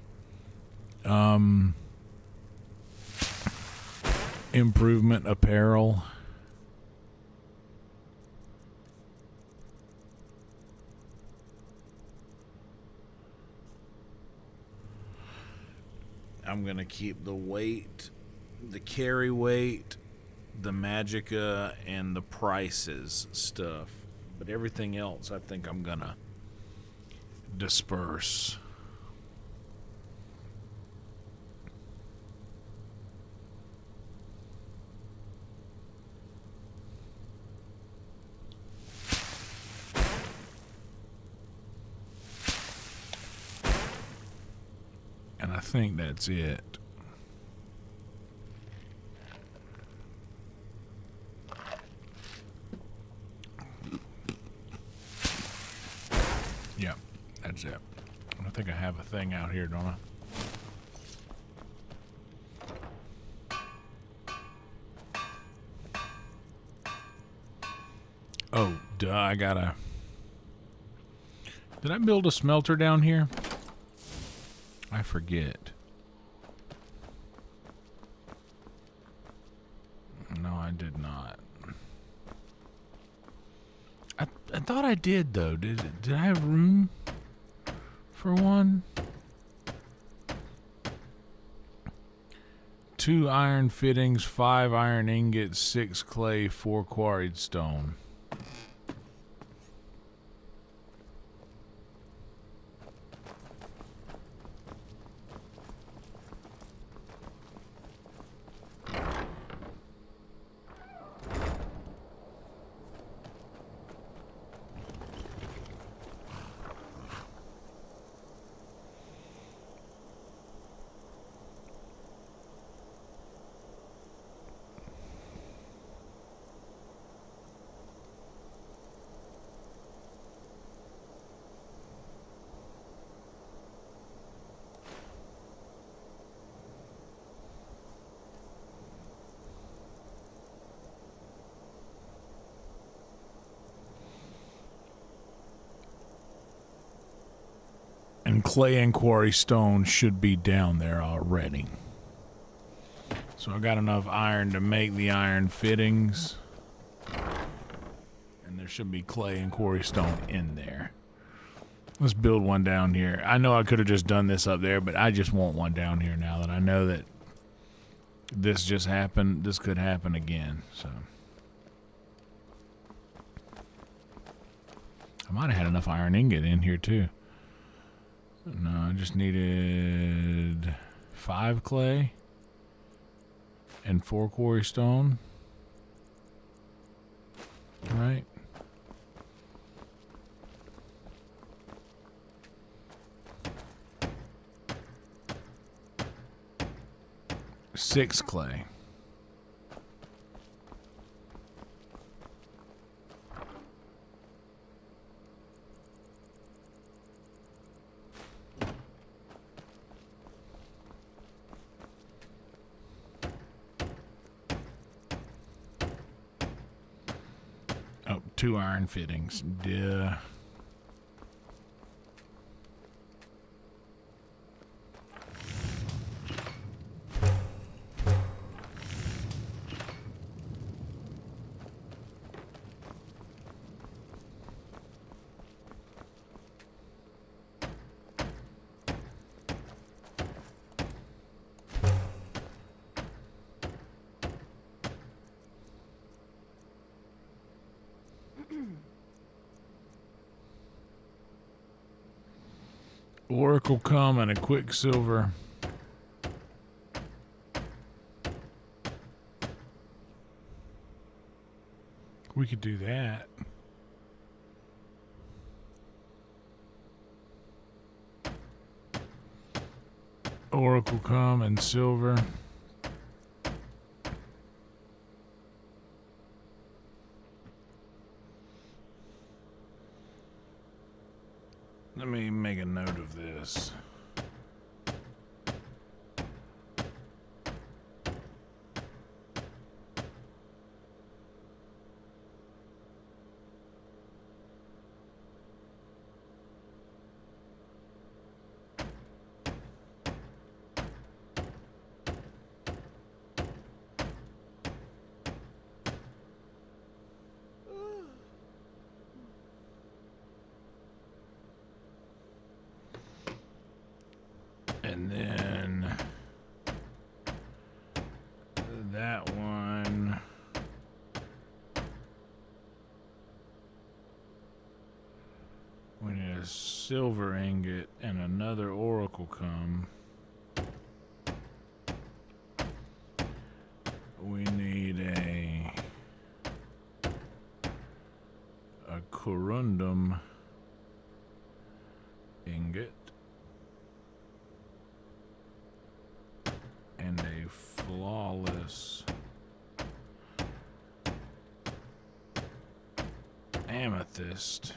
improvement apparel. I'm going to keep the weight, the carry weight, the Magicka, and the prices stuff. But everything else, I think I'm going to disperse. And I think that's it. Yeah, that's it. I think I have a thing out here, don't I? Oh, duh, I gotta... Did I build a smelter down here? I forget. No, I did not. I thought I did, though. Did I have room for one? 2 iron fittings, 5 iron ingots, 6 clay, 4 quarried stone. And clay and quarry stone should be down there already. So I got enough iron to make the iron fittings. And there should be clay and quarry stone in there. Let's build one down here. I know I could have just done this up there, but I just want one down here now that I know that this just happened. This could happen again, so. I might have had enough iron ingot in here too. No, I just needed 5 clay and 4 quarry stone. Right. Six clay. Oh, 2 iron fittings. Duh. Oracle come and a Quicksilver. We could do that. Oracle come and silver. Let me make a note of this. And then that one. We need a silver ingot and another oracle come. We need a corundum ingot. And a flawless amethyst.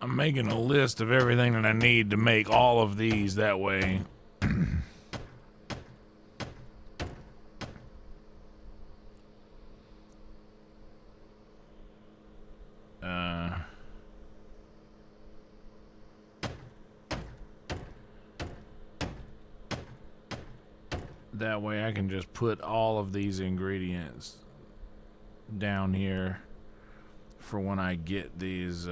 I'm making a list of everything that I need to make all of these that way. That way I can just put all of these ingredients down here for when I get these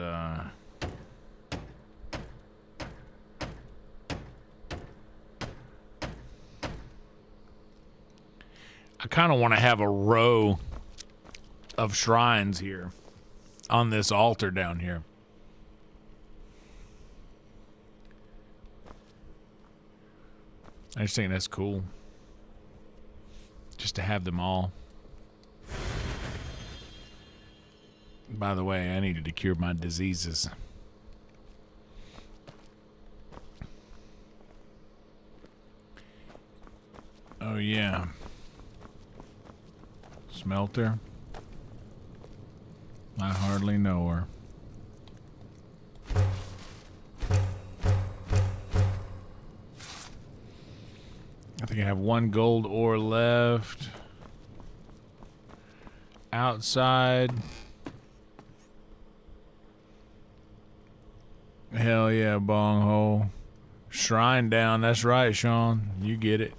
I kind of want to have a row of shrines here on this altar down here. I just think that's cool. Just to have them all. By the way, I needed to cure my diseases. Oh yeah. Smelter. I hardly know her. I think I have 1 gold ore left. Outside. Hell yeah, bong hole. Shrine down. That's right, Sean. You get it.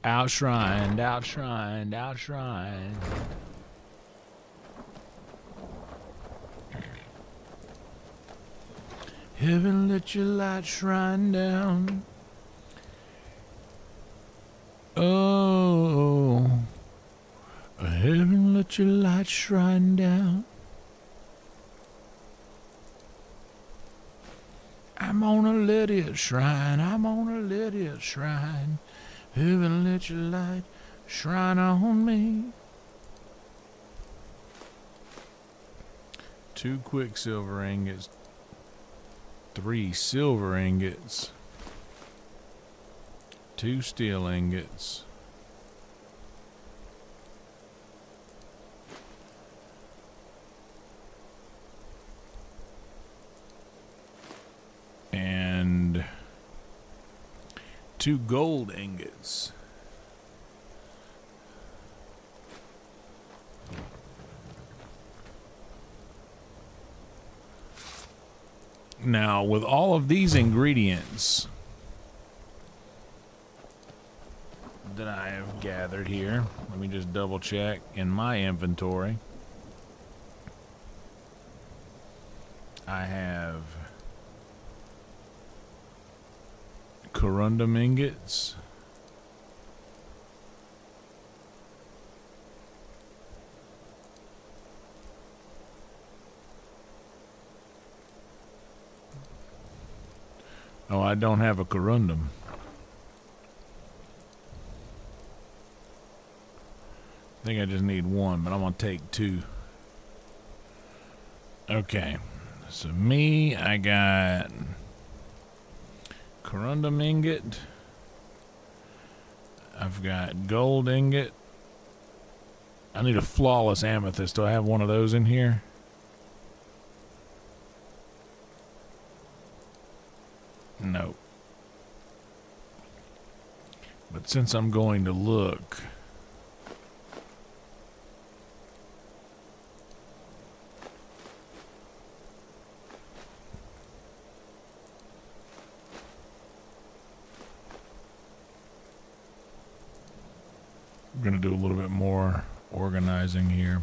Outshrined, outshrined, outshrined. Heaven, let your light shine down. Oh, heaven, let your light shine down. I'm gonna let it shine. I'm gonna let it shine. Heaven, let your light shine on me. 2 quicksilver ingots. 3 silver ingots. 2 steel ingots. And 2 gold ingots. Now, with all of these ingredients that I have gathered here, let me just double check in my inventory. I have corundum ingots, oh, I don't have a corundum. I think I just need 1, but I'm gonna take 2. Okay, so me, I got corundum ingot. I've got gold ingot. I need a flawless amethyst. Do I have one of those in here? No. But since I'm going to look, I'm going to do a little bit more organizing here.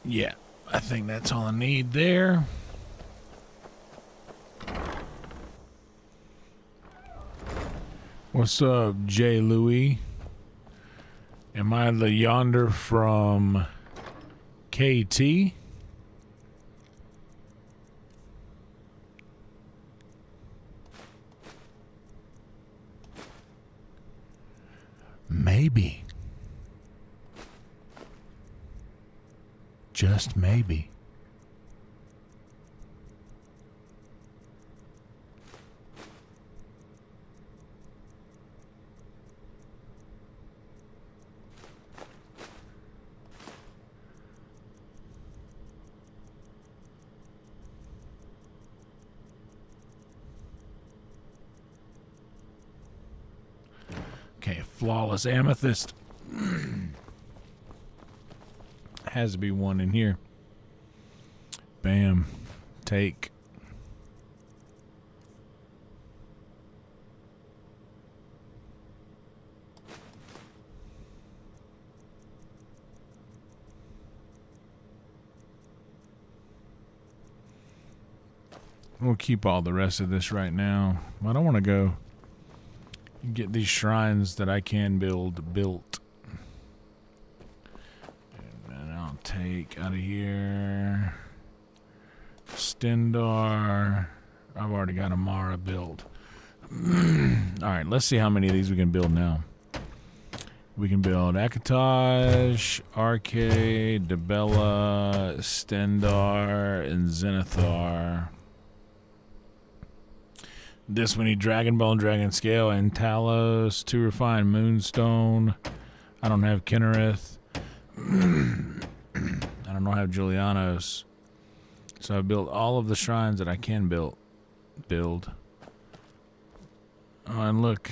Yeah, I think that's all I need there. What's up, J. Louis? Am I the Yonder from KT? Maybe. Just maybe. Okay, flawless amethyst. Has to be one in here. Bam. Take. We'll keep all the rest of this right now. I don't want to go get these shrines that I can build built. And I'll take out of here Stendar. I've already got Amara built. Alright, let's see how many of these we can build now. We can build Akataj, Arcade, Debella, Stendar, and Zenithar. This we need Dragon Bone, Dragon Scale, and Talos, 2 refined Moonstone. I don't have Kinnereth. I don't have Julianos. So I built all of the shrines that I can build. Oh, and look.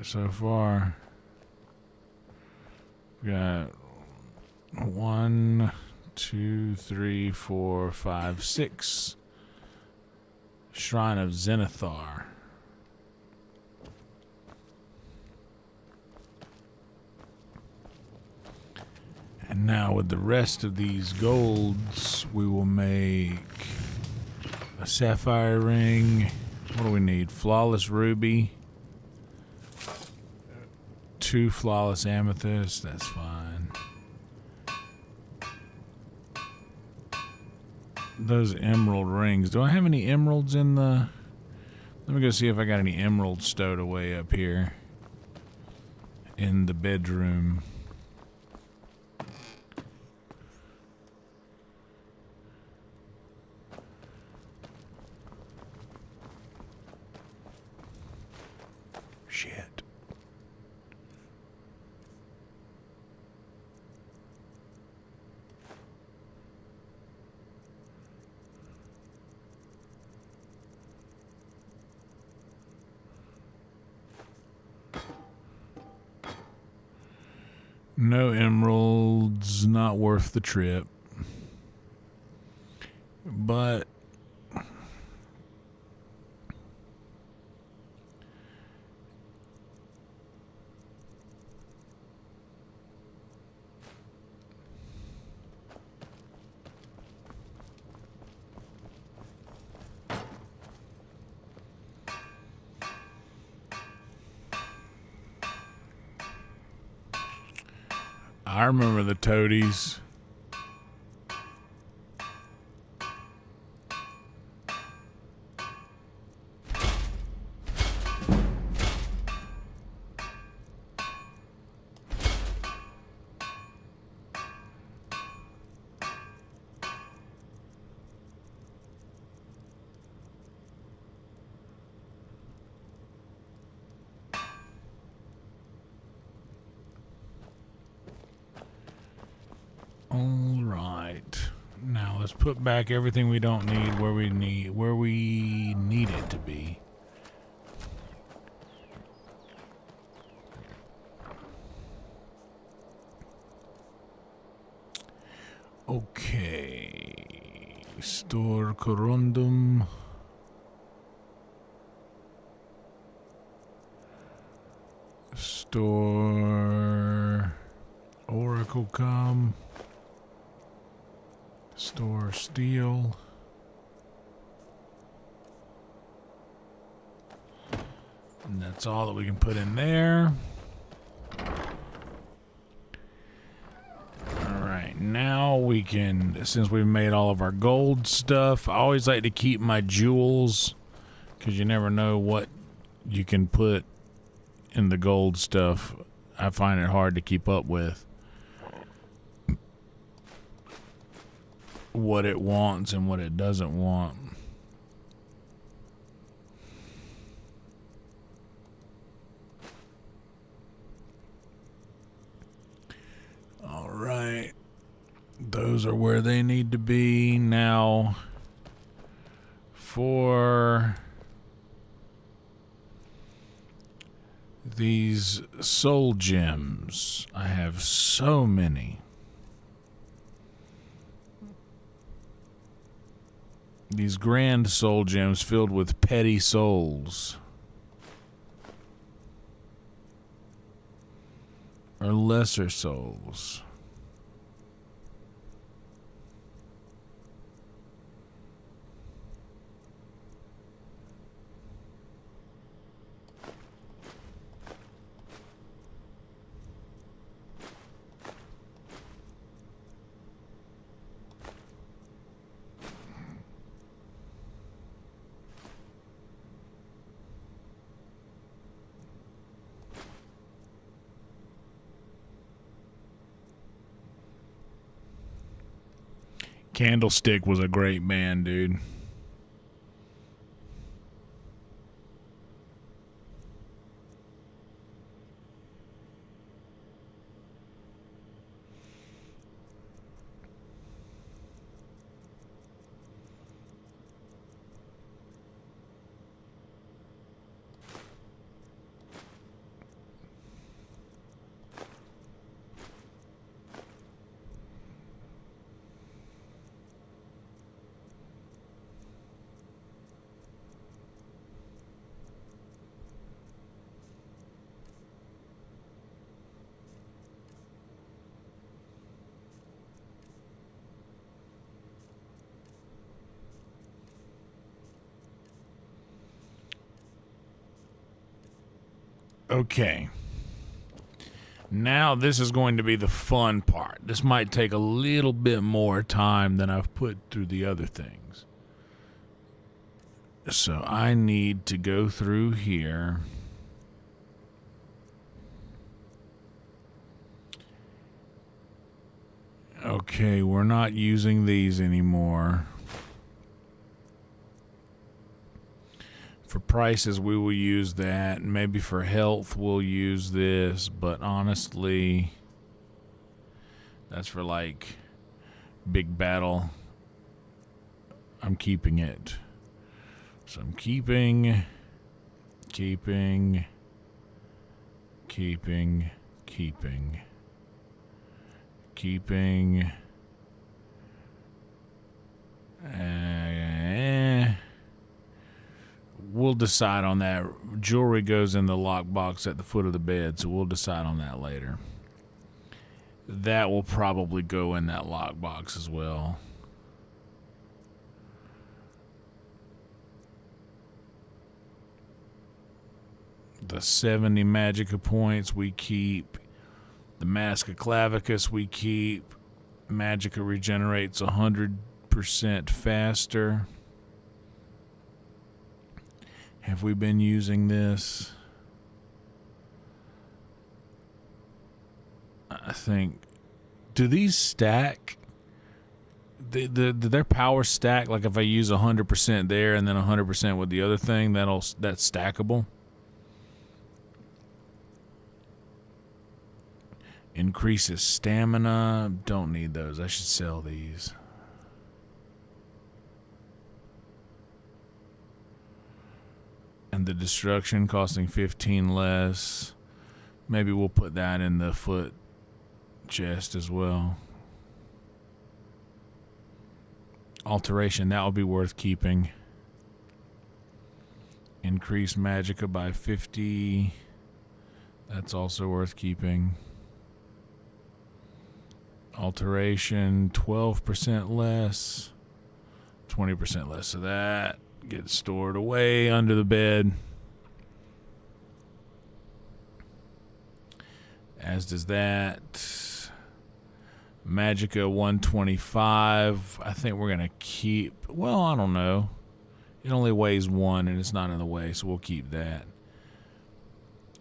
So far, we got 1, 2, 3, 4, 5, 6. Shrine of Zenithar. And now with the rest of these golds, we will make a sapphire ring. What do we need? Flawless ruby. 2 flawless amethyst. That's fine. Those emerald rings. Do I have any emeralds in the... Let me go see if I got any emeralds stowed away up here in the bedroom. Shit. No emeralds, not worth the trip. But I remember the toadies. All right. Now let's put back everything we don't need where we need it to be. Okay. Store corundum. Store oracle come. Store steel. And that's all that we can put in there. Alright, now we can, since we've made all of our gold stuff, I always like to keep my jewels, because you never know what you can put in the gold stuff. I find it hard to keep up with what it wants and what it doesn't want. All right. Those are where they need to be. Now, for these soul gems, I have so many. These grand soul gems filled with petty souls. Or lesser souls. Candlestick was a great band, dude. Okay. Now this is going to be the fun part. This might take a little bit more time than I've put through the other things. So I need to go through here. Okay, we're not using these anymore. For prices, we will use that. Maybe for health, we'll use this. But honestly, that's for like big battle. I'm keeping it. So I'm keeping. We'll decide on that. Jewelry goes in the lockbox at the foot of the bed, so we'll decide on that later. That will probably go in that lockbox as well. The 70 Magicka points we keep. The Mask of Clavicus we keep. Magicka regenerates 100% faster. Have we been using this? I think. Do these stack? Do their power stack? Like if I use 100% there and then 100% with the other thing, that's stackable. Increases stamina. Don't need those. I should sell these. And the destruction costing 15 less. Maybe we'll put that in the foot chest as well. Alteration, that will be worth keeping. Increase Magicka by 50. That's also worth keeping. Alteration, 12% less. 20% less of that. Gets stored away under the bed. As does that. Magicka 125. I think we're going to keep... Well, I don't know. It only weighs 1 and it's not in the way, so we'll keep that.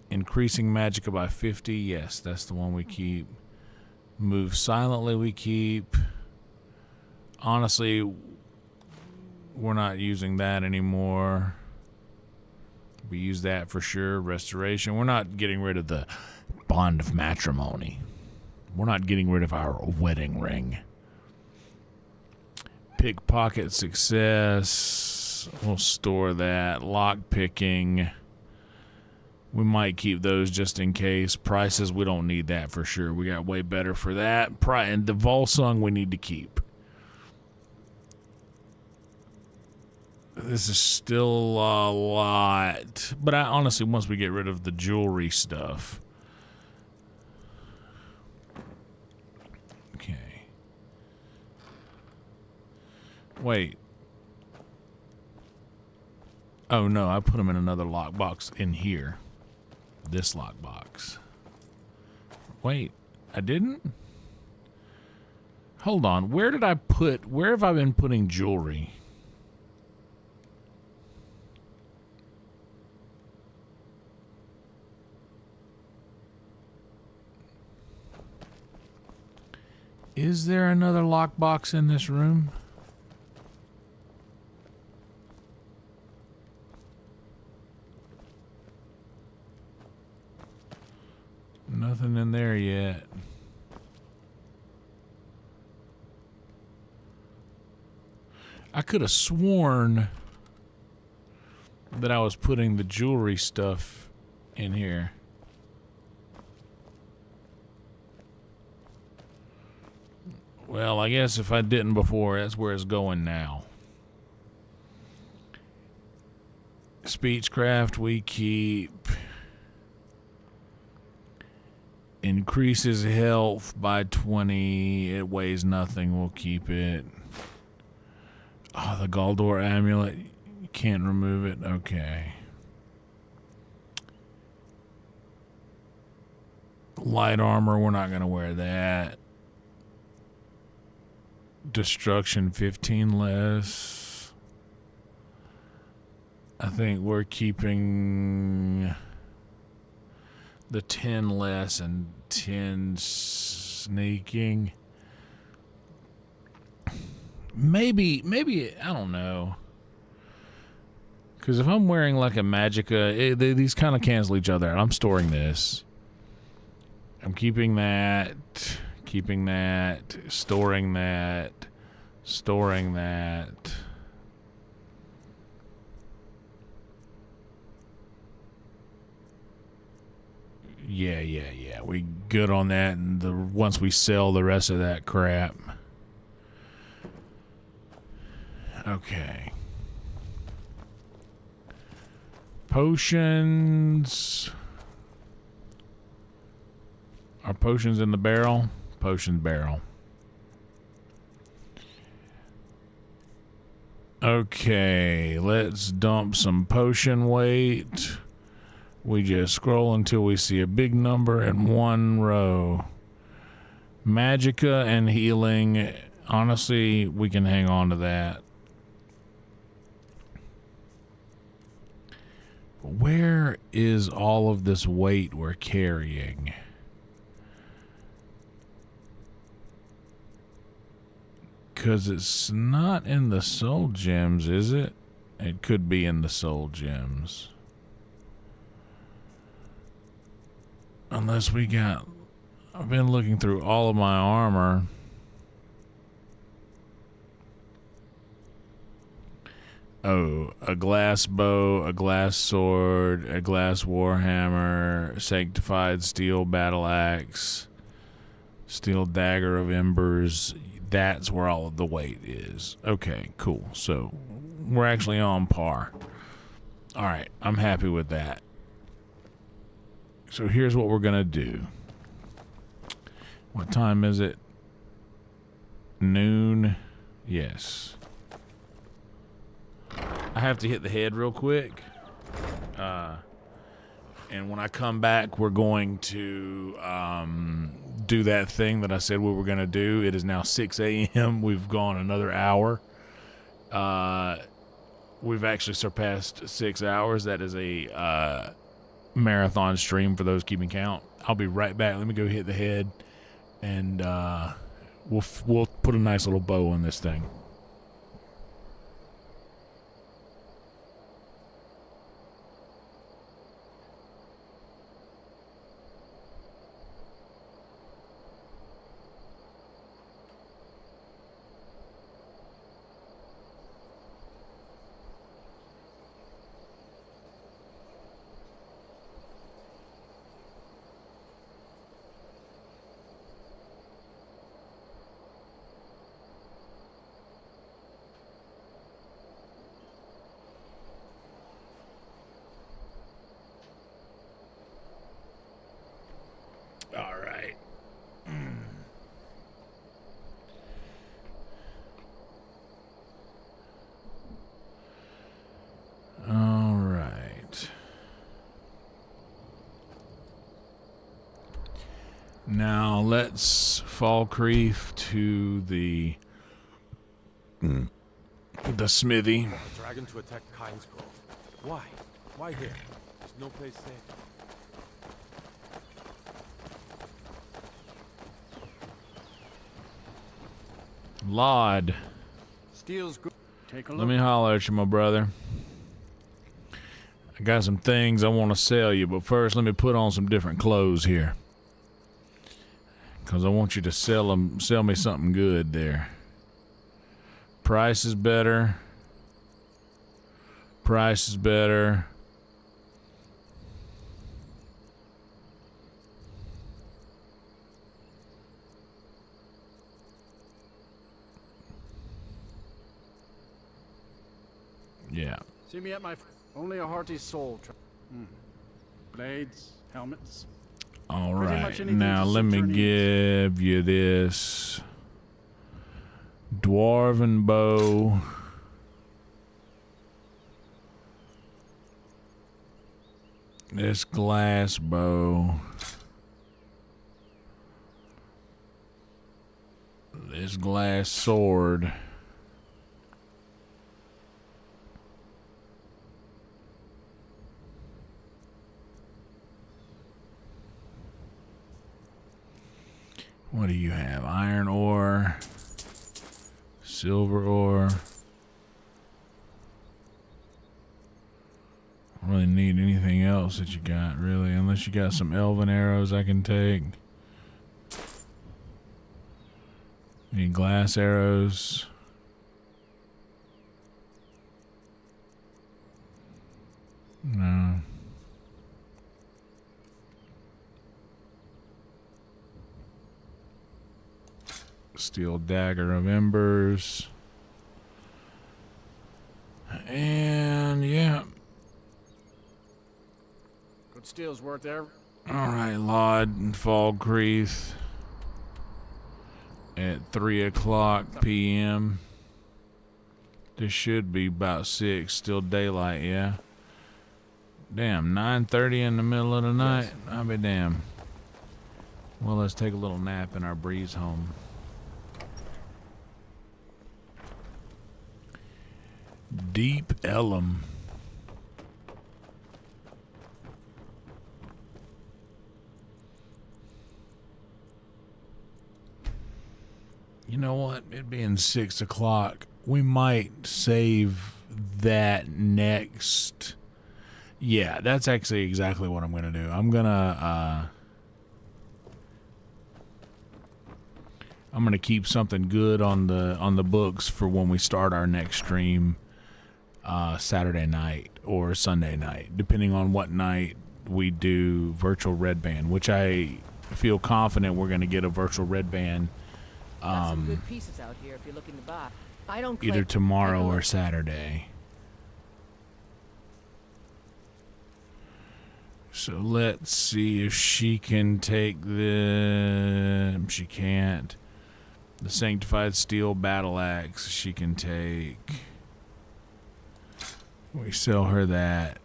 Increasing Magicka by 50. Yes, that's the one we keep. Move silently we keep. Honestly... We're not using that anymore. We use that for sure. Restoration. We're not getting rid of the bond of matrimony. We're not getting rid of our wedding ring. Pickpocket success. We'll store that. Lock picking. We might keep those just in case. Prices, we don't need that for sure. We got way better for that. And the Volsung we need to keep. This is still a lot. But I honestly, once we get rid of the jewelry stuff. Okay. Wait. Oh no, I put them in another lockbox in here. This lockbox. Wait, I didn't? Hold on. Where have I been putting jewelry? Is there another lockbox in this room? Nothing in there yet. I could have sworn that I was putting the jewelry stuff in here. Well, I guess if I didn't before, that's where it's going now. Speechcraft we keep. Increases health by 20. It weighs nothing. We'll keep it. Oh, the Galdor amulet. You can't remove it. Okay. Light armor, we're not going to wear that. Destruction 15 less. I think we're keeping the 10 less and 10 sneaking. Maybe, I don't know. Because if I'm wearing like a magicka, these kind of cancel each other out. I'm storing this. I'm keeping that, storing that, storing that. Yeah. We good on that, and once we sell the rest of that crap. Okay. Potions. Are potions in the barrel? Potions barrel. Okay, let's dump some potion weight. We just scroll until we see a big number in one row. Magicka and healing. Honestly, we can hang on to that. Where is all of this weight we're carrying? Because it's not in the soul gems, is it? It could be in the soul gems. Unless we got... I've been looking through all of my armor. Oh, a glass bow, a glass sword, a glass warhammer, sanctified steel battle axe, steel dagger of embers. That's where all of the weight is. Okay, cool. So we're actually on par. All right, I'm happy with that. So here's what we're going to do. What time is it? Noon? Yes. I have to hit the head real quick. And when I come back, we're going to do that thing that I said we were going to do. It is now 6 a.m. We've gone another hour. We've actually surpassed 6 hours. That is a marathon stream for those keeping count. I'll be right back. Let me go hit the head, and we'll put a nice little bow on this thing. All right. All right. Now let's fall creep to the smithy. A dragon to attack Kyne's Grove. Why? Why here? There's no place safe. Lod. Steel's good. Take a look. Let me holler at you, my brother. I got some things I want to sell you, but first let me put on some different clothes here. Because I want you to sell me something good there. Price is better. Price is better. Yeah. See me at my... Only a hearty soul. Blades, helmets. All Pretty right. much anything Now to let suit me your needs. give you this dwarven bow. This glass bow. this glass sword. What do you have? Iron ore, silver ore. I don't really need anything else that you got, really, unless you got some elven arrows I can take. Any glass arrows? No. Steel dagger of embers. And yeah. Good steel's worth there. Alright, Laud and Falkreath at 3 o'clock p.m. This should be about 6, still daylight, yeah. Damn, 9:30 in the middle of the night. I'll be damned. Well, let's take a little nap in our breeze home. Deep Ellum. You know what? It being 6 o'clock, we might save that next. Yeah, that's actually exactly what I'm gonna do. I'm gonna keep something good on the books for when we start our next stream. Saturday night or Sunday night, depending on what night we do virtual red band, which I feel confident we're going to get a virtual red band some good pieces out here if you're looking to buy. I don't either tomorrow or Saturday. So let's see if she can take them. She can't. The Sanctified Steel Battle Axe she can take. We sell her that.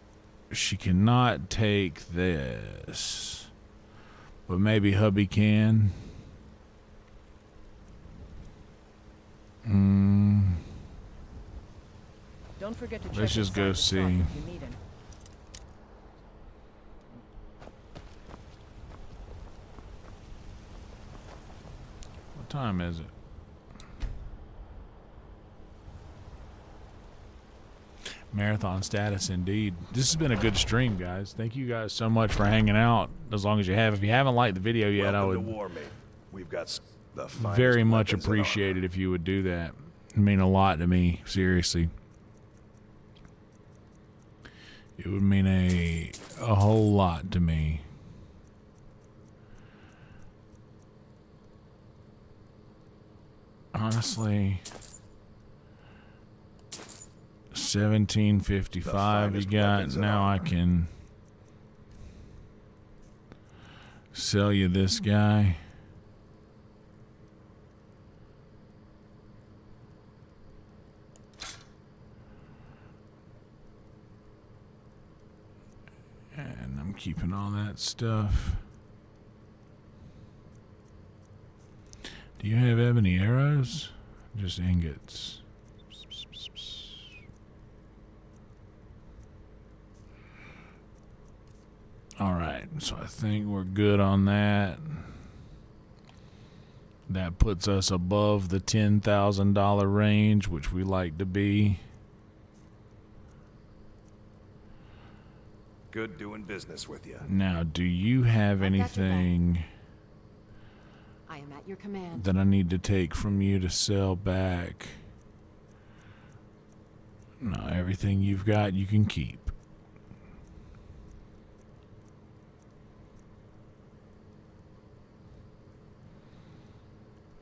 She cannot take this. But maybe hubby can. Don't forget to check. Let's just go see. If you need any. What time is it? Marathon status indeed. This has been a good stream, guys. Thank you guys so much for hanging out. As long as you have. If you haven't liked the video yet, I would We've got the very much appreciate it if you would do that. It would mean a lot to me, seriously. It would mean a whole lot to me. Honestly, 1755 you got. Now I can sell you this guy. And I'm keeping all that stuff. Do you have ebony arrows? Just ingots. Alright, so I think we're good on that. That puts us above the $10,000 range, which we like to be. Good doing business with you. Now, do you have anything I am at your command. that I need to take from you to sell back? No, everything you've got you can keep.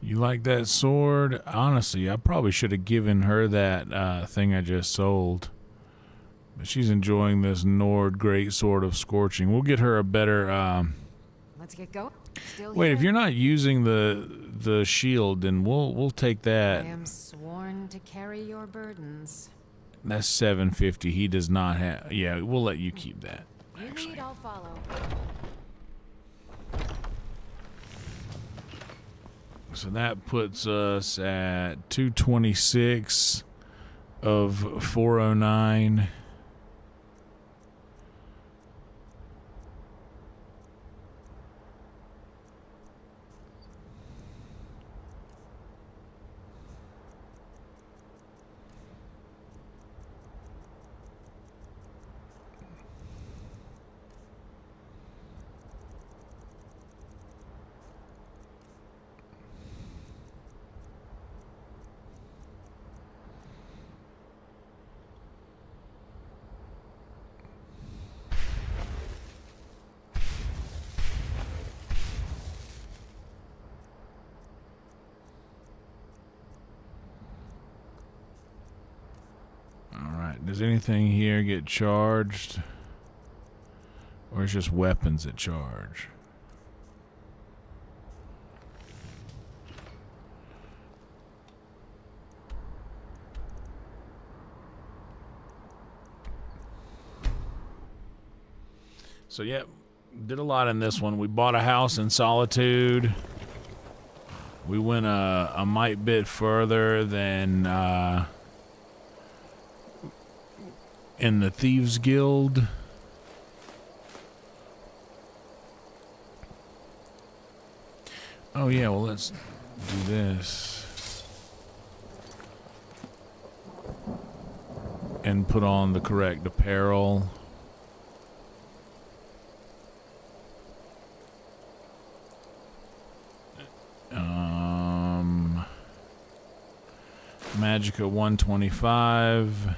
You like that sword? Honestly, I probably should have given her that thing I just sold. But she's enjoying this Nord Great Sword of Scorching. We'll get her a better... Let's get going. Still wait, here. if you're not using the shield, then we'll take that. I am sworn to carry your burdens. That's $750. He does not have... Yeah, we'll let you keep that. You lead, I'll follow. So that puts us at 226 of 409. Does anything here get charged? Or it's just weapons that charge? So, yeah, did a lot in this one. We bought a house in Solitude. We went a mite bit further than in the Thieves Guild. Oh yeah, well let's do this. And put on the correct apparel. Magicka 125.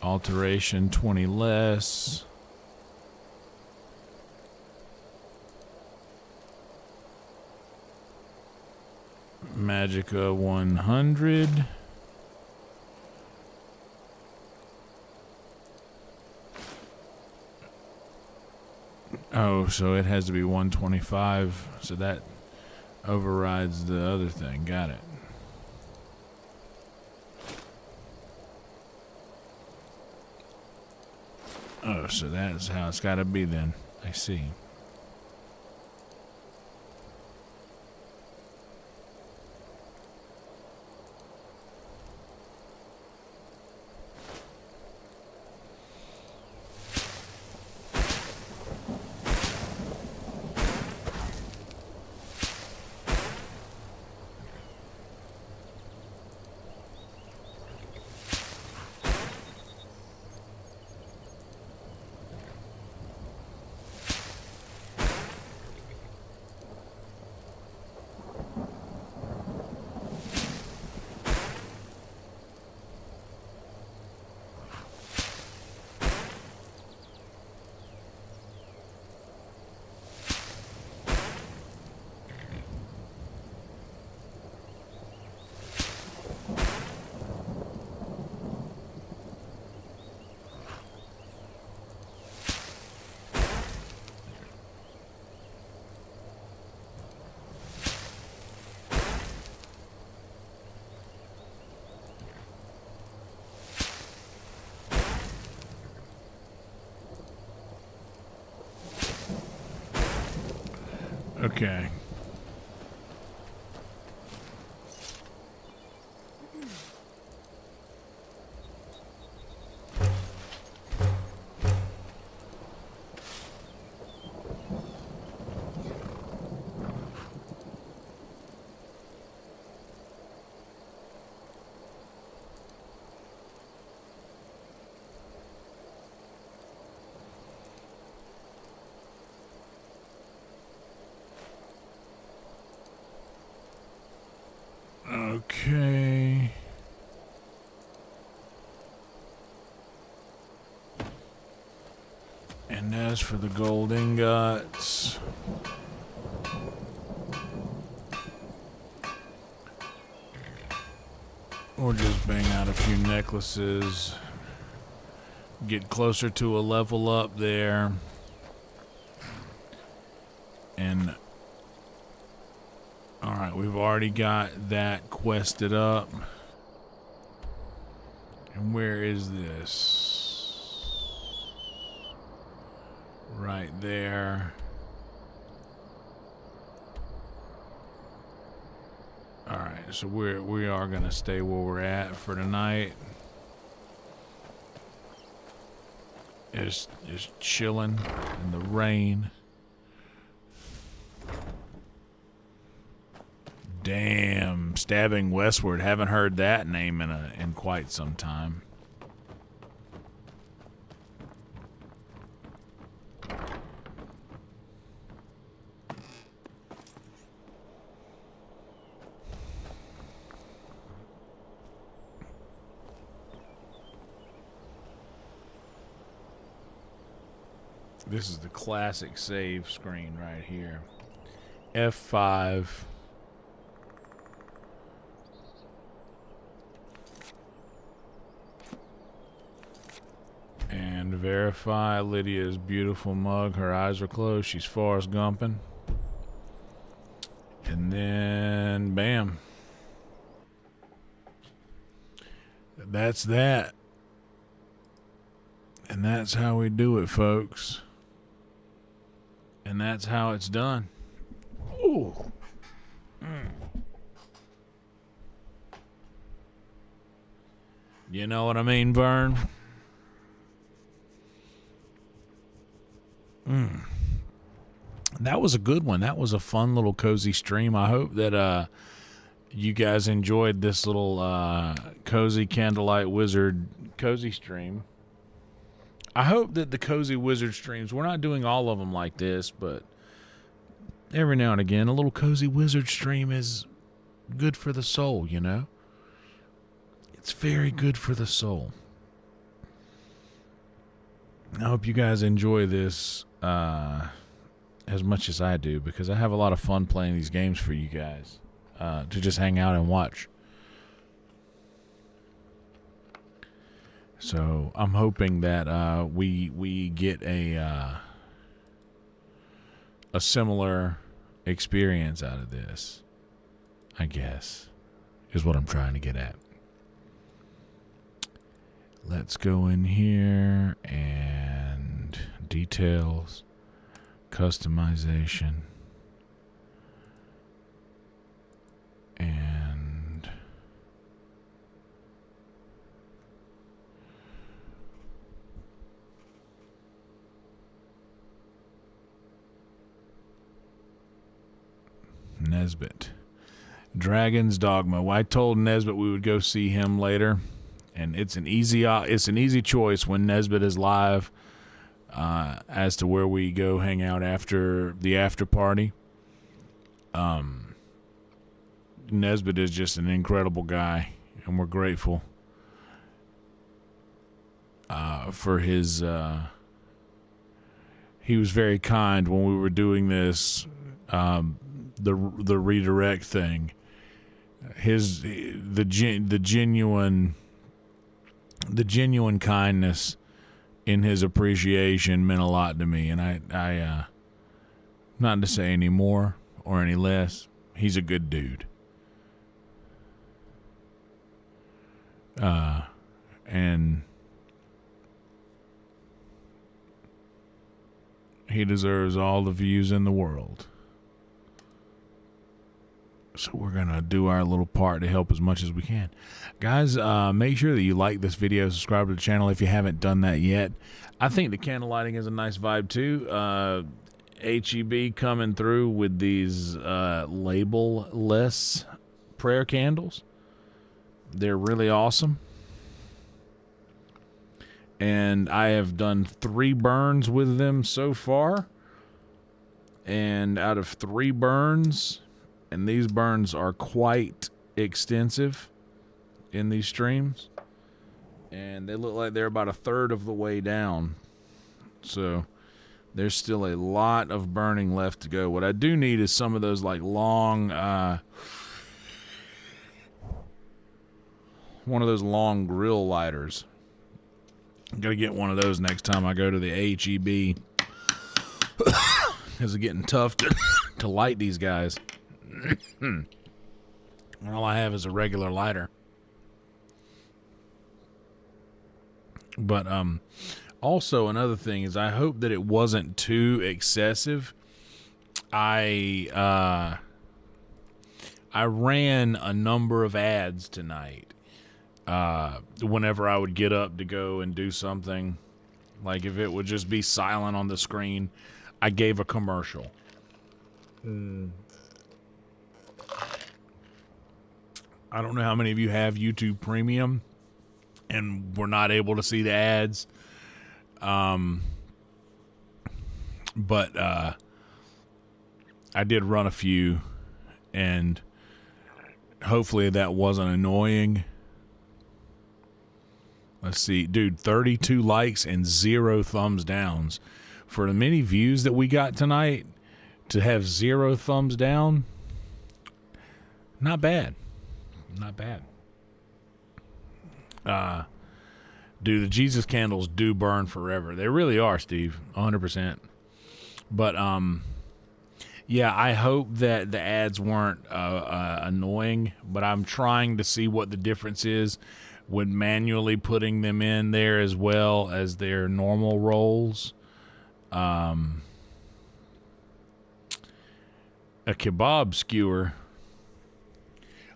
Alteration 20 less. Magicka 100. Oh, so it has to be 125. So that overrides the other thing. Got it. Oh, so that's how it's got to be then. I see. Okay. Okay. And as for the gold ingots, we'll just bang out a few necklaces, get closer to a level up there, and alright, we've already got that quested up. And where is this? Right there. so we are gonna stay where we're at for tonight. Just chilling in the rain. Damn, Stabbing Westward. Haven't heard that name in quite some time. This is the classic save screen right here. F5. And verify Lydia's beautiful mug. Her eyes are closed. She's Forrest Gumping. And then, bam. That's that. And that's how we do it, folks. And that's how it's done. Ooh. You know what I mean, Vern? That was a good one. That was a fun little cozy stream. I hope that you guys enjoyed this little cozy Candlelight Wizard cozy stream. I hope that the cozy wizard streams, we're not doing all of them like this, but every now and again, a little cozy wizard stream is good for the soul, you know? It's very good for the soul. I hope you guys enjoy this as much as I do, because I have a lot of fun playing these games for you guys to just hang out and watch. So I'm hoping that we get a similar experience out of this, I guess, is what I'm trying to get at. Let's go in here and details, customization, and Nesbitt. Dragon's Dogma. Well, I told Nesbitt we would go see him later, and it's an easy choice when Nesbitt is live as to where we go hang out after the after party. Nesbitt is just an incredible guy, and we're grateful for his. He was very kind when we were doing this. The redirect thing, the genuine kindness in his appreciation meant a lot to me, and I not to say any more or any less, he's a good dude. And he deserves all the views in the world. So we're going to do our little part to help as much as we can. Guys, make sure that you like this video, subscribe to the channel if you haven't done that yet. I think the candlelighting is a nice vibe too. HEB coming through with these label-less prayer candles. They're really awesome. And I have done 3 burns with them so far. And out of 3 burns... And these burns are quite extensive in these streams. And they look like they're about 1/3 of the way down. So there's still a lot of burning left to go. What I do need is some of those like long, one of those long grill lighters. I'm going to get one of those next time I go to the HEB. Because it's getting tough to light these guys. All I have is a regular lighter. But also another thing is I hope that it wasn't too excessive. I I ran a number of ads tonight. Whenever I would get up to go and do something, like if it would just be silent on the screen, I gave a commercial. I don't know how many of you have YouTube Premium and were not able to see the ads. But I did run a few, and hopefully that wasn't annoying. Let's see, dude, 32 likes and 0 thumbs downs. For the many views that we got tonight, to have 0 thumbs down, not bad. Not bad. Dude, the Jesus candles do burn forever. They really are, Steve, 100%. But, yeah, I hope that the ads weren't annoying, but I'm trying to see what the difference is when manually putting them in there as well as their normal rolls. A kebab skewer.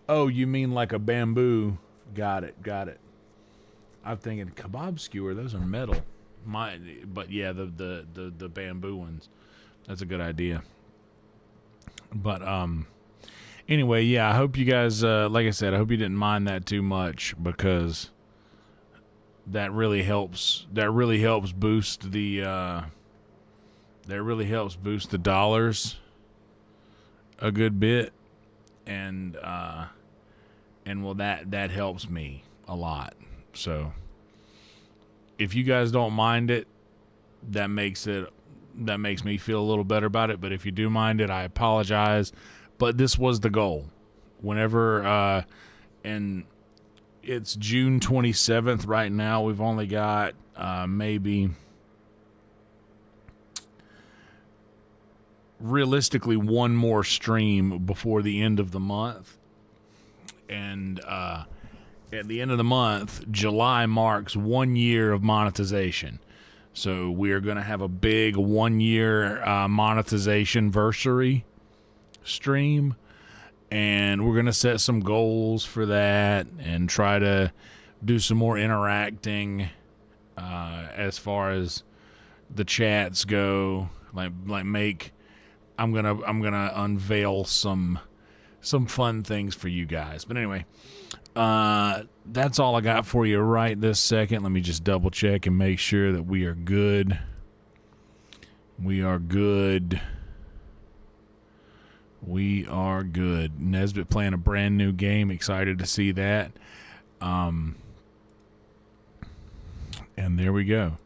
Oh, you mean like a bamboo? Got it. I'm thinking kebab skewer. Those are metal. But yeah, the bamboo ones. That's a good idea. But anyway, yeah. I hope you guys, like I said, I hope you didn't mind that too much, because that really helps. That really helps boost the. That really helps boost the dollars a good bit, and well, that helps me a lot. So if you guys don't mind it, that makes me feel a little better about it. But if you do mind it, I apologize. But this was the goal. Whenever and it's June 27th right now. We've only got maybe realistically one more stream before the end of the month. And at the end of the month, July marks 1 year of monetization. So we're going to have a big 1 year monetization versary stream. And we're going to set some goals for that and try to do some more interacting as far as the chats go. I'm gonna unveil some fun things for you guys. But anyway, that's all I got for you right this second. Let me just double check and make sure that we are good. We are good. Nesbitt playing a brand new game. Excited to see that. And there we go.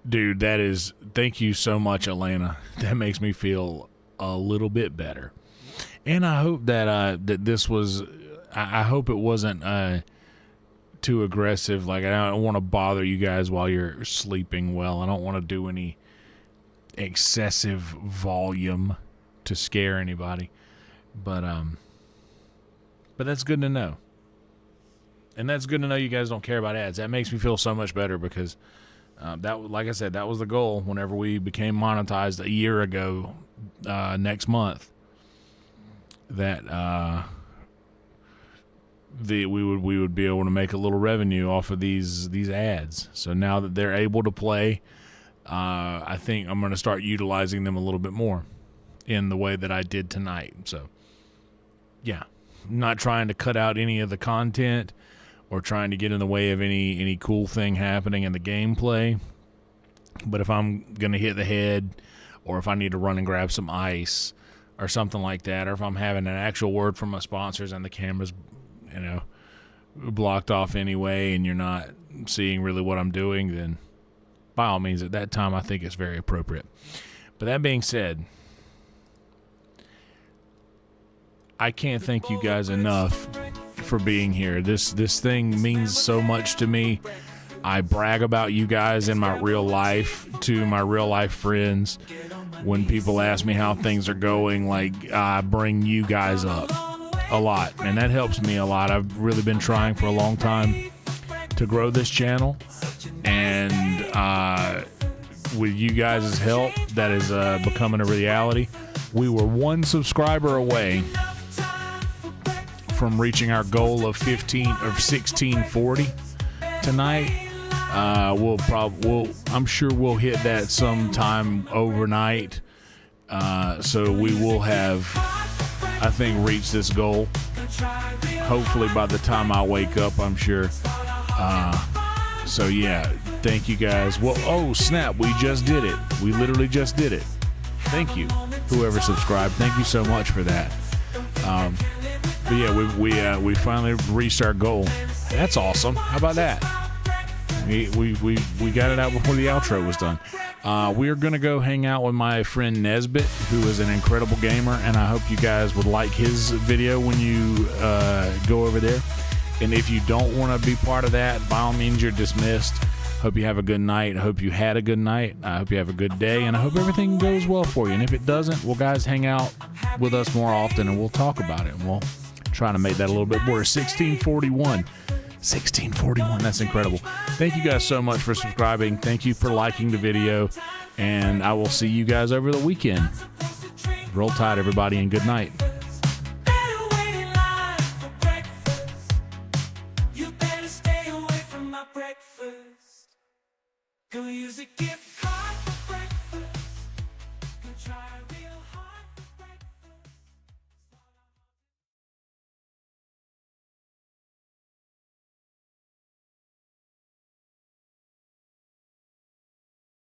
Dude, thank you so much, Elena. That makes me feel a little bit better. And I hope that this was, I hope it wasn't too aggressive. Like, I don't want to bother you guys while you're sleeping well. I don't want to do any excessive volume to scare anybody. But that's good to know. And that's good to know you guys don't care about ads. That makes me feel so much better, because like I said, that was the goal whenever we became monetized a year ago, next month, that we would be able to make a little revenue off of these ads. So now that they're able to play, I think I'm going to start utilizing them a little bit more in the way that I did tonight. So yeah, I'm not trying to cut out any of the content or trying to get in the way of any cool thing happening in the gameplay. But if I'm going to hit the head, or if I need to run and grab some ice or something like that, or if I'm having an actual word from my sponsors and the camera's, blocked off anyway and you're not seeing really what I'm doing, then by all means at that time I think it's very appropriate. But that being said, I can't thank you guys enough for being here. This thing means so much to me. I brag about you guys in my real life to my real life friends. When people ask me how things are going, I bring you guys up a lot, and that helps me a lot. I've really been trying for a long time to grow this channel, and with you guys' help, that is becoming a reality. We were 1 subscriber away from reaching our goal of 1640 tonight. I'm sure we'll hit that sometime overnight. So we will have, I think, reached this goal. Hopefully by the time I wake up, I'm sure. So yeah, thank you guys. Well, oh snap, we just did it. We literally just did it. Thank you, whoever subscribed. Thank you so much for that. But yeah, we finally reached our goal. That's awesome. How about that? We got it out before the outro was done. We're gonna go hang out with my friend Nesbit, who is an incredible gamer, and I hope you guys would like his video when you go over there. And if you don't want to be part of that, by all means, you're dismissed. Hope you have a good night. I hope you had a good night. I hope you have a good day, and I hope everything goes well for you. And if it doesn't, well, guys, hang out with us more often, and we'll talk about it. And we'll try to make that a little bit more. 1641. 1641. That's incredible. Thank you guys so much for subscribing. Thank you for liking the video, and I will see you guys over the weekend. Roll Tide, everybody, and good night. Go use a gift.